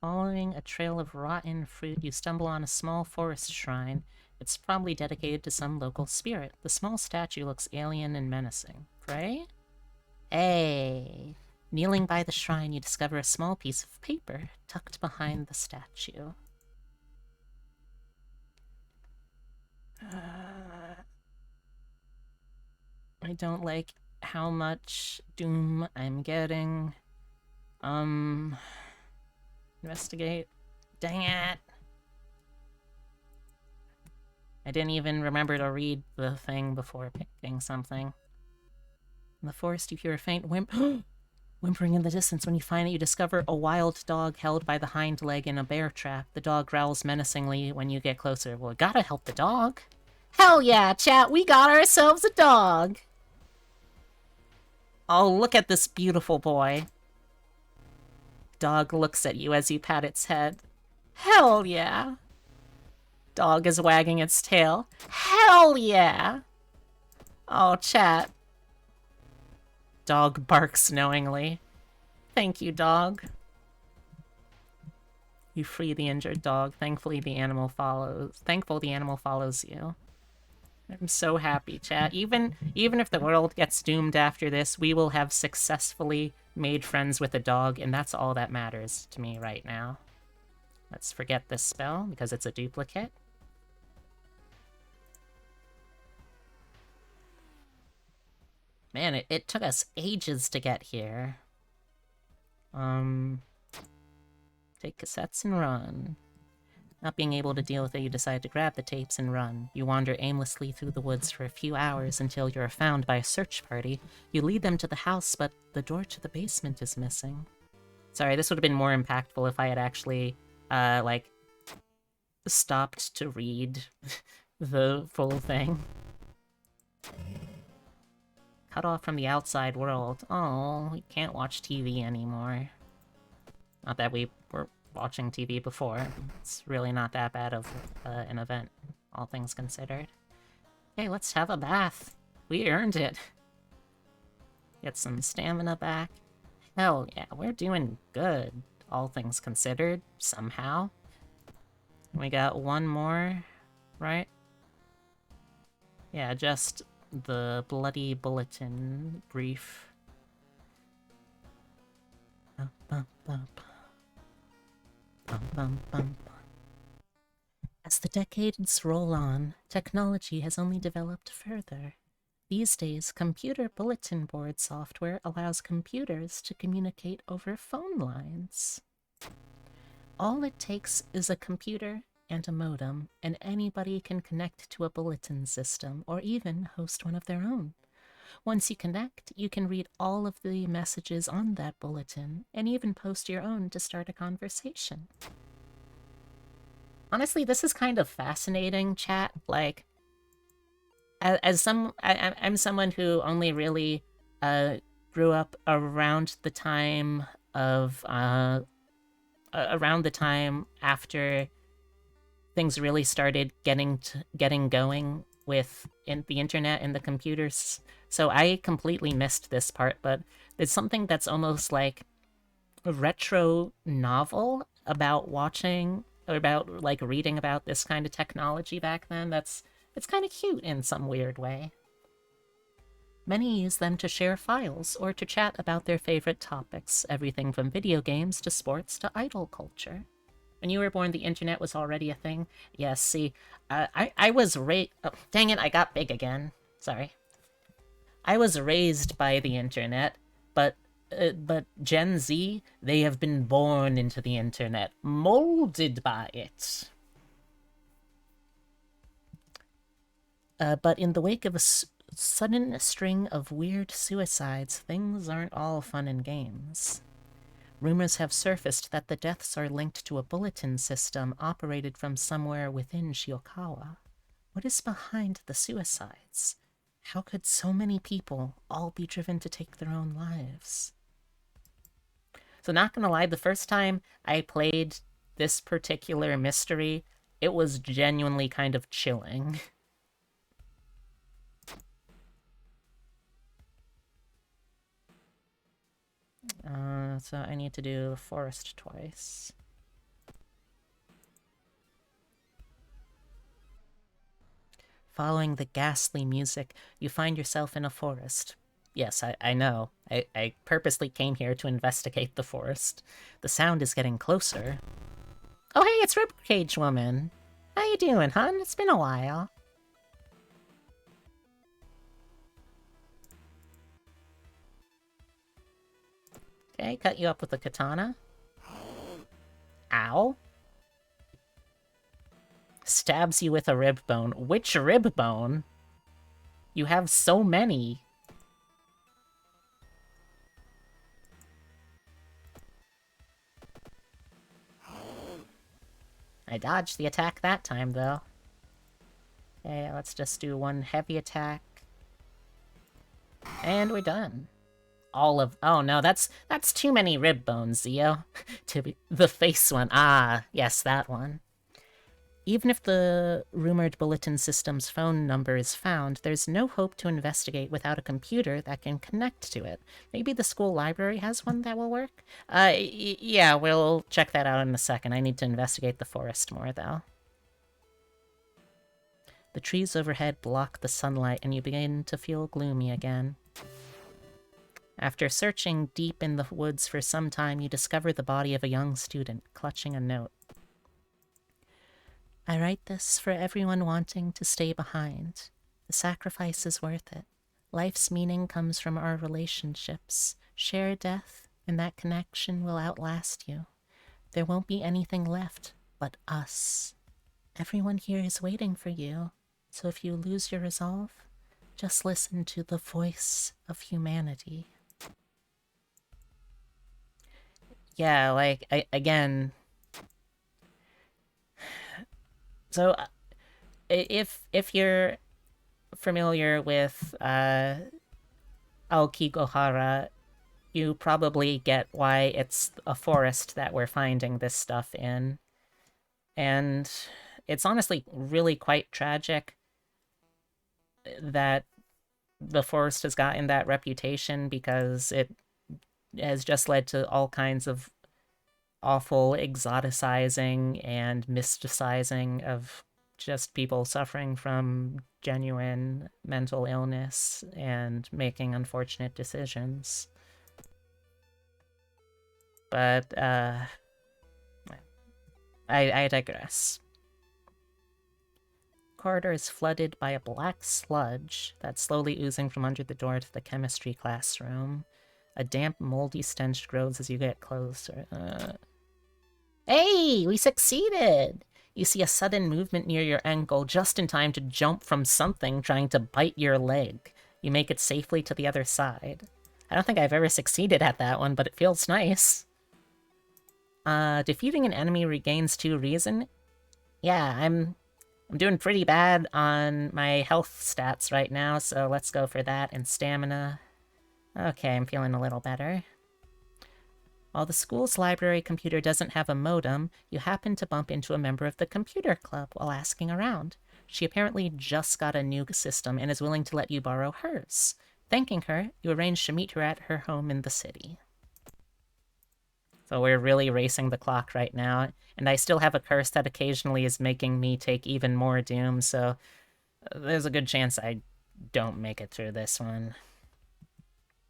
Following a trail of rotten fruit, you stumble on a small forest shrine. It's probably dedicated to some local spirit. The small statue looks alien and menacing. Pray? Hey. Kneeling by the shrine, you discover a small piece of paper tucked behind the statue. I don't like how much doom I'm getting. Investigate. Dang it! I didn't even remember to read the thing before picking something. In the forest, you hear a faint whimpering in the distance. When you find it, you discover a wild dog held by the hind leg in a bear trap. The dog growls menacingly when you get closer. Well, gotta help the dog. Hell yeah, chat, we got ourselves a dog! Oh, look at this beautiful boy. Dog looks at you as you pat its head. Hell yeah! Dog is wagging its tail. Hell yeah! Oh, chat. Dog barks knowingly. Thank you, dog. You free the injured dog. Thankful the animal follows you. I'm so happy, chat. Even if the world gets doomed after this, we will have successfully made friends with a dog, and that's all that matters to me right now. Let's forget this spell, because it's a duplicate. Man, it took us ages to get here. Take cassettes and run. Not being able to deal with it, you decide to grab the tapes and run. You wander aimlessly through the woods for a few hours until you're found by a search party. You lead them to the house, but the door to the basement is missing. Sorry, this would have been more impactful if I had actually, stopped to read the full thing. Cut off from the outside world. Oh, we can't watch TV anymore. Not that we were watching TV before. It's really not that bad of an event, all things considered. Okay, let's have a bath. We earned it. Get some stamina back. Hell yeah, we're doing good, all things considered, somehow. We got one more, right? Yeah, just the bloody bulletin brief. Bum, bum, bum. Bum, bum, bum. As the decades roll on, technology has only developed further. These days, computer bulletin board software allows computers to communicate over phone lines. All it takes is a computer and a modem, and anybody can connect to a bulletin system, or even host one of their own. Once you connect, you can read all of the messages on that bulletin, and even post your own to start a conversation. Honestly, this is kind of fascinating, chat. Like, I'm someone who only really grew up around the time of after things really started getting going with the internet and the computers. So I completely missed this part, but it's something that's almost like a retro novel about reading about this kind of technology back then. It's kind of cute in some weird way. Many use them to share files or to chat about their favorite topics, everything from video games to sports to idol culture. When you were born, the internet was already a thing. Yes, see, I was raised... Oh, dang it, I got big again. Sorry. I was raised by the internet, but Gen Z, they have been born into the internet, molded by it. But in the wake of a sudden string of weird suicides, things aren't all fun and games. Rumors have surfaced that the deaths are linked to a bulletin system operated from somewhere within Shiokawa. What is behind the suicides? How could so many people all be driven to take their own lives? So not gonna lie, the first time I played this particular mystery, it was genuinely kind of chilling. So I need to do the forest twice. Following the ghastly music, you find yourself in a forest. Yes, I know. I purposely came here to investigate the forest. The sound is getting closer. Oh, hey, it's Ribcage Woman. How you doing, hon? It's been a while. Okay, cut you up with a katana. Ow. Stabs you with a rib bone. Which rib bone? You have so many. I dodged the attack that time, though. Okay, let's just do one heavy attack. And we're done. All of... Oh, no, that's too many rib bones, Zio. To be... The face one. Ah, yes, that one. Even if the rumored bulletin system's phone number is found, there's no hope to investigate without a computer that can connect to it. Maybe the school library has one that will work? Yeah, we'll check that out in a second. I need to investigate the forest more, though. The trees overhead block the sunlight, and you begin to feel gloomy again. After searching deep in the woods for some time, you discover the body of a young student, clutching a note. I write this for everyone wanting to stay behind. The sacrifice is worth it. Life's meaning comes from our relationships. Share death, and that connection will outlast you. There won't be anything left but us. Everyone here is waiting for you, so if you lose your resolve, just listen to the voice of humanity. Yeah, like, again... So, if you're familiar with Aokigahara, you probably get why it's a forest that we're finding this stuff in. And it's honestly really quite tragic that the forest has gotten that reputation, because it has just led to all kinds of awful exoticizing and mysticizing of just people suffering from genuine mental illness and making unfortunate decisions. But, I digress. Corridor is flooded by a black sludge that's slowly oozing from under the door to the chemistry classroom. A damp, moldy stench grows as you get closer. Hey, we succeeded! You see a sudden movement near your ankle just in time to jump from something trying to bite your leg. You make it safely to the other side. I don't think I've ever succeeded at that one, but it feels nice. Defeating an enemy regains 2 reason. Yeah, I'm doing pretty bad on my health stats right now, so let's go for that, and stamina. Okay, I'm feeling a little better. While the school's library computer doesn't have a modem, you happen to bump into a member of the computer club while asking around. She apparently just got a new system and is willing to let you borrow hers. Thanking her, you arrange to meet her at her home in the city. So we're really racing the clock right now, and I still have a curse that occasionally is making me take even more doom, so there's a good chance I don't make it through this one.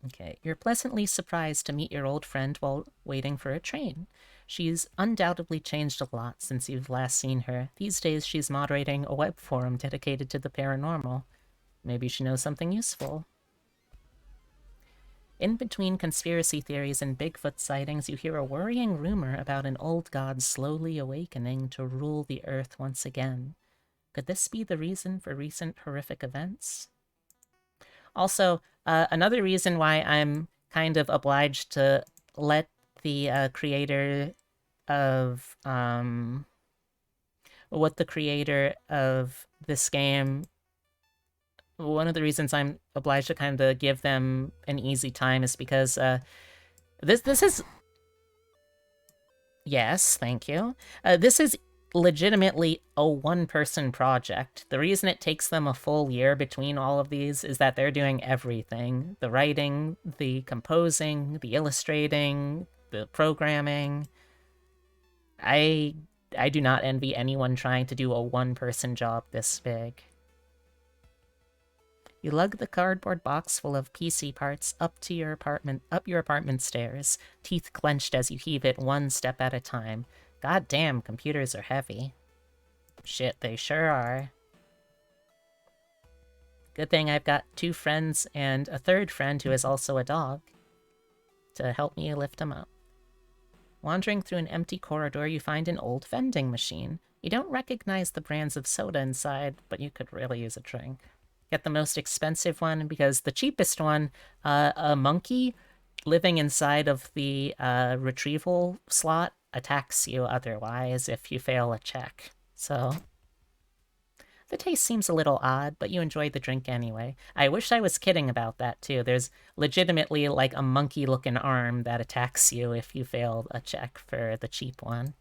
Okay, you're pleasantly surprised to meet your old friend while waiting for a train. She's undoubtedly changed a lot since you've last seen her. These days she's moderating a web forum dedicated to the paranormal. Maybe she knows something useful. In between conspiracy theories and Bigfoot sightings, you hear a worrying rumor about an old god slowly awakening to rule the earth once again. Could this be the reason for recent horrific events? Also, another reason why I'm kind of obliged to let the creator of this game, one of the reasons I'm obliged to kind of give them an easy time is because this is... Yes, thank you. This is legitimately a one-person project. The reason it takes them a full year between all of these is that they're doing everything. The writing, the composing, the illustrating, the programming. I do not envy anyone trying to do a one-person job this big. You lug the cardboard box full of PC parts up your apartment stairs, teeth clenched as you heave it one step at a time. God damn, computers are heavy. Shit, they sure are. Good thing I've got 2 friends and a third friend who is also a dog to help me lift him up. Wandering through an empty corridor, you find an old vending machine. You don't recognize the brands of soda inside, but you could really use a drink. Get the most expensive one, because the cheapest one, a monkey living inside of the retrieval slot attacks you otherwise if you fail a check. So the taste seems a little odd, but you enjoy the drink anyway. I wish I was kidding about that, too. There's legitimately, like, a monkey-looking arm that attacks you if you fail a check for the cheap one.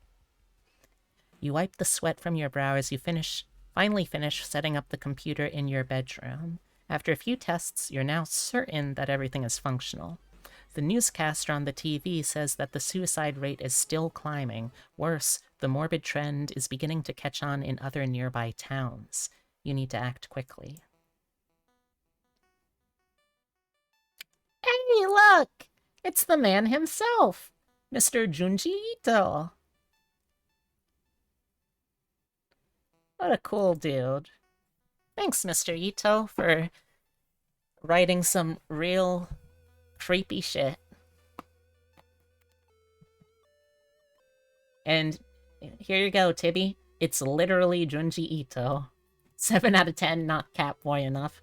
You wipe the sweat from your brow as you finally finish setting up the computer in your bedroom. After a few tests, you're now certain that everything is functional. The newscaster on the TV says that the suicide rate is still climbing. Worse, the morbid trend is beginning to catch on in other nearby towns. You need to act quickly. Hey, look! It's the man himself! Mr. Junji Ito! What a cool dude. Thanks, Mr. Ito, for writing some real creepy shit. And here you go, Tibby. It's literally Junji Ito. 7 out of 10, not Catboy enough.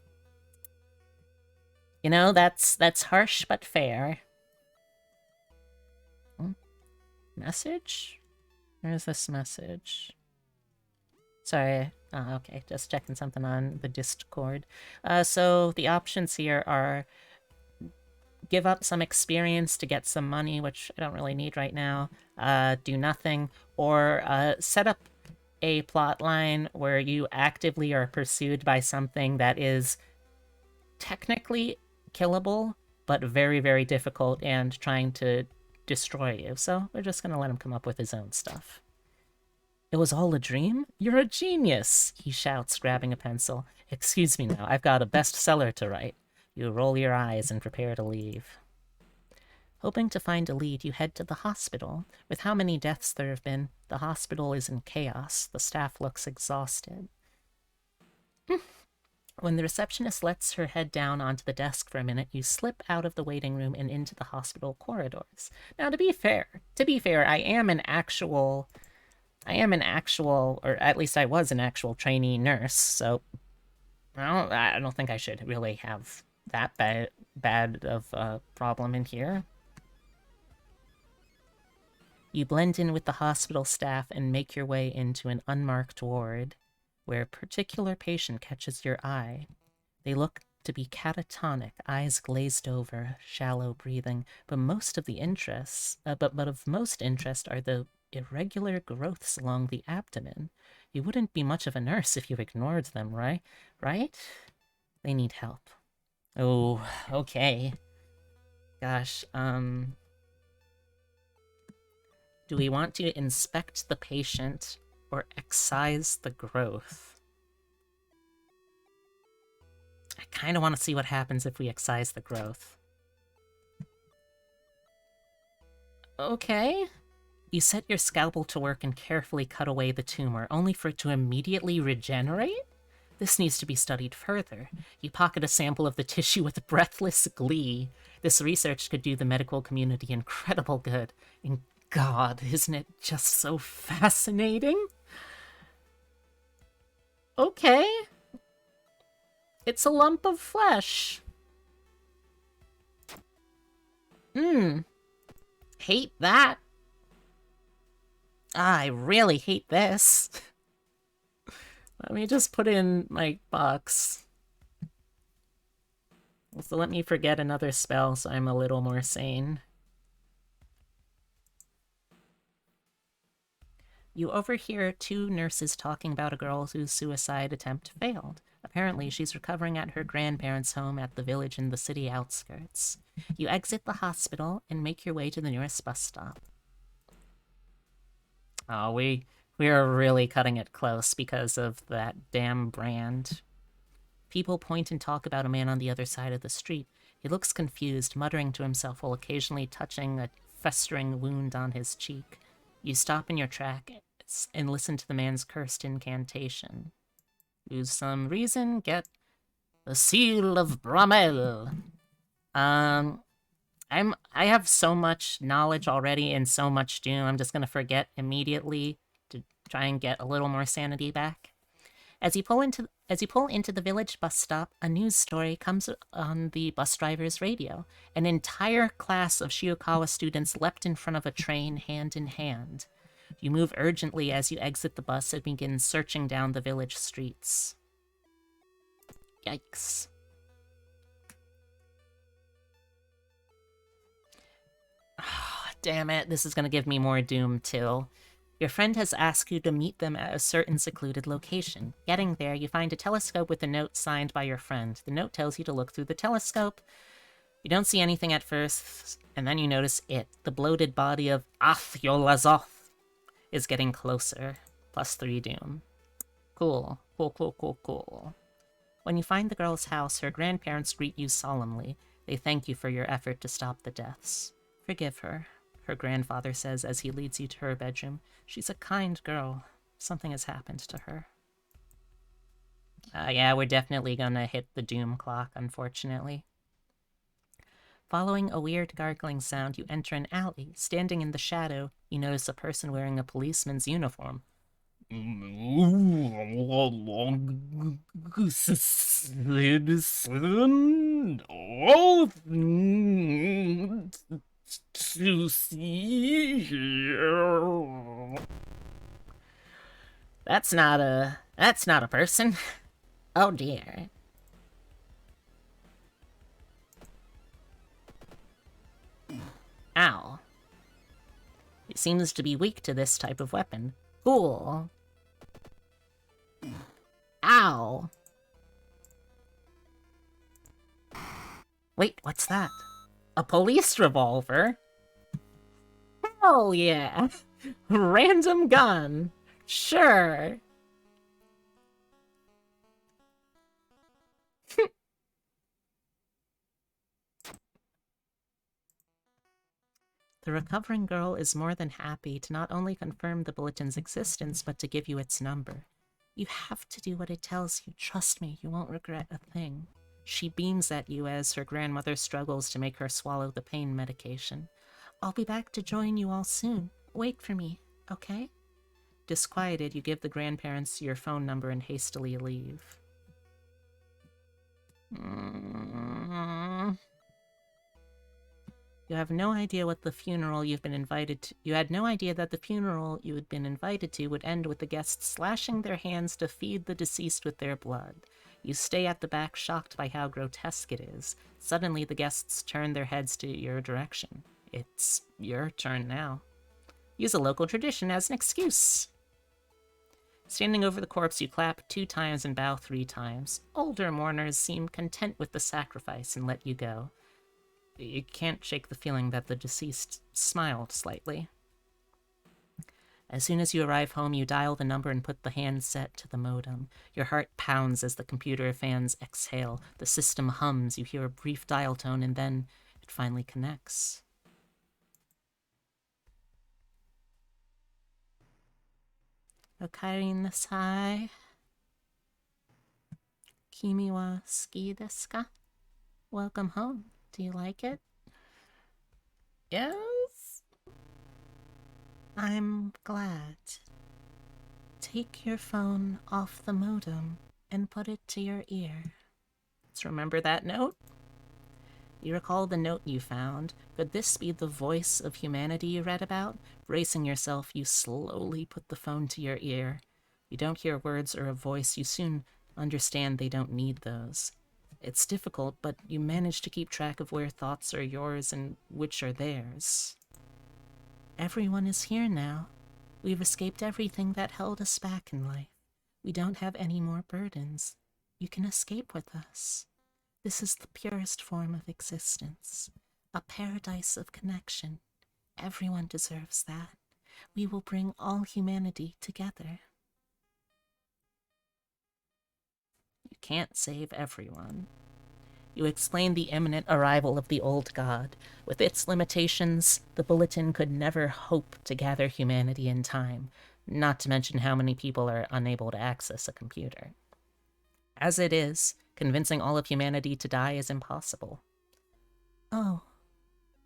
You know, that's harsh but fair. Message? Where's this message? Sorry. Oh, okay, just checking something on the Discord. So the options here are give up some experience to get some money, which I don't really need right now, do nothing, or set up a plot line where you actively are pursued by something that is technically killable, but very, very difficult and trying to destroy you. So we're just gonna let him come up with his own stuff. It was all a dream? You're a genius, he shouts, grabbing a pencil. Excuse me now, I've got a bestseller to write. You roll your eyes and prepare to leave. Hoping to find a lead, you head to the hospital. With how many deaths there have been, the hospital is in chaos. The staff looks exhausted. When the receptionist lets her head down onto the desk for a minute, you slip out of the waiting room and into the hospital corridors. Now, to be fair, I am an actual, or at least I was an actual trainee nurse, so I don't think I should really have that bad of a problem in here. You blend in with the hospital staff and make your way into an unmarked ward, where a particular patient catches your eye. They look to be catatonic, eyes glazed over, shallow breathing, but of most interest are the irregular growths along the abdomen. You wouldn't be much of a nurse if you ignored them, right? They need help. Oh, okay. Gosh, do we want to inspect the patient or excise the growth? I kind of want to see what happens if we excise the growth. Okay. You set your scalpel to work and carefully cut away the tumor, only for it to immediately regenerate? This needs to be studied further. You pocket a sample of the tissue with breathless glee. This research could do the medical community incredible good. And God, isn't it just so fascinating? Okay. It's a lump of flesh. Hate that. I really hate this. Let me just put in my box. So let me forget another spell so I'm a little more sane. You overhear 2 nurses talking about a girl whose suicide attempt failed. Apparently, she's recovering at her grandparents' home at the village in the city outskirts. You exit the hospital and make your way to the nearest bus stop. Oh, we are really cutting it close because of that damn brand. People point and talk about a man on the other side of the street. He looks confused, muttering to himself while occasionally touching a festering wound on his cheek. You stop in your tracks and listen to the man's cursed incantation. Use some reason, get the seal of Bramel. I have so much knowledge already and so much doom, I'm just gonna forget immediately to try and get a little more sanity back. As you pull into the village bus stop, a news story comes on the bus driver's radio. An entire class of Shiokawa students leapt in front of a train hand in hand. You move urgently as you exit the bus and begin searching down the village streets. Yikes. Oh, damn it, this is gonna give me more doom too. Your friend has asked you to meet them at a certain secluded location. Getting there, you find a telescope with a note signed by your friend. The note tells you to look through the telescope. You don't see anything at first, and then you notice it. The bloated body of Ath-Yolazoth is getting closer. +3 doom. Cool. Cool. When you find the girl's house, her grandparents greet you solemnly. They thank you for your effort to stop the deaths. Forgive her, her grandfather says as he leads you to her bedroom. She's a kind girl. Something has happened to her. Yeah, we're definitely gonna hit the doom clock, unfortunately. Following a weird gargling sound, you enter an alley. Standing in the shadow, you notice a person wearing a policeman's uniform. To see here. That's not a person. Oh dear. Ow. It seems to be weak to this type of weapon. Cool. Ow. Wait, what's that? A police revolver? Hell yeah! Random gun. Sure. The recovering girl is more than happy to not only confirm the bulletin's existence, but to give you its number. You have to do what it tells you. Trust me, you won't regret a thing. She beams at you as her grandmother struggles to make her swallow the pain medication. I'll be back to join you all soon. Wait for me, okay? Disquieted, you give the grandparents your phone number and hastily leave. You have no idea what the funeral you've been invited to. You had no idea that the funeral you had been invited to would end with the guests slashing their hands to feed the deceased with their blood. You stay at the back, shocked by how grotesque it is. Suddenly, the guests turn their heads to your direction. It's your turn now. Use a local tradition as an excuse. Standing over the corpse, you clap 2 times and bow 3 times. Older mourners seem content with the sacrifice and let you go. You can't shake the feeling that the deceased smiled slightly. As soon as you arrive home, you dial the number and put the handset to the modem. Your heart pounds as the computer fans exhale. The system hums, you hear a brief dial tone, and then it finally connects. Okaeri nasai. Kimi wa suki desu ka? Welcome home. Do you like it? Yes? I'm glad. Take your phone off the modem and put it to your ear. Let's remember that note. You recall the note you found. Could this be the voice of humanity you read about? Bracing yourself, you slowly put the phone to your ear. You don't hear words or a voice. You soon understand they don't need those. It's difficult, but you manage to keep track of where thoughts are yours and which are theirs. Everyone is here now. We've escaped everything that held us back in life. We don't have any more burdens. You can escape with us. This is the purest form of existence, a paradise of connection. Everyone deserves that. We will bring all humanity together. You can't save everyone. You explain the imminent arrival of the old god. With its limitations, the Bulletin could never hope to gather humanity in time, not to mention how many people are unable to access a computer. As it is, convincing all of humanity to die is impossible. Oh,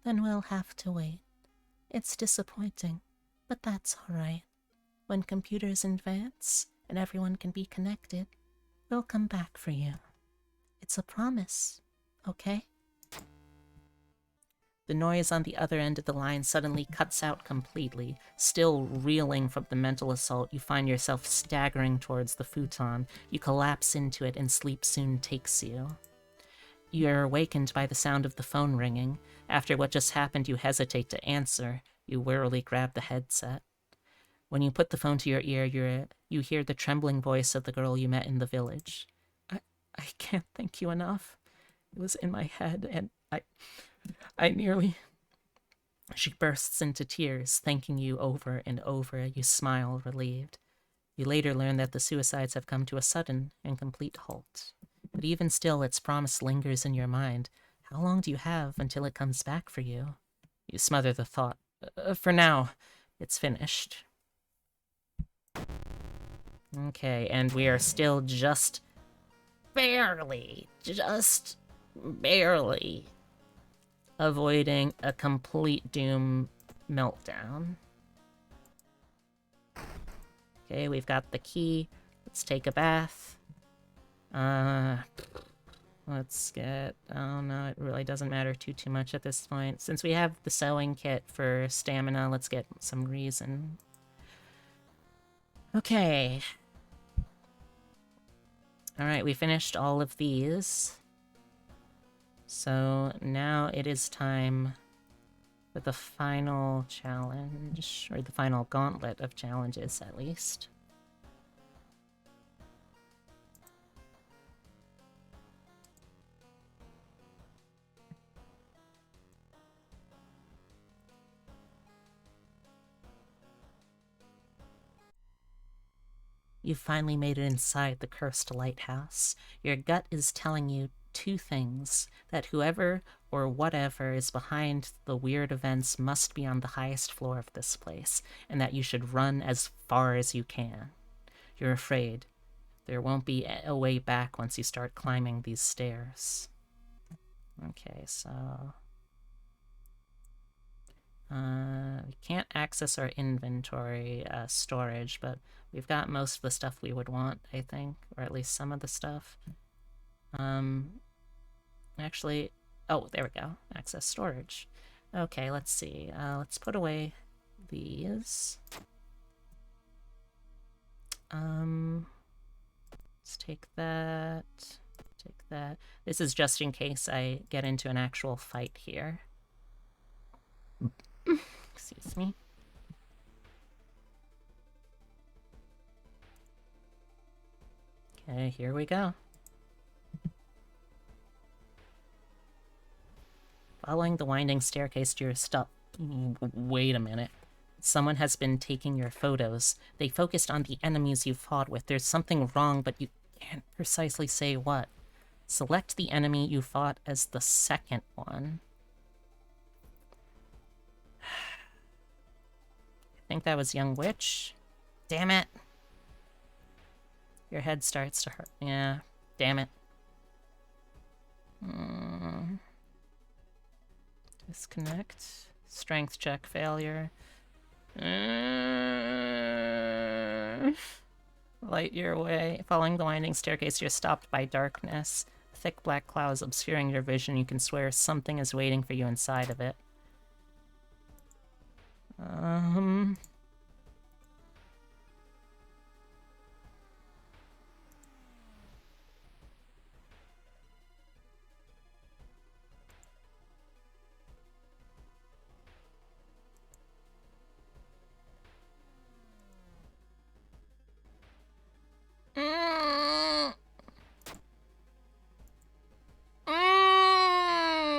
then we'll have to wait. It's disappointing, but that's alright. When computers advance and everyone can be connected, we'll come back for you. It's a promise, okay? The noise on the other end of the line suddenly cuts out completely. Still reeling from the mental assault, you find yourself staggering towards the futon. You collapse into it and sleep soon takes you. You're awakened by the sound of the phone ringing. After what just happened, you hesitate to answer. You wearily grab the headset. When you put the phone to your ear, you hear the trembling voice of the girl you met in the village. I can't thank you enough. It was in my head, and I nearly... She bursts into tears, thanking you over and over. You smile, relieved. You later learn that the suicides have come to a sudden and complete halt. But even still, its promise lingers in your mind. How long do you have until it comes back for you? You smother the thought. For now, it's finished. Okay, and we are still just barely avoiding a complete doom meltdown. Okay, we've got the key. Let's take a bath. Let's get... Oh no, it really doesn't matter too much at this point. Since we have the sewing kit for stamina, let's get some reason. Okay. Alright, we finished all of these. So now it is time for the final challenge, or the final gauntlet of challenges, at least. You've finally made it inside the cursed lighthouse. Your gut is telling you two things: that whoever or whatever is behind the weird events must be on the highest floor of this place, and that you should run as far as you can. You're afraid there won't be a way back once you start climbing these stairs. Okay, so... we can't access our inventory storage, but we've got most of the stuff we would want, I think, or at least some of the stuff. Actually, oh, there we go. Access storage. Okay, let's see. Let's put away these. Let's take that. Take that. This is just in case I get into an actual fight here. Excuse me. Okay, here we go. Following the winding staircase to your stop. Wait a minute. Someone has been taking your photos. They focused on the enemies you fought with. There's something wrong, but you can't precisely say what. Select the enemy you fought as the second one. I think that was Young Witch. Damn it. Your head starts to hurt. Yeah, damn it. Disconnect. Strength check failure. Light your way. Following the winding staircase, you're stopped by darkness. Thick black clouds obscuring your vision. You can swear something is waiting for you inside of it.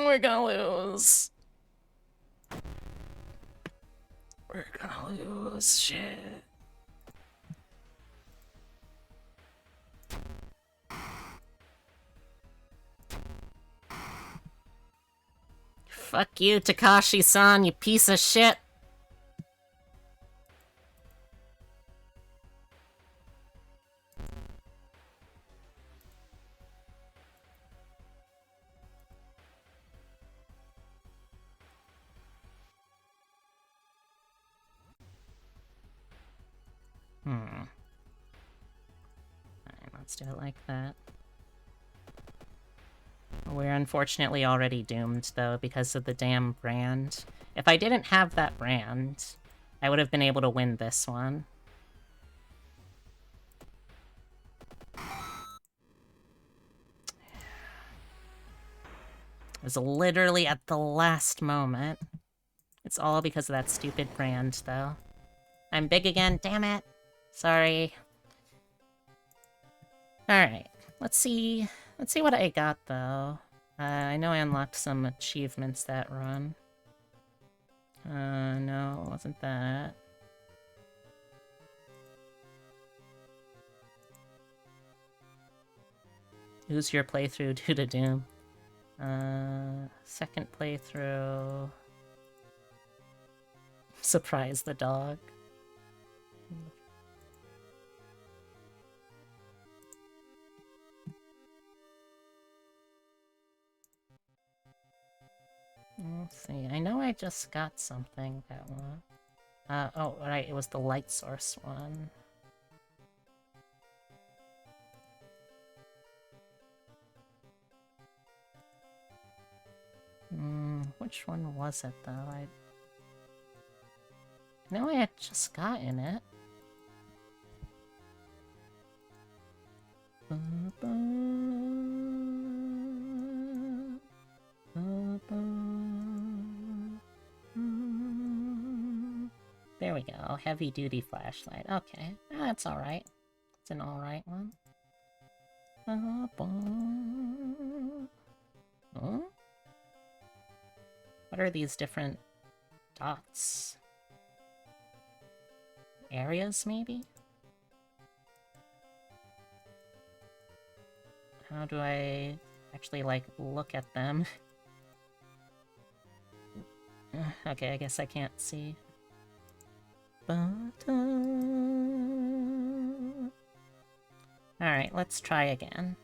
We're gonna lose. We're gonna lose. Shit. Fuck you, Takashi-san, you piece of shit. Alright, let's do it like that. We're unfortunately already doomed, though, because of the damn brand. If I didn't have that brand, I would have been able to win this one. It was literally at the last moment. It's all because of that stupid brand, though. I'm big again, damn it! Sorry. Alright, let's see what I got, though. I know I unlocked some achievements that run. No, it wasn't that. Who's your playthrough due to Doom? Second playthrough... Surprise the dog. Let's see, I know I just got something that one. Oh, right, it was the light source one. Which one was it, though? I know I had just gotten it. There we go, heavy duty flashlight. Okay, that's alright. It's an alright one. Huh? What are these different dots? Areas, maybe? How do I actually, like, look at them? Okay, I guess I can't see. Alright, let's try again.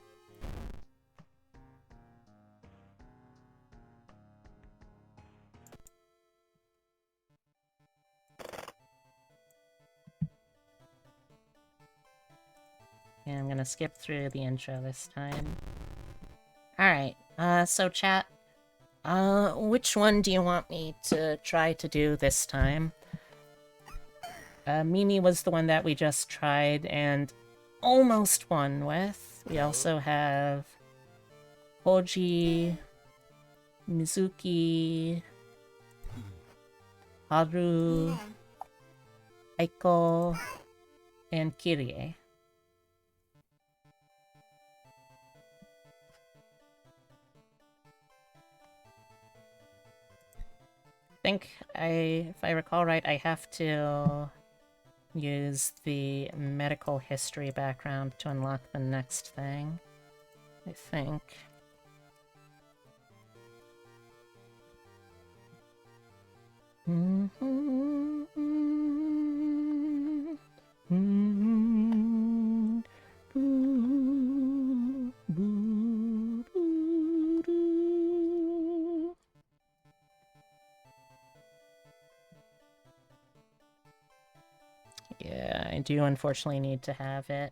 And I'm gonna skip through the intro this time. Alright, so chat, which one do you want me to try to do this time? Mimi was the one that we just tried and almost won with. We also have Hoji, Mizuki, Haru, Aiko, and Kirie. If I recall right, I have to use the medical history background to unlock the next thing. I think. Yeah, I do unfortunately need to have it.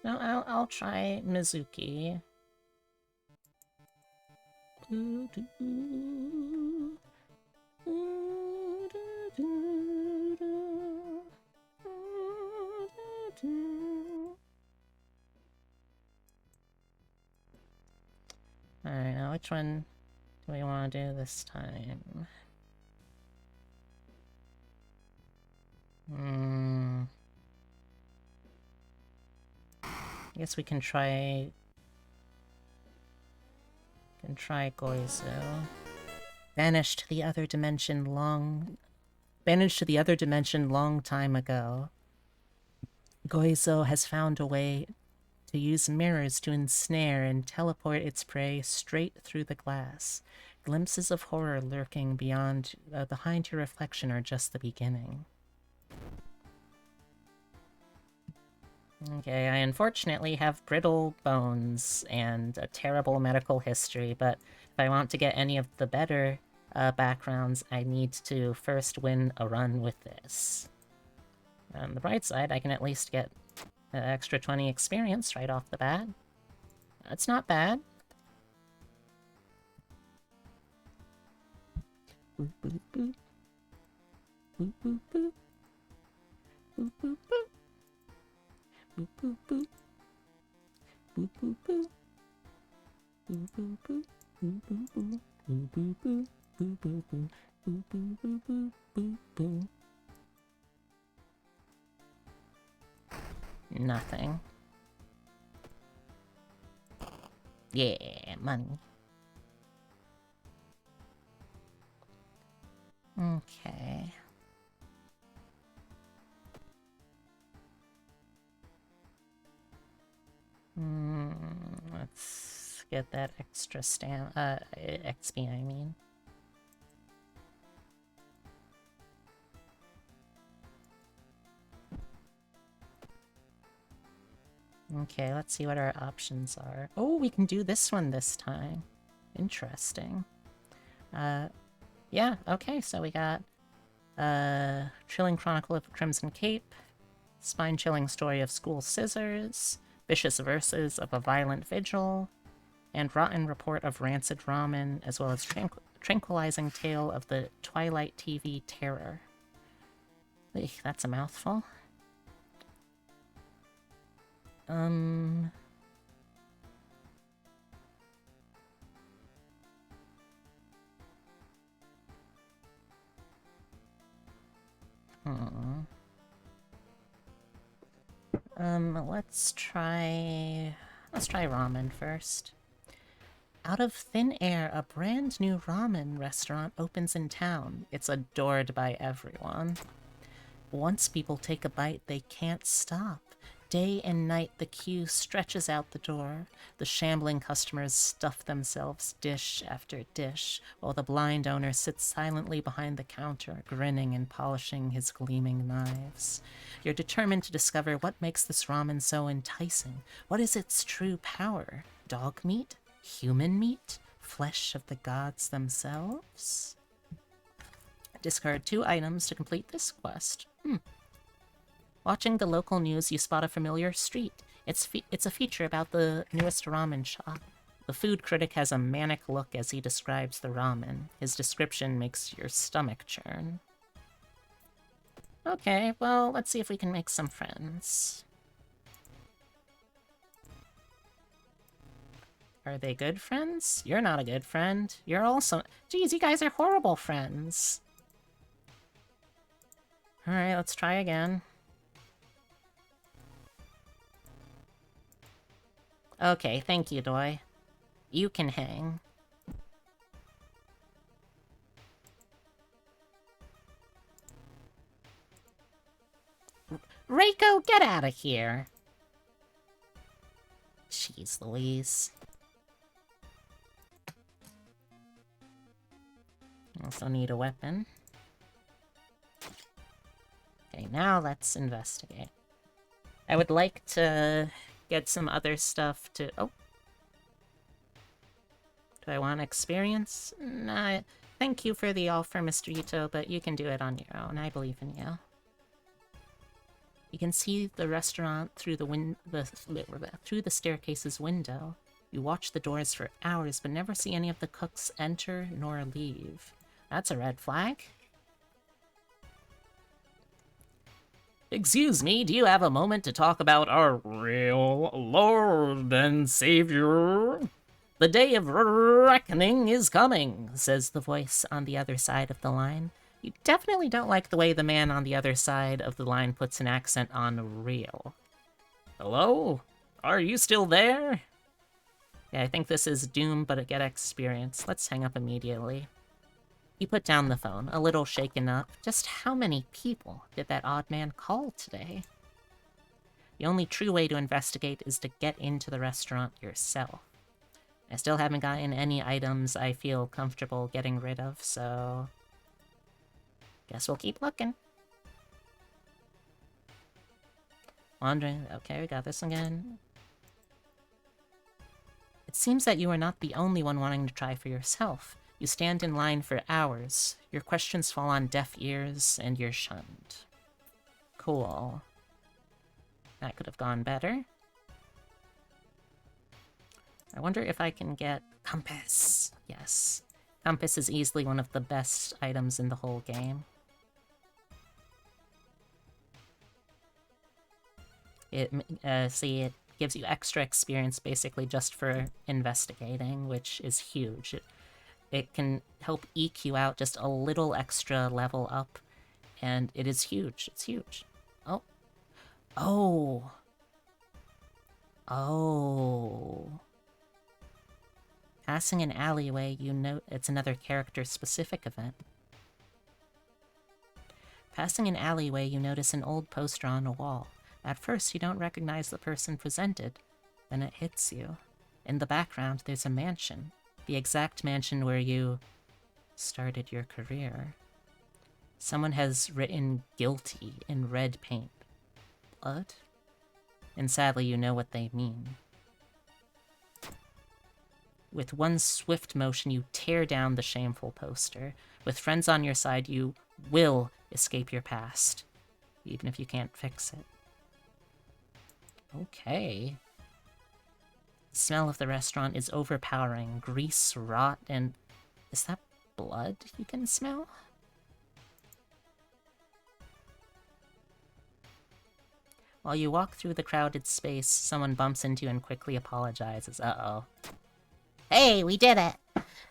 No, I'll try Mizuki. Alright, now which one do we want to do this time? I guess we can try... Goizo. Vanished to the other dimension long time ago. Goizo has found a way to use mirrors to ensnare and teleport its prey straight through the glass. Glimpses of horror lurking behind your reflection are just the beginning. Okay, I unfortunately have brittle bones and a terrible medical history, but if I want to get any of the better backgrounds, I need to first win a run with this. On the bright side, I can at least get an extra 20 experience right off the bat. That's not bad. Boop, boop, boop. Boop, boop, boop. Boop, boop, boop. Boop, boop, boop. Boop, boop, boop. Boop, boop, boop. Boop, boop, boop. Boop, boop, boop. Boop, boop, boop. Boop, boop, boop, boop, boop, boop. Nothing. Yeah, money. Okay. Let's get that extra XP, I mean. Okay, let's see what our options are. Oh, we can do this one this time. Interesting. Yeah, okay, so we got Chilling Chronicle of Crimson Cape, Spine-Chilling Story of School Scissors, Vicious Verses of a Violent Vigil, and Rotten Report of Rancid Ramen, as well as Tranquilizing Tale of the Twilight TV Terror. Eek, that's a mouthful. Let's try ramen first. Out of thin air, a brand new ramen restaurant opens in town. It's adored by everyone. Once people take a bite, they can't stop. Day and night, the queue stretches out the door. The shambling customers stuff themselves dish after dish, while the blind owner sits silently behind the counter, grinning and polishing his gleaming knives. You're determined to discover what makes this ramen so enticing. What is its true power? Dog meat? Human meat? Flesh of the gods themselves? Discard 2 items to complete this quest. Watching the local news, you spot a familiar street. It's a feature about the newest ramen shop. The food critic has a manic look as he describes the ramen. His description makes your stomach churn. Okay, well, let's see if we can make some friends. Are they good friends? You're not a good friend. You're also... Geez, you guys are horrible friends. Alright, let's try again. Okay, thank you, Doi. You can hang. Reiko, get out of here! Jeez Louise. Also need a weapon. Okay, now let's investigate. I would like to get some other stuff to... Oh. Do I want experience? Nah, thank you for the offer, Mr. Ito, but you can do it on your own. I believe in you. You can see the restaurant through through the staircase's window. You watch the doors for hours, but never see any of the cooks enter nor leave. That's a red flag. Excuse me, do you have a moment to talk about our real Lord and Savior? The day of reckoning is coming, says the voice on the other side of the line. You definitely don't like the way the man on the other side of the line puts an accent on real. Hello? Are you still there? Yeah, I think this is Doom, but get experience. Let's hang up immediately. You put down the phone, a little shaken up. Just how many people did that odd man call today? The only true way to investigate is to get into the restaurant yourself. I still haven't gotten any items I feel comfortable getting rid of, so... guess we'll keep looking. Wandering... okay, we got this again. It seems that you are not the only one wanting to try for yourself. You stand in line for hours. Your questions fall on deaf ears, and you're shunned. Cool. That could have gone better. I wonder if I can get... compass! Yes. Compass is easily one of the best items in the whole game. See, it gives you extra experience basically just for investigating, which is huge. It can help eke you out just a little extra level up, and it is huge. It's huge. Oh. Oh. Oh. Passing an alleyway, you know it's another character-specific event. Passing an alleyway, you notice an old poster on a wall. At first, you don't recognize the person presented. Then it hits you. In the background, there's a mansion. The exact mansion where you started your career. Someone has written guilty in red paint. Blood? And sadly, you know what they mean. With one swift motion, you tear down the shameful poster. With friends on your side, you will escape your past, even if you can't fix it. Okay. The smell of the restaurant is overpowering. Grease, rot, and... is that blood you can smell? While you walk through the crowded space, someone bumps into you and quickly apologizes. Uh-oh. Hey, we did it!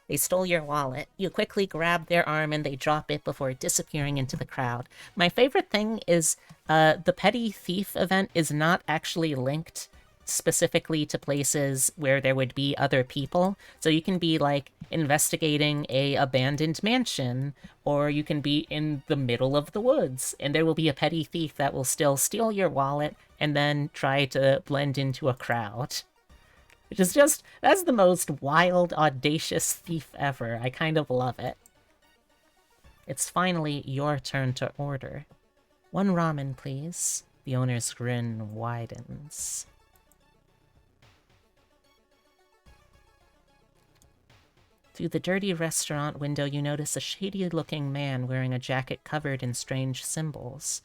They stole your wallet. You quickly grab their arm and they drop it before disappearing into the crowd. My favorite thing is the petty thief event is not actually linked specifically to places where there would be other people. So you can be, like, investigating a abandoned mansion, or you can be in the middle of the woods, and there will be a petty thief that will still steal your wallet and then try to blend into a crowd. Which is just, that's the most wild, audacious thief ever. I kind of love it. It's finally your turn to order. 1 ramen, please. The owner's grin widens. Through the dirty restaurant window, you notice a shady-looking man wearing a jacket covered in strange symbols.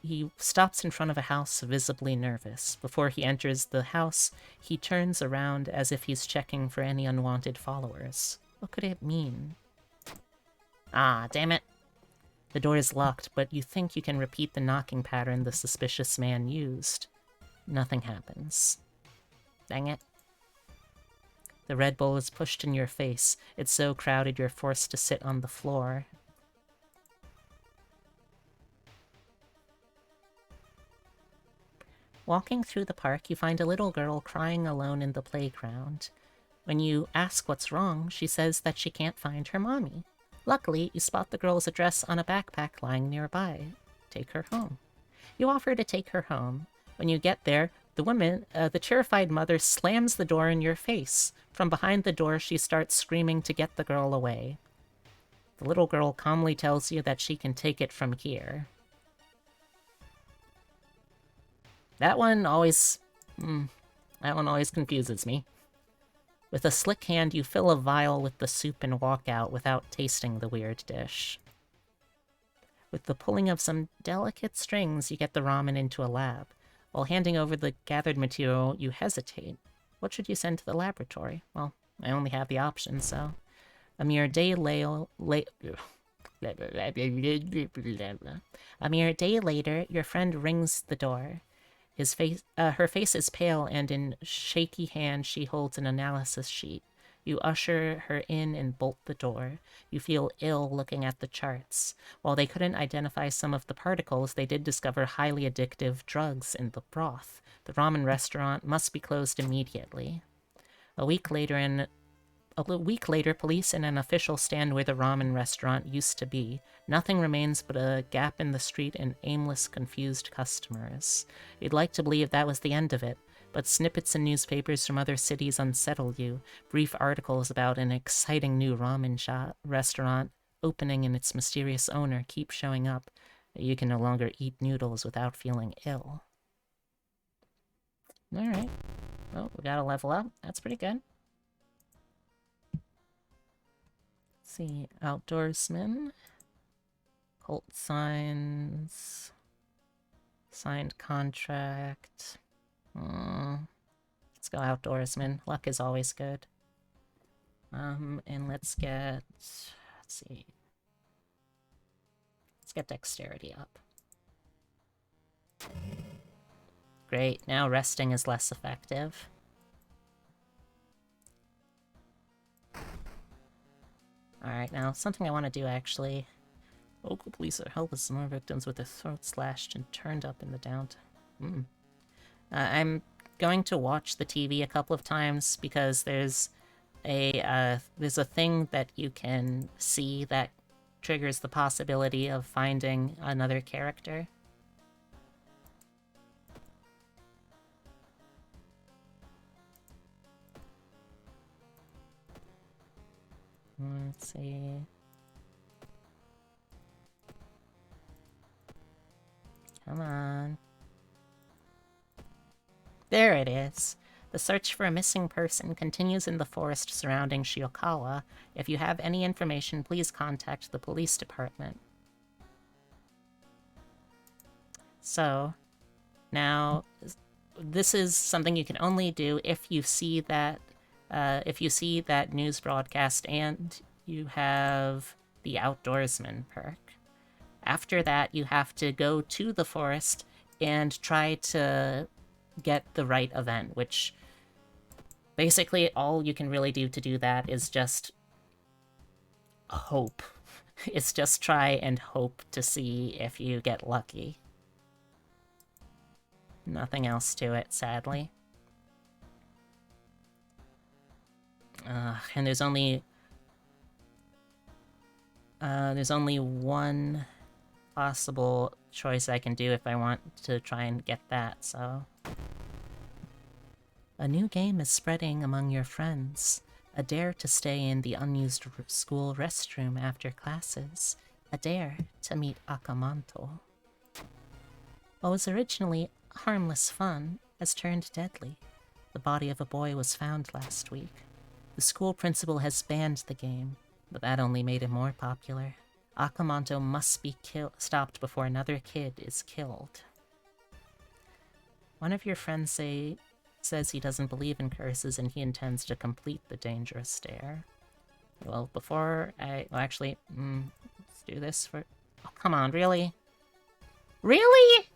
He stops in front of a house, visibly nervous. Before he enters the house, he turns around as if he's checking for any unwanted followers. What could it mean? Ah, damn it. The door is locked, but you think you can repeat the knocking pattern the suspicious man used. Nothing happens. Dang it. The Red Bull is pushed in your face. It's so crowded you're forced to sit on the floor. Walking through the park, you find a little girl crying alone in the playground. When you ask what's wrong, she says that she can't find her mommy. Luckily, you spot the girl's address on a backpack lying nearby. Take her home. You offer to take her home. When you get there, the terrified mother slams the door in your face. From behind the door, she starts screaming to get the girl away. The little girl calmly tells you that she can take it from here. That one always confuses me. With a slick hand, you fill a vial with the soup and walk out without tasting the weird dish. With the pulling of some delicate strings, you get the ramen into a lab. While handing over the gathered material, you hesitate. What should you send to the laboratory? Well, I only have the option, so... A mere day later, your friend rings the door. Her face is pale, and in shaky hand she holds an analysis sheet. You usher her in and bolt the door. You feel ill looking at the charts. While they couldn't identify some of the particles, they did discover highly addictive drugs in the broth. The ramen restaurant must be closed immediately. A week later, police and an official stand where the ramen restaurant used to be. Nothing remains but a gap in the street and aimless, confused customers. You'd like to believe that was the end of it, but snippets in newspapers from other cities unsettle you. Brief articles about an exciting new restaurant opening and its mysterious owner keep showing up. You can no longer eat noodles without feeling ill. Alright. Well, we gotta level up. That's pretty good. See, outdoorsman, cult signs, signed contract. Let's go outdoorsman. Luck is always good. And let's get dexterity up. Great, now resting is less effective. Alright, now, something I want to do, actually. Local police are helping some more victims with their throats slashed and turned up in the downtown. I'm going to watch the TV a couple of times, because there's a thing that you can see that triggers the possibility of finding another character. Let's see. Come on. There it is. The search for a missing person continues in the forest surrounding Shiokawa. If you have any information, please contact the police department. So, now, this is something you can only do if you see that news broadcast and you have the outdoorsman perk. After that, you have to go to the forest and try to get the right event, which basically all you can really do to do that is just hope. It's just try and hope to see if you get lucky. Nothing else to it, sadly. And there's only one possible choice I can do if I want to try and get that, so... A new game is spreading among your friends. A dare to stay in the unused school restroom after classes. A dare to meet Akamanto. What was originally harmless fun has turned deadly. The body of a boy was found last week. The school principal has banned the game, but that only made it more popular. Akamanto must be stopped before another kid is killed. One of your friends says he doesn't believe in curses and he intends to complete the dangerous dare. Well, let's do this for... Oh, come on, really? Really?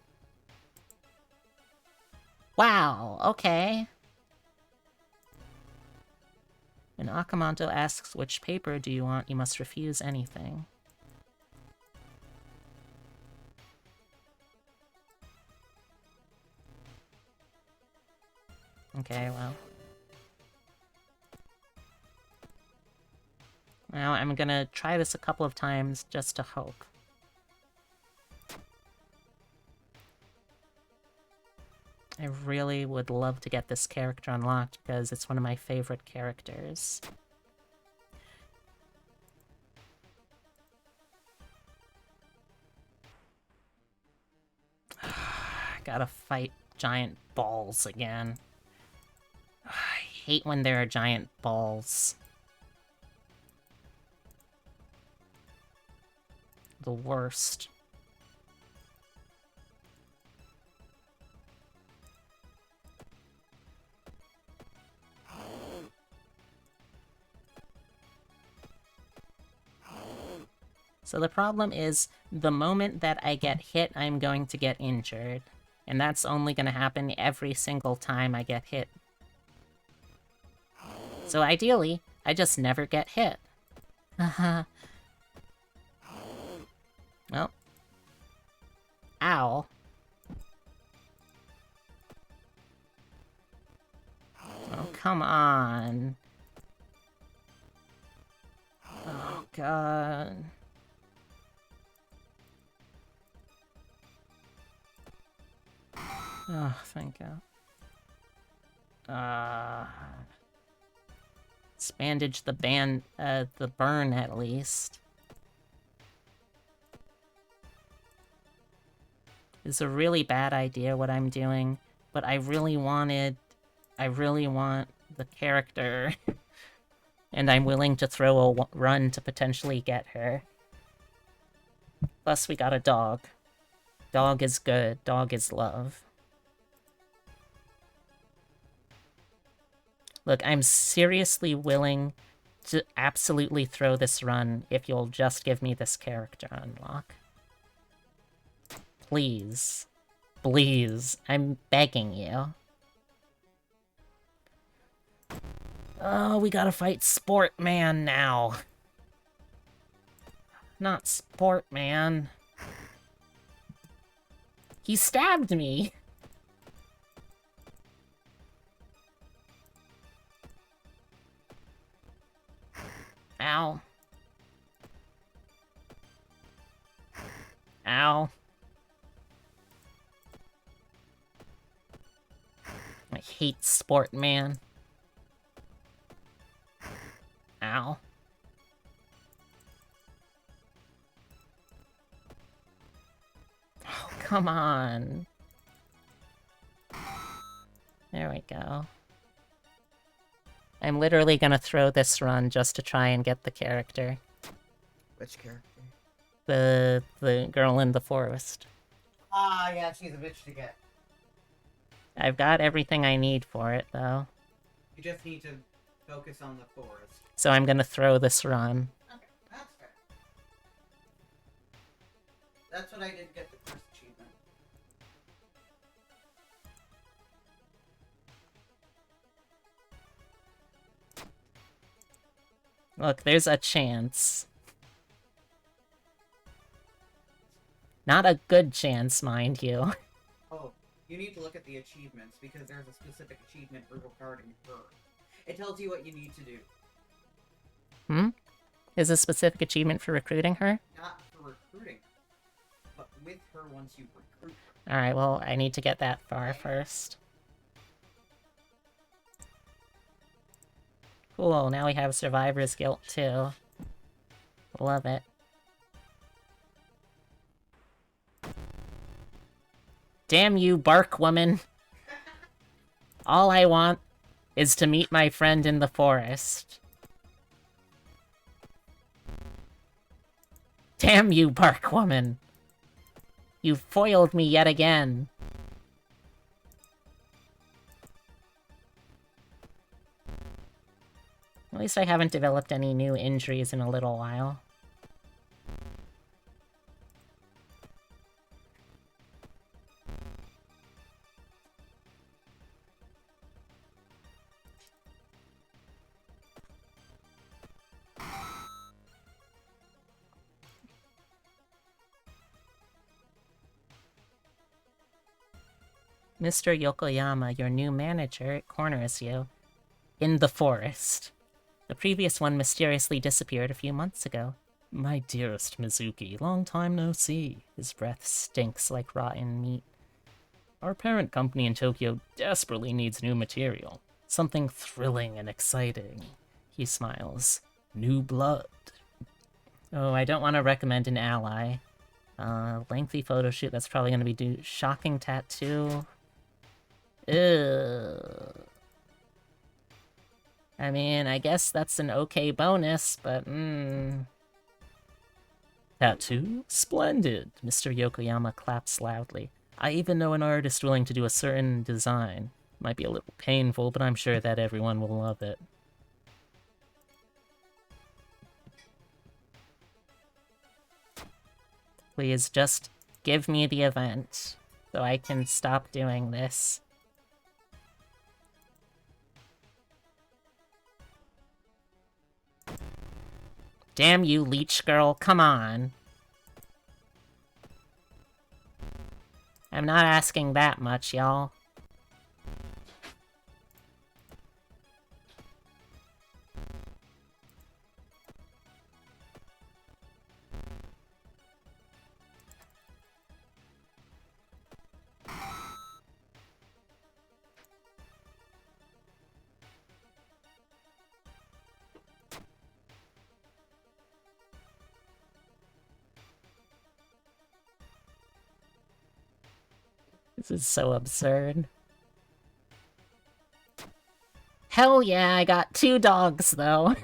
Wow, okay. When Akamanto asks which paper do you want, you must refuse anything. Okay, well. Now I'm gonna try this a couple of times just to hope. I really would love to get this character unlocked because it's one of my favorite characters. Gotta fight giant balls again. I hate when there are giant balls. The worst. So the problem is, the moment that I get hit, I'm going to get injured. And that's only going to happen every single time I get hit. So ideally, I just never get hit. Haha. Well. Ow. Oh, come on. Oh, God. Oh, thank God. Let's bandage the burn at least. It's a really bad idea what I'm doing, but I really want the character. And I'm willing to throw a run to potentially get her. Plus, we got a dog. Dog is good. Dog is love. Look, I'm seriously willing to absolutely throw this run if you'll just give me this character unlock. Please. Please. I'm begging you. Oh, we gotta fight Sportman now. Not Sportman. He stabbed me. Ow. Ow. I hate Sportman. Ow. Oh, come on. There we go. I'm literally gonna throw this run just to try and get the character. Which character? The girl in the forest. Ah, yeah, she's a bitch to get. I've got everything I need for it, though. You just need to focus on the forest. So I'm gonna throw this run. Okay, that's fair. That's what I did get the first achievement. Look, there's a chance. Not a good chance, mind you. Oh, you need to look at the achievements, because there's a specific achievement regarding her. It tells you what you need to do. Hmm? Is a specific achievement for recruiting her? Not for recruiting, but with her once you recruit her. Alright, well, I need to get that far first. Cool, now we have Survivor's Guilt, too. Love it. Damn you, bark woman! All I want is to meet my friend in the forest. Damn you, bark woman! You foiled me yet again. At least I haven't developed any new injuries in a little while. Mr. Yokoyama, your new manager, corners you. In the forest. The previous one mysteriously disappeared a few months ago. My dearest Mizuki, long time no see. His breath stinks like rotten meat. Our parent company in Tokyo desperately needs new material. Something thrilling and exciting. He smiles. New blood. Oh, I don't want to recommend an ally. Lengthy photo shoot, that's probably going to be shocking tattoo. Ugh. I mean, I guess that's an okay bonus, but Tattoo? Splendid! Mr. Yokoyama claps loudly. I even know an artist willing to do a certain design. Might be a little painful, but I'm sure that everyone will love it. Please, just give me the event, so I can stop doing this. Damn you, leech girl, come on. I'm not asking that much, y'all. This is so absurd. Hell yeah, I got 2 dogs, though.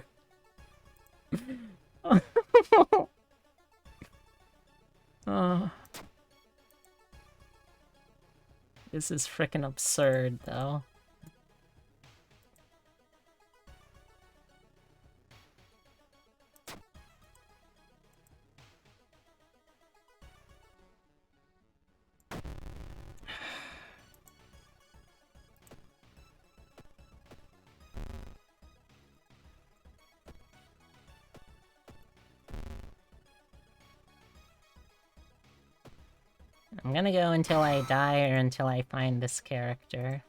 This is frickin' absurd, though. I'm gonna go until I die or until I find this character.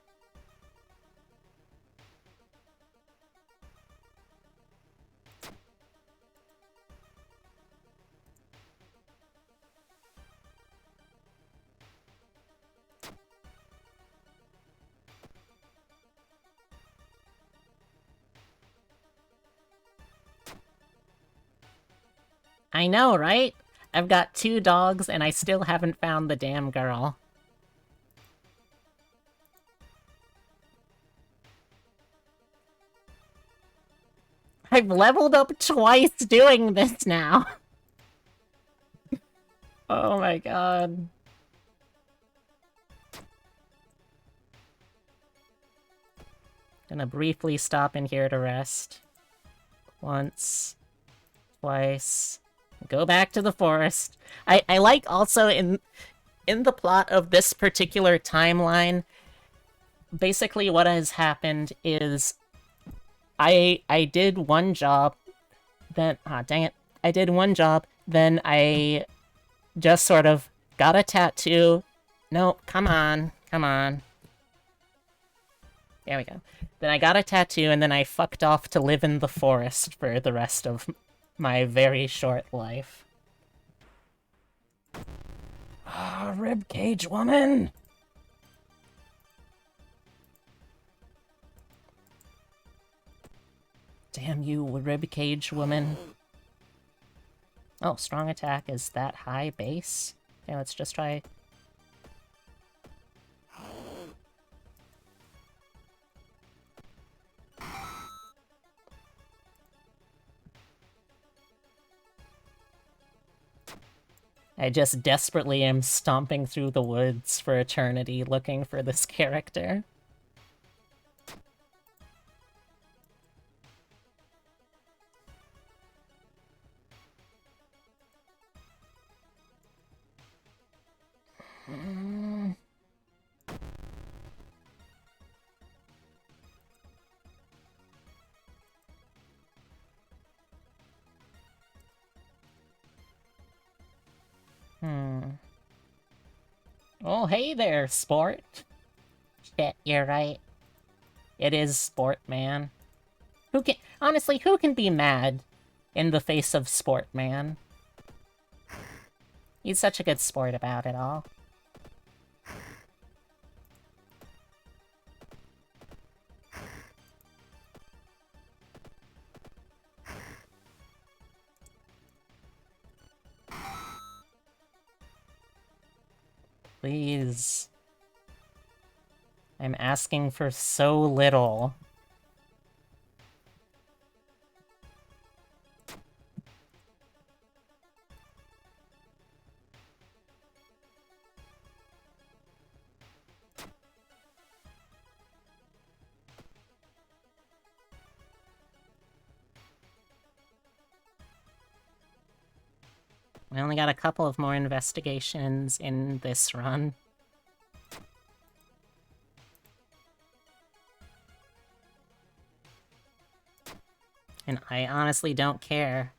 I know, right? I've got 2 dogs and I still haven't found the damn girl. I've leveled up twice doing this now. Oh my god. Gonna briefly stop in here to rest. Once. Twice. Go back to the forest. I like also in the plot of this particular timeline, basically what has happened is I did one job, then dang it. I did one job, then I just sort of got a tattoo. No, come on. Come on. There we go. Then I got a tattoo and then I fucked off to live in the forest for the rest of my very short life. Ah, ribcage woman! Damn you, ribcage woman. Oh, strong attack is that high base? Okay, let's just try... I just desperately am stomping through the woods for eternity looking for this character. Oh, hey there, sport. Shit, you're right. It is sport, man. Honestly, who can be mad in the face of sport, man? He's such a good sport about it all. Please. I'm asking for so little. I only got a couple of more investigations in this run. And I honestly don't care.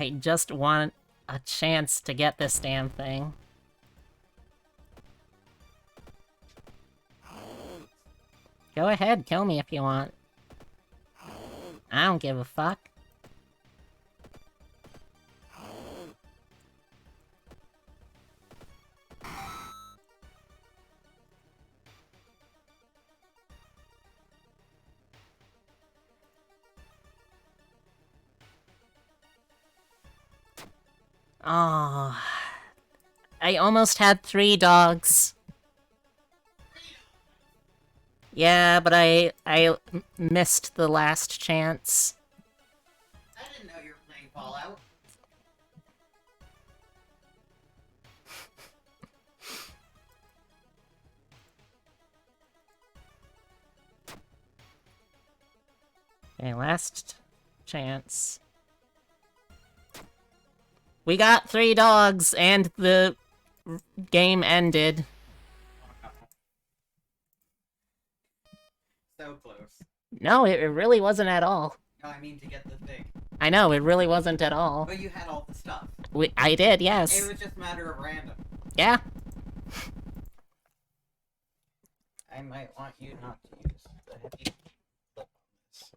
I just want a chance to get this damn thing. Go ahead, kill me if you want. I don't give a fuck. Oh, I almost had 3 dogs. Yeah, but I missed the last chance. I didn't know you were playing Fallout. Okay, last chance. We got 3 dogs, and the game ended. So close. No, it really wasn't at all. No, I mean to get the thing. I know, it really wasn't at all. But you had all the stuff. I did, It yes. was just a matter of random. Yeah. I might want you not to use the heavy clip on this.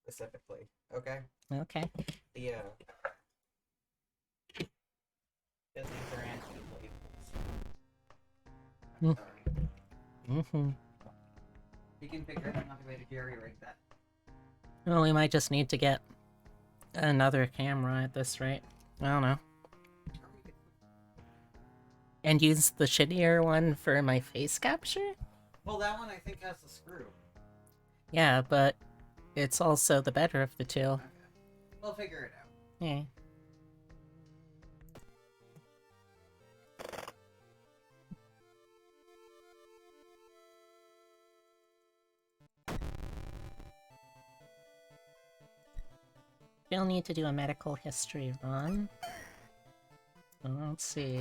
Specifically. Okay? Okay. The, because these are anti-labels. Hmm. I'm sorry. Mm-hmm. You can figure out another way to jerry-rig that. Well, we might just need to get another camera at this rate. I don't know. And use the shittier one for my face capture? Well, that one I think has the screw. Yeah, but it's also the better of the two. Okay. We'll figure it out. Yeah. We'll need to do a medical history run. Let's see.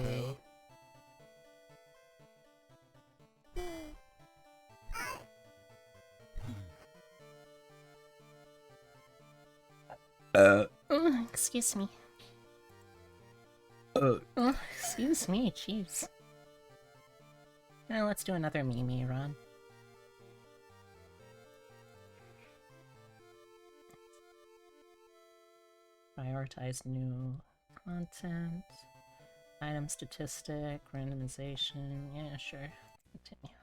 Excuse me. Excuse me, jeez. Now let's do another Mimi run. Prioritize new content. Item statistic, randomization. Yeah, sure. Continue.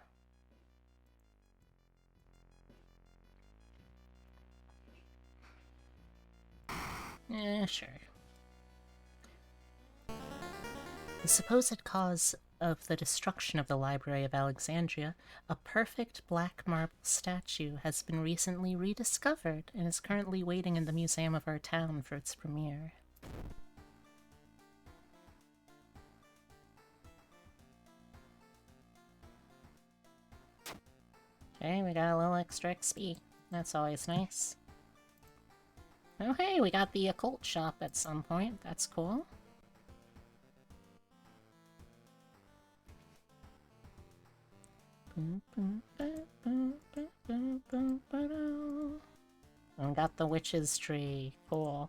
Yeah, sure. The supposed cause of the destruction of the Library of Alexandria, a perfect black marble statue, has been recently rediscovered and is currently waiting in the museum of our town for its premiere. Okay, we got a little extra XP. That's always nice. Oh hey, we got the occult shop at some point. That's cool. And got the witch's tree. Cool.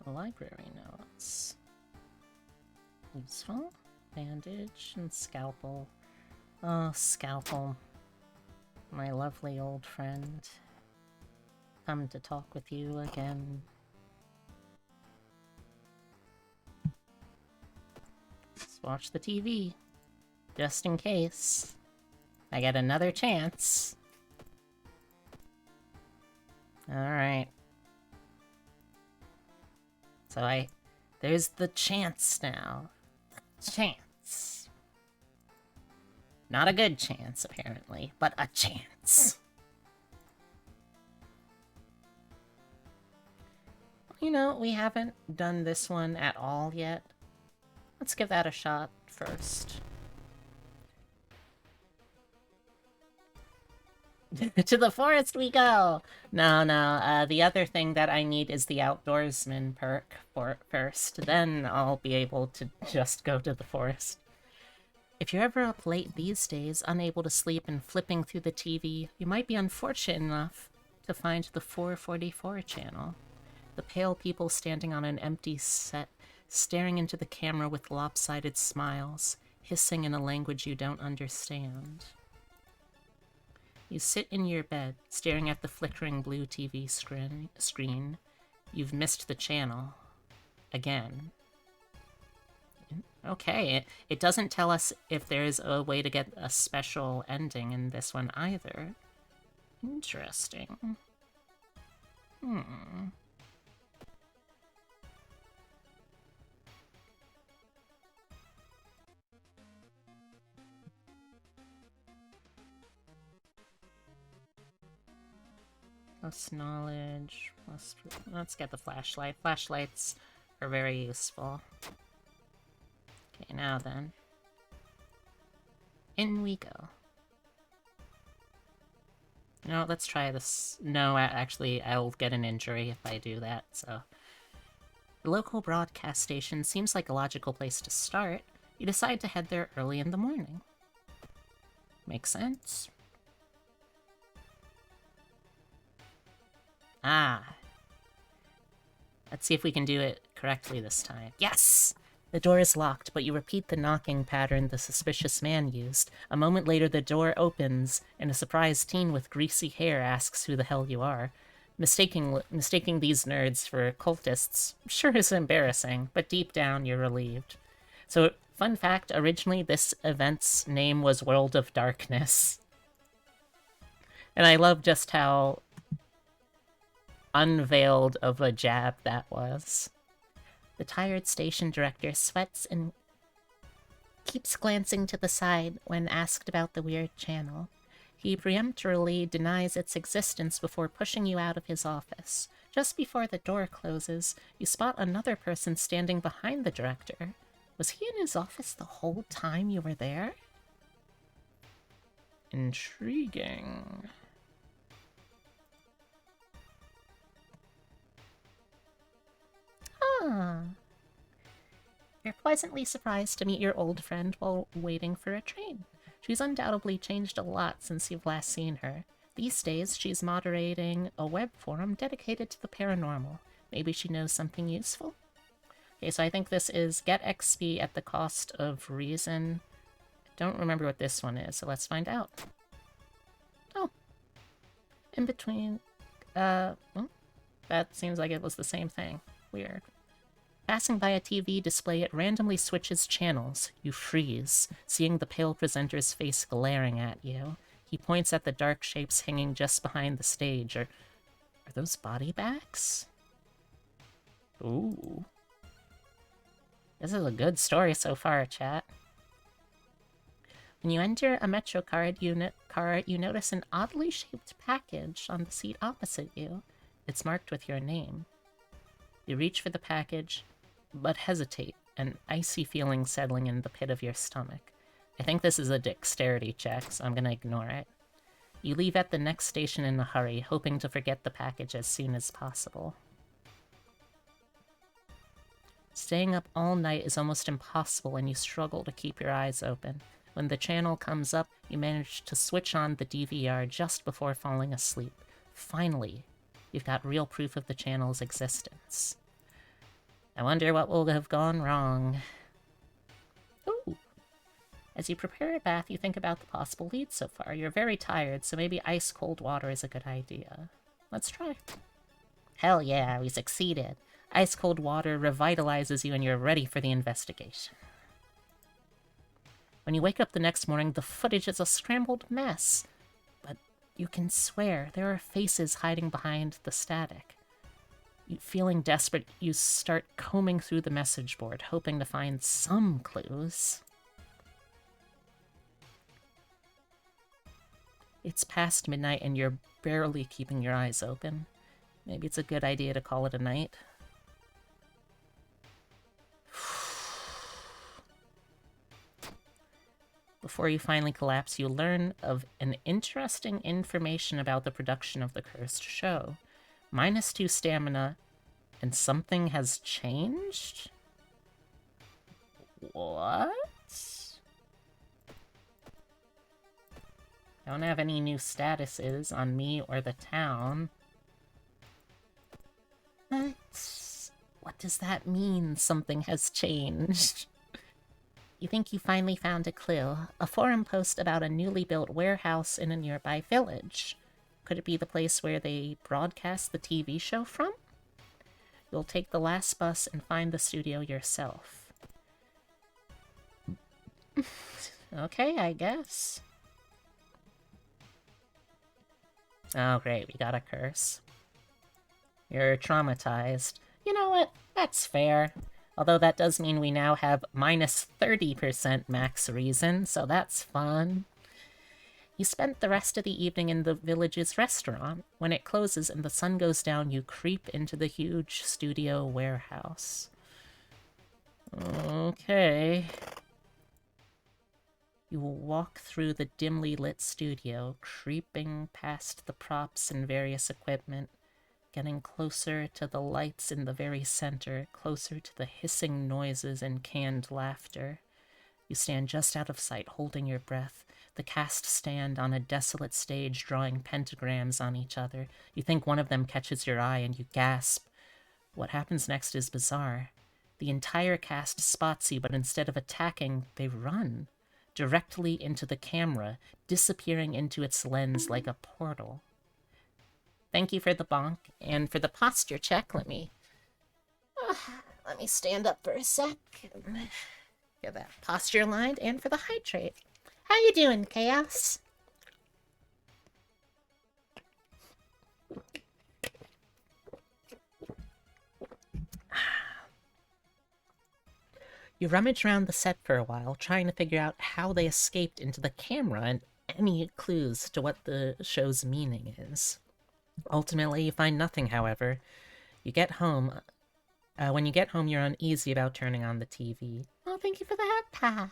Library notes. Useful. Bandage and scalpel. Oh, scalpel. My lovely old friend. Come to talk with you again. Let's watch the TV. Just in case I get another chance. Alright. So there's the chance now. The chance. Not a good chance, apparently, but a chance. You know, we haven't done this one at all yet. Let's give that a shot first. To the forest we go! No, the other thing that I need is the outdoorsman perk first. Then I'll be able to just go to the forest. If you're ever up late these days, unable to sleep and flipping through the TV, you might be unfortunate enough to find the 444 channel. The pale people standing on an empty set, staring into the camera with lopsided smiles, hissing in a language you don't understand. You sit in your bed, staring at the flickering blue TV screen. You've missed the channel. Again. Okay, it doesn't tell us if there's a way to get a special ending in this one either. Interesting. Plus knowledge, plus... Let's get the flashlight. Flashlights are very useful. Okay, now then. In we go. No, let's try this. No, actually, I'll get an injury if I do that, so... The local broadcast station seems like a logical place to start. You decide to head there early in the morning. Makes sense. Ah. Let's see if we can do it correctly this time. Yes! The door is locked, but you repeat the knocking pattern the suspicious man used. A moment later, the door opens, and a surprised teen with greasy hair asks who the hell you are. Mistaking these nerds for cultists sure is embarrassing, but deep down, you're relieved. So, fun fact, originally this event's name was World of Darkness. And I love just how unveiled of a jab that was. The tired station director sweats and keeps glancing to the side when asked about the weird channel. He peremptorily denies its existence before pushing you out of his office. Just before the door closes, you spot another person standing behind the director. Was he in his office the whole time you were there? Intriguing. You're pleasantly surprised to meet your old friend while waiting for a train. She's undoubtedly changed a lot since you've last seen her. These days, she's moderating a web forum dedicated to the paranormal. Maybe she knows something useful? Okay, so I think this is get XP at the cost of reason. I don't remember what this one is, so let's find out. Oh. In between... well, that seems like it was the same thing. Weird. Passing by a TV display, it randomly switches channels. You freeze, seeing the pale presenter's face glaring at you. He points at the dark shapes hanging just behind the stage. Are those body bags? Ooh. This is a good story so far, chat. When you enter a Metro card, you notice an oddly shaped package on the seat opposite you. It's marked with your name. You reach for the package, but hesitate, an icy feeling settling in the pit of your stomach. I think this is a dexterity check, so I'm gonna ignore it. You leave at the next station in a hurry, hoping to forget the package as soon as possible. Staying up all night is almost impossible when you struggle to keep your eyes open. When the channel comes up, you manage to switch on the DVR just before falling asleep. Finally, you've got real proof of the channel's existence. I wonder what will have gone wrong. Ooh. As you prepare a bath, you think about the possible leads so far. You're very tired, so maybe ice-cold water is a good idea. Let's try. Hell yeah, we succeeded. Ice-cold water revitalizes you and you're ready for the investigation. When you wake up the next morning, the footage is a scrambled mess. But you can swear there are faces hiding behind the static. Feeling desperate, you start combing through the message board, hoping to find some clues. It's past midnight and you're barely keeping your eyes open. Maybe it's a good idea to call it a night. before you finally collapse, you learn of an interesting information about the production of the cursed show. -2 stamina, and something has changed? What? Don't have any new statuses on me or the town. What does that mean, something has changed? You think you finally found a clue. A forum post about a newly built warehouse in a nearby village. Could it be the place where they broadcast the TV show from? You'll take the last bus and find the studio yourself. Okay, I guess. Oh, great, we got a curse. You're traumatized. You know what? That's fair. Although that does mean we now have -30% max reason, so that's fun. You spent the rest of the evening in the village's restaurant. When it closes and the sun goes down, you creep into the huge studio warehouse. Okay. You will walk through the dimly lit studio, creeping past the props and various equipment, getting closer to the lights in the very center, closer to the hissing noises and canned laughter. You stand just out of sight, holding your breath. The cast stand on a desolate stage, drawing pentagrams on each other. You think one of them catches your eye and you gasp. What happens next is bizarre. The entire cast spots you, but instead of attacking, they run directly into the camera, disappearing into its lens like a portal. Thank you for the bonk, and for the posture check, let me stand up for a sec. Get that posture aligned, and for the hydrate. How you doing, Chaos? You rummage around the set for a while, trying to figure out how they escaped into the camera and any clues to what the show's meaning is. Ultimately, you find nothing, however. You get home. When you get home, you're uneasy about turning on the TV. Oh, thank you for the head pat.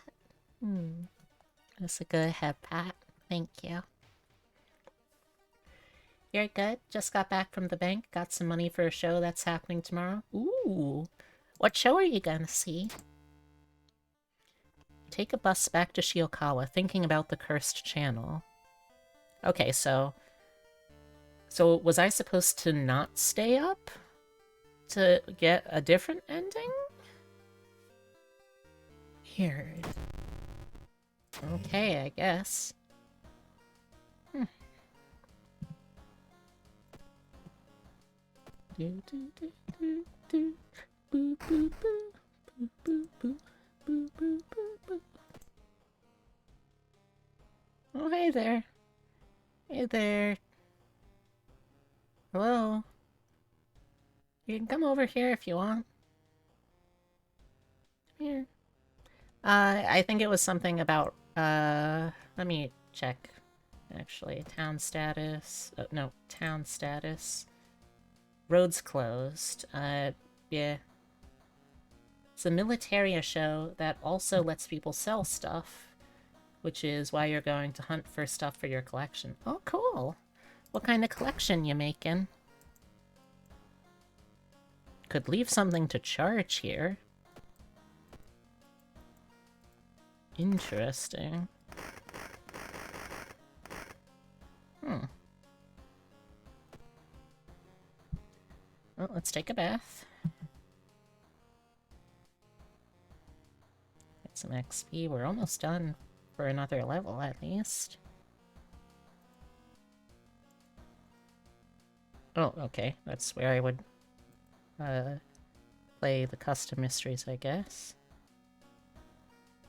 That's a good head pat. Thank you. You're good? Just got back from the bank. Got some money for a show that's happening tomorrow. Ooh. What show are you gonna see? Take a bus back to Shiokawa, thinking about the cursed channel. Okay, so was I supposed to not stay up to get a different ending? Weird. Okay, I guess. Do do do do do. Boo boo boo. Boo boo boo. Boo boo boo boo. Oh, hey there. Hey there. Hello. You can come over here if you want. Here. I think it was something about, let me check. Actually, town status. Oh, no, town status. Roads closed. Yeah. It's a militaria show that also lets people sell stuff, which is why you're going to hunt for stuff for your collection. Oh, cool. What kind of collection you making? Could leave something to charge here. Interesting. Well, let's take a bath. Get some XP. We're almost done for another level, at least. Oh, okay. That's where I would play the custom mysteries, I guess.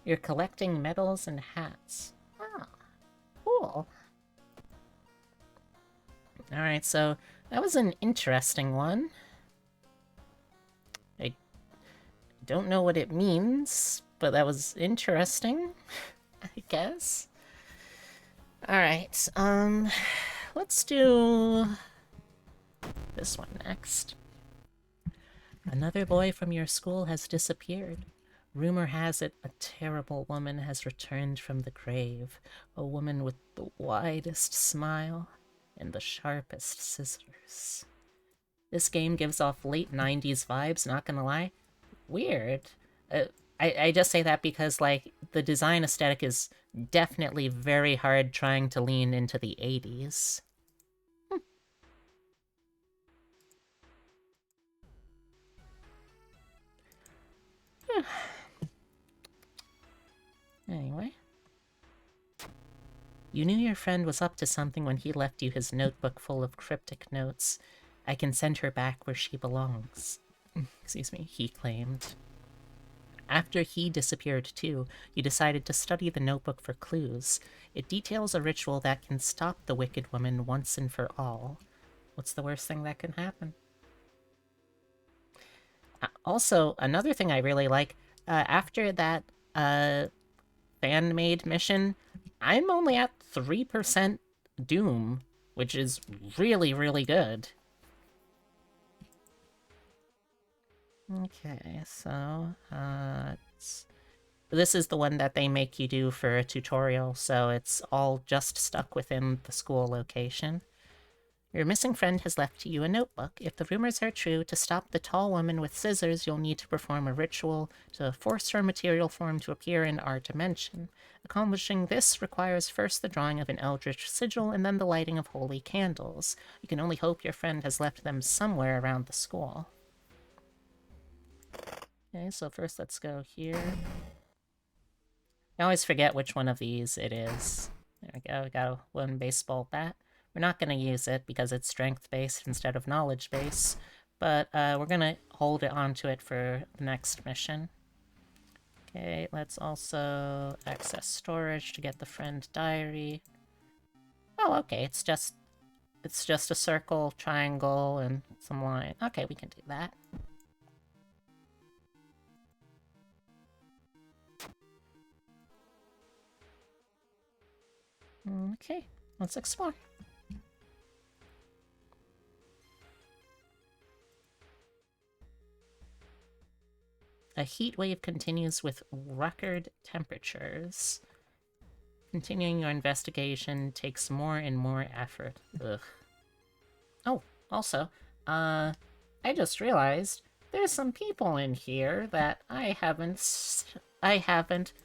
You're collecting medals and hats. Ah, cool. Alright, so that was an interesting one. I don't know what it means, but that was interesting, I guess. Alright, let's do this one next. Another boy from your school has disappeared. Rumor has it a terrible woman has returned from the grave, a woman with the widest smile and the sharpest scissors. This game gives off late 90s vibes, not gonna lie. Weird. I just say that because, like, the design aesthetic is definitely very hard trying to lean into the 80s. Anyway. You knew your friend was up to something when he left you his notebook full of cryptic notes. I can send her back where she belongs. Excuse me, he claimed. After he disappeared too, you decided to study the notebook for clues. It details a ritual that can stop the wicked woman once and for all. What's the worst thing that can happen? Also, another thing I really like, after that fan-made mission, I'm only at 3% Doom, which is really, really good. Okay, so, this is the one that they make you do for a tutorial, so it's all just stuck within the school location. Your missing friend has left you a notebook. If the rumors are true, to stop the tall woman with scissors, you'll need to perform a ritual to force her material form to appear in our dimension. Accomplishing this requires first the drawing of an eldritch sigil and then the lighting of holy candles. You can only hope your friend has left them somewhere around the school. Okay, so first let's go here. I always forget which one of these it is. There we go, we got a wooden baseball bat. We're not going to use it because it's strength-based instead of knowledge-based, but we're going to hold it onto it for the next mission. Okay, let's also access storage to get the friend diary. Oh, okay, it's just a circle, triangle, and some line. Okay, we can do that. Okay, let's explore. A heat wave continues with record temperatures. Continuing your investigation takes more and more effort. Ugh. Oh, also, I just realized there's some people in here that I haven't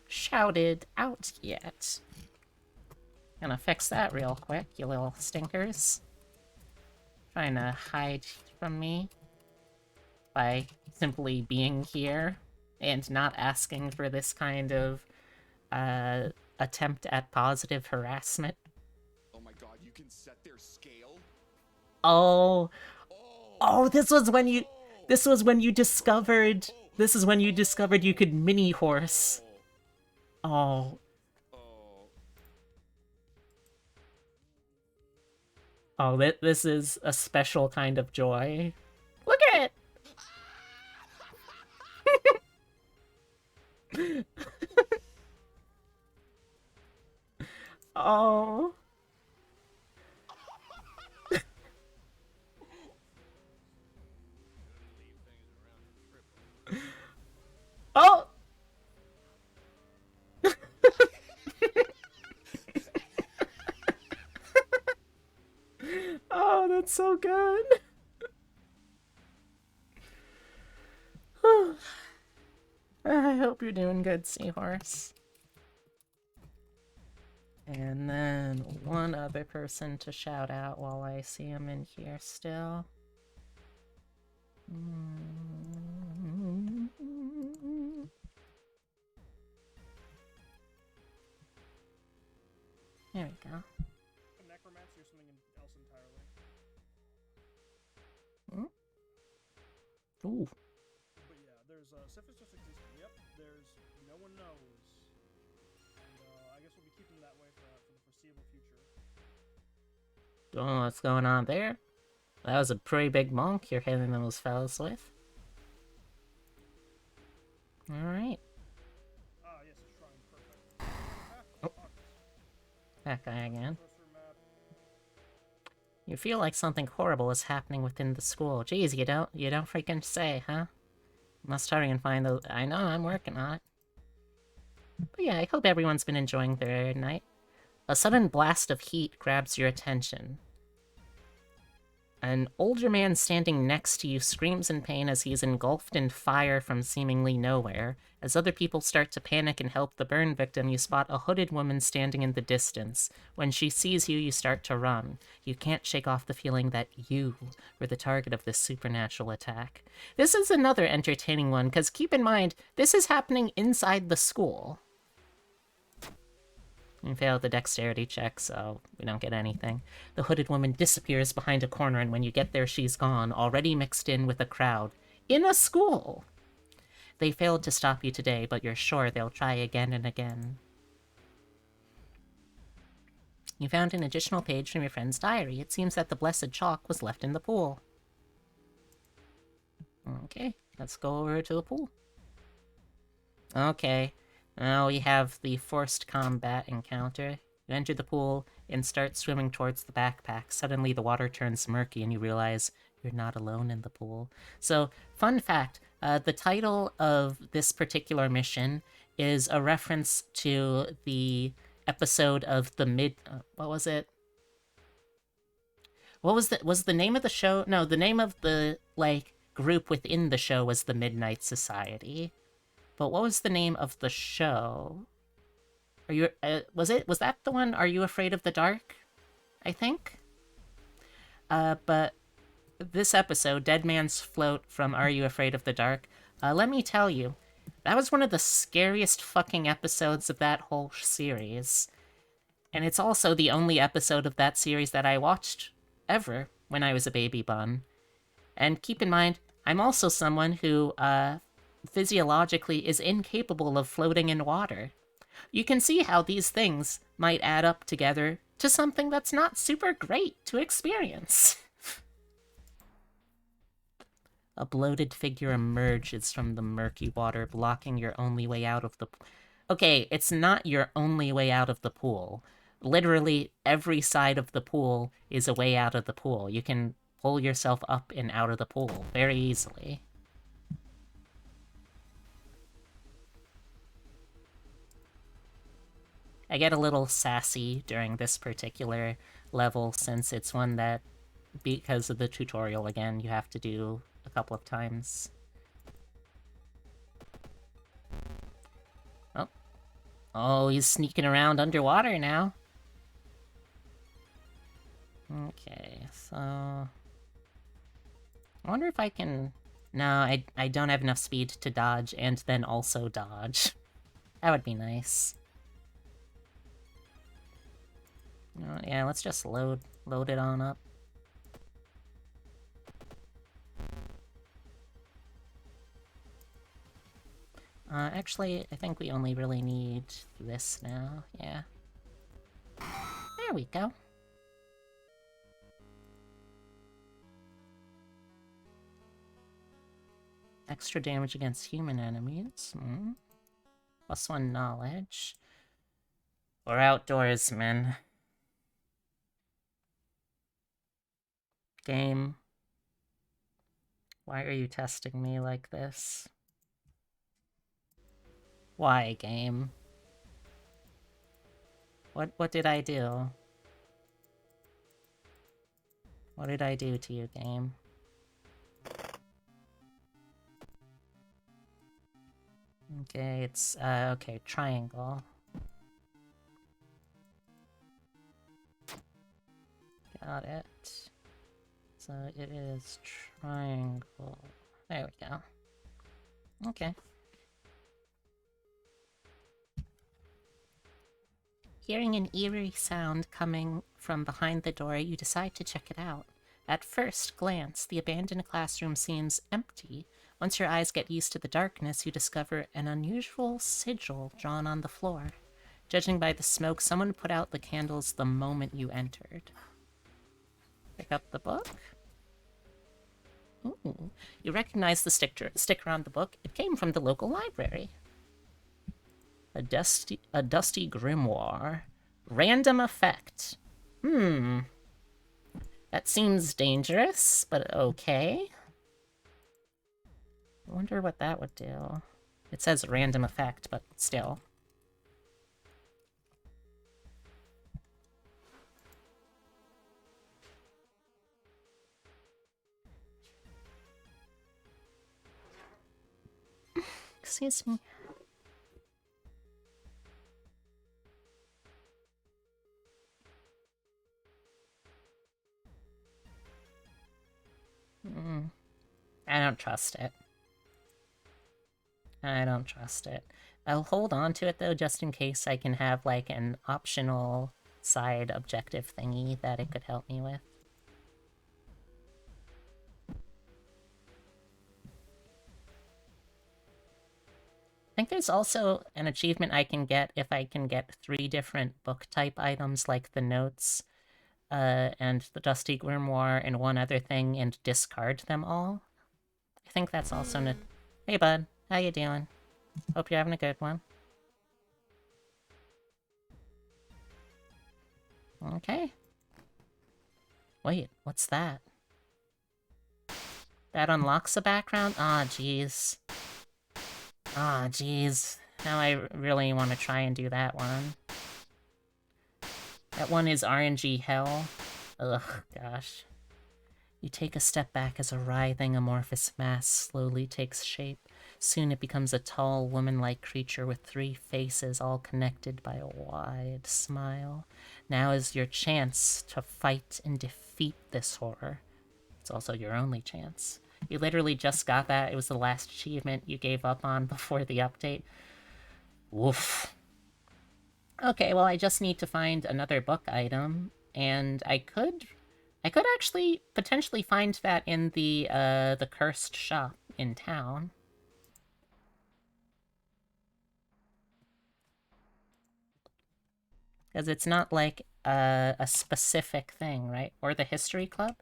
shouted out yet. Gonna fix that real quick, you little stinkers. Trying to hide from me by simply being here and not asking for this kind of attempt at positive harassment. Oh my god, you can set their scale? Oh, this was when you discovered you could mini horse. Oh. Oh, this is a special kind of joy. Look at it! Oh. Oh! Oh, that's so good. I hope you're doing good, Seahorse. And then one other person to shout out while I see him in here still. There we go. Necromancy or something else entirely. Ooh. But yeah, there's Syphilis just existing. Yep, there's no one knows. And I guess we'll be keeping that way for the foreseeable future. Don't know what's going on there. That was a pretty big monk you're hitting those fellas with. Alright. Ah, yes, it's shrine. Perfect. Oh. That guy again. You feel like something horrible is happening within the school. Geez, you don't freaking say, huh? Must hurry and find those. I know, I'm working on it. But yeah, I hope everyone's been enjoying their night. A sudden blast of heat grabs your attention. An older man standing next to you screams in pain as he is engulfed in fire from seemingly nowhere. As other people start to panic and help the burn victim, you spot a hooded woman standing in the distance. When she sees you, you start to run. You can't shake off the feeling that you were the target of this supernatural attack. This is another entertaining one, because keep in mind, this is happening inside the school. You failed the dexterity check, so we don't get anything. The hooded woman disappears behind a corner, and when you get there, she's gone, already mixed in with a crowd. In a school! They failed to stop you today, but you're sure they'll try again and again. You found an additional page from your friend's diary. It seems that the blessed chalk was left in the pool. Okay, let's go over to the pool. Okay. Now we have the forced combat encounter. You enter the pool and start swimming towards the backpack. Suddenly the water turns murky and you realize you're not alone in the pool. So, fun fact, the title of this particular mission is a reference to the episode of the what was it? What was the name of the show? No, the name of the, group within the show was the Midnight Society. But what was the name of the show? Are you, was that the one, Are You Afraid of the Dark? I think? But this episode, Dead Man's Float from Are You Afraid of the Dark, let me tell you, that was one of the scariest fucking episodes of that whole series. And it's also the only episode of that series that I watched ever when I was a baby bun. And keep in mind, I'm also someone who, physiologically is incapable of floating in water. You can see how these things might add up together to something that's not super great to experience. A bloated figure emerges from the murky water, blocking your only way out of the... Okay, it's not your only way out of the pool. Literally, every side of the pool is a way out of the pool. You can pull yourself up and out of the pool very easily. I get a little sassy during this particular level since it's one that, because of the tutorial again, you have to do a couple of times. Oh. Oh, he's sneaking around underwater now. Okay, so... I wonder if I can... No, I don't have enough speed to dodge and then also dodge. That would be nice. Yeah, let's just load it on up. Actually, I think we only really need this now. Yeah. There we go. Extra damage against human enemies. +1 knowledge. We're outdoorsmen. Game. Why are you testing me like this? Why, game? What did I do? What did I do to you, game? Okay, it's, okay, triangle. Got it. So it is triangle. There we go. Okay. Hearing an eerie sound coming from behind the door, you decide to check it out. At first glance, the abandoned classroom seems empty. Once your eyes get used to the darkness, you discover an unusual sigil drawn on the floor. Judging by the smoke, someone put out the candles the moment you entered. Pick up the book. Ooh. You recognize the sticker on the book. It came from the local library. A dusty grimoire. Random effect. That seems dangerous, but okay. wonder what that would do. It says random effect, but still. Excuse me. I don't trust it. I don't trust it. I'll hold on to it, though, just in case I can have, like, an optional side objective thingy that it could help me with. I think there's also an achievement I can get if I can get 3 different book type items, like the notes, and the Dusty Grimoire and one other thing, and discard them all. I think that's also Hey bud, how you doing? Hope you're having a good one. Okay. Wait, what's that? That unlocks a background? Aw, jeez. Aw, jeez. Now I really want to try and do that one. That one is RNG hell. Ugh, gosh. You take a step back as a writhing amorphous mass slowly takes shape. Soon it becomes a tall, woman-like creature with 3 faces all connected by a wide smile. Now is your chance to fight and defeat this horror. It's also your only chance. You literally just got that. It was the last achievement you gave up on before the update. Woof. Okay, well, I just need to find another book item, and I could actually potentially find that in the cursed shop in town. Because it's not like a specific thing, right? Or the history club?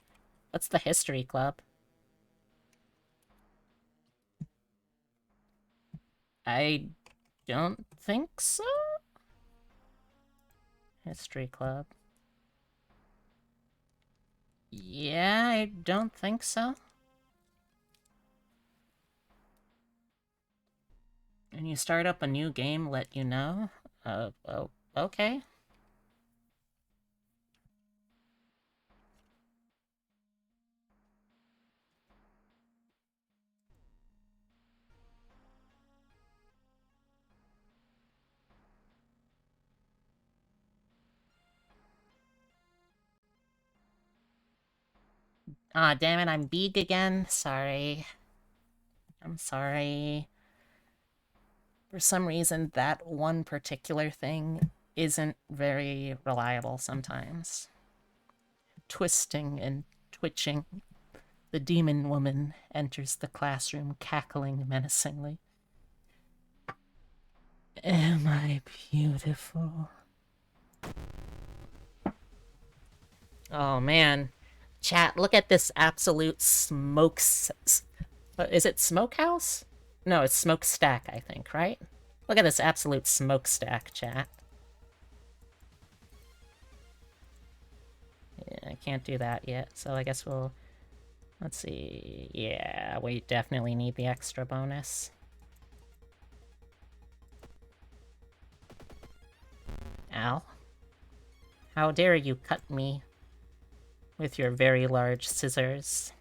What's the history club? I don't think so? History club. Yeah, I don't think so. And you start up a new game, let you know? Oh, okay. Ah, damn it, I'm big again. Sorry. I'm sorry. For some reason, that one particular thing isn't very reliable sometimes. Twisting and twitching, the demon woman enters the classroom, cackling menacingly. Am I beautiful? Oh, man. Chat, look at this absolute is it smokehouse? No, it's smokestack, I think, right? Look at this absolute smokestack, chat. Yeah, I can't do that yet, so I guess we'll... Let's see... Yeah, we definitely need the extra bonus. Ow. How dare you cut me with your very large scissors?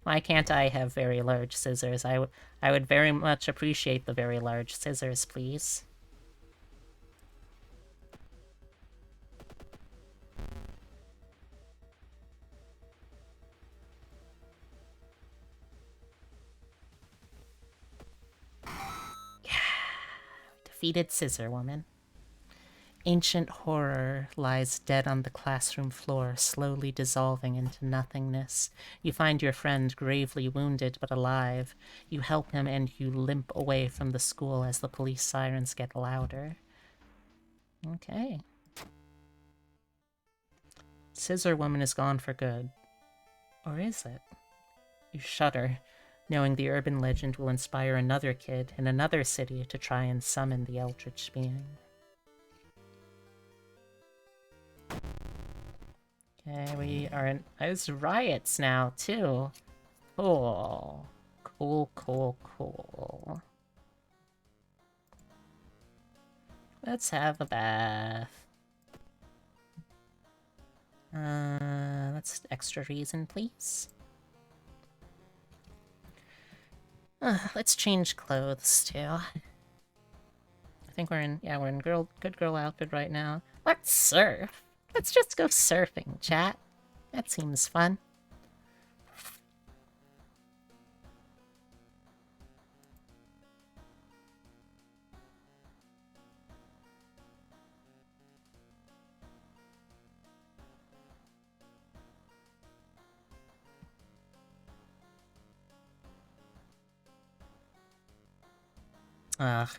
Why can't I have very large scissors? I would very much appreciate the very large scissors, please. Defeated Scissor Woman. Ancient horror lies dead on the classroom floor, slowly dissolving into nothingness. You find your friend gravely wounded but alive. You help him and you limp away from the school as the police sirens get louder. Okay. Scissor Woman is gone for good. Or is it? You shudder, knowing the urban legend will inspire another kid in another city to try and summon the eldritch being. Okay, we are in... There's riots now, too. Cool. Cool, cool, cool. Let's have a bath. That's extra reason, please. Let's change clothes, too. I think we're in good girl outfit right now. Let's surf. Let's just go surfing, chat. That seems fun. Ugh.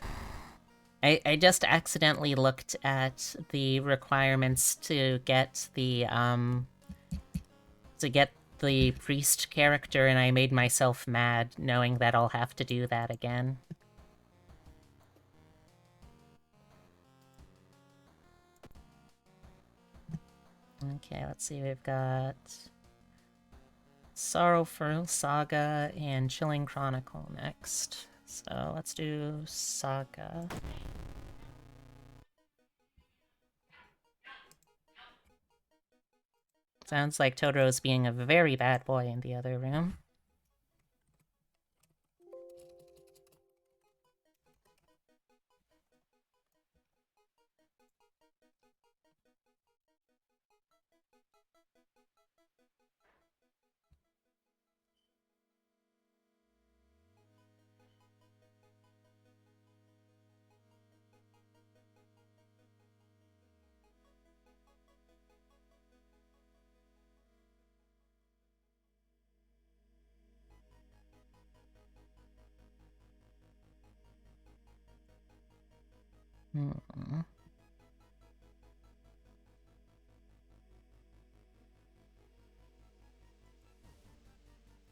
I just accidentally looked at the requirements to get the priest character, and I made myself mad knowing that I'll have to do that again. Okay, let's see, we've got Sorrowful Saga and Chilling Chronicle next. So let's do Saga. Sounds like Totoro's being a very bad boy in the other room.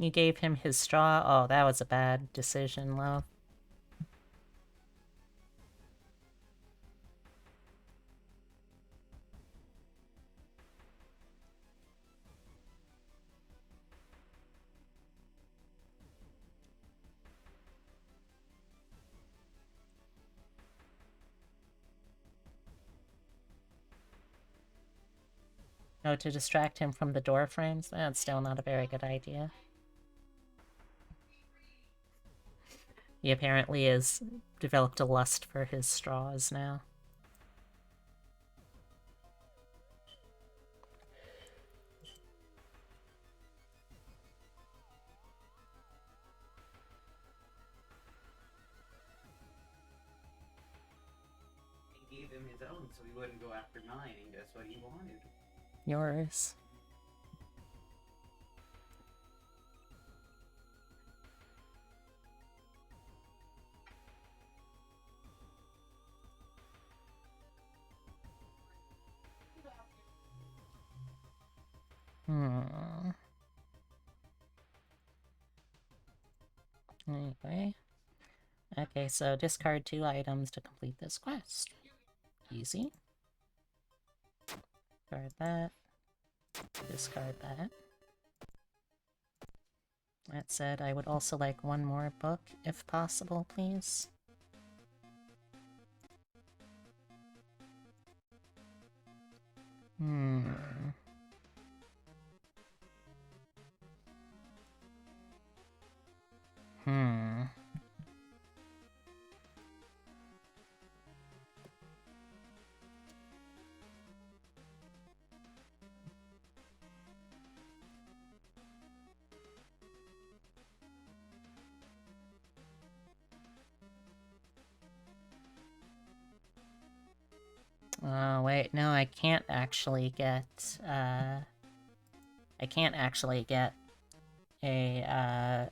You gave him his straw? Oh, that was a bad decision, love. Oh, to distract him from the door frames? That's still not a very good idea. He apparently has developed a lust for his straws now. He gave him his own so he wouldn't go after mine, and guess what he wanted? Yours. Anyway. Okay, so discard 2 items to complete this quest. Easy. Discard that. Discard that. That said, I would also like one more book, if possible, please. Oh, wait, no, I can't actually get,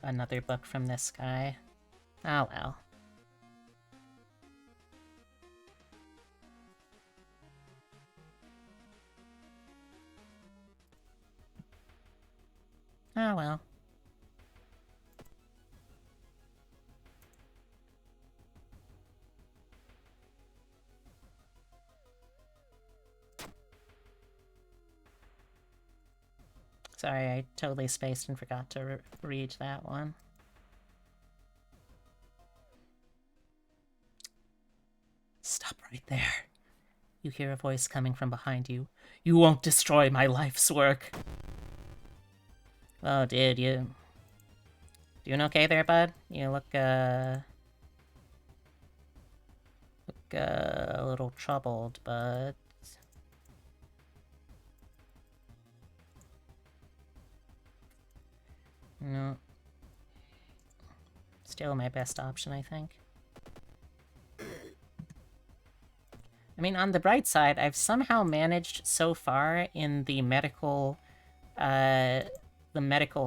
another book from this guy. Oh well. Oh well. Sorry, I totally spaced and forgot to read that one. There. You hear a voice coming from behind you. You won't destroy my life's work. Oh, dude, you... Doing okay there, bud? You look a little troubled, but... No. Still my best option, I think. I mean, on the bright side, I've somehow managed so far in the medical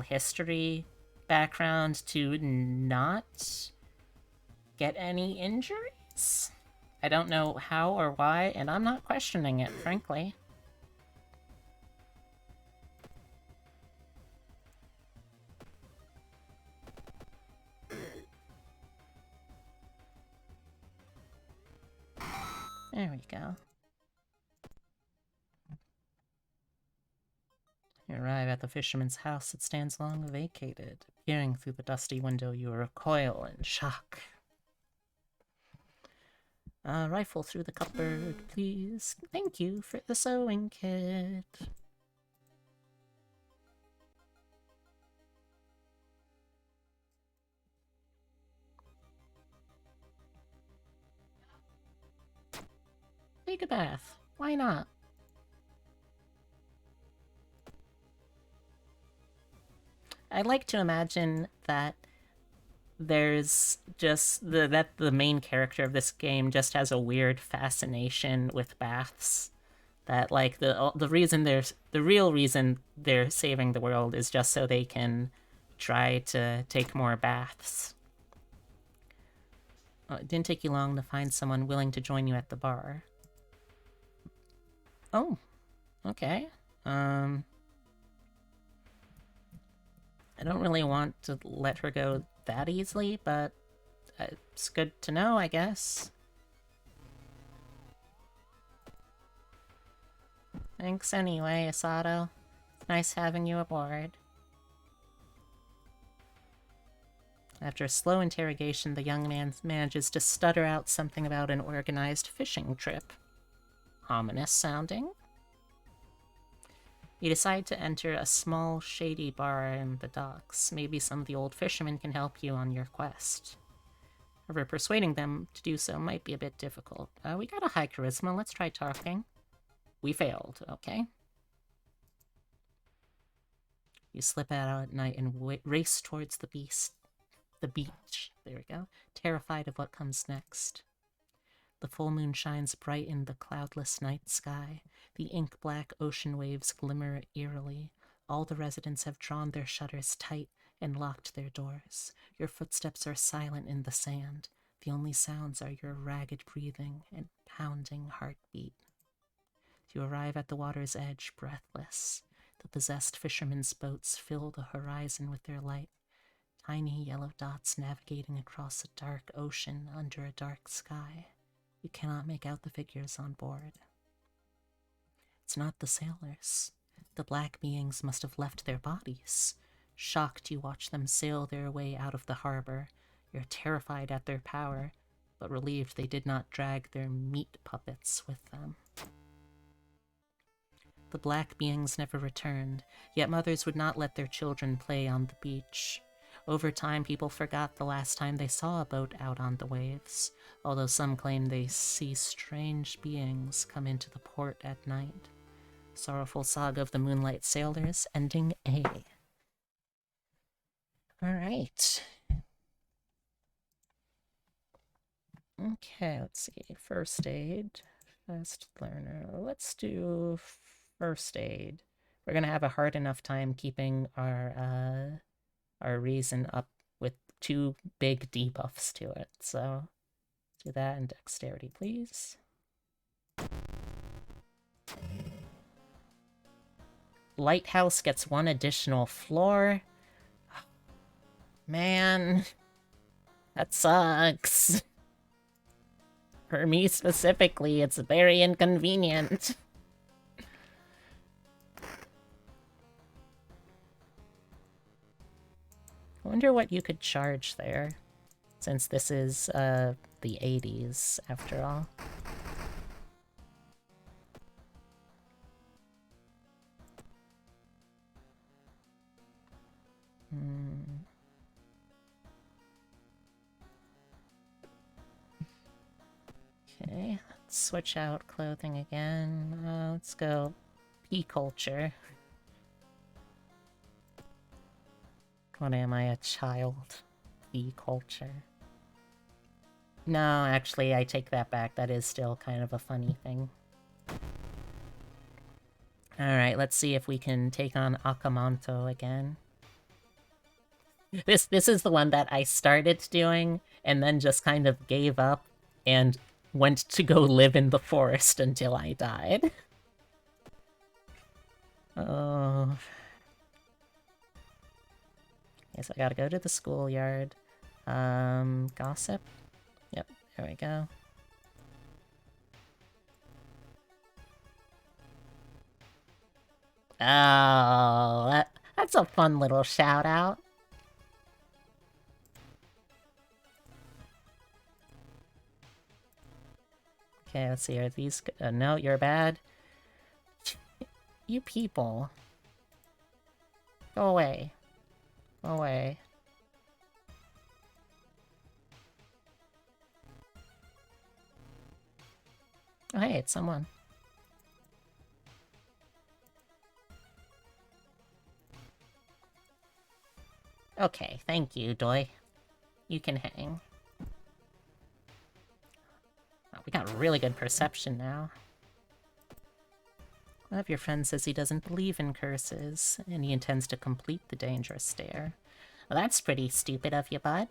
history background to not get any injuries. I don't know how or why, and I'm not questioning it, frankly. There we go. You arrive at the fisherman's house. It stands long vacated. Peering through the dusty window, you recoil in shock. Rifle through the cupboard, please. Thank you for the sewing kit. Take a bath. Why not? I like to imagine that there's just that the main character of this game just has a weird fascination with baths. That like the real reason they're saving the world is just so they can try to take more baths. Oh, it didn't take you long to find someone willing to join you at the bar. Oh, okay. I don't really want to let her go that easily, but it's good to know, I guess. Thanks anyway, Asato. It's nice having you aboard. After a slow interrogation, the young man manages to stutter out something about an organized fishing trip. Ominous sounding. You decide to enter a small, shady bar in the docks. Maybe some of the old fishermen can help you on your quest. However, persuading them to do so might be a bit difficult. We got a high charisma. Let's try talking. We failed, okay? You slip out at night and race towards the beach. There we go. Terrified of what comes next. The full moon shines bright in the cloudless night sky. The ink-black ocean waves glimmer eerily. All the residents have drawn their shutters tight and locked their doors. Your footsteps are silent in the sand. The only sounds are your ragged breathing and pounding heartbeat. You arrive at the water's edge, breathless. The possessed fishermen's boats fill the horizon with their light. Tiny yellow dots navigating across a dark ocean under a dark sky. You cannot make out the figures on board. It's not the sailors. The black beings must have left their bodies. Shocked, you watch them sail their way out of the harbor. You're terrified at their power, but relieved they did not drag their meat puppets with them. The black beings never returned, yet mothers would not let their children play on the beach. Over time, people forgot the last time they saw a boat out on the waves, although some claim they see strange beings come into the port at night. Sorrowful Saga of the Moonlight Sailors, ending A. Alright. Okay, let's see. First aid. Fast learner. Let's do first aid. We're gonna have a hard enough time keeping our reason up with 2 big debuffs to it, so do that and dexterity, please. Lighthouse gets 1 additional floor. Man, that sucks. For me specifically, it's very inconvenient. I wonder what you could charge there, since this is, the 80s, after all. Okay, let's switch out clothing again. Let's go P-culture. What am I, a child? P-culture. No, actually, I take that back. That is still kind of a funny thing. Alright, let's see if we can take on Akamanto again. This is the one that I started doing, and then just kind of gave up, and went to go live in the forest until I died. Oh... Okay, so I gotta go to the schoolyard. Gossip? Yep, there we go. Oh, that's a fun little shout out. Okay, let's see, are these... no, you're bad. You people. Go away. Go away. Oh, hey, it's someone. Okay, thank you, Doi. You can hang. Oh, we got really good perception now. One of your friends says he doesn't believe in curses, and he intends to complete the dangerous stare. Well, that's pretty stupid of you, bud.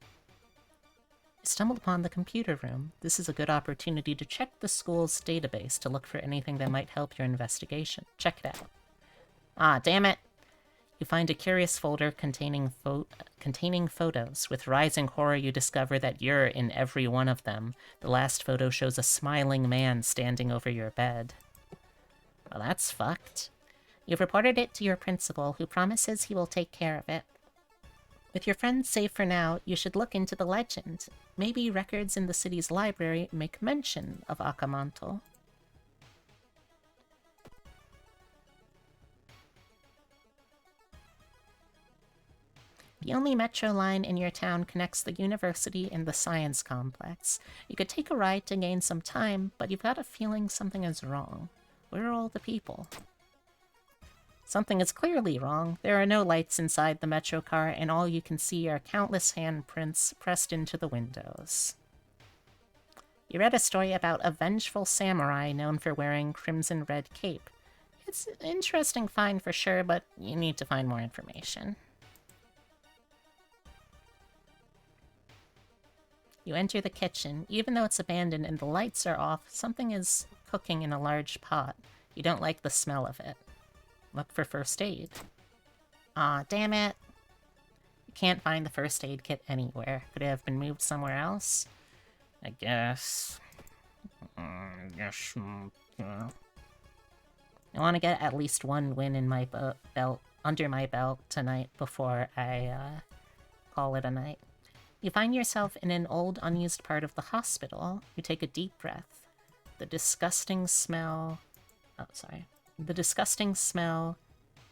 You stumbled upon the computer room. This is a good opportunity to check the school's database to look for anything that might help your investigation. Check it out. Ah, damn it! You find a curious folder containing photos. With rising horror, you discover that you're in every one of them. The last photo shows a smiling man standing over your bed. Well, that's fucked. You've reported it to your principal, who promises he will take care of it. With your friends safe for now, you should look into the legend. Maybe records in the city's library make mention of Akamanto. The only metro line in your town connects the university and the science complex. You could take a ride to gain some time, but you've got a feeling something is wrong. Where are all the people? Something is clearly wrong. There are no lights inside the metro car, and all you can see are countless handprints pressed into the windows. You read a story about a vengeful samurai known for wearing crimson-red cape. It's an interesting find for sure, but you need to find more information. You enter the kitchen. Even though it's abandoned and the lights are off, something is cooking in a large pot. You don't like the smell of it. Look for first aid. Aw, damn it. You can't find the first aid kit anywhere. Could it have been moved somewhere else? I guess. Yeah. I want to get at least one win in my belt, under my belt tonight before I call it a night. You find yourself in an old, unused part of the hospital. You take a deep breath. The disgusting smell... Oh, sorry. The disgusting smell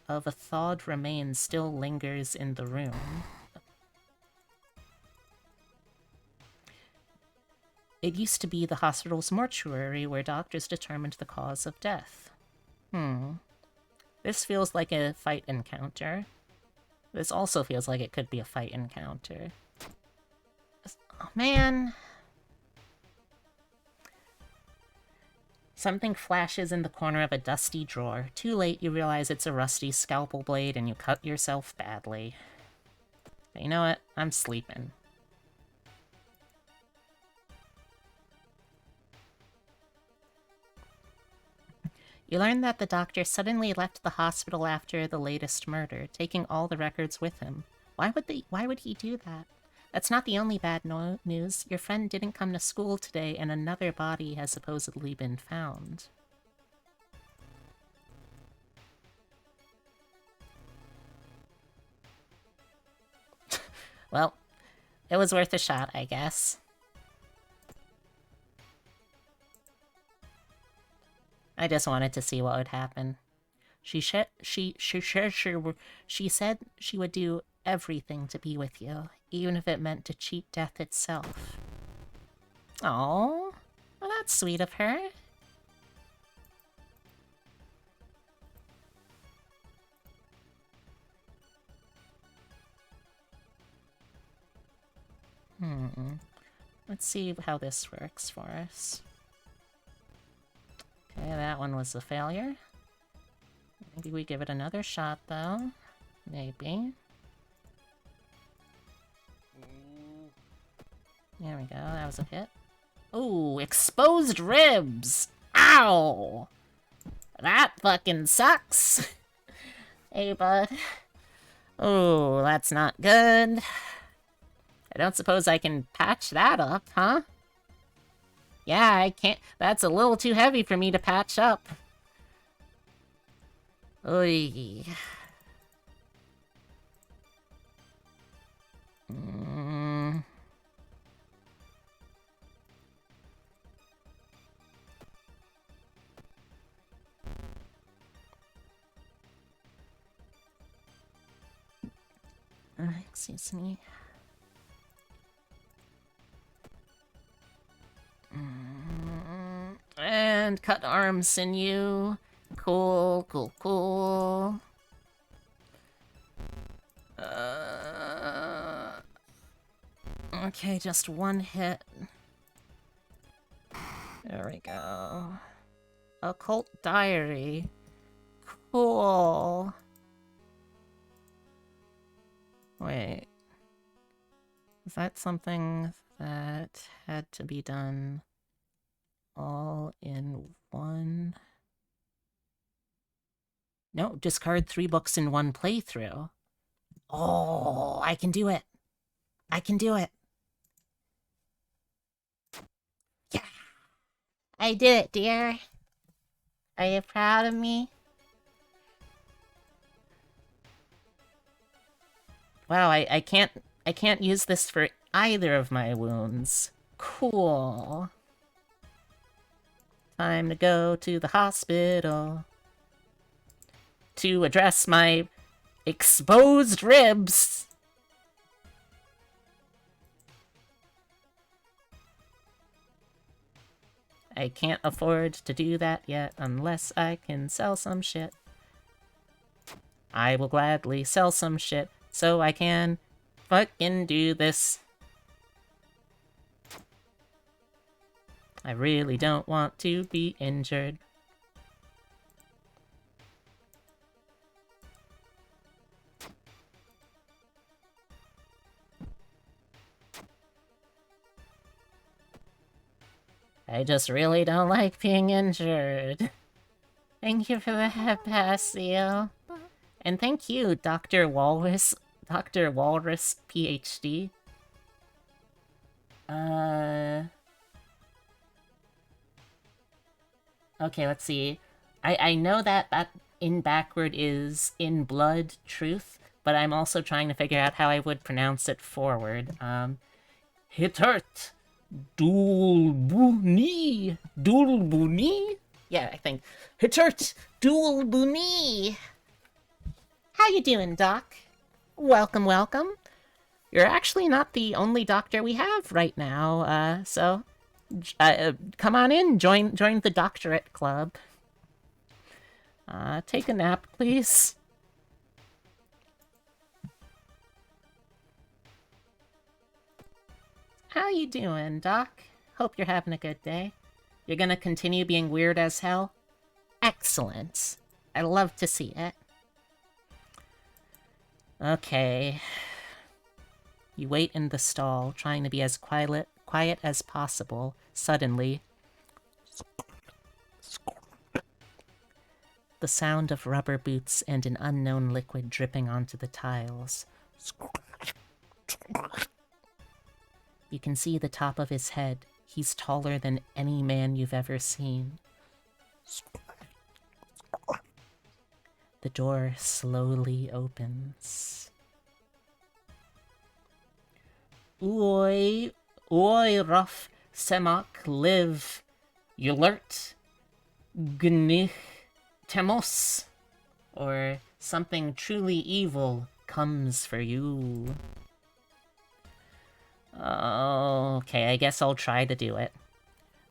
of a thawed remains still lingers in the room. It used to be the hospital's mortuary where doctors determined the cause of death. This feels like a fight encounter. This also feels like it could be a fight encounter. Oh, man. Something flashes in the corner of a dusty drawer. Too late, you realize it's a rusty scalpel blade and you cut yourself badly. But you know what? I'm sleeping. You learn that the doctor suddenly left the hospital after the latest murder, taking all the records with him. Why would he do that? That's not the only bad news. Your friend didn't come to school today, and another body has supposedly been found. Well, it was worth a shot, I guess. I just wanted to see what would happen. She said she would do everything to be with you, even if it meant to cheat death itself. Oh, well, that's sweet of her. Let's see how this works for us. Okay, that one was a failure. Maybe we give it another shot, though. Maybe. There we go, that was a hit. Ooh, exposed ribs! Ow! That fucking sucks! Hey, bud. Oh, that's not good. I don't suppose I can patch that up, huh? Yeah, I can't. That's a little too heavy for me to patch up. Oy. Excuse me. And cut arm sinew. Cool, cool, cool. Okay, just one hit. There we go. Occult diary. Cool. Wait. Is that something that had to be done all in one? No, discard 3 books in one playthrough. Oh, I can do it. I can do it. Yeah. I did it, dear. Are you proud of me? Wow, I can't use this for either of my wounds. Cool. Time to go to the hospital to address my exposed ribs. I can't afford to do that yet unless I can sell some shit. I will gladly sell some shit so I can fucking do this. I really don't want to be injured. I just really don't like being injured. Thank you for the Hepacio. And thank you, Dr. Walrus, PhD. Okay, let's see. I know that in backward is in blood truth, but I'm also trying to figure out how I would pronounce it forward. Hitert. Dulbuni? Dulbuni? Yeah, I think. Hitert. Dulbuni. How you doing, Doc? Welcome, welcome. You're actually not the only doctor we have right now, so come on in, join the doctorate club. Take a nap, please. How you doing, Doc? Hope you're having a good day. You're gonna continue being weird as hell? Excellent. I love to see it. Okay. You wait in the stall, trying to be as quiet as possible. Suddenly, the sound of rubber boots and an unknown liquid dripping onto the tiles. You can see the top of his head. He's taller than any man you've ever seen. The door slowly opens. Oi, rough semak live. Yulert. Gnich temos. or something truly evil comes for you. Okay, I guess I'll try to do it.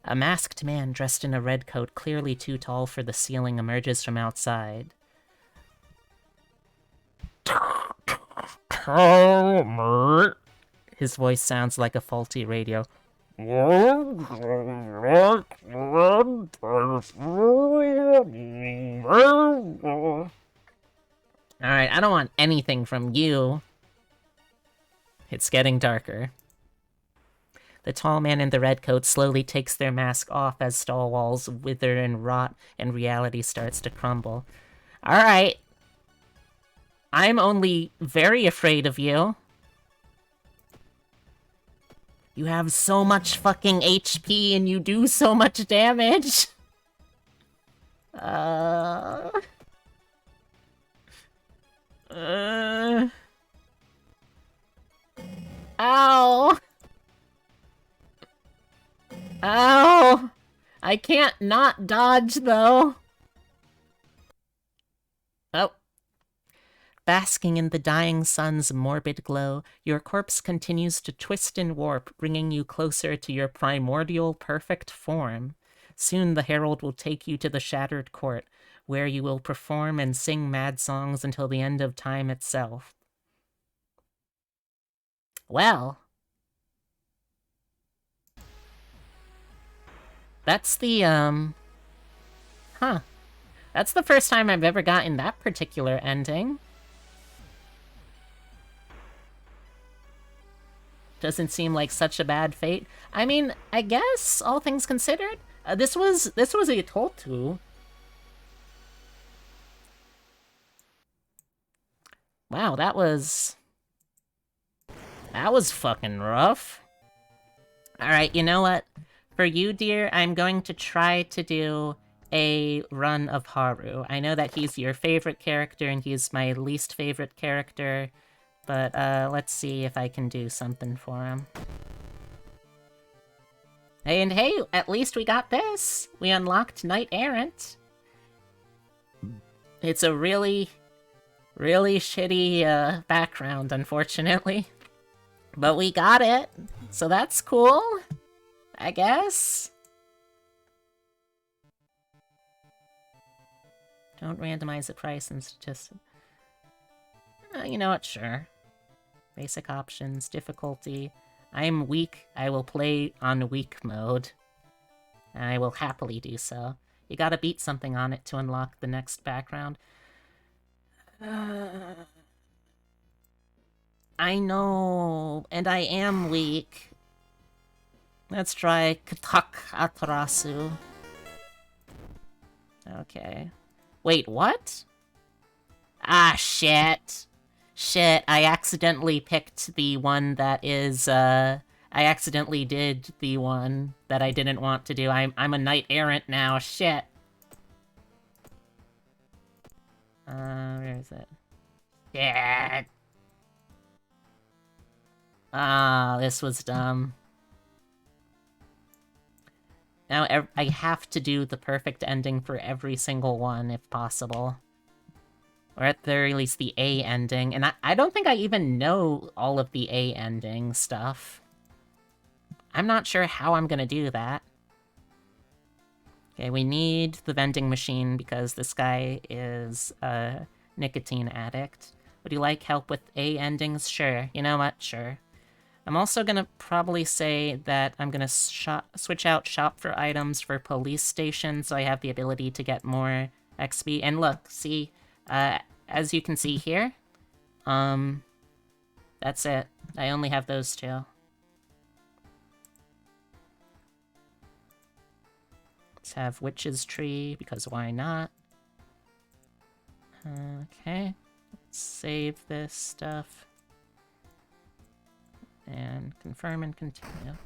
A masked man dressed in a red coat, clearly too tall for the ceiling, emerges from outside. His voice sounds like a faulty radio. Alright, I don't want anything from you. It's getting darker. The tall man in the red coat slowly takes their mask off as stall walls wither and rot and reality starts to crumble. Alright. I'm only very afraid of you. You have so much fucking HP and you do so much damage. Ow! Ow! I can't not dodge, though. Oh. Basking in the dying sun's morbid glow, your corpse continues to twist and warp, bringing you closer to your primordial perfect form. Soon the herald will take you to the shattered court, where you will perform and sing mad songs until the end of time itself. Well... that's the, Huh. That's the first time I've ever gotten that particular ending. Doesn't seem like such a bad fate. I mean, I guess, all things considered, this was a Toltu. Wow, that was fucking rough. Alright, you know what? For you, dear, I'm going to try to do a run of Haru. I know that he's your favorite character and he's my least favorite character, but let's see if I can do something for him. And hey, at least we got this! We unlocked Knight Errant. It's a really, really shitty background, unfortunately. But we got it, so that's cool, I guess. Don't randomize the price and statistics. You know what, sure. Basic options, difficulty. I'm weak, I will play on weak mode. And I will happily do so. You gotta beat something on it to unlock the next background. I know, and I am weak. Let's try Katak Atarasu. Okay. Wait, what? Ah, shit. Shit, I accidentally picked the one that is, I accidentally did the one that I didn't want to do. I'm a knight errant now, shit. Where is it? Shit. Ah, this was dumb. Now I have to do the perfect ending for every single one, if possible. Or at the very least, the A ending. And I don't think I even know all of the A ending stuff. I'm not sure how I'm gonna do that. Okay, we need the vending machine because this guy is a nicotine addict. Would you like help with A endings? Sure. You know what? Sure. I'm also gonna probably say that I'm gonna switch out shop for items for police station so I have the ability to get more XP. And look, see, as you can see here, that's it. I only have those two. Let's have Witch's Tree, because why not? Okay, let's save this stuff. And confirm and continue.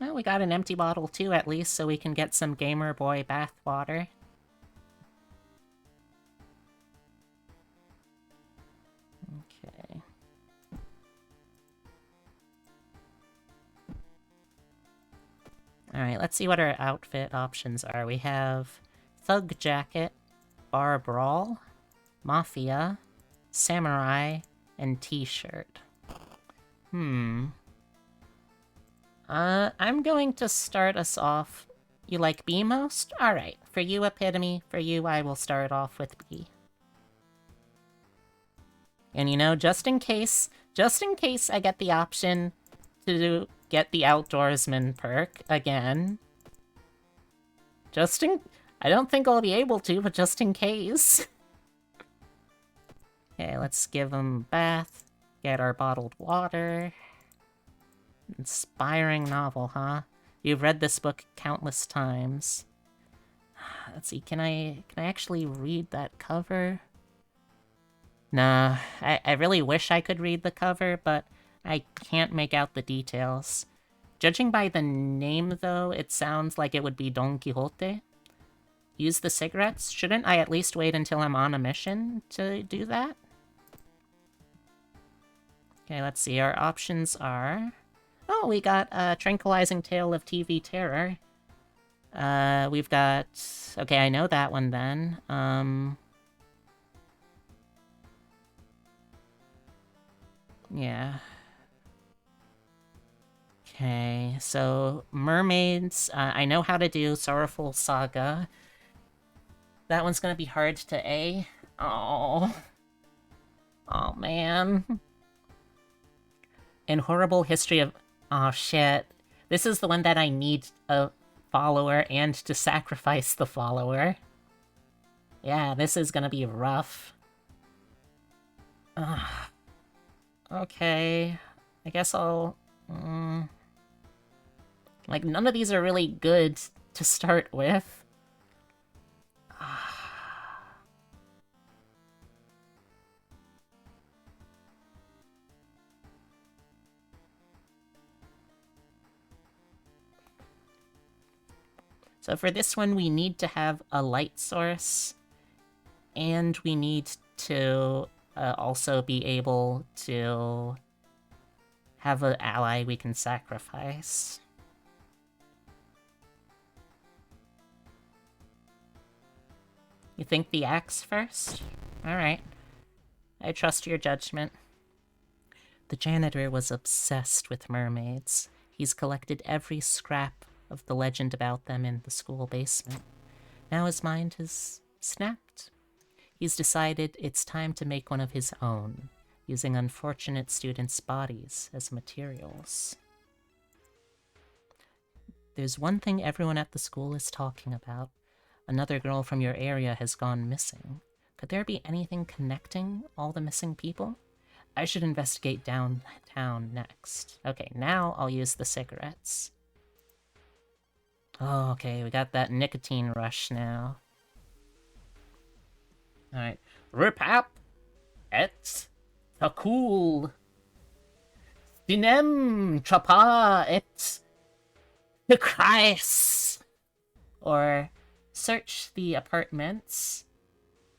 Well, we got an empty bottle too, at least, so we can get some Gamer Boy bath water. Okay. Alright, let's see what our outfit options are. We have Thug Jacket, Bar Brawl, Mafia, Samurai, and T-shirt. I'm going to start us off. You like B most? Alright, for you, Epitome, for you, I will start off with B. And you know, just in case I get the option to get the Outdoorsman perk again. I don't think I'll be able to, but just in case. Okay, let's give him a bath. Get our bottled water. Inspiring novel, huh? You've read this book countless times. Let's see, can I actually read that cover? Nah, I really wish I could read the cover, but I can't make out the details. Judging by the name, though, it sounds like it would be Don Quixote. Use the cigarettes? Shouldn't I at least wait until I'm on a mission to do that? Okay, let's see, our options are... Oh, we got a Tranquilizing Tale of TV Terror. We've got... Okay, I know that one then. Yeah. Okay, so mermaids, I know how to do Sorrowful Saga. That one's gonna be hard to A. Oh. Oh, man. And Horrible History of... Oh, shit. This is the one that I need a follower and to sacrifice the follower. Yeah, this is gonna be rough. Okay. I guess I'll... Like, none of these are really good to start with. So for this one, we need to have a light source, and we need to also be able to have an ally we can sacrifice. You think the axe first? Alright. I trust your judgment. The janitor was obsessed with mermaids. He's collected every scrap of the legend about them in the school basement. Now his mind has snapped. He's decided it's time to make one of his own, using unfortunate students' bodies as materials. There's one thing everyone at the school is talking about. Another girl from your area has gone missing. Could there be anything connecting all the missing people? I should investigate downtown next. Okay, now I'll use the cigarettes. Oh, okay, we got that nicotine rush now. Alright. Repap et takul. Sinem trapa et Christ. Or search the apartments,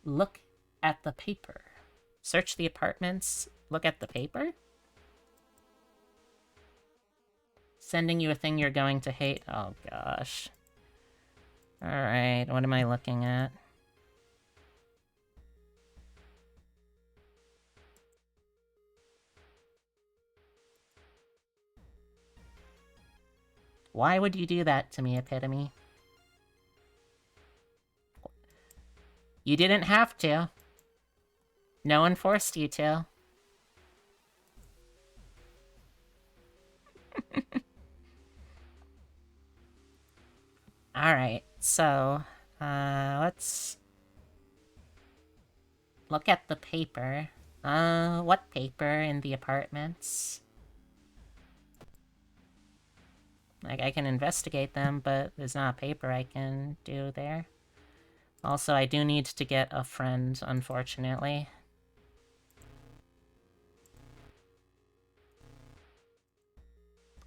look at the paper. Search the apartments, look at the paper? Sending you a thing you're going to hate? Oh gosh. Alright, what am I looking at? Why would you do that to me, Epitome? You didn't have to. No one forced you to. Alright, so, let's look at the paper. What paper in the apartments? Like, I can investigate them, but there's not a paper I can do there. Also, I do need to get a friend, unfortunately.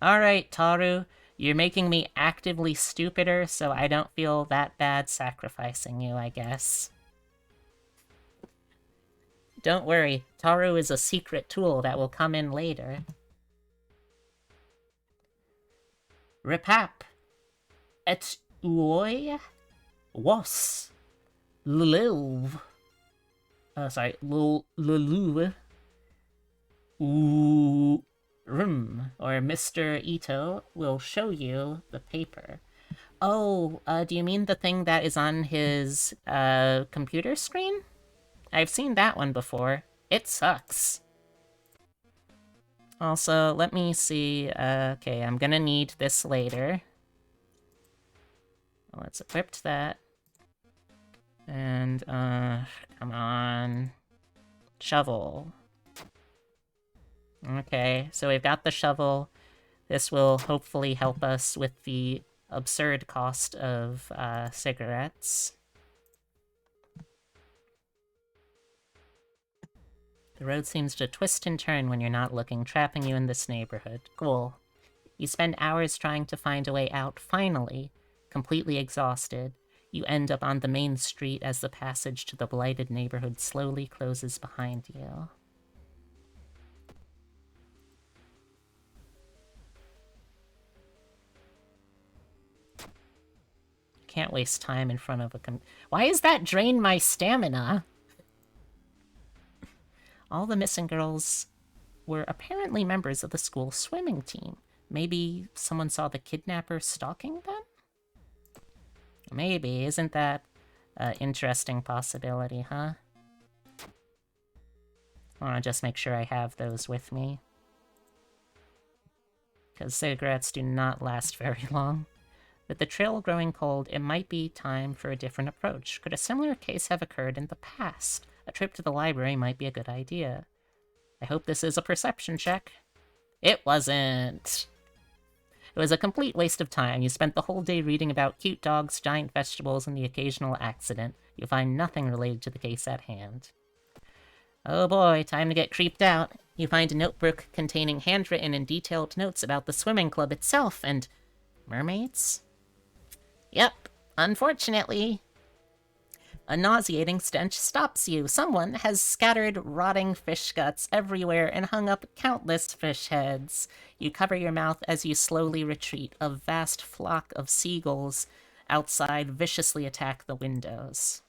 Alright, Taru. You're making me actively stupider, so I don't feel that bad sacrificing you, I guess. Don't worry, Taru is a secret tool that will come in later. Repap Et oi was liliv. Sorry, lulu. Or Mr. Ito will show you the paper. Oh, do you mean the thing that is on his, computer screen? I've seen that one before. It sucks. Also, let me see, okay, I'm gonna need this later. Let's equip that. And, come on. Shovel. Okay, so we've got the shovel. This will hopefully help us with the absurd cost of, cigarettes. The road seems to twist and turn when you're not looking, trapping you in this neighborhood. Cool. You spend hours trying to find a way out. Finally, completely exhausted, you end up on the main street as the passage to the blighted neighborhood slowly closes behind you. Can't waste time in front of a Why is that drain my stamina? All the missing girls were apparently members of the school swimming team. Maybe someone saw the kidnapper stalking them? Maybe. Isn't that an interesting possibility, huh? I want to just make sure I have those with me. Because cigarettes do not last very long. With the trail growing cold, it might be time for a different approach. Could a similar case have occurred in the past? A trip to the library might be a good idea. I hope this is a perception check. It wasn't. It was a complete waste of time. You spent the whole day reading about cute dogs, giant vegetables, and the occasional accident. You find nothing related to the case at hand. Oh boy, time to get creeped out. You find a notebook containing handwritten and detailed notes about the swimming club itself and mermaids? Yep, unfortunately. A nauseating stench stops you. Someone has scattered rotting fish guts everywhere and hung up countless fish heads. You cover your mouth as you slowly retreat. A vast flock of seagulls outside viciously attack the windows.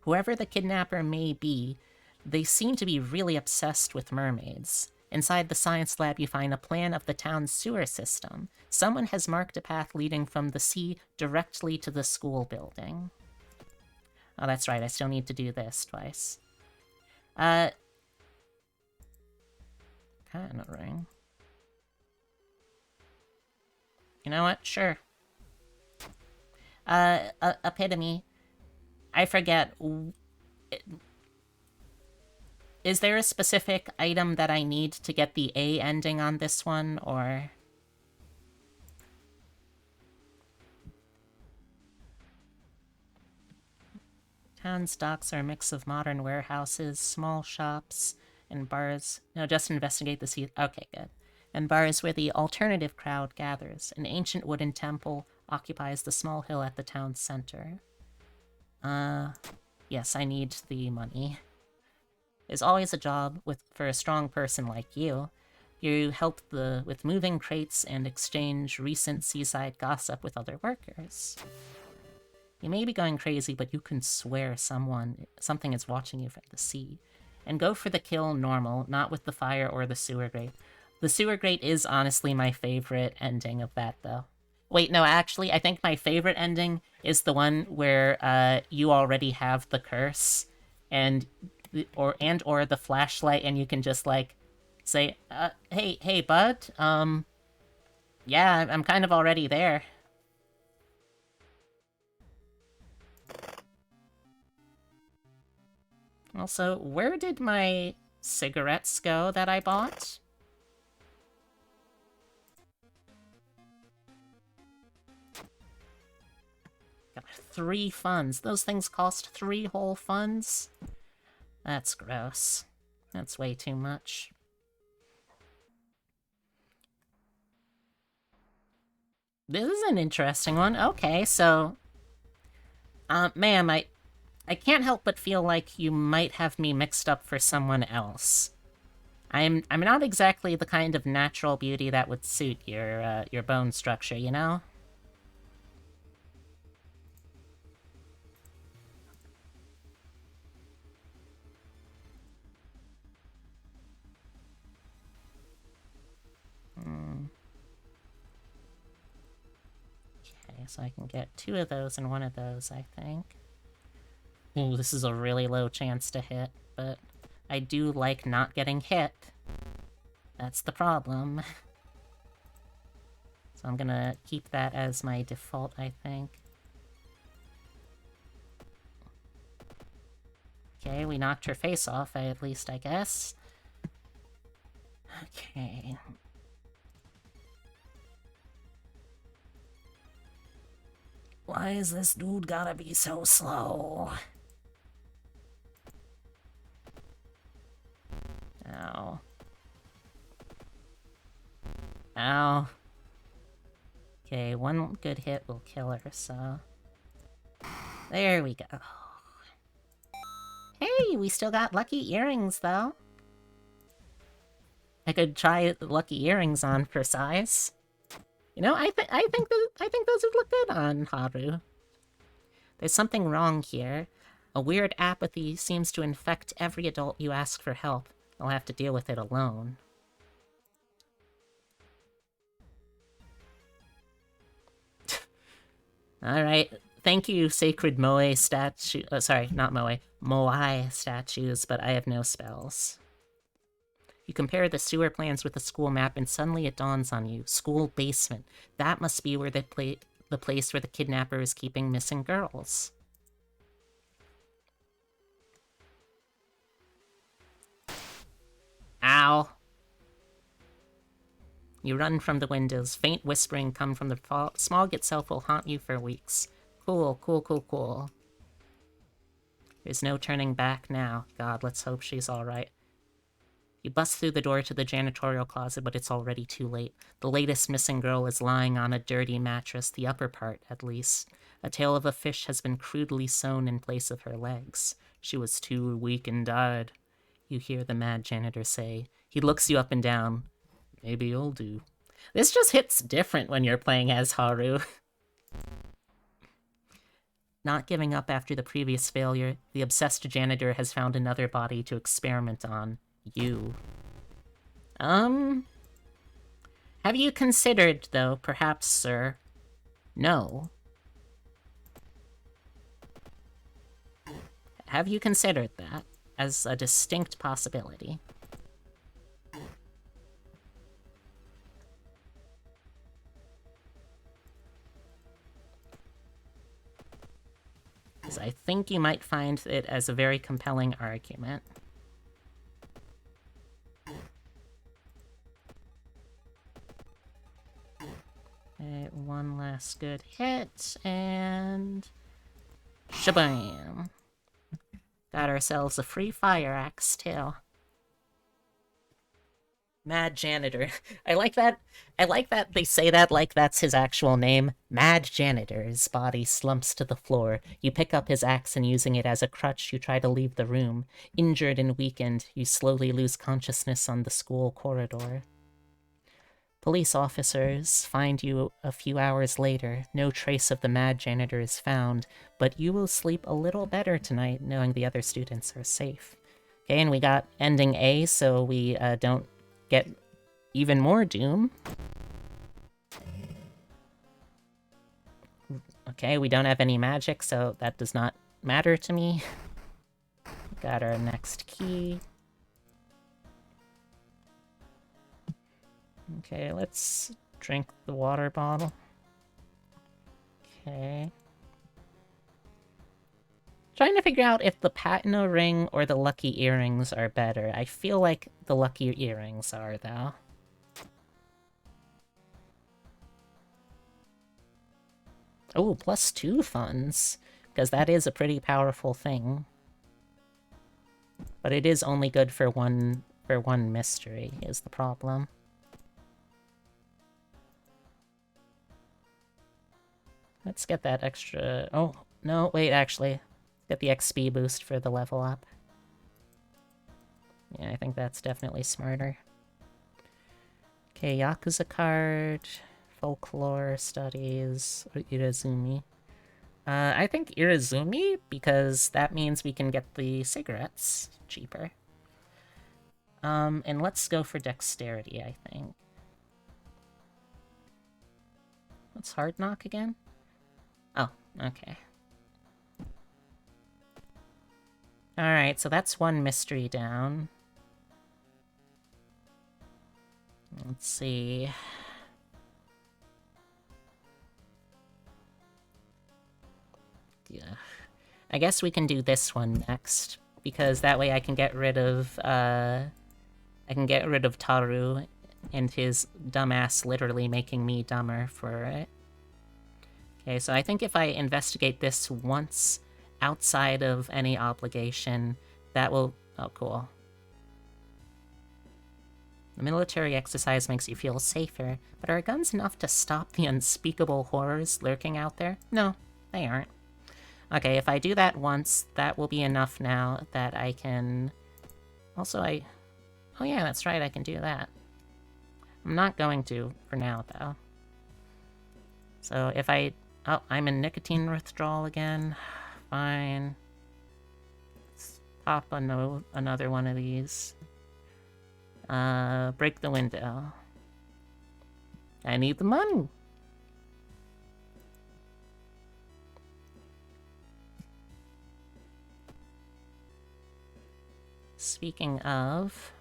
Whoever the kidnapper may be, they seem to be really obsessed with mermaids. Inside the science lab, you find a plan of the town's sewer system. Someone has marked a path leading from the sea directly to the school building. Oh, that's right, I still need to do this twice. Kind of ring. You know what? Sure. Epitome. I forget. Is there a specific item that I need to get the A ending on this one, or...? Town's docks are a mix of modern warehouses, small shops, and bars. No, just investigate the sea. Okay, good. And bars where the alternative crowd gathers. An ancient wooden temple occupies the small hill at the town's center. Yes, I need the money. There's always a job for a strong person like you. You help with moving crates and exchange recent seaside gossip with other workers. You may be going crazy, but you can swear something is watching you from the sea. And go for the kill normal, not with the fire or the sewer grate. The sewer grate is honestly my favorite ending of that, though. Wait, no, actually, I think my favorite ending is the one where you already have the curse, or the flashlight, and you can just, like, say, hey, bud, yeah, I'm kind of already there. Also, where did my cigarettes go that I bought? Got 3 funds. Those things cost 3 whole funds? That's gross. That's way too much. This is an interesting one. Okay, so... ma'am, I can't help but feel like you might have me mixed up for someone else. I'm not exactly the kind of natural beauty that would suit your bone structure, you know? so I can get 2 of those and 1 of those, I think. Ooh, this is a really low chance to hit, but I do like not getting hit. That's the problem. So I'm gonna keep that as my default, I think. Okay, we knocked her face off, at least, I guess. Okay. Why is this dude gotta be so slow? Ow. Ow. Okay, 1 good hit will kill her, so... There we go. Hey, we still got lucky earrings, though. I could try the lucky earrings on for size. You know, I think those would look good on Haru. There's something wrong here. A weird apathy seems to infect every adult you ask for help. I'll have to deal with it alone. Alright, thank you, Sacred Moe statue. Sorry, not Moe. Moai statues, but I have no spells. You compare the sewer plans with the school map, and suddenly it dawns on you. School basement. That must be where the place where the kidnapper is keeping missing girls. Ow. You run from the windows. Faint whispering come from the smog itself will haunt you for weeks. Cool, cool, cool, cool. There's no turning back now. God, let's hope she's alright. You bust through the door to the janitorial closet, but it's already too late. The latest missing girl is lying on a dirty mattress, the upper part, at least. A tail of a fish has been crudely sewn in place of her legs. She was too weak and died. You hear the mad janitor say. He looks you up and down. Maybe you'll do. This just hits different when you're playing as Haru. Not giving up after the previous failure, the obsessed janitor has found another body to experiment on. You. Have you considered, though, perhaps, sir? No. Have you considered that as a distinct possibility? Because I think you might find it as a very compelling argument. Okay, 1 last good hit, and... shabam! Got ourselves a free fire axe, too. Mad Janitor. I like that they say that like that's his actual name. Mad Janitor. His body slumps to the floor. You pick up his axe and using it as a crutch, you try to leave the room. Injured and weakened, you slowly lose consciousness on the school corridor. Police officers find you a few hours later. No trace of the Mad Janitor is found, but you will sleep a little better tonight knowing the other students are safe. Okay, and we got ending A, so we don't get even more doom. Okay, we don't have any magic, so that does not matter to me. Got our next key. Okay, let's drink the water bottle. Okay. Trying to figure out if the patina ring or the lucky earrings are better. I feel like the lucky earrings are, though. Oh, +2 funds. Because that is a pretty powerful thing. But it is only good for one mystery, is the problem. Let's get that extra... Oh, no, wait, actually. Get the XP boost for the level up. Yeah, I think that's definitely smarter. Okay, Yakuza card, folklore studies, Irizumi. I think Irizumi, because that means we can get the cigarettes cheaper. And let's go for dexterity, I think. What's hard knock again? Oh, okay. Alright, so that's one mystery down. Let's see. Yeah. I guess we can do this one next, because that way I can get rid of, Taru and his dumbass literally making me dumber for it. Okay, so I think if I investigate this once outside of any obligation, that will... Oh, cool. The military exercise makes you feel safer, but are guns enough to stop the unspeakable horrors lurking out there? No, they aren't. Okay, if I do that once, that will be enough now that I can... Also, Oh yeah, that's right, I can do that. I'm not going to for now, though. So if I... Oh, I'm in nicotine withdrawal again. Fine. Let's pop another one of these. Break the window. I need the money! Speaking of...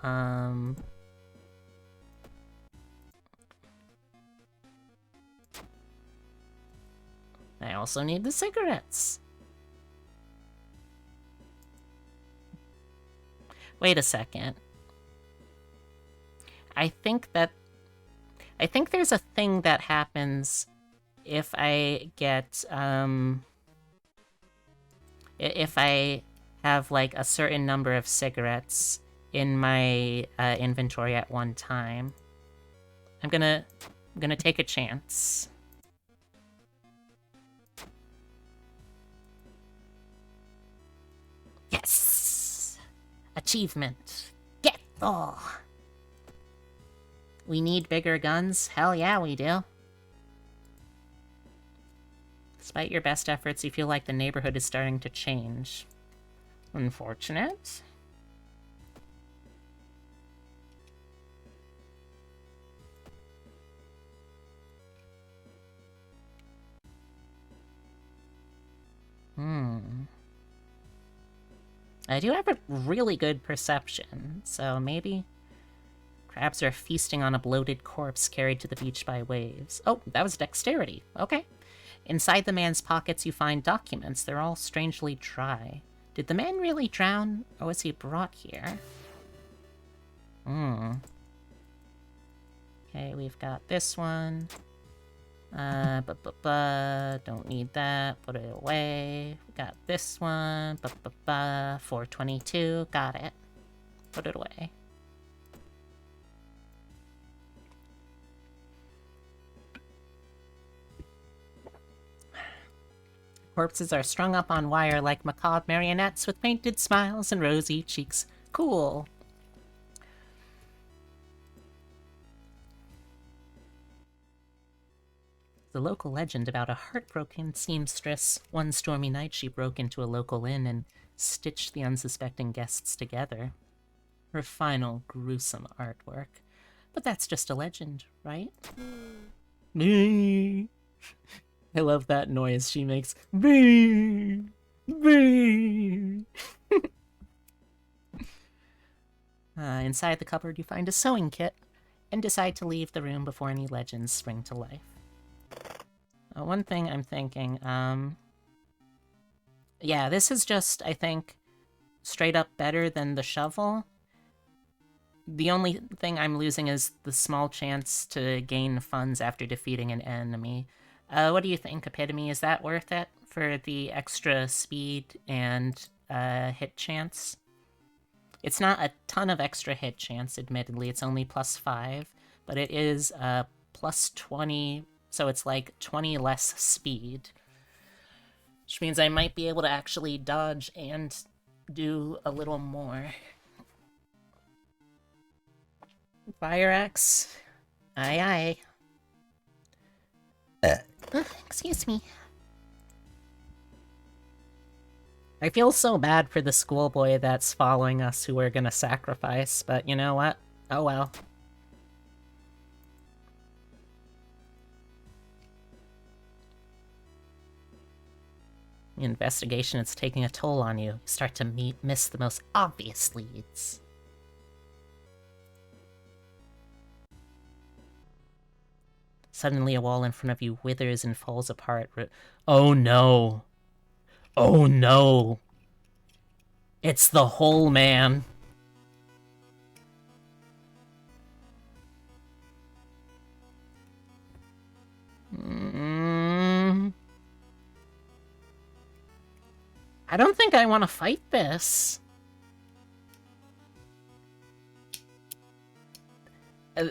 I also need the cigarettes. Wait a second. I think there's a thing that happens if I get, if I have, like, a certain number of cigarettes in my, inventory at one time. I'm gonna take a chance. Yes! Achievement. Get all! We need bigger guns? Hell yeah, we do. Despite your best efforts, you feel like the neighborhood is starting to change. Unfortunate. I do have a really good perception, so maybe... Crabs are feasting on a bloated corpse carried to the beach by waves. Oh, that was dexterity. Okay. Inside the man's pockets you find documents. They're all strangely dry. Did the man really drown, or was he brought here? Okay, we've got this one. Don't need that. Put it away. We got this one. 422. Got it. Put it away. Corpses are strung up on wire like macabre marionettes with painted smiles and rosy cheeks. Cool. The local legend about a heartbroken seamstress. One stormy night she broke into a local inn and stitched the unsuspecting guests together. Her final gruesome artwork. But that's just a legend, right? I love that noise she makes. Bee! Bee! Inside the cupboard you find a sewing kit, and decide to leave the room before any legends spring to life. One thing I'm thinking, yeah, this is just, I think, straight up better than the shovel. The only thing I'm losing is the small chance to gain funds after defeating an enemy. What do you think, Epitome? Is that worth it for the extra speed and hit chance? It's not a ton of extra hit chance, admittedly. It's only +5, but it is +20, so it's like 20 less speed. Which means I might be able to actually dodge and do a little more. Fire axe. Aye aye. Excuse me. I feel so bad for the schoolboy that's following us who we're gonna sacrifice, but you know what? Oh well. The investigation is taking a toll on you. You start to miss the most obvious leads. Suddenly a wall in front of you withers and falls apart. Oh no! Oh no! It's the hole man! I don't think I want to fight this. I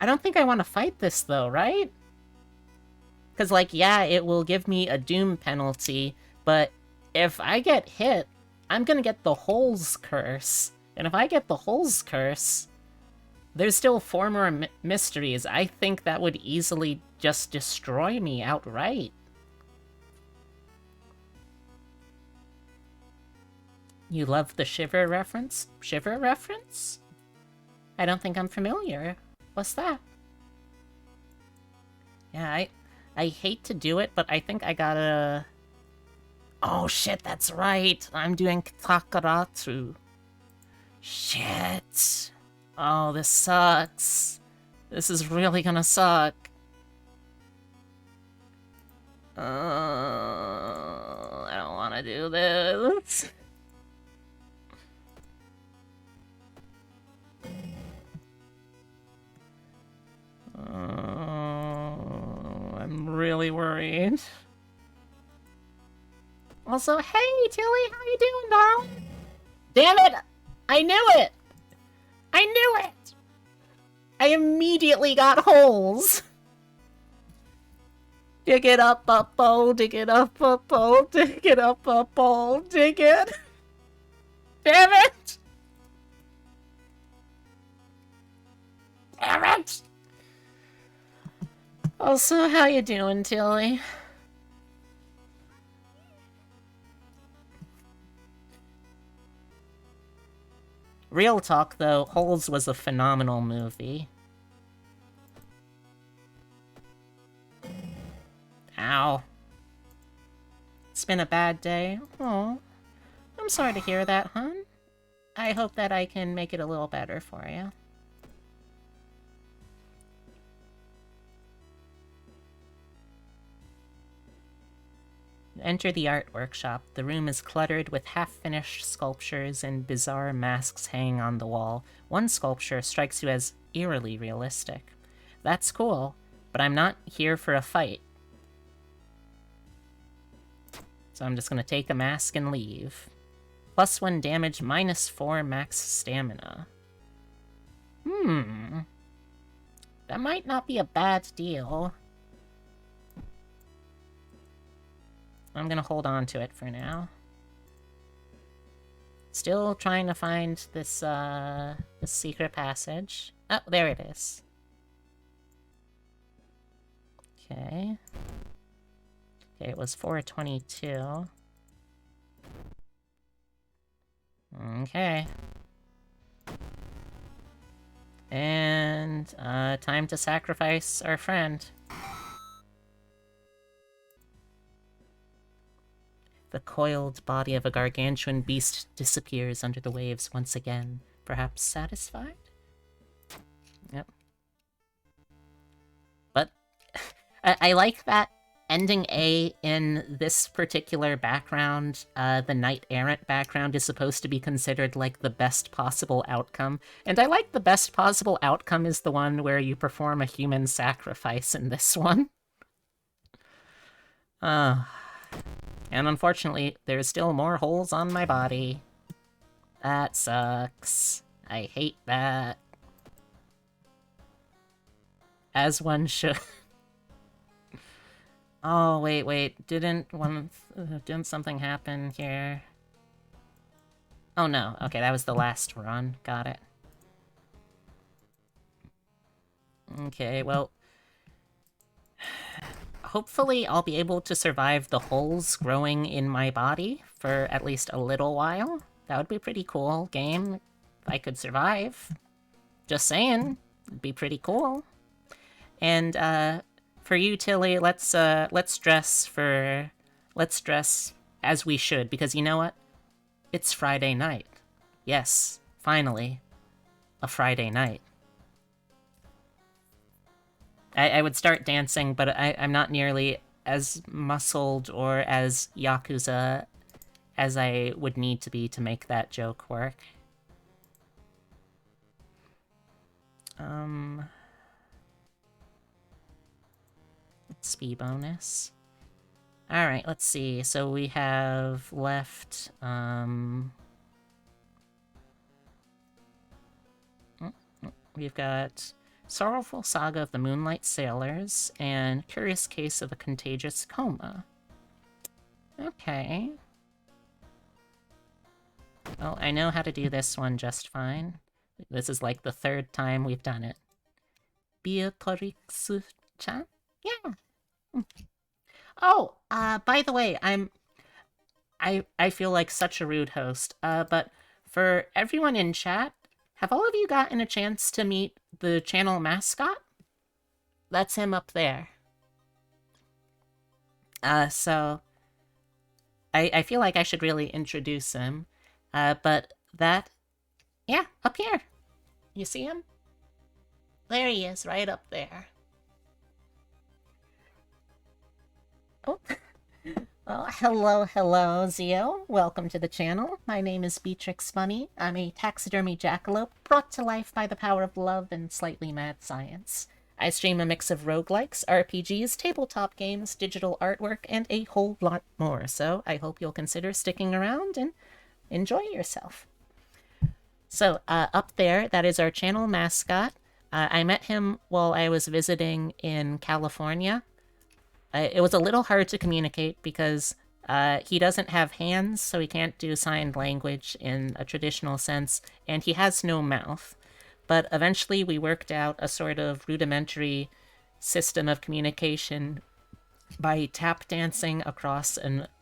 don't think I want to fight this, though, right? Because, like, yeah, it will give me a doom penalty, but if I get hit, I'm gonna get the holes curse. And if I get the holes curse, there's still 4 more mysteries. I think that would easily just destroy me outright. You love the Shiver reference? Shiver reference? I don't think I'm familiar. What's that? Yeah, I hate to do it, but I think I gotta... Oh shit, that's right! I'm doing Takaratu. Shit. Oh, this sucks. This is really gonna suck. I don't wanna do this. I'm really worried. Also, hey, Tilly, how you doing, darling? Damn it! I knew it! I knew it! I immediately got holes! Dig it up, oh, dig it up, oh, dig it up, oh, dig it! Damn it! Damn it! Also, how you doing, Tilly? Real talk, though, Holes was a phenomenal movie. Ow. It's been a bad day. Oh, I'm sorry to hear that, hon. I hope that I can make it a little better for you. Enter the art workshop. The room is cluttered with half-finished sculptures and bizarre masks hanging on the wall. One sculpture strikes you as eerily realistic. That's cool, but I'm not here for a fight. So I'm just gonna take a mask and leave. +1 damage, -4 max stamina. That might not be a bad deal. I'm gonna hold on to it for now. Still trying to find this, this secret passage. Oh, there it is. Okay. Okay, it was 422. Okay. And, time to sacrifice our friend. The coiled body of a gargantuan beast disappears under the waves once again. Perhaps satisfied? Yep. But I like that ending A in this particular background, the Knight Errant background, is supposed to be considered like the best possible outcome. And I like the best possible outcome is the one where you perform a human sacrifice in this one. And unfortunately, there's still more holes on my body. That sucks. I hate that. As one should. Oh, wait. Didn't something happen here? Oh no, okay, that was the last run. Got it. Okay, well... hopefully I'll be able to survive the holes growing in my body for at least a little while. That would be pretty cool, game, if I could survive. Just saying, it'd be pretty cool. And, for you, Tilly, let's dress as we should, because you know what? It's Friday night. Yes, finally, a Friday night. I would start dancing, but I'm not nearly as muscled or as Yakuza as I would need to be to make that joke work. Speed bonus. Alright, let's see. So we have left, we've got Sorrowful Saga of the Moonlight Sailors and Curious Case of a Contagious Coma. Okay. Well, I know how to do this one just fine. This is like the third time we've done it. Beatrix-chan? Yeah. Oh, by the way, I feel like such a rude host, but for everyone in chat, have all of you gotten a chance to meet the channel mascot? That's him up there. So I feel like I should really introduce him, but that, yeah, up here. You see him? There he is, right up there. Oh. Well, hello, Zio. Welcome to the channel. My name is Beatrix Bunny. I'm a taxidermy jackalope brought to life by the power of love and slightly mad science. I stream a mix of roguelikes, RPGs, tabletop games, digital artwork, and a whole lot more, so I hope you'll consider sticking around and enjoy yourself. So, up there, that is our channel mascot. I met him while I was visiting in California. It was a little hard to communicate because he doesn't have hands, so he can't do signed language in a traditional sense, and he has no mouth. But eventually we worked out a sort of rudimentary system of communication by tap dancing across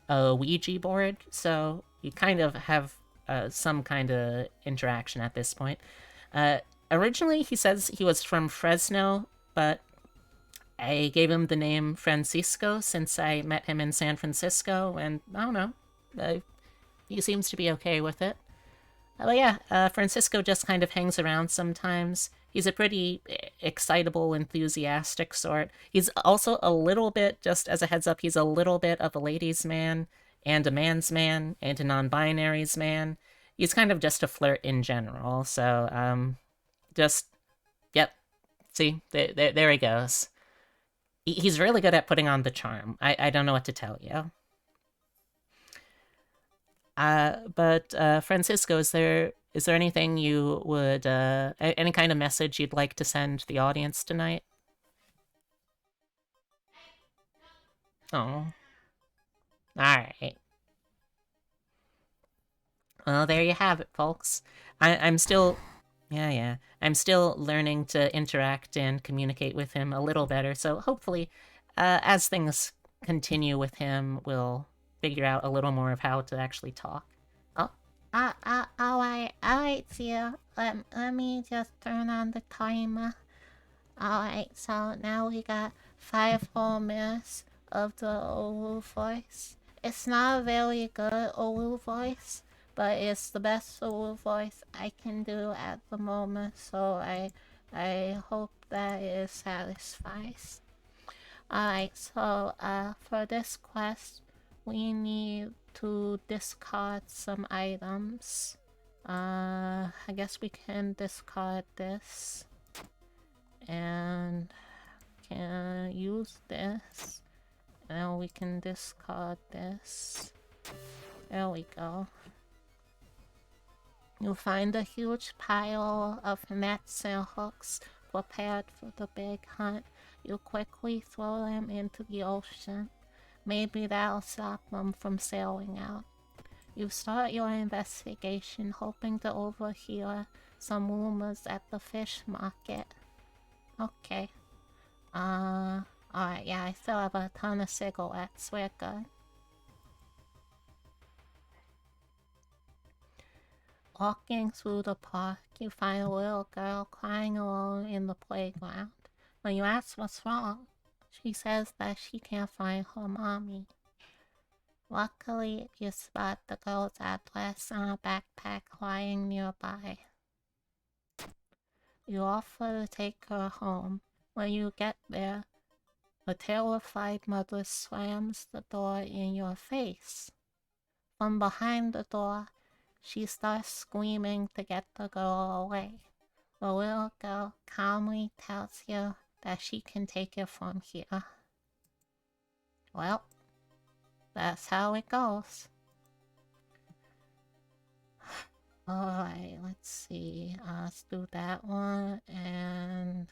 a Ouija board, so you kind of have some kind of interaction at this point. Originally, he says he was from Fresno, but I gave him the name Francisco since I met him in San Francisco, and I don't know, he seems to be okay with it. But yeah, Francisco just kind of hangs around sometimes. He's a pretty excitable, enthusiastic sort. He's also a little bit, just as a heads up, he's a little bit of a ladies' man, and a man's man, and a non-binaries man. He's kind of just a flirt in general, so, yep, see, there he goes. He's really good at putting on the charm. I don't know what to tell you. But Francisco, is there anything you would, any kind of message you'd like to send the audience tonight? Oh. Alright. Well, there you have it, folks. I'm still... Yeah. I'm still learning to interact and communicate with him a little better, so hopefully, as things continue with him, we'll figure out a little more of how to actually talk. Oh. Alright, Zia. Let me just turn on the timer. Alright, so now we got 5 whole minutes of the Olu voice. It's not a very good Olu voice, but it's the best Olu voice I can do at the moment, so I hope that it satisfies. Alright, so for this quest, we need to discard some items. I guess we can discard this. And can use this. Now we can discard this. There we go. You find a huge pile of nets and hooks prepared for the big hunt. You quickly throw them into the ocean. Maybe that'll stop them from sailing out. You start your investigation, hoping to overhear some rumors at the fish market. Okay. Alright, yeah, I still have a ton of cigarettes. We're good. Walking through the park, you find a little girl crying alone in the playground. When you ask what's wrong, She says that she can't find her mommy. Luckily, you spot the girl's address on a backpack lying nearby. You offer to take her home. When you get there, a terrified mother slams the door in your face. From behind the door, she starts screaming to get the girl away. The little girl calmly tells you that she can take it from here. Well, that's how it goes. Alright, let's see. Let's do that one and...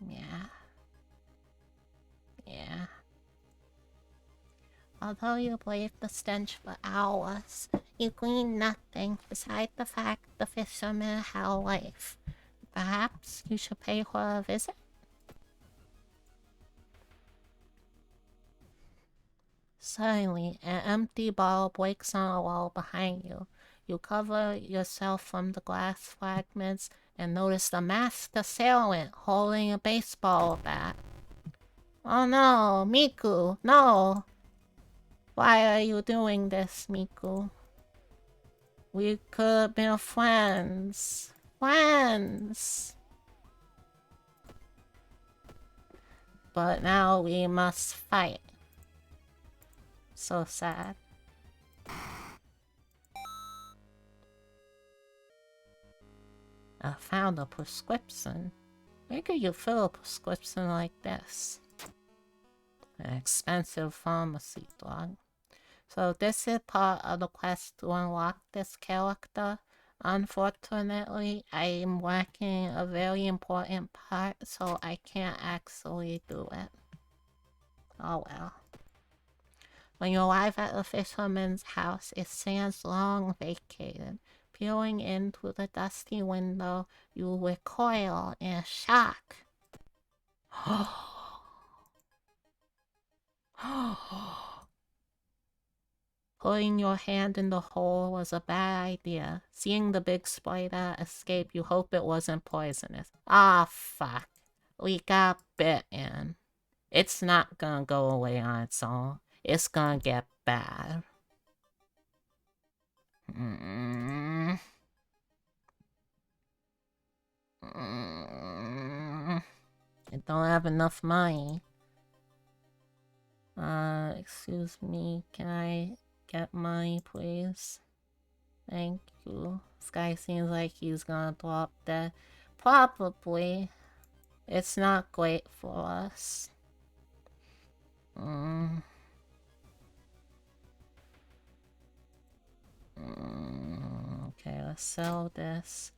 yeah. Yeah. Although you braved the stench for hours, you gleaned nothing beside the fact the fisherman had a life. Perhaps you should pay her a visit? Suddenly, an empty bottle breaks on a wall behind you. You cover yourself from the glass fragments and notice the masked assailant holding a baseball bat. Oh no, Miku, no! Why are you doing this, Miku? We could have been friends. Friends! But now we must fight. So sad. I found a prescription. Where could you fill a prescription like this? An expensive pharmacy drug. So this is part of the quest to unlock this character. Unfortunately, I'm lacking a very important part, so I can't actually do it. Oh well. When you arrive at the fisherman's house, it stands long vacated. Peering into the dusty window, you recoil in shock. Putting your hand in the hole was a bad idea. Seeing the big spider escape, you hope it wasn't poisonous. Ah, fuck. We got bitten. It's not gonna go away on its own. It's gonna get bad. I don't have enough money. Excuse me, can I get money, please? Thank you. This guy seems like he's gonna drop dead. Probably. It's not great for us. Okay, let's sell this.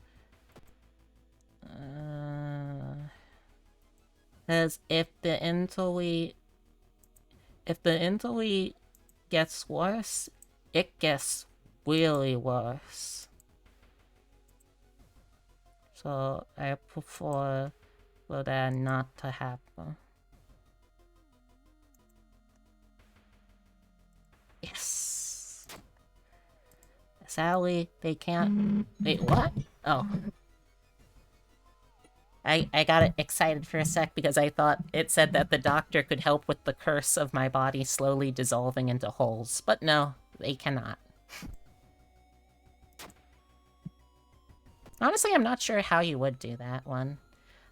Because if the interlead gets worse, it gets really worse. So I prefer for that not to happen. Yes. Sadly, they can't. Wait, what? Oh. I got excited for a sec because I thought it said that the doctor could help with the curse of my body slowly dissolving into holes. But no, they cannot. Honestly, I'm not sure how you would do that one.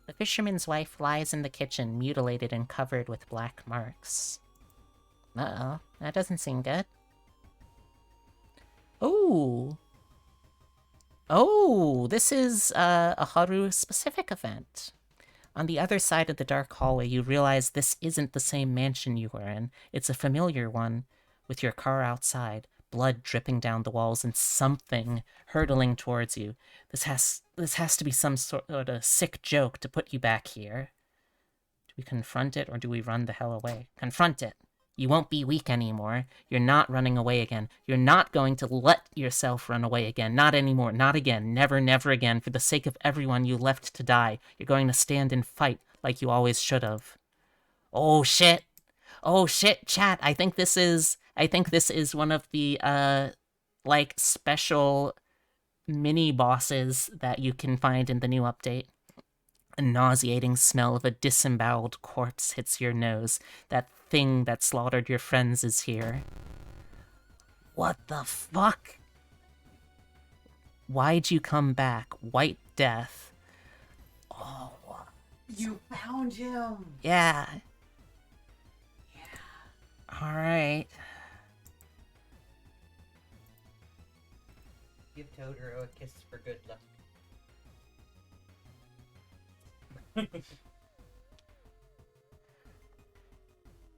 The fisherman's wife lies in the kitchen, mutilated and covered with black marks. Uh-oh, that doesn't seem good. Ooh. Oh, this is a Haru-specific event. On the other side of the dark hallway, you realize this isn't the same mansion you were in. It's a familiar one, with your car outside, blood dripping down the walls, and something hurtling towards you. This has to be some sort of sick joke to put you back here. Do we confront it, or do we run the hell away? Confront it! You won't be weak anymore. You're not running away again. You're not going to let yourself run away again. Not anymore. Not again. Never, never again. For the sake of everyone you left to die, you're going to stand and fight like you always should have. Oh shit. Oh shit, chat. I think this is one of the like special mini bosses that you can find in the new update. A nauseating smell of a disemboweled corpse hits your nose. That thing that slaughtered your friends is here. What the fuck? Why'd you come back? White Death. Oh, You found him! yeah. Alright. Give Totoro a kiss for good luck.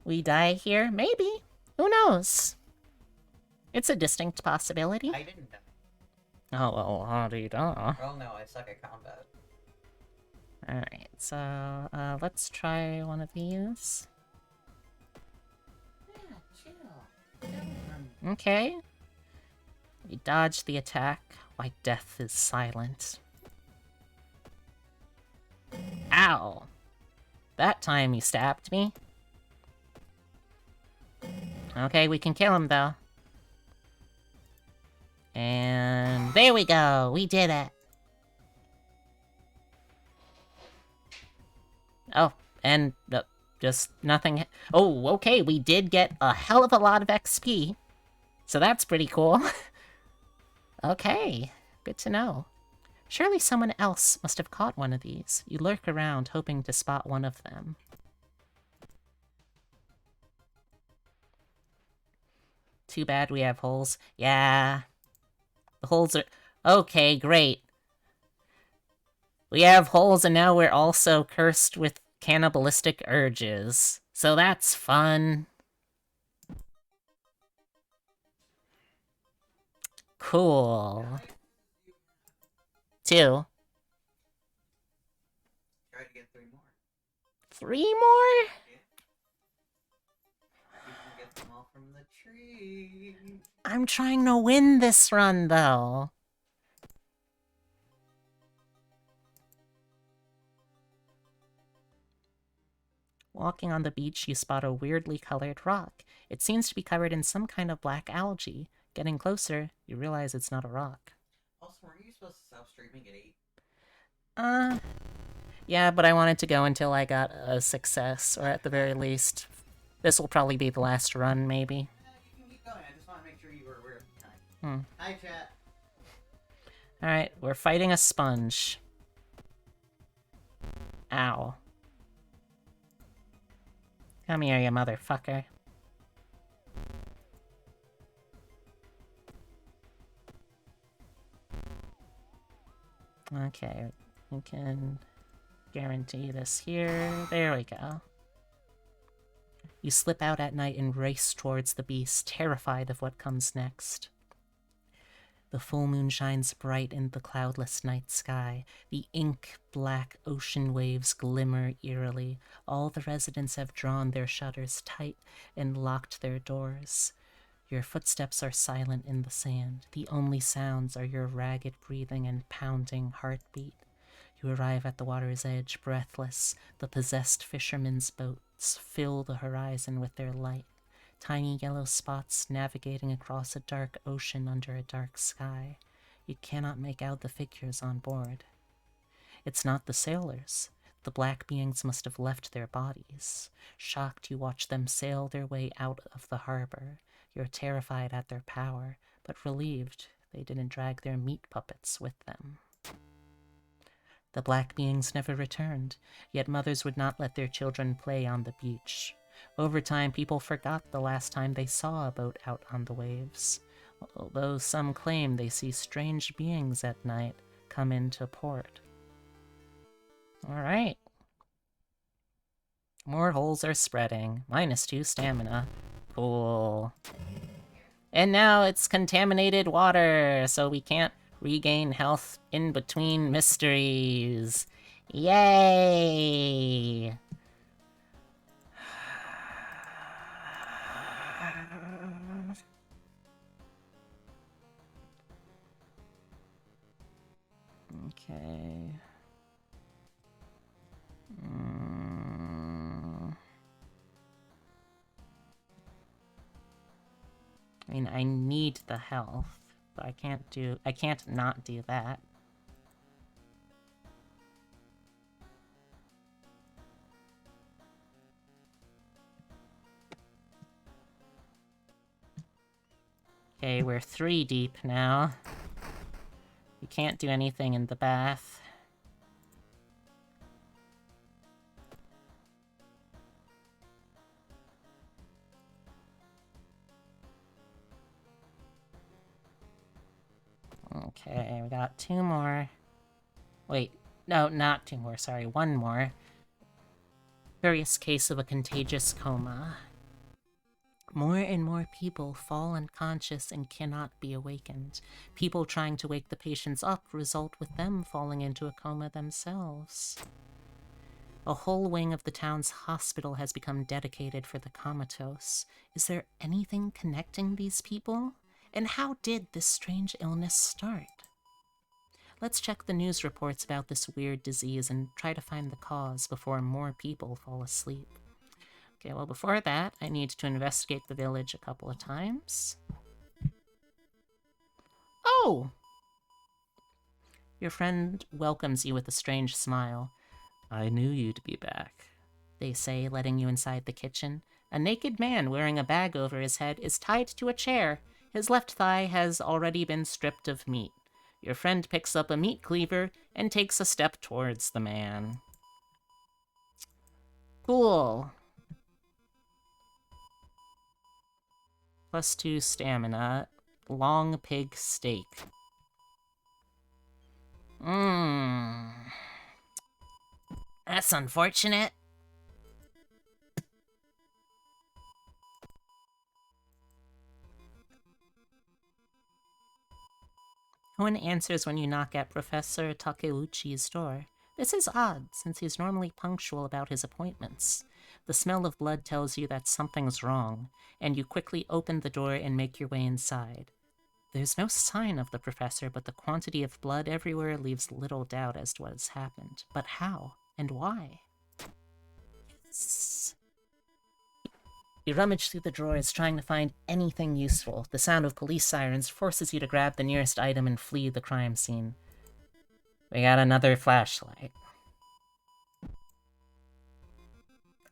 We die here? Maybe. Who knows? It's a distinct possibility. I didn't die. Oh, well, la-di-da. Well, no, I suck at combat. Alright, so, let's try one of these. Yeah, chill. Okay. We dodge the attack. White Death is silent. Ow! That time you stabbed me. Okay, we can kill him, though. And there we go! We did it! Oh, and just nothing. Oh, okay, we did get a hell of a lot of XP. So that's pretty cool. Okay, good to know. Surely someone else must have caught one of these. You lurk around, hoping to spot one of them. Too bad we have holes. Yeah. The holes are... Okay, great. We have holes and now we're also cursed with cannibalistic urges. So that's fun. Cool. 2. Try to get 3 more. 3 more? You can get them all from the tree. I'm trying to win this run, though. Walking on the beach, you spot a weirdly colored rock. It seems to be covered in some kind of black algae. Getting closer, you realize it's not a rock. Also, weren't you supposed to stop streaming at 8? Yeah, but I wanted to go until I got a success, or at the very least, this will probably be the last run, maybe. You can keep going, I just want to make sure you were aware of the time. Hi, chat. Alright, we're fighting a sponge. Ow. Come here, you motherfucker. Okay, we can guarantee this here. There we go. You slip out at night and race towards the beast, terrified of what comes next. The full moon shines bright in the cloudless night sky. The ink-black ocean waves glimmer eerily. All the residents have drawn their shutters tight and locked their doors. Your footsteps are silent in the sand. The only sounds are your ragged breathing and pounding heartbeat. You arrive at the water's edge, breathless. The possessed fishermen's boats fill the horizon with their light. Tiny yellow spots navigating across a dark ocean under a dark sky. You cannot make out the figures on board. It's not the sailors. The black beings must have left their bodies. Shocked, you watch them sail their way out of the harbor. You're terrified at their power, but relieved they didn't drag their meat puppets with them. The black beings never returned, yet mothers would not let their children play on the beach. Over time, people forgot the last time they saw a boat out on the waves, although some claim they see strange beings at night come into port. Alright. More holes are spreading. -2 stamina. Cool. And now it's contaminated water, so we can't regain health in between mysteries. Yay! Okay. I mean, I need the health. So I can't not do that. Okay, we're 3 deep now. You can't do anything in the bath. Okay, we got 2 more. Wait, no, not 2 more, sorry, 1 more. Curious case of a contagious coma. More and more people fall unconscious and cannot be awakened. People trying to wake the patients up result with them falling into a coma themselves. A whole wing of the town's hospital has become dedicated for the comatose. Is there anything connecting these people? And how did this strange illness start? Let's check the news reports about this weird disease and try to find the cause before more people fall asleep. Okay, well before that, I need to investigate the village a couple of times. Oh! Your friend welcomes you with a strange smile. I knew you'd be back, they say, letting you inside the kitchen. A naked man wearing a bag over his head is tied to a chair. His left thigh has already been stripped of meat. Your friend picks up a meat cleaver and takes a step towards the man. Cool. +2 stamina. Long pig steak. That's unfortunate. No one answers when you knock at Professor Takeuchi's door. This is odd, since he's normally punctual about his appointments. The smell of blood tells you that something's wrong, and you quickly open the door and make your way inside. There's no sign of the professor, but the quantity of blood everywhere leaves little doubt as to what has happened. But how? And why? Yes. You rummage through the drawers, trying to find anything useful. The sound of police sirens forces you to grab the nearest item and flee the crime scene. We got another flashlight.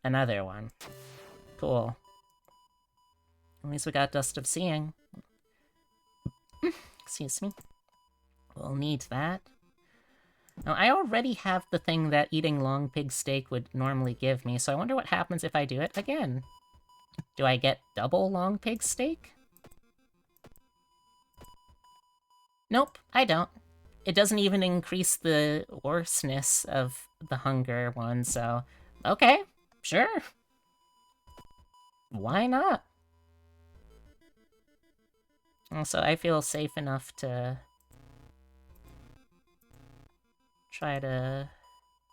Another one. Cool. At least we got Dust of Seeing. Excuse me. We'll need that. Now, I already have the thing that eating long pig steak would normally give me, so I wonder what happens if I do it again. Do I get double long pig steak? Nope, I don't. It doesn't even increase the worseness of the hunger one, so... Okay, sure. Why not? Also, I feel safe enough to... try to...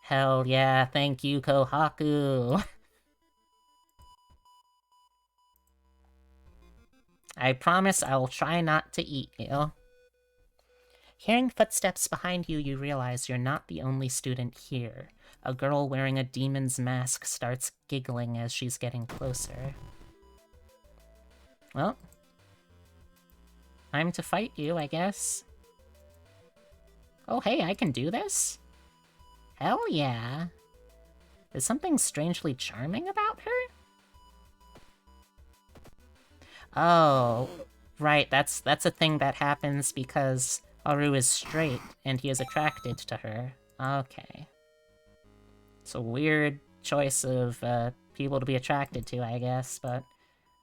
Hell yeah, thank you, Kohaku! I promise I'll try not to eat you. Hearing footsteps behind you, you realize you're not the only student here. A girl wearing a demon's mask starts giggling as she's getting closer. Well, time to fight you, I guess. Oh hey, I can do this? Hell yeah. There's something strangely charming about her? Oh, right, that's a thing that happens because Haru is straight, and he is attracted to her. Okay. It's a weird choice of people to be attracted to, I guess, but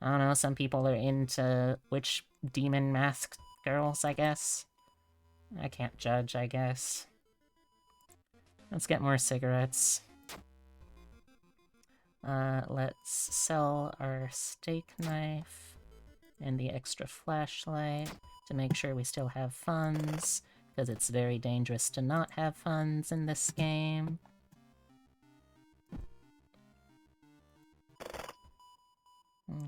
I don't know, some people are into witch demon masked girls, I guess. I can't judge, I guess. Let's get more cigarettes. Let's sell our steak knife and the extra flashlight to make sure we still have funds, because it's very dangerous to not have funds in this game. Okay.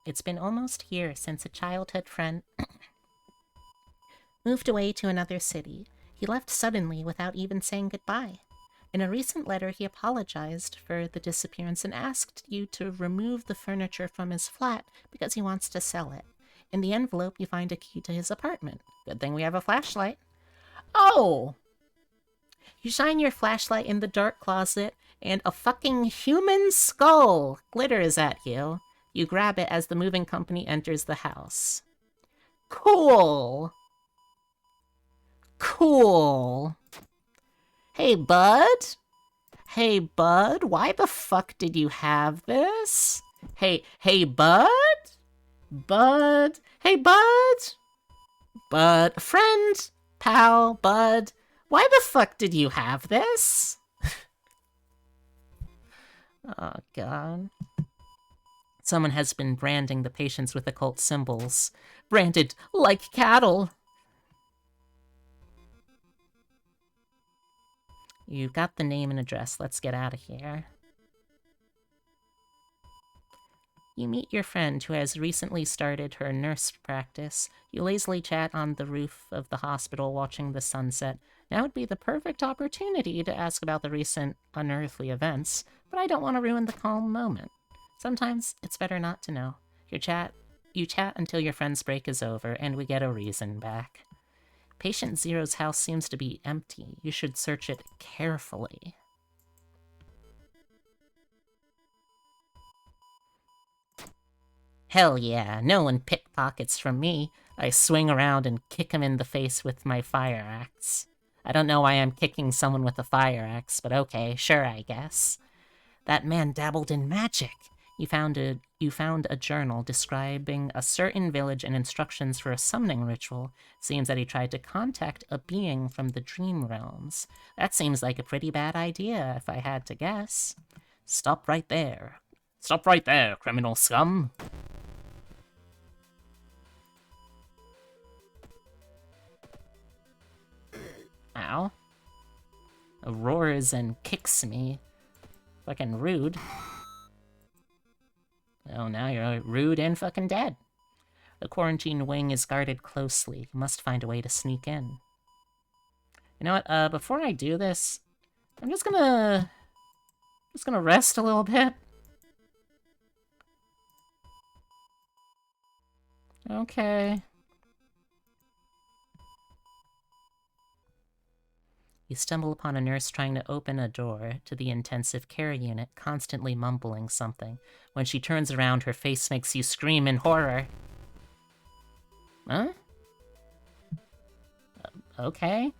It's been almost a year since a childhood friend moved away to another city. He left suddenly without even saying goodbye. In a recent letter, he apologized for the disappearance and asked you to remove the furniture from his flat because he wants to sell it. In the envelope, you find a key to his apartment. Good thing we have a flashlight. Oh! You shine your flashlight in the dark closet, and a fucking human skull glitters at you. You grab it as the moving company enters the house. Cool! Cool! Hey, bud? Hey, bud, why the fuck did you have this? Hey, bud? Bud? Hey, bud? Bud, friend, pal, bud, why the fuck did you have this? Oh, God. Someone has been branding the patients with occult symbols. Branded like cattle. You've got the name and address. Let's get out of here. You meet your friend who has recently started her nurse practice. You lazily chat on the roof of the hospital watching the sunset. Now would be the perfect opportunity to ask about the recent unearthly events, but I don't want to ruin the calm moment. Sometimes it's better not to know. You chat until your friend's break is over, and we get a reason back. Patient Zero's house seems to be empty. You should search it carefully. Hell yeah, no one pickpockets from me. I swing around and kick him in the face with my fire axe. I don't know why I'm kicking someone with a fire axe, but okay, sure, I guess. That man dabbled in magic. You found a journal describing a certain village and instructions for a summoning ritual. Seems that he tried to contact a being from the dream realms. That seems like a pretty bad idea, if I had to guess. Stop right there. Stop right there, criminal scum. Ow. Roars and kicks me. Fucking rude. Oh, now you're rude and fucking dead. The quarantine wing is guarded closely. You must find a way to sneak in. You know what, before I do this, I'm just gonna rest a little bit. Okay. You stumble upon a nurse trying to open a door to the intensive care unit, constantly mumbling something. When she turns around, her face makes you scream in horror. Huh? Okay.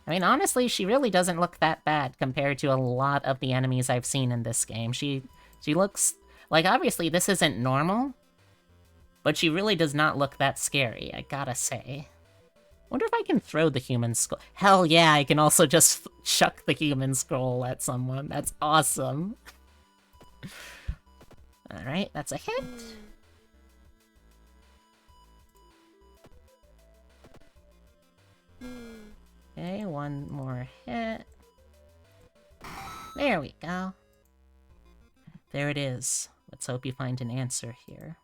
I mean, honestly, she really doesn't look that bad compared to a lot of the enemies I've seen in this game. She looks... like, obviously, this isn't normal, but she really does not look that scary, I gotta say. Wonder if I can throw the human skull. Hell yeah, I can also just chuck the human skull at someone. That's awesome. Alright, that's a hit. Okay, one more hit. There we go. There it is. Let's hope you find an answer here.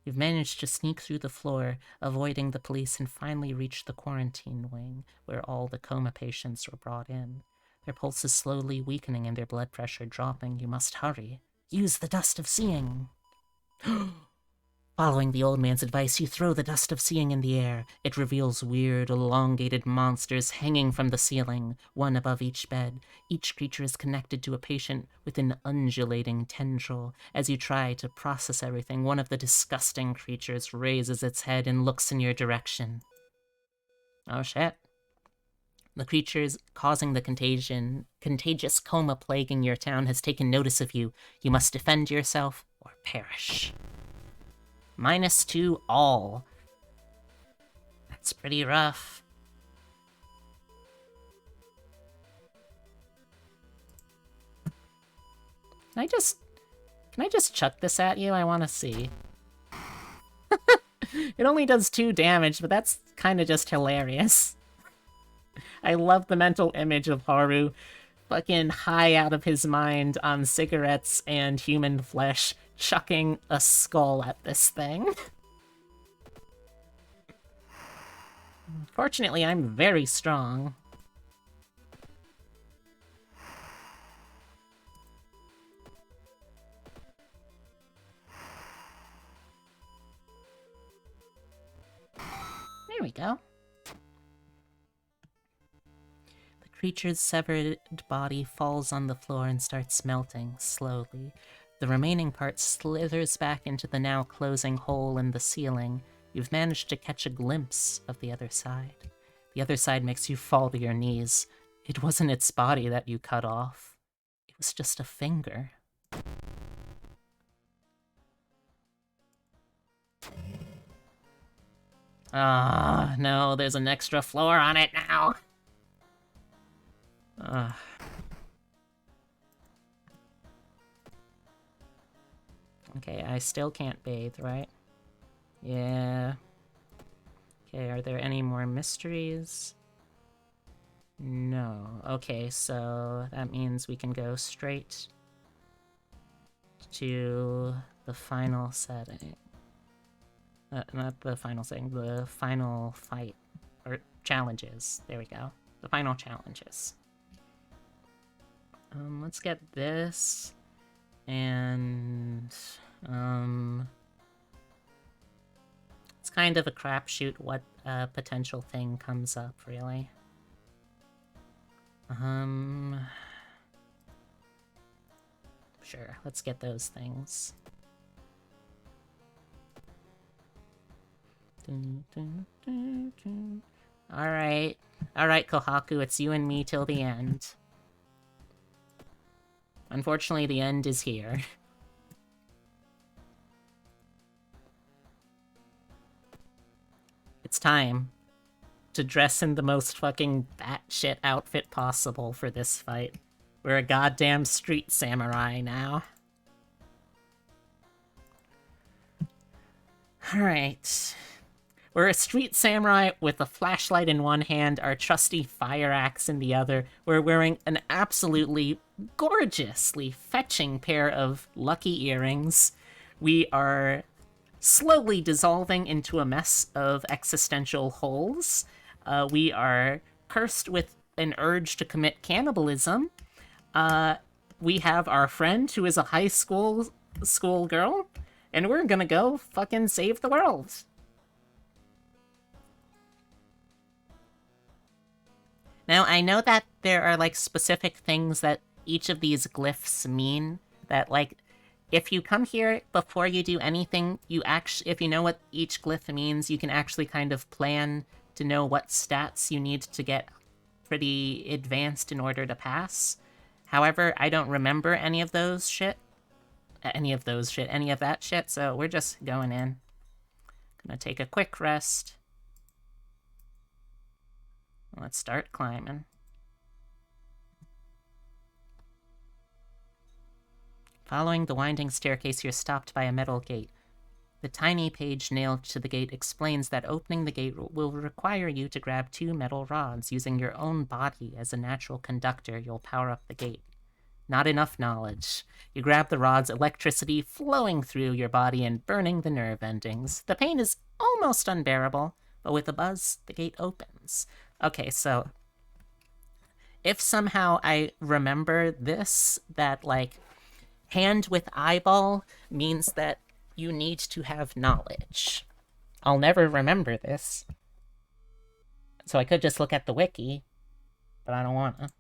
You've managed to sneak through the floor, avoiding the police, and finally reach the quarantine wing, where all the coma patients were brought in. Their pulses slowly weakening and their blood pressure dropping. You must hurry. Use the dust of seeing. Following the old man's advice, you throw the dust of seeing in the air. It reveals weird, elongated monsters hanging from the ceiling, one above each bed. Each creature is connected to a patient with an undulating tendril. As you try to process everything, one of the disgusting creatures raises its head and looks in your direction. Oh shit. The creatures causing the contagious coma plaguing your town has taken notice of you. You must defend yourself or perish. -2 all. That's pretty rough. Can I just chuck this at you? I want to see. It only does 2 damage, but that's kind of just hilarious. I love the mental image of Haru fucking high out of his mind on cigarettes and human flesh, chucking a skull at this thing. Fortunately, I'm very strong. go. The creature's severed body falls on the floor and starts melting, slowly. The remaining part slithers back into the now closing hole in the ceiling. You've managed to catch a glimpse of the other side. The other side makes you fall to your knees. It wasn't its body that you cut off. It was just a finger. Ah, no, there's an extra floor on it now. Okay, I still can't bathe, right? Yeah. Okay, are there any more mysteries? No. Okay, so that means we can go straight to the final setting. Not the final setting, the final fight. Or challenges. There we go. The final challenges. Let's get this. And, it's kind of a crapshoot what potential thing comes up, really. Sure, let's get those things. Alright. Alright, Kohaku, it's you and me till the end. Unfortunately, the end is here. It's time to dress in the most fucking batshit outfit possible for this fight. We're a goddamn street samurai now. Alright. We're a street samurai with a flashlight in one hand, our trusty fire axe in the other. We're wearing an absolutely gorgeously fetching pair of lucky earrings. We are slowly dissolving into a mess of existential holes. We are cursed with an urge to commit cannibalism. We have our friend who is a high school girl, and we're gonna go fucking save the world. Now, I know that there are, like, specific things that each of these glyphs mean, that, like, if you come here before you do anything, if you know what each glyph means, you can actually kind of plan to know what stats you need to get pretty advanced in order to pass. However, I don't remember any of that shit, so we're just going in. Gonna take a quick rest. Let's start climbing. Following the winding staircase, you're stopped by a metal gate. The tiny page nailed to the gate explains that opening the gate will require you to grab 2 metal rods. Using your own body as a natural conductor, you'll power up the gate. Not enough knowledge. You grab the rods, electricity flowing through your body and burning the nerve endings. The pain is almost unbearable, but with a buzz, the gate opens. Okay, so if somehow I remember this, that, like, hand with eyeball means that you need to have knowledge. I'll never remember this. So I could just look at the wiki, but I don't wanna.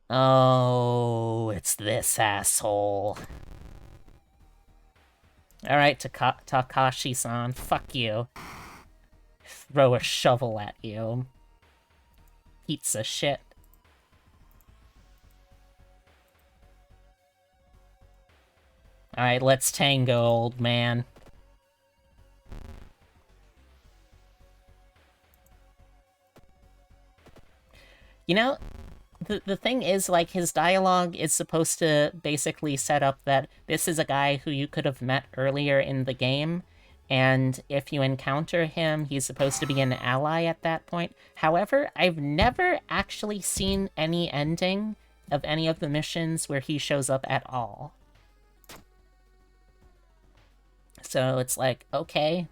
Oh, it's this asshole. Alright, Takashi-san, fuck you. Throw a shovel at you. Pizza shit. Alright, let's tango, old man. You know, the thing is, like, his dialogue is supposed to basically set up that this is a guy who you could have met earlier in the game, and if you encounter him, he's supposed to be an ally at that point. However, I've never actually seen any ending of any of the missions where he shows up at all. So it's like, okay,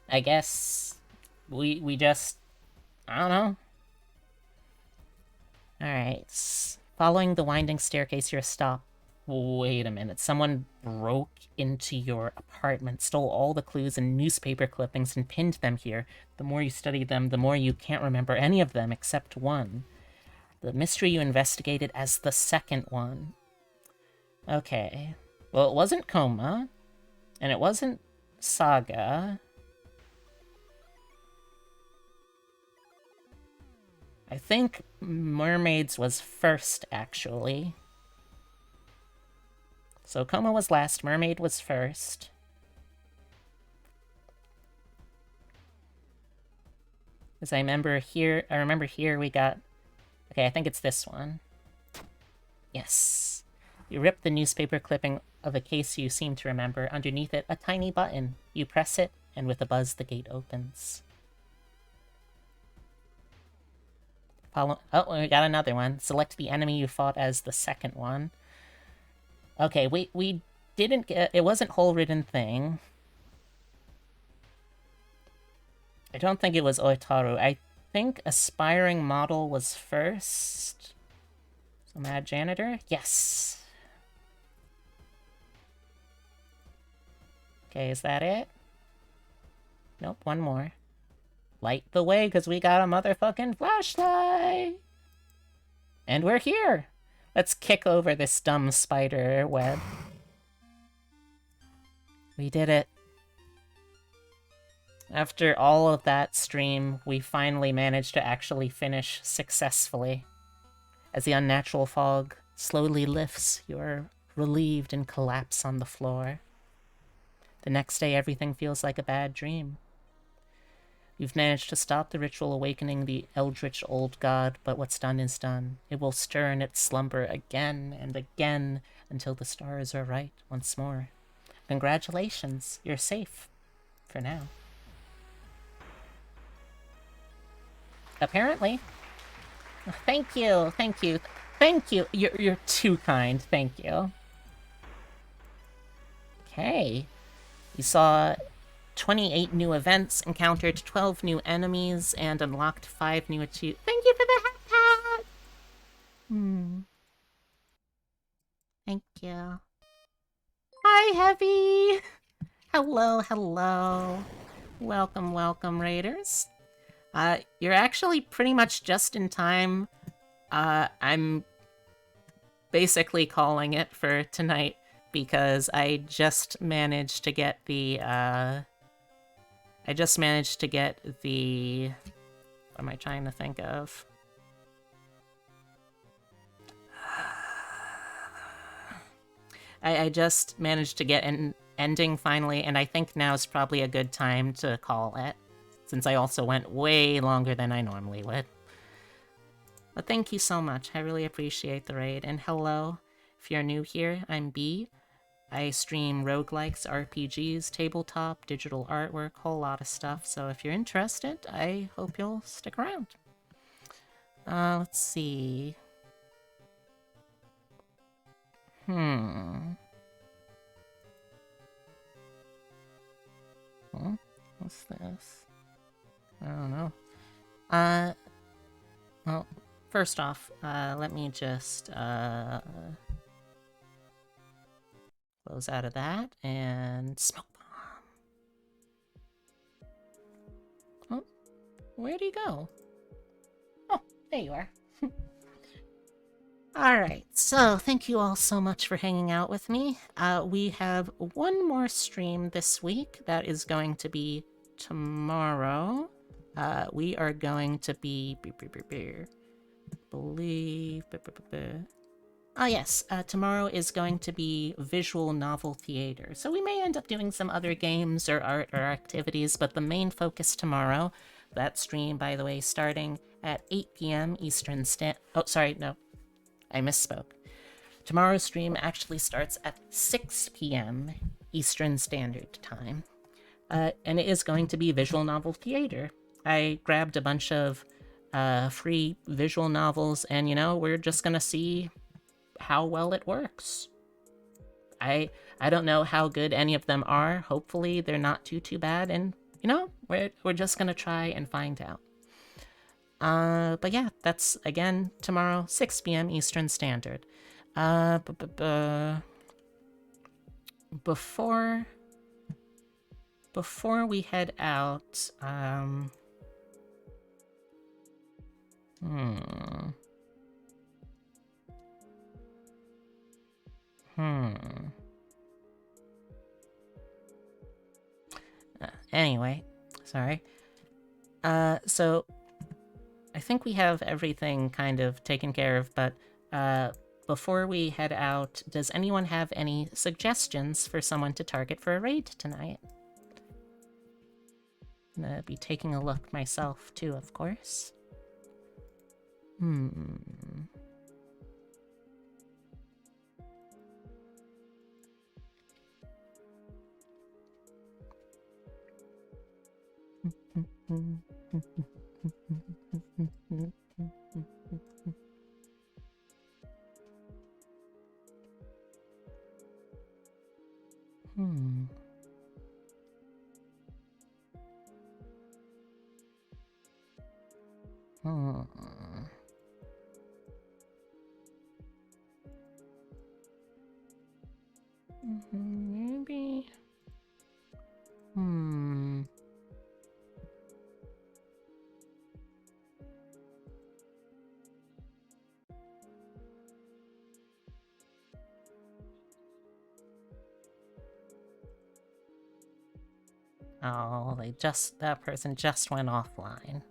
I guess we just, I don't know. Alright, following the winding staircase, you're stopped Wait a minute. Someone broke into your apartment, stole all the clues and newspaper clippings, and pinned them here. The more you study them, the more you can't remember any of them except one. The mystery you investigated as the second one. Okay. Well, it wasn't Coma, and it wasn't Saga. I think Mermaids was first, actually. So Coma was last, Mermaid was first. As I remember here we got... Okay, I think it's this one. Yes. You rip the newspaper clipping of a case you seem to remember. Underneath it, a tiny button. You press it, and with a buzz, the gate opens. Oh, we got another one. Select the enemy you fought as the second one. Okay, we didn't get... It wasn't Whole Ridden Thing. I don't think it was Oitaru. I think Aspiring Model was first. So Mad Janitor? Yes! Okay, is that it? Nope, one more. Light the way, because we got a motherfucking flashlight! And we're here! Let's kick over this dumb spider web. We did it. After all of that stream, we finally managed to actually finish successfully. As the unnatural fog slowly lifts, you're relieved and collapse on the floor. The next day, everything feels like a bad dream. You've managed to stop the ritual awakening the eldritch old god, but what's done is done. It will stir in its slumber again and again until the stars are right once more. Congratulations, you're safe. For now. Apparently. Thank you, thank you, thank you. You're too kind, thank you. Okay. You saw 28 new events, encountered 12 new enemies, and unlocked 5 new achievements. Thank you for the hat pat! Thank you. Hi, Heavy! Hello, hello. Welcome, welcome, Raiders. You're actually pretty much just in time. I'm basically calling it for tonight because I just managed to get the, What am I trying to think of? I just managed to get an ending finally, and I think now is probably a good time to call it, since I also went way longer than I normally would. But thank you so much, I really appreciate the raid, and hello, if you're new here, I'm B. I stream roguelikes, RPGs, tabletop, digital artwork, whole lot of stuff, so if you're interested, I hope you'll stick around. Let's see... What's this? I don't know. Well, first off, let me just, close out of that, and smoke bomb. Oh, where'd he go? Oh, there you are. Alright, so thank you all so much for hanging out with me. We have one more stream this week that is going to be tomorrow. We are going to be... Oh yes, tomorrow is going to be visual novel theater. So we may end up doing some other games or art or activities, but the main focus tomorrow, that stream, by the way, starting at 8 p.m. Eastern Standard... Oh, sorry, no. I misspoke. Tomorrow's stream actually starts at 6 p.m. Eastern Standard Time. And it is going to be visual novel theater. I grabbed a bunch of free visual novels, and, you know, we're just gonna see how well it works. I don't know how good any of them are. Hopefully they're not too bad, and, you know, we're just gonna try and find out. But yeah, that's, again, tomorrow, 6 p.m. Eastern Standard. Before we head out, hmm. Anyway, sorry. So I think we have everything kind of taken care of, but before we head out, does anyone have any suggestions for someone to target for a raid tonight? I'm gonna be taking a look myself too, of course. Maybe. Oh, that person just went offline.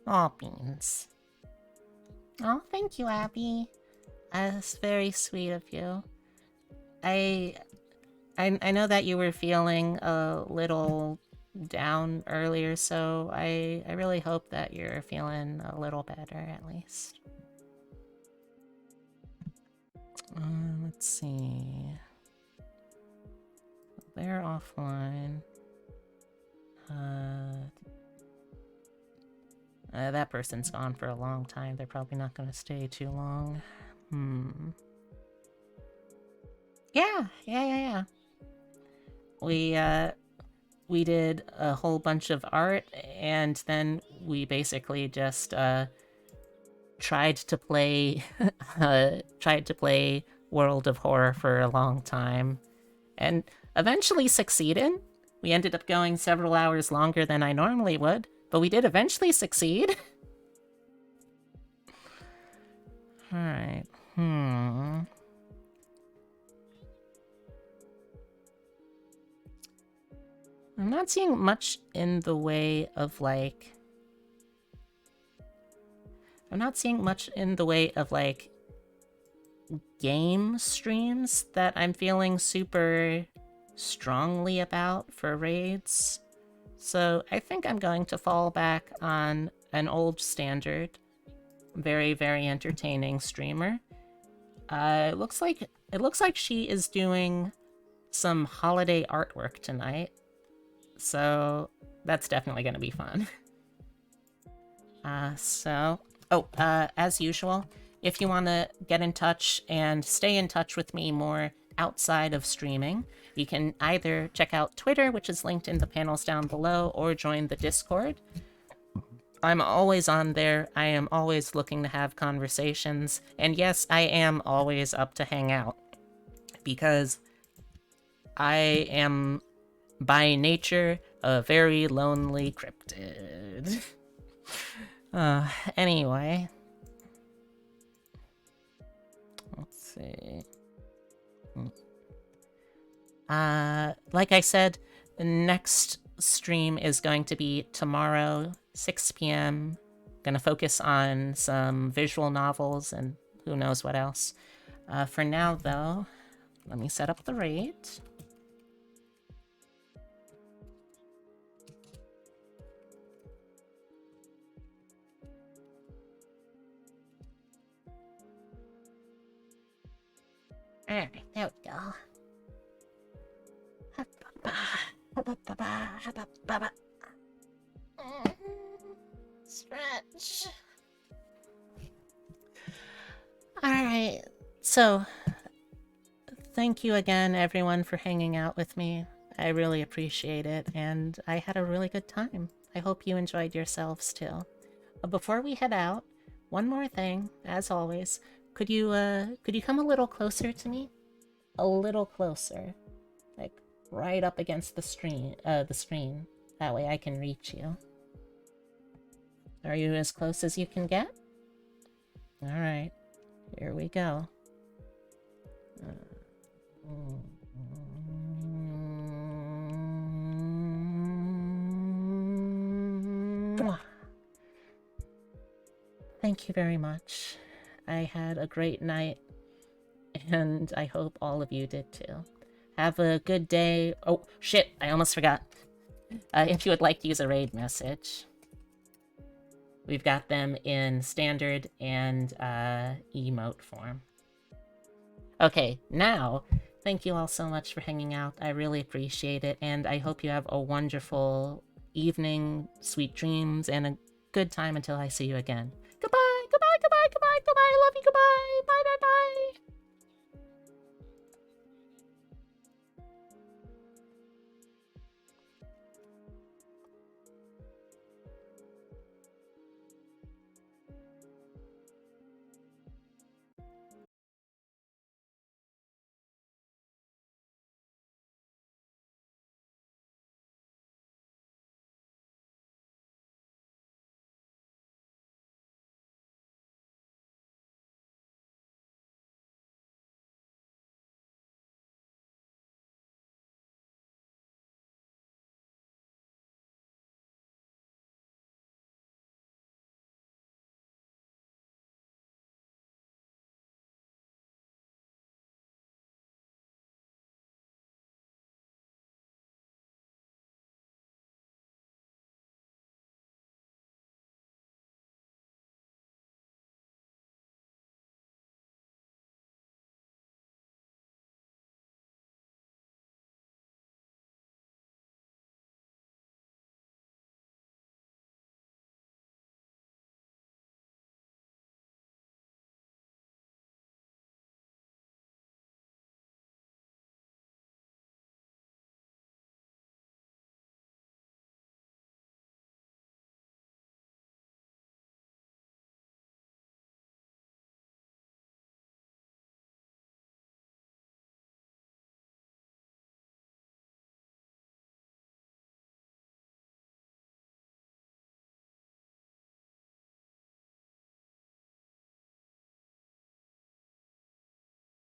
Aw, beans. Oh, thank you, Abby. That's very sweet of you. I know that you were feeling a little down earlier, so I really hope that you're feeling a little better, at least. Let's see. They're offline. That person's gone for a long time. They're probably not going to stay too long. Yeah. We did a whole bunch of art, and then we basically just tried to play World of Horror for a long time, and eventually succeeded. We ended up going several hours longer than I normally would, but we did eventually succeed. Alright, I'm not seeing much in the way of, like... game streams that I'm feeling super strongly about for raids. So I think I'm going to fall back on an old standard, very, very entertaining streamer. It looks like she is doing some holiday artwork tonight, so that's definitely going to be fun. As usual, if you want to get in touch and stay in touch with me more outside of streaming, you can either check out Twitter, which is linked in the panels down below, or join the Discord. I'm always on there. I am always looking to have conversations. And yes, I am always up to hang out. Because I am, by nature, a very lonely cryptid. Anyway. Let's see. Like I said, the next stream is going to be tomorrow, 6 p.m. Gonna focus on some visual novels and who knows what else. For now, though, let me set up the raid. Alright, there we go. Stretch. Alright, so thank you again, everyone, for hanging out with me. I really appreciate it, and I had a really good time. I hope you enjoyed yourselves, too. Before we head out, one more thing, as always, could you come a little closer to me? A little closer. Like, right up against the screen, That way I can reach you. Are you as close as you can get? Alright. Here we go. Thank you very much. I had a great night, and I hope all of you did too. Have a good day. Oh, shit, I almost forgot. If you would like to use a raid message, we've got them in standard and emote form. Okay, now, thank you all so much for hanging out. I really appreciate it, and I hope you have a wonderful evening, sweet dreams, and a good time until I see you again. Goodbye, goodbye, goodbye, goodbye, goodbye. I love you, goodbye. Bye, bye, bye.